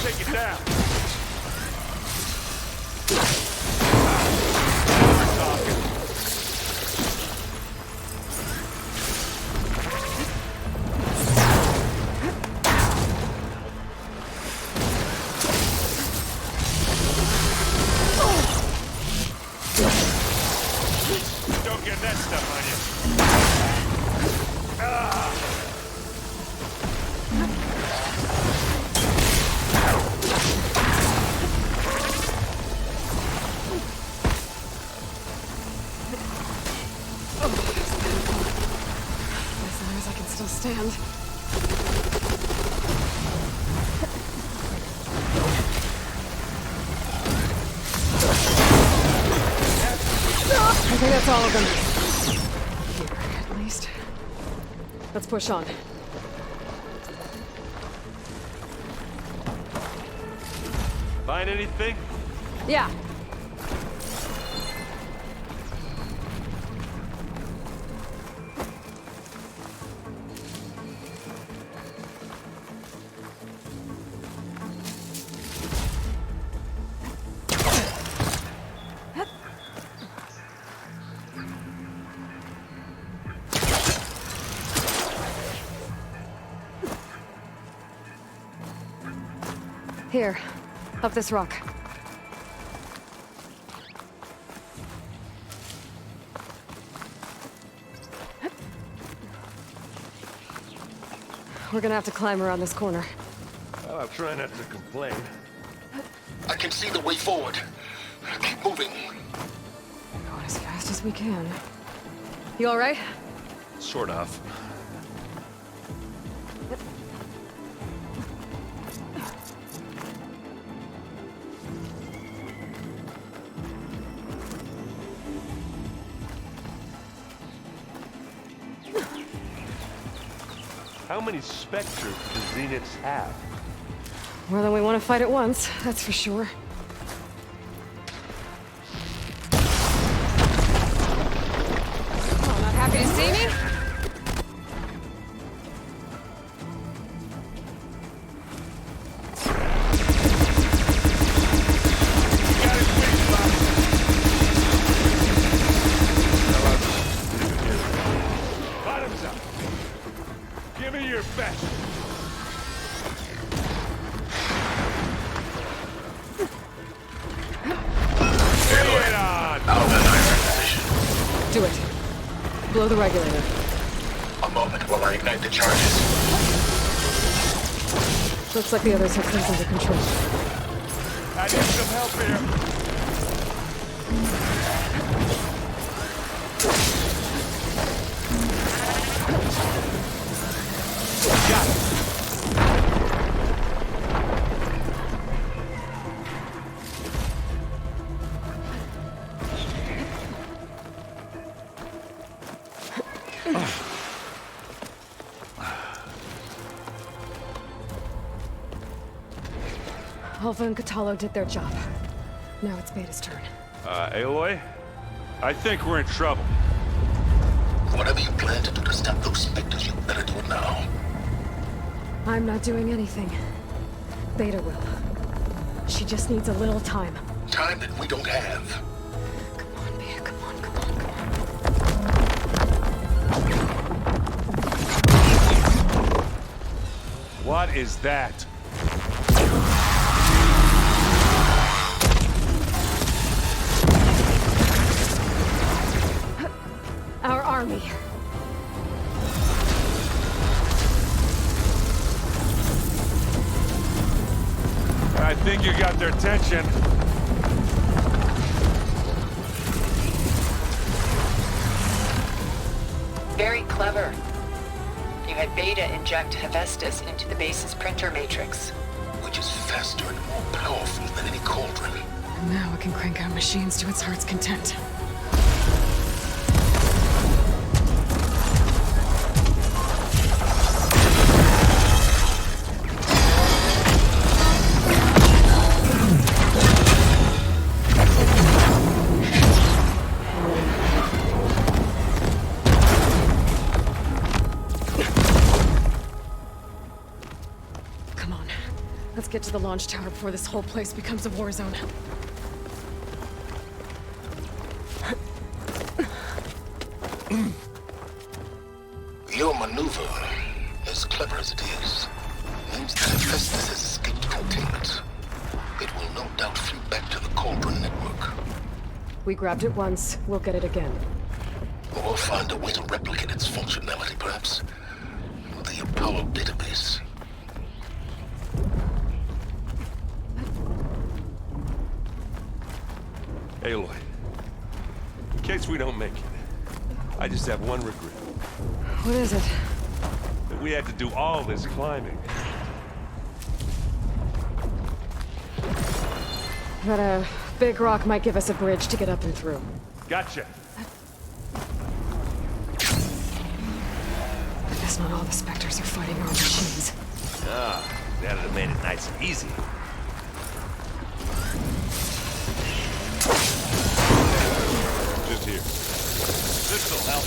Take it down. We're talking. Don't get that stuff on you. Ah. Still stand. I think that's all of them. Here, at least. Let's push on. Find anything? Yeah. Here, up this rock. We're gonna have to climb around this corner. Well, I'll try not to complain. I can see the way forward. Keep moving. Going as fast as we can. You all right? Sort of. How many Spectres do the Zeniths have? More than we want to fight at once, that's for sure. Oh, not happy to see me? Bottoms up. Give me your best. Do it. Blow the regulator. A moment while I ignite the charges. Looks like the others have things under control. I need some help here. Got it. Alpha and Katalo did their job. Now it's Beta's turn. Aloy? I think we're in trouble. Whatever you plan to do to stop those Spectres, you better do it now. I'm not doing anything. Beta will. She just needs a little time. Time that we don't have. Come on, Beta, come on, come on. What is that? Our army. I think you got their attention. Very clever. You had Beta inject Hephaestus into the base's printer matrix. Which is faster and more powerful than any cauldron. And now it can crank out machines to its heart's content. Get to the launch tower before this whole place becomes a war zone. Your maneuver, as clever as it is, means that Hephaestus has escaped containment. It will no doubt flee back to the Cauldron network. We grabbed it once, we'll get it again. Or find a way to replicate its functionality, perhaps. The Apollo database. Aloy, in case we don't make it, I just have one regret. What is it? That we had to do all this climbing. That a big rock might give us a bridge to get up and through. Gotcha. I guess not all the Spectres are fighting our machines. Ah, that'd have made it nice and easy. Just here. This'll help.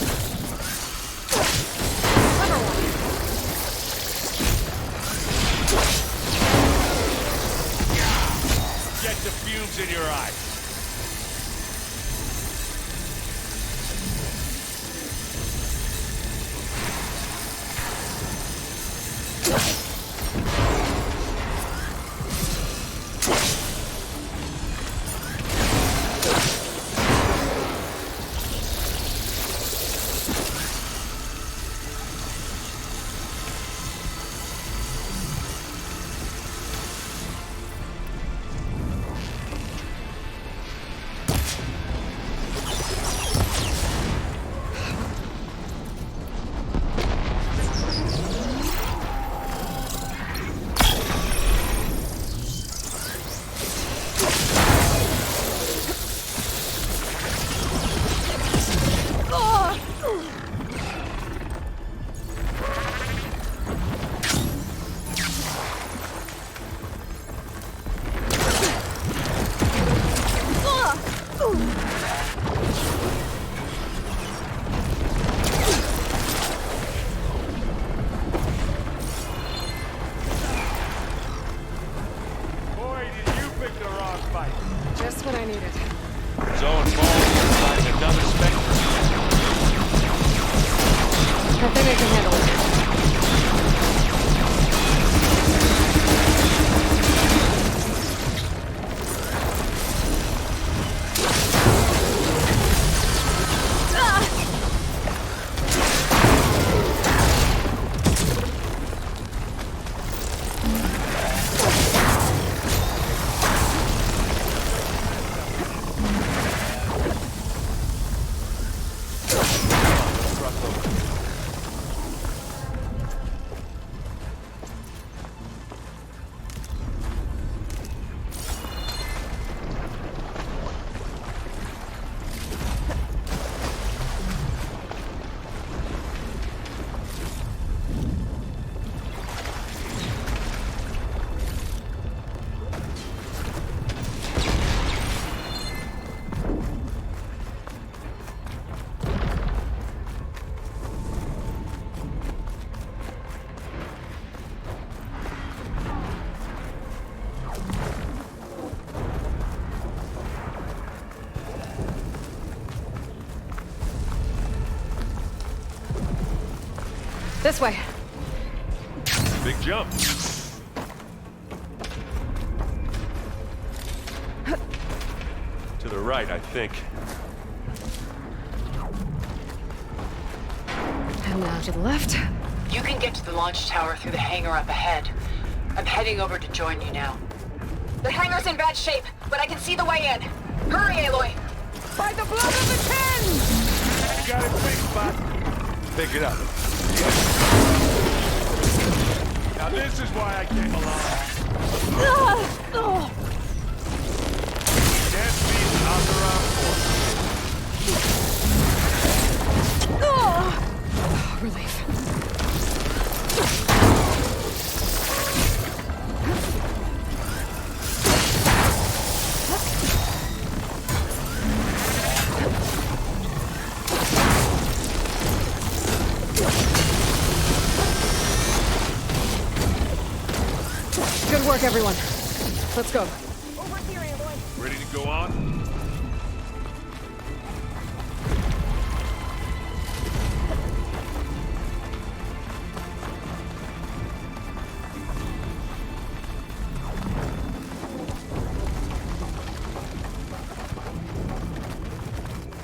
Get the fumes in your eyes. Zoe and Paul are fighting another Spectre. I think I can handle it. This way. Big jump. To the right, I think. And now to the left. You can get to the launch tower through the hangar up ahead. I'm heading over to join you now. The hangar's in bad shape, but I can see the way in. Hurry, Aloy! By the blood of the Ten! You got it fixed, bud. Pick it up. Now this is why I came along. Can't beat Azura Relief. Good work, everyone. Let's go. Over here, Aloy. Ready to go on?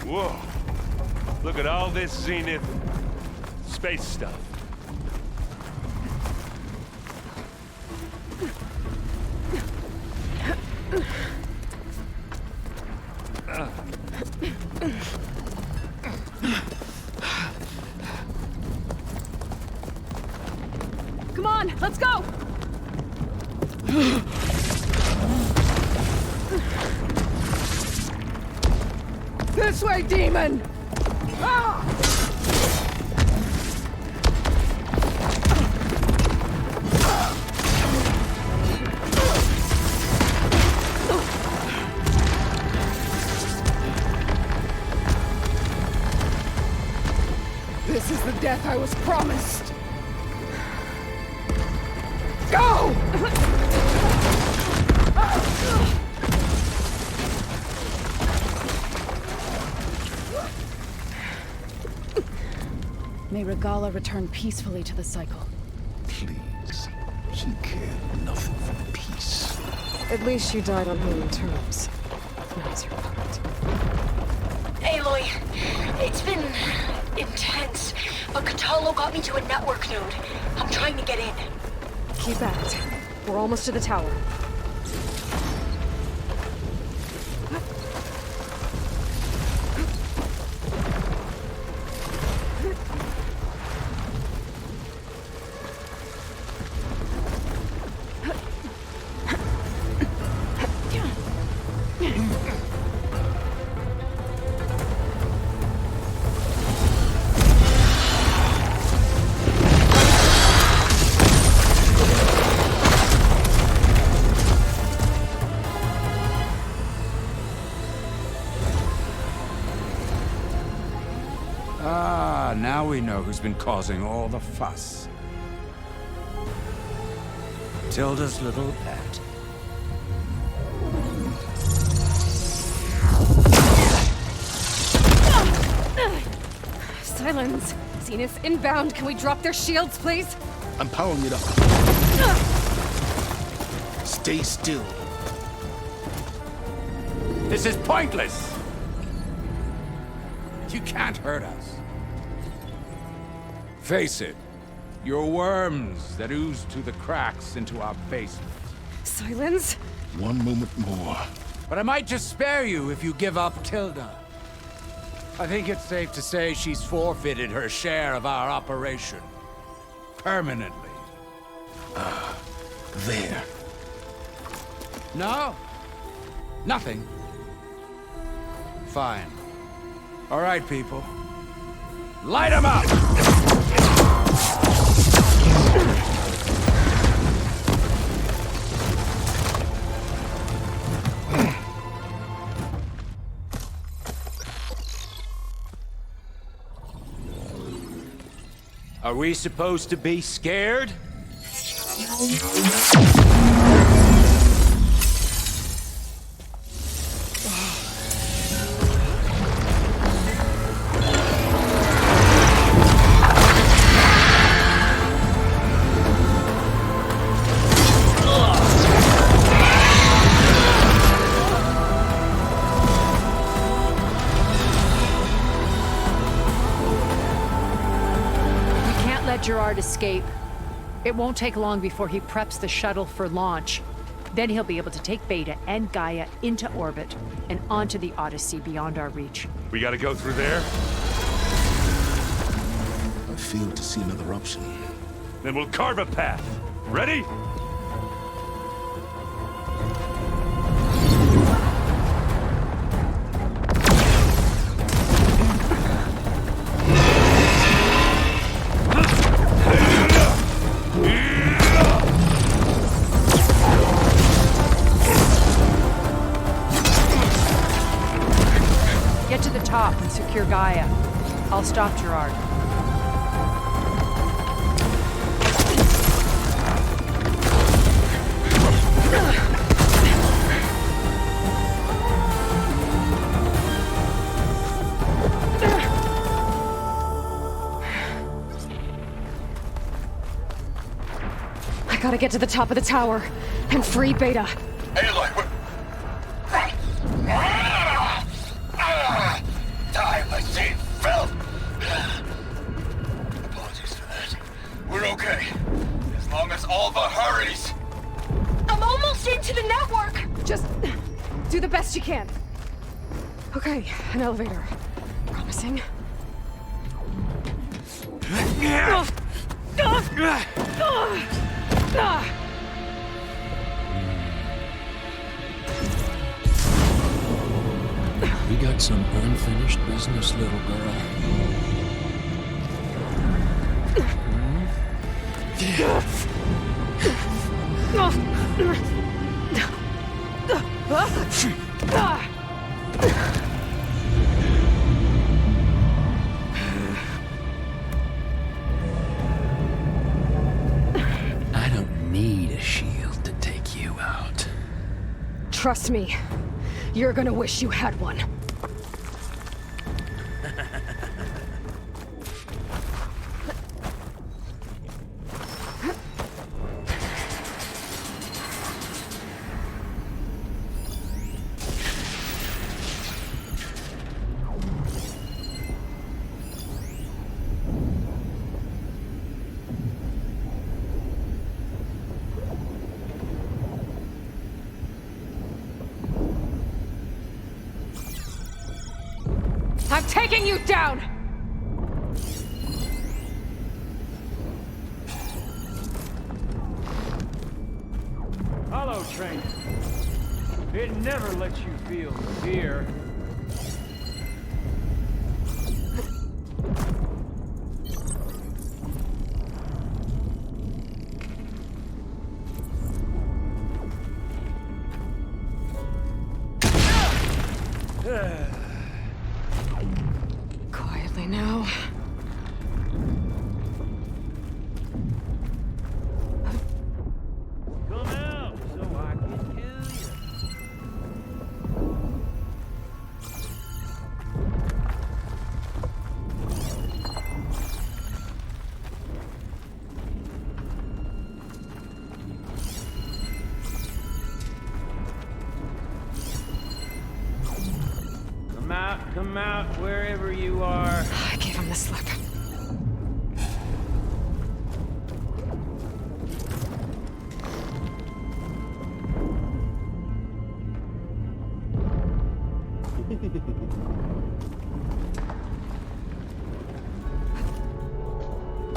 Whoa. Look at all this Zenith space stuff. Come on, let's go! This way, demon! Ah! This is the death I was promised. Go! May Regalla return peacefully to the cycle. Please. She cared nothing for peace. At least she died on human terms. Now's your part. Aloy, it's been intense, but Kotallo got me to a network node. I'm trying to get in. Keep at it. We're almost to the tower. Now we know who's been causing all the fuss. Tilda's little pet. Silence. Zenith inbound. Can we drop their shields, please? I'm powering it up. Stay still. This is pointless! You can't hurt us. Face it, you're worms that ooze through the cracks into our basement. Silence? One moment more. But I might just spare you if you give up Tilda. I think it's safe to say she's forfeited her share of our operation. Permanently. There. No? Nothing? Fine. All right, people. Light 'em up! Are we supposed to be scared? Gerard escape. It won't take long before he preps the shuttle for launch. Then he'll be able to take Beta and Gaia into orbit and onto the Odyssey beyond our reach. We gotta go through there? I fail to see another option. Then we'll carve a path. Ready? Get to the top and secure Gaia. I'll stop Gerard. I gotta get to the top of the tower and free Beta. Aloy, time machine fell. Apologies for that. We're okay. As long as Alva hurries. I'm almost into the network! Just do the best you can. Okay, an elevator. Promising. We got some unfinished business, little girl. I don't need a shield to take you out. Trust me, you're gonna wish you had one. I'm taking you down! Hollow train. It never lets you feel fear. Quietly now. Come out so I can kill you. Come out, wherever you are. I gave him the slip.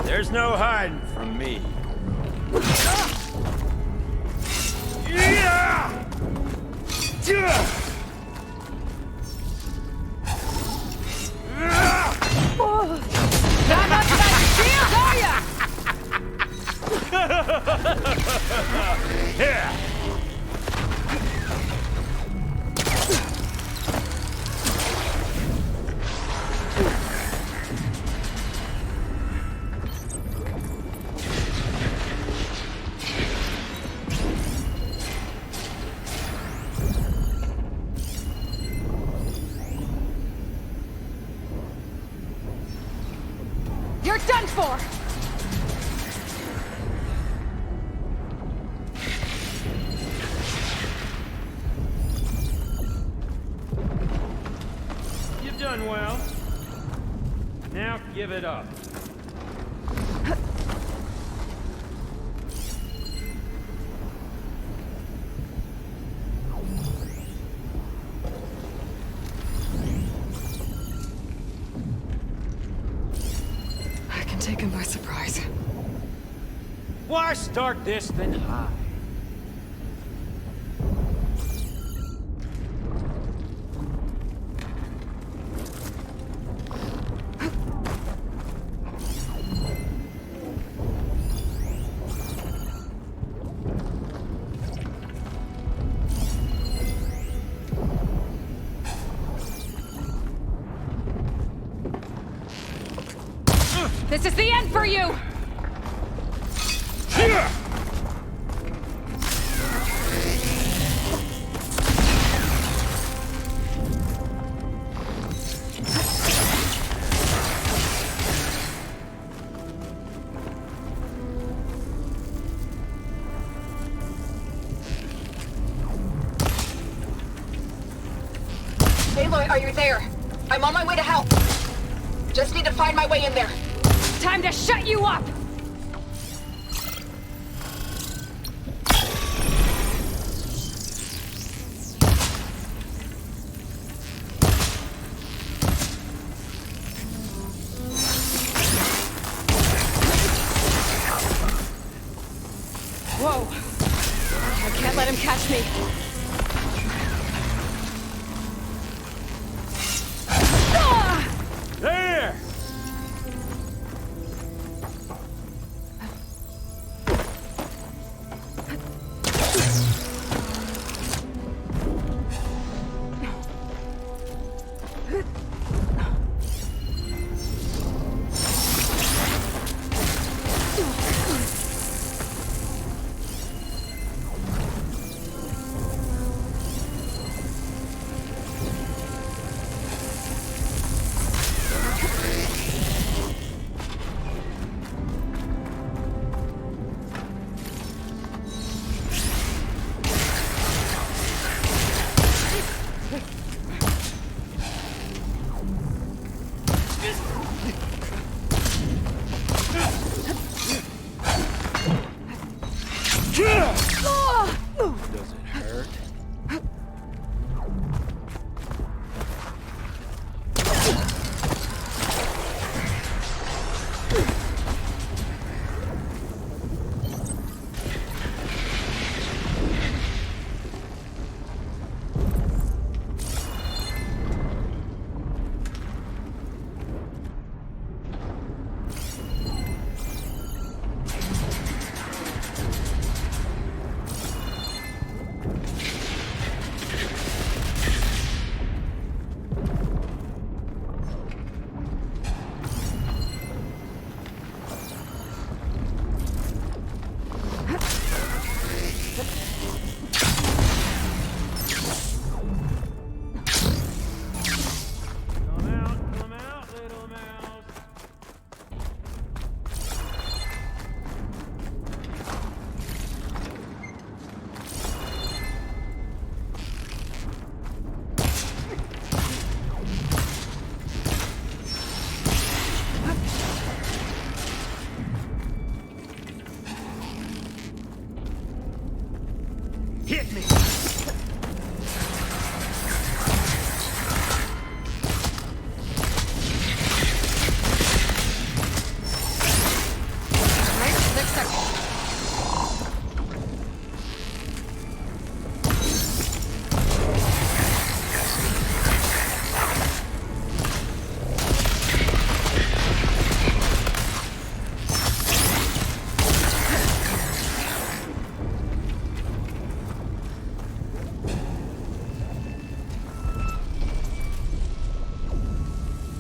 There's no hiding from me. Not much about your shield, are ya? Yeah. You're done for! You've done well. Now give it up. I can take him by surprise. Why start this then hide? This is the end for you! Aloy, are you there? I'm on my way to help. Just need to find my way in there. Time to shut you up! Whoa! I can't let him catch me. There!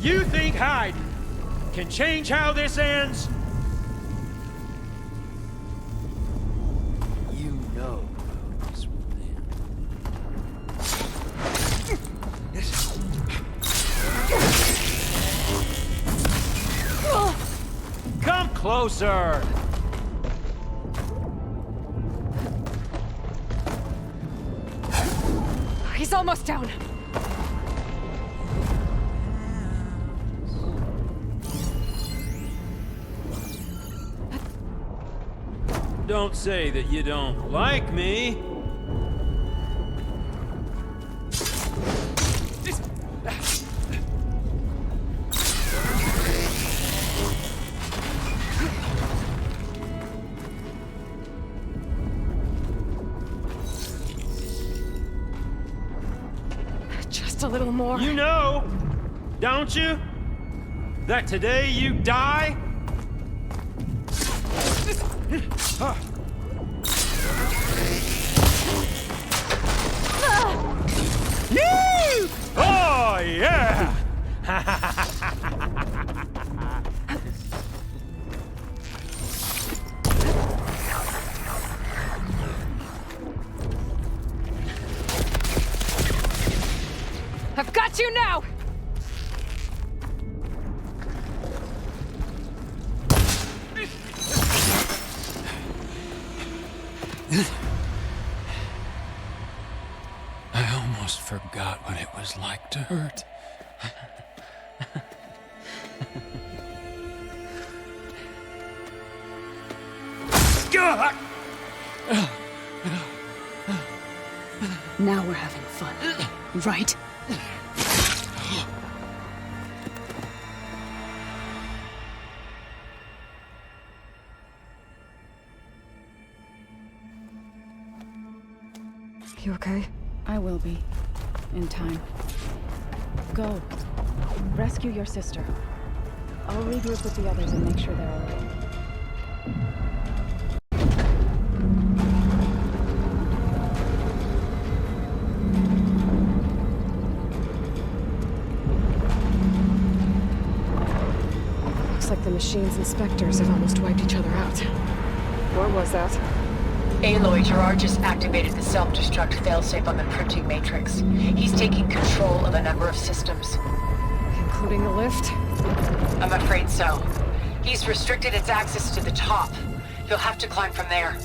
You think hiding can change how this ends? You know this will end. Come closer! He's almost down. Don't say that you don't like me. Just a little more. You know, don't you? That today you die? Yee! Oh, yeah! I've got you now! I almost forgot what it was like to hurt. Now we're having fun, right? You okay? I will be. In time. Go. Rescue your sister. I'll regroup with the others and make sure they're all right. Looks like the machine's inspectors have almost wiped each other out. What was that? Aloy, Gerard just activated the self-destruct failsafe on the printing matrix. He's taking control of a number of systems. Including the lift? I'm afraid so. He's restricted its access to the top. You'll have to climb from there.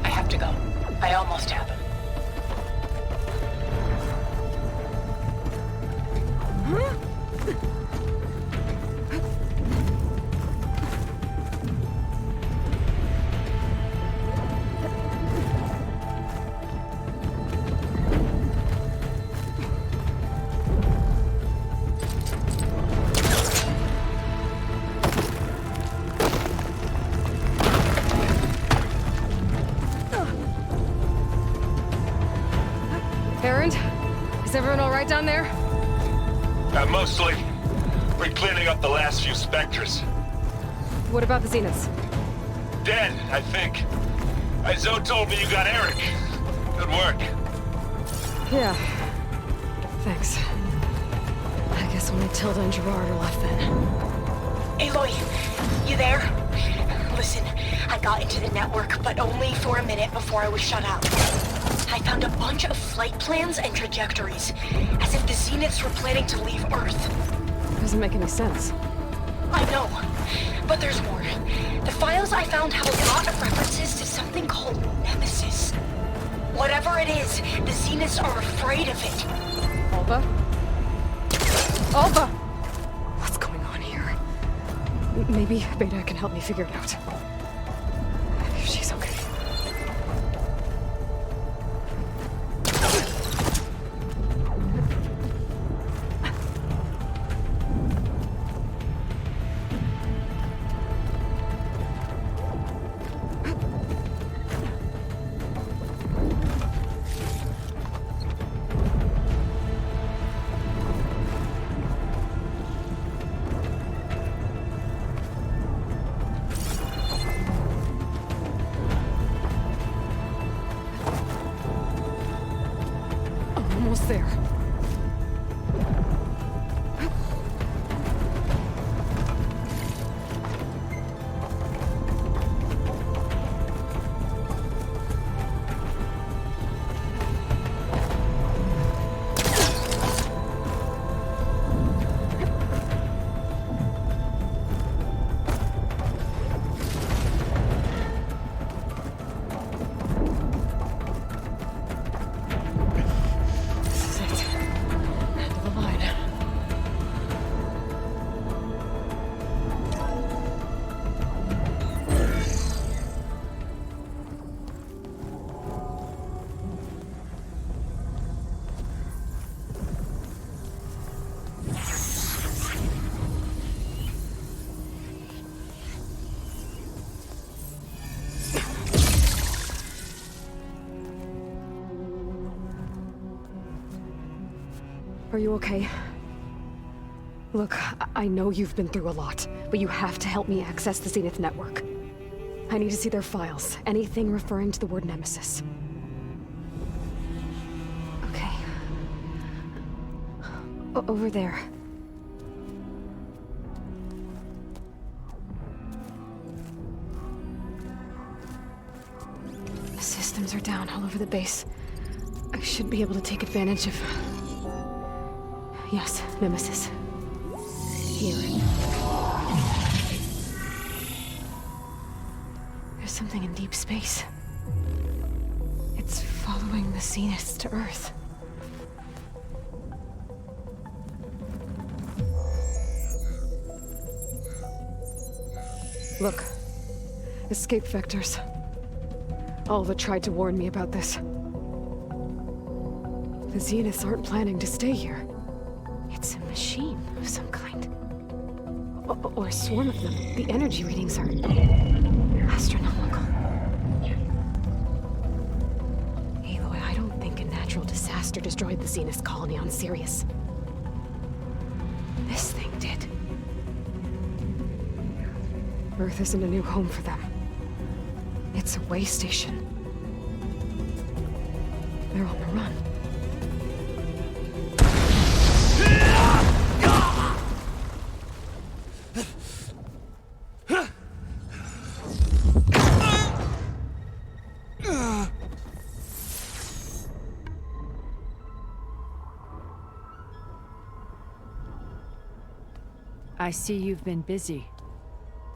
I have to go. I almost have him. Erend? Is everyone all right down there? Mostly. We're cleaning up the last few Spectres. What about the Zeniths? Dead, I think. Zoe told me you got Eric. Good work. Yeah. Thanks. I guess only Tilda and Gerard are left then. Aloy, you there? Listen, I got into the network, but only for a minute before I was shut out. I found a bunch of flight plans and trajectories, as if the Zeniths were planning to leave Earth. Doesn't make any sense. I know, but there's more. The files I found have a lot of references to something called Nemesis. Whatever it is, the Zeniths are afraid of it. Alba? Alba! What's going on here? Maybe Beta can help me figure it out. If she's okay. Almost there. you okay? Look, I know you've been through a lot, but you have to help me access the Zenith network. I need to see their files, anything referring to the word Nemesis. Okay. Over there. The systems are down all over the base. I should be able to take advantage of... Yes, Nemesis. Here. There's something in deep space. It's following the Zeniths to Earth. Look. Escape vectors. Alva tried to warn me about this. The Zeniths aren't planning to stay here. It's a machine of some kind. Or a swarm of them. The energy readings are astronomical. Aloy, I don't think a natural disaster destroyed the Zenith colony on Sirius. This thing did. Earth isn't a new home for them. It's a way station. They're on the run. I see you've been busy.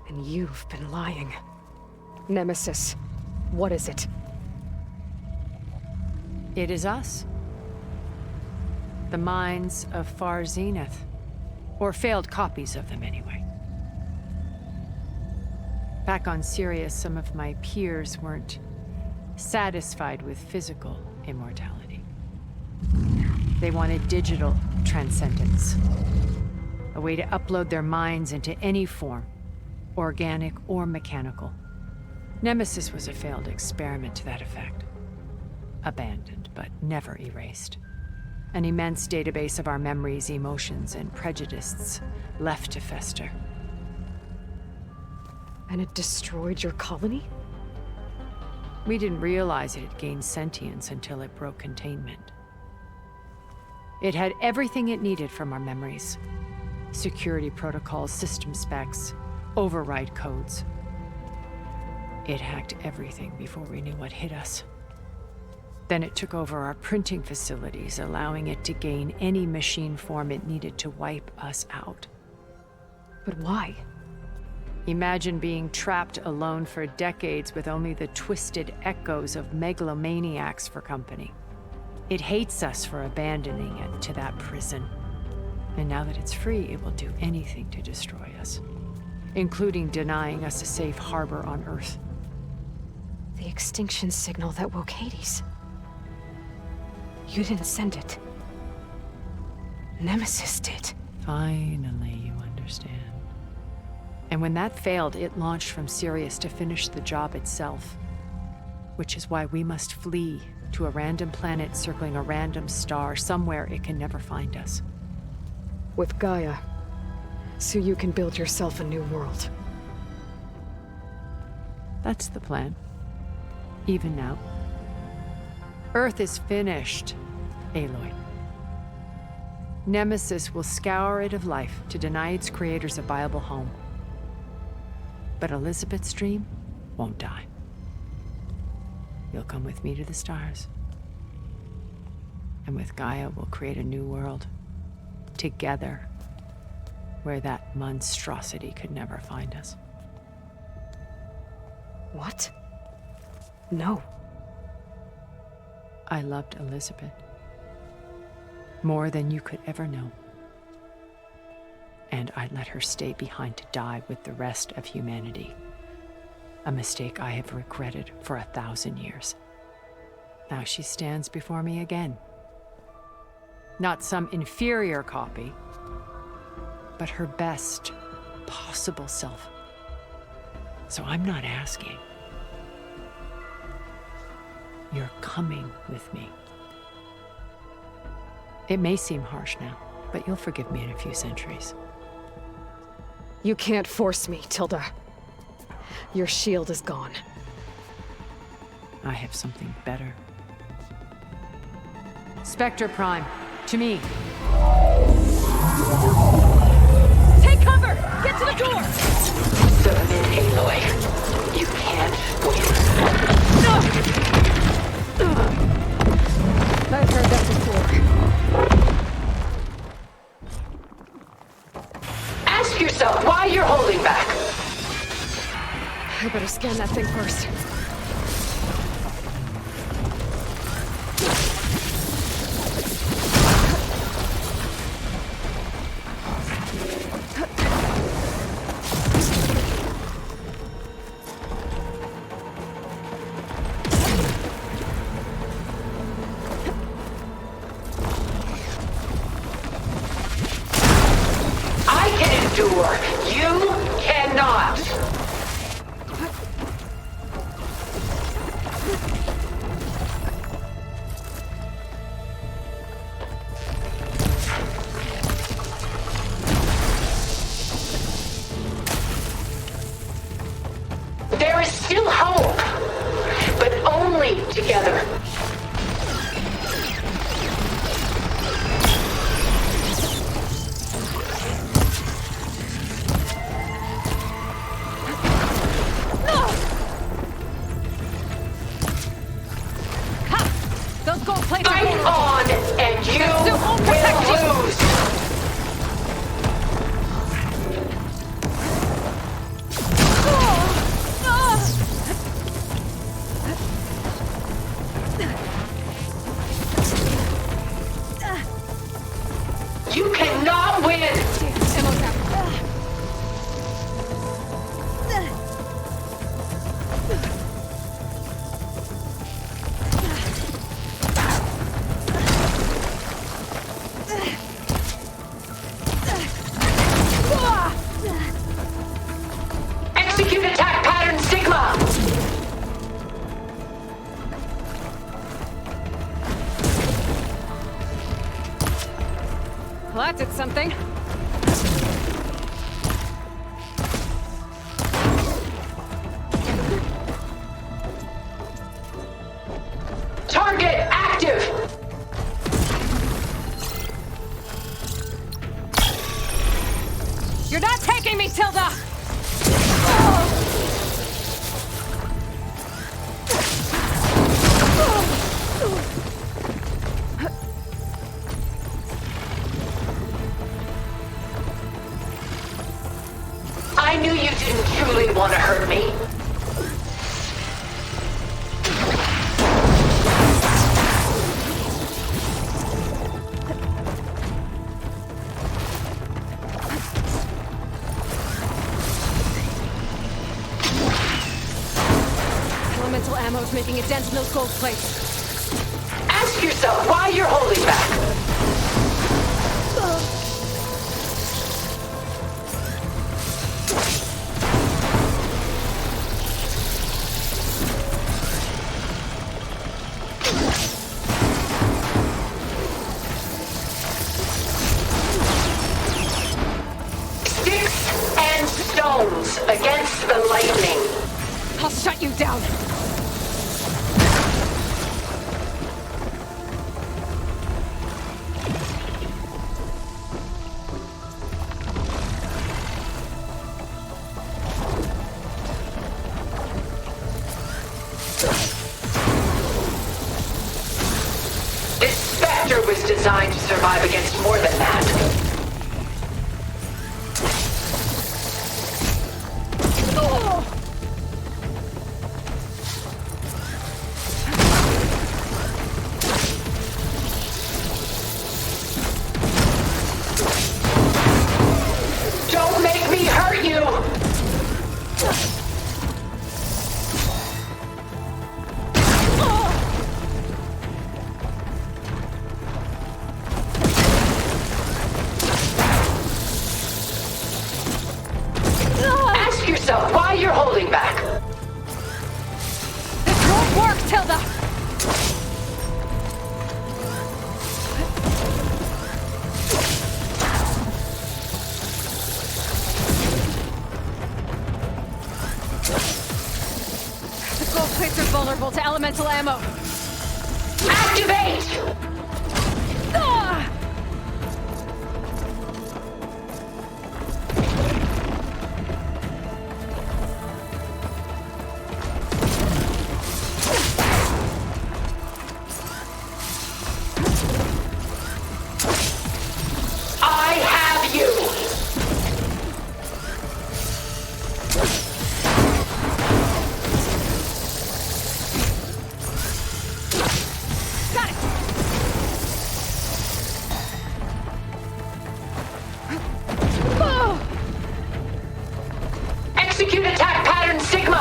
And you've been lying. Nemesis, what is it? It is us. The minds of Far Zenith. Or failed copies of them, anyway. Back on Sirius, some of my peers weren't satisfied with physical immortality. They wanted digital transcendence. A way to upload their minds into any form, organic or mechanical. Nemesis was a failed experiment to that effect. Abandoned, but never erased. An immense database of our memories, emotions, and prejudices left to fester. And it destroyed your colony? We didn't realize it had gained sentience until it broke containment. It had everything it needed from our memories. Security protocols, system specs, override codes. It hacked everything before we knew what hit us. Then it took over our printing facilities, allowing it to gain any machine form it needed to wipe us out. But why? Imagine being trapped alone for decades with only the twisted echoes of megalomaniacs for company. It hates us for abandoning it to that prison. And now that it's free, it will do anything to destroy us, including denying us a safe harbor on Earth. The extinction signal that woke Hades. You didn't send it. Nemesis did. Finally, you understand. And when that failed, it launched from Sirius to finish the job itself. Which is why we must flee to a random planet circling a random star, somewhere it can never find us. With Gaia, so you can build yourself a new world. That's the plan. Even now. Earth is finished, Aloy. Nemesis will scour it of life to deny its creators a viable home. But Elizabeth's dream won't die. You'll come with me to the stars. And with Gaia, we'll create a new world. Together, where that monstrosity could never find us. What? No. I loved Elizabeth. More than you could ever know. And I let her stay behind to die with the rest of humanity. A mistake I have regretted for 1,000 years. Now she stands before me again. Not some inferior copy, but her best possible self. So I'm not asking. You're coming with me. It may seem harsh now, but you'll forgive me in a few centuries. You can't force me, Tilda. Your shield is gone. I have something better. Spectre Prime, to me. Take cover! Get to the door! Submit, Aloy. You can't win. I've heard that before. Ask yourself why you're holding back. I better scan that thing first. You cannot! There is still hope, but only together. Fight on, and you will lose! You cannot win! Execute attack pattern Sigma! Well, that did something. Target active! You're not taking me, Tilda! I knew you didn't truly want to hurt me. Elemental ammo's making a dent in those gold plates. Ask yourself why you're holding back. Sticks and stones against the lightning. I'll shut you down. This Spectre was designed to survive against more than that. Don't make me hurt you! Ask yourself why you're holding back. This won't work, Tilda! vulnerable to elemental ammo. Activate! Ah! I have you! Got it! Oh! Execute attack pattern Sigma!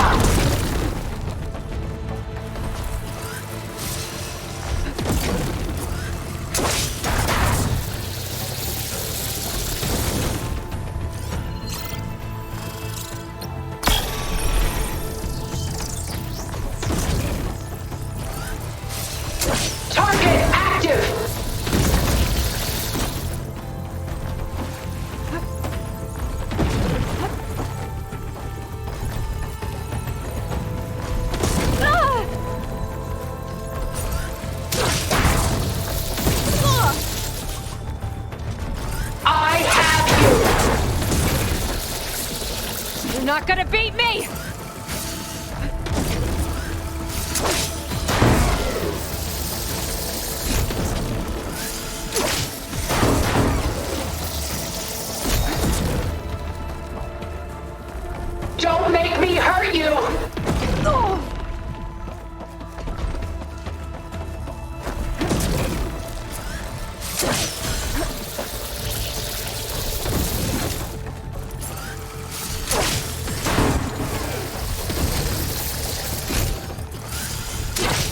Target active! Ah! Ah! I have you! You're not gonna beat me! Don't make me hurt you! Oh!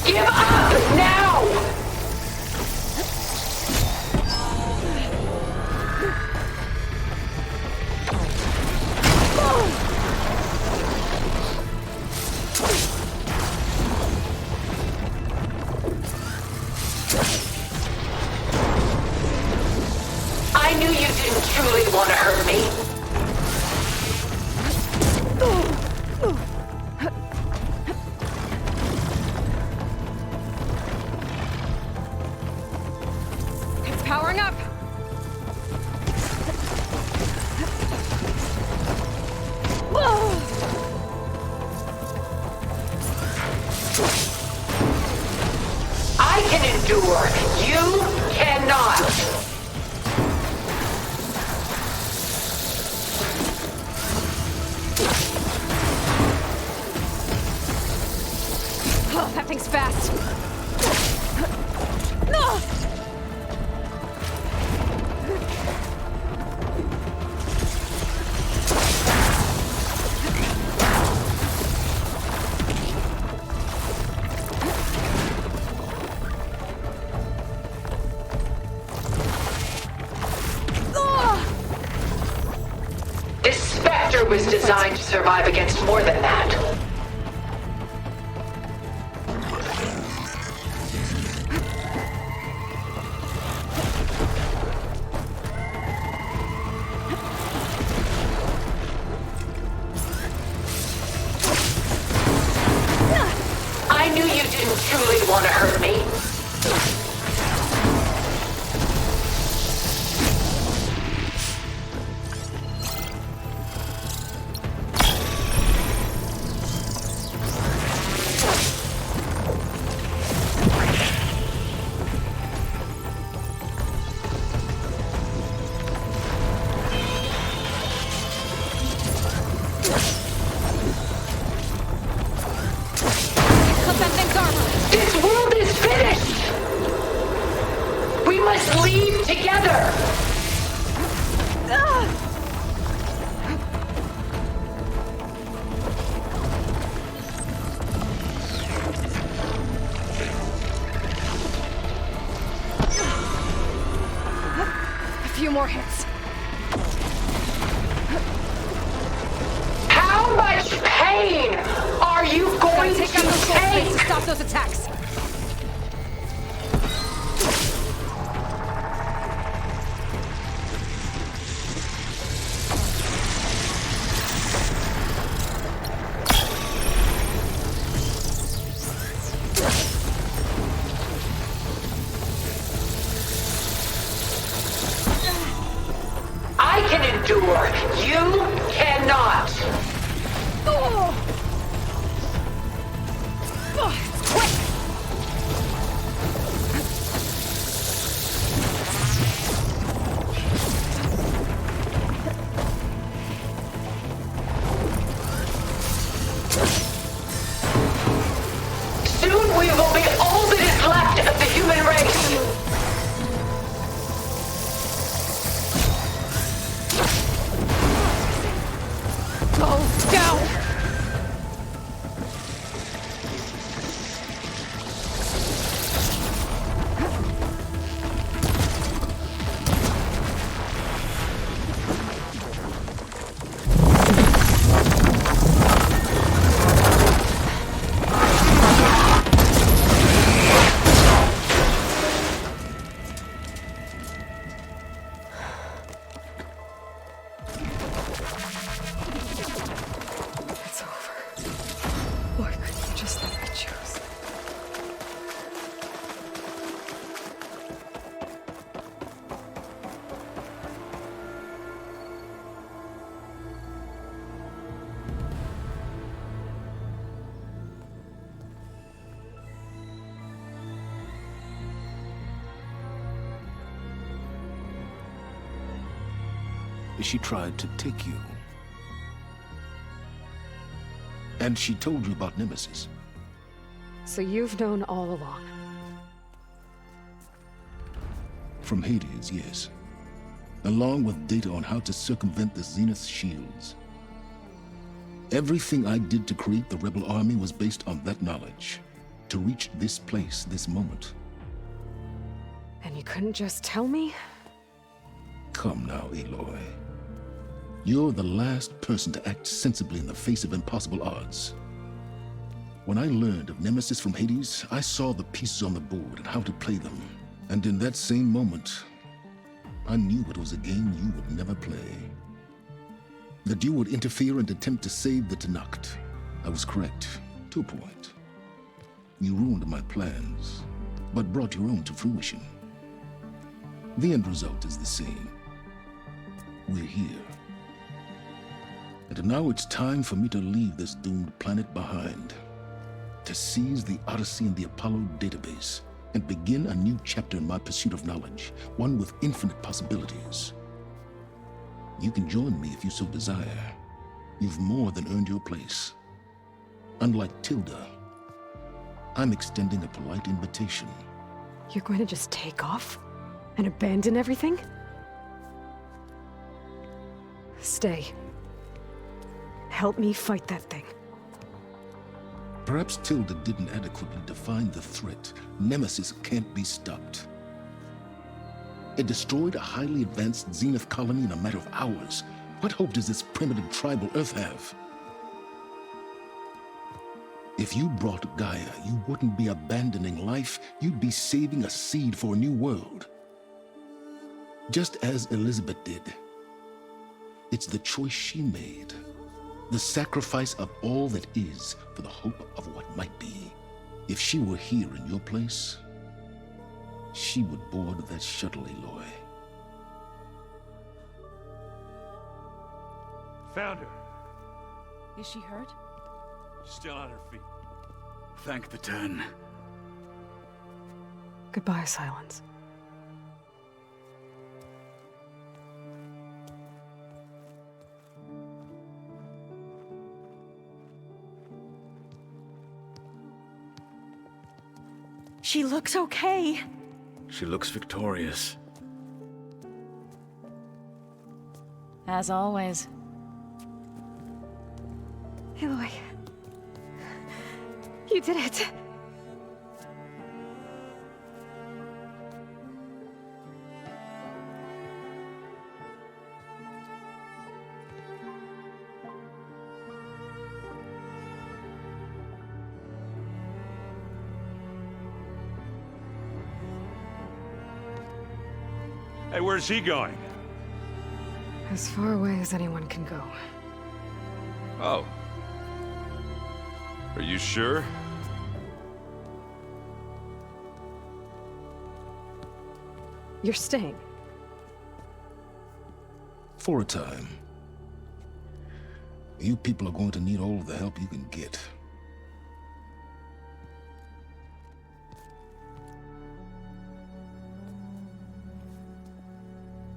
Give up now! I knew you didn't truly want to hurt me. It's powering up! Whoa! I can endure. You cannot. Oh, that thing's fast! No! This Spectre was designed to survive against more than that. I knew you didn't truly want to hurt me. Cut that thing's armor! This world is finished! We must leave together! Ah! A few more hits. How much pain are you going to Take out those gold plates take? to stop those attacks. endure. You cannot. It's quick! Soon we will be all that is left of the human race. Go down! It's over. Why couldn't you just let me choose? She tried to take you. And she told you about Nemesis. So you've known all along. From Hades, yes. Along with data on how to circumvent the Zenith shields. Everything I did to create the Rebel Army was based on that knowledge. To reach this place, this moment. And you couldn't just tell me? Come now, Aloy. You're the last person to act sensibly in the face of impossible odds. When I learned of Nemesis from Hades, I saw the pieces on the board and how to play them. And in that same moment, I knew it was a game you would never play. That you would interfere and attempt to save the Tenakth. I was correct, to a point. You ruined my plans, but brought your own to fruition. The end result is the same. We're here. And now it's time for me to leave this doomed planet behind. To seize the Odyssey and the Apollo database, and begin a new chapter in my pursuit of knowledge, one with infinite possibilities. You can join me if you so desire. You've more than earned your place. Unlike Tilda, I'm extending a polite invitation. You're going to just take off? And abandon everything? Stay. Help me fight that thing. Perhaps Tilda didn't adequately define the threat. Nemesis can't be stopped. It destroyed a highly advanced Zenith colony in a matter of hours. What hope does this primitive tribal Earth have? If you brought Gaia, you wouldn't be abandoning life, you'd be saving a seed for a new world. Just as Elizabeth did. It's the choice she made. The sacrifice of all that is for the hope of what might be. If she were here in your place, she would board that shuttle, Aloy. Found her. Is she hurt? Still on her feet. Thank the Ten. Goodbye, Silence. She looks okay. She looks victorious. As always. Aloy. You did it. Hey, where's he going? As far away as anyone can go. Oh. Are you sure? You're staying. For a time. You people are going to need all of the help you can get.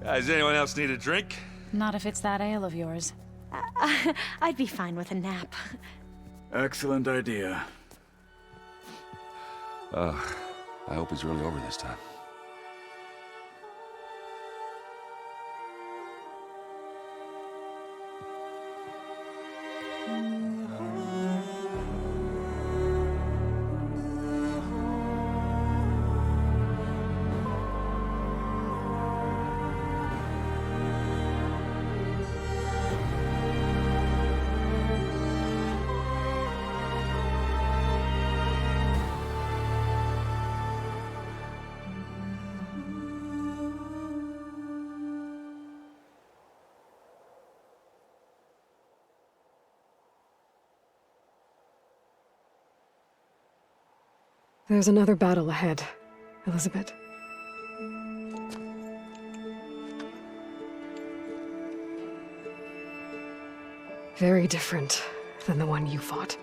Does anyone else need a drink? Not if it's that ale of yours. I'd be fine with a nap. Excellent idea. I hope it's really over this time. There's another battle ahead, Elizabeth. Very different than the one you fought.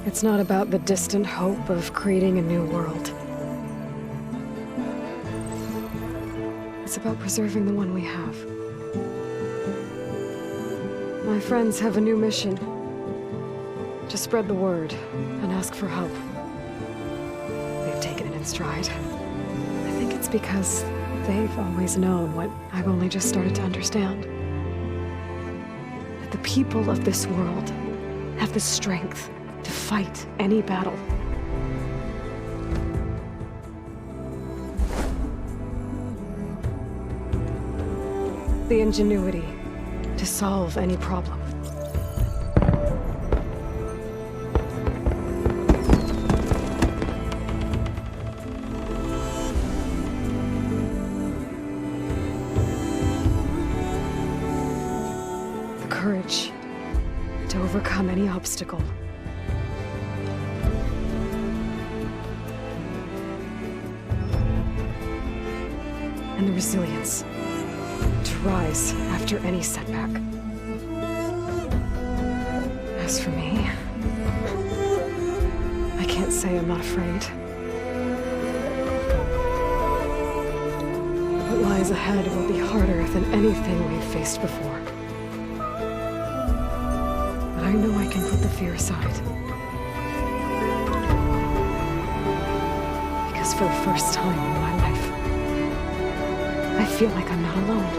It's not about the distant hope of creating a new world. It's about preserving the one we have. My friends have a new mission. To spread the word and ask for help. They've taken it in stride. I think it's because they've always known what I've only just started to understand. That the people of this world have the strength to fight any battle. The ingenuity to solve any problem. The courage to overcome any obstacle. And the resilience to rise after any setback. As for me, I can't say I'm not afraid. What lies ahead will be harder than anything we've faced before. But I know I can put the fear aside. Because for the first time in my life, I feel like I'm not alone.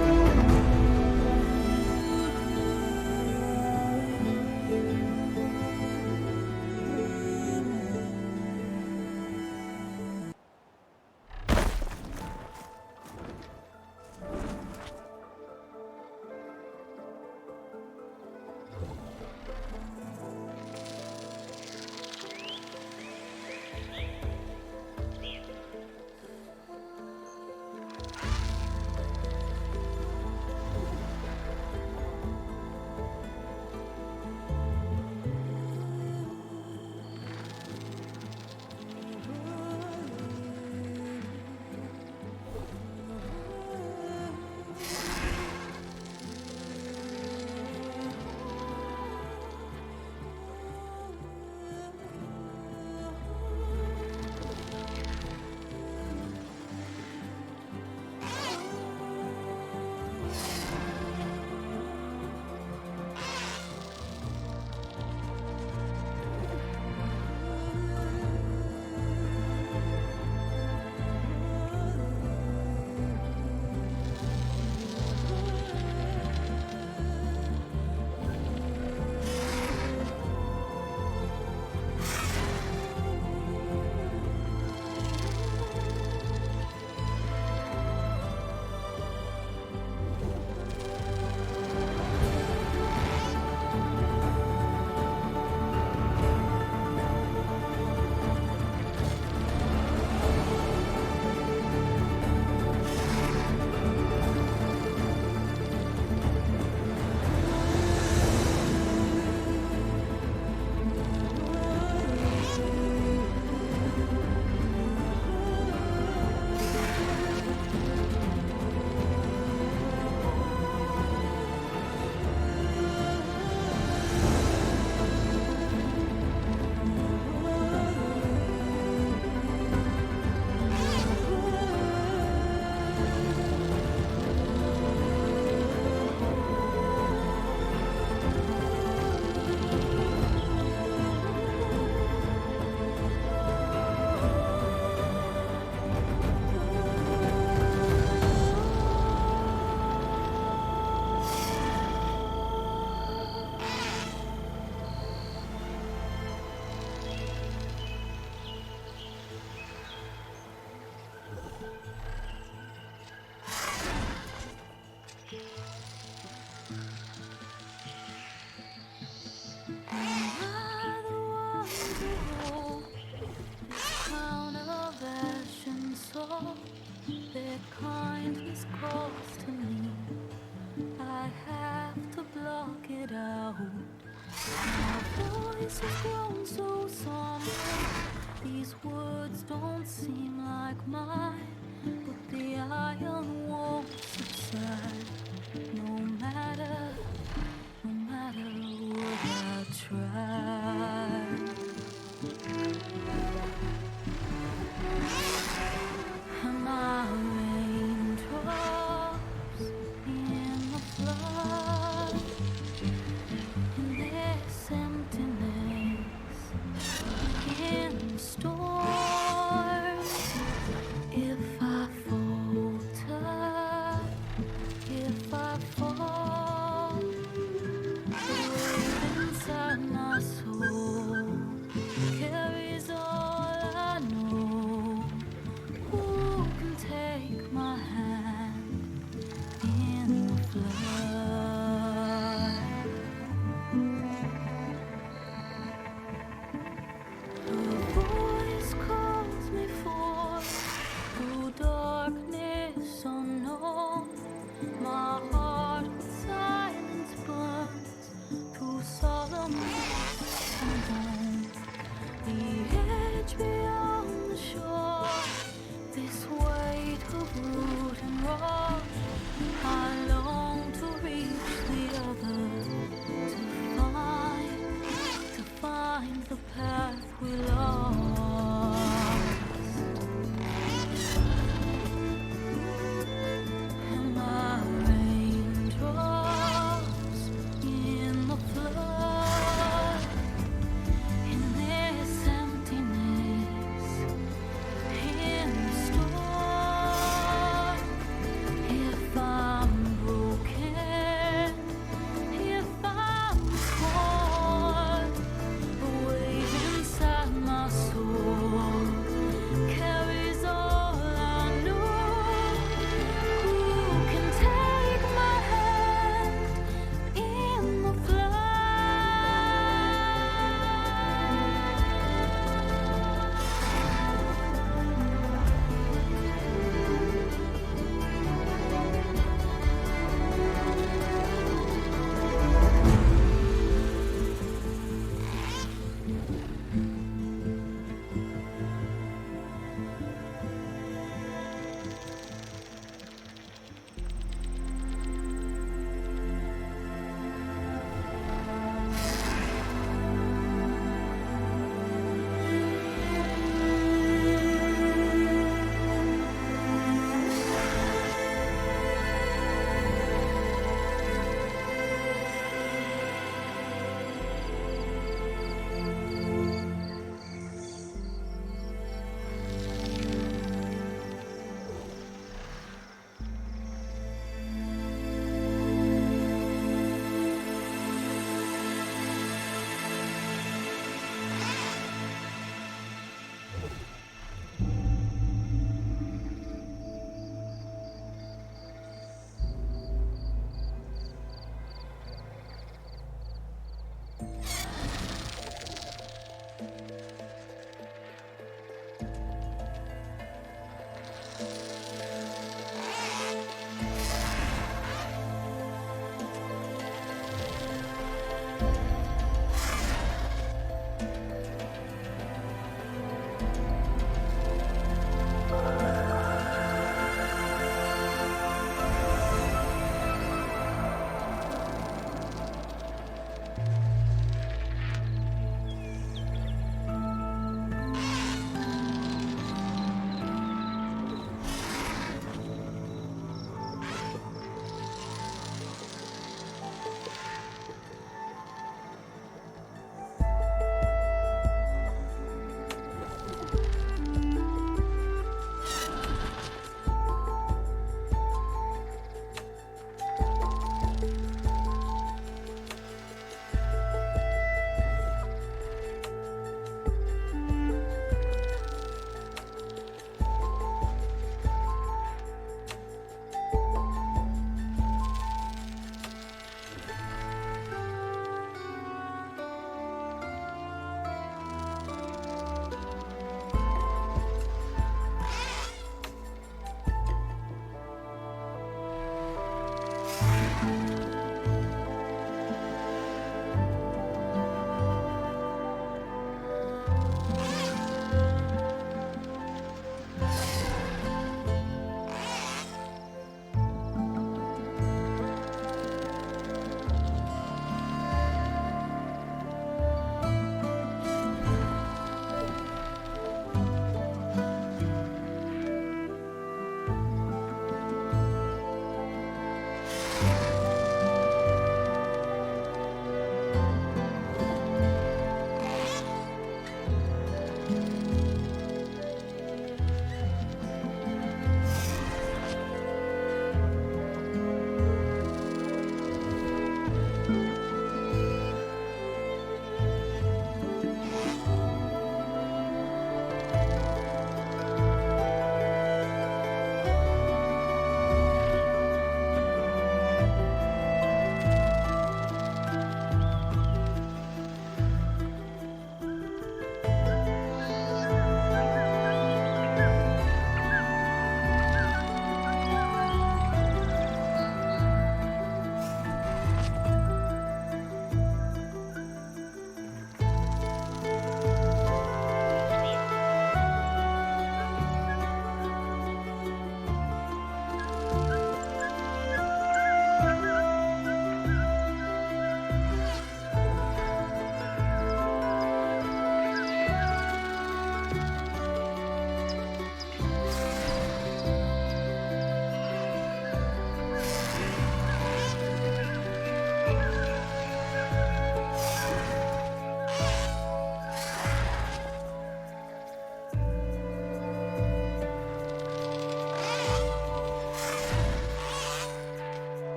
voice has grown so somber. These words don't seem like mine, but the iron won't subside. No matter what I try. My raindrops in the flood, in this emptiness, in the storm. If I falter, if I fall, the weight inside my soul carries all I know. Who can take my hand in the flood? Her voice calls me forth through darkness unknown. My heart with silence burns through solemn and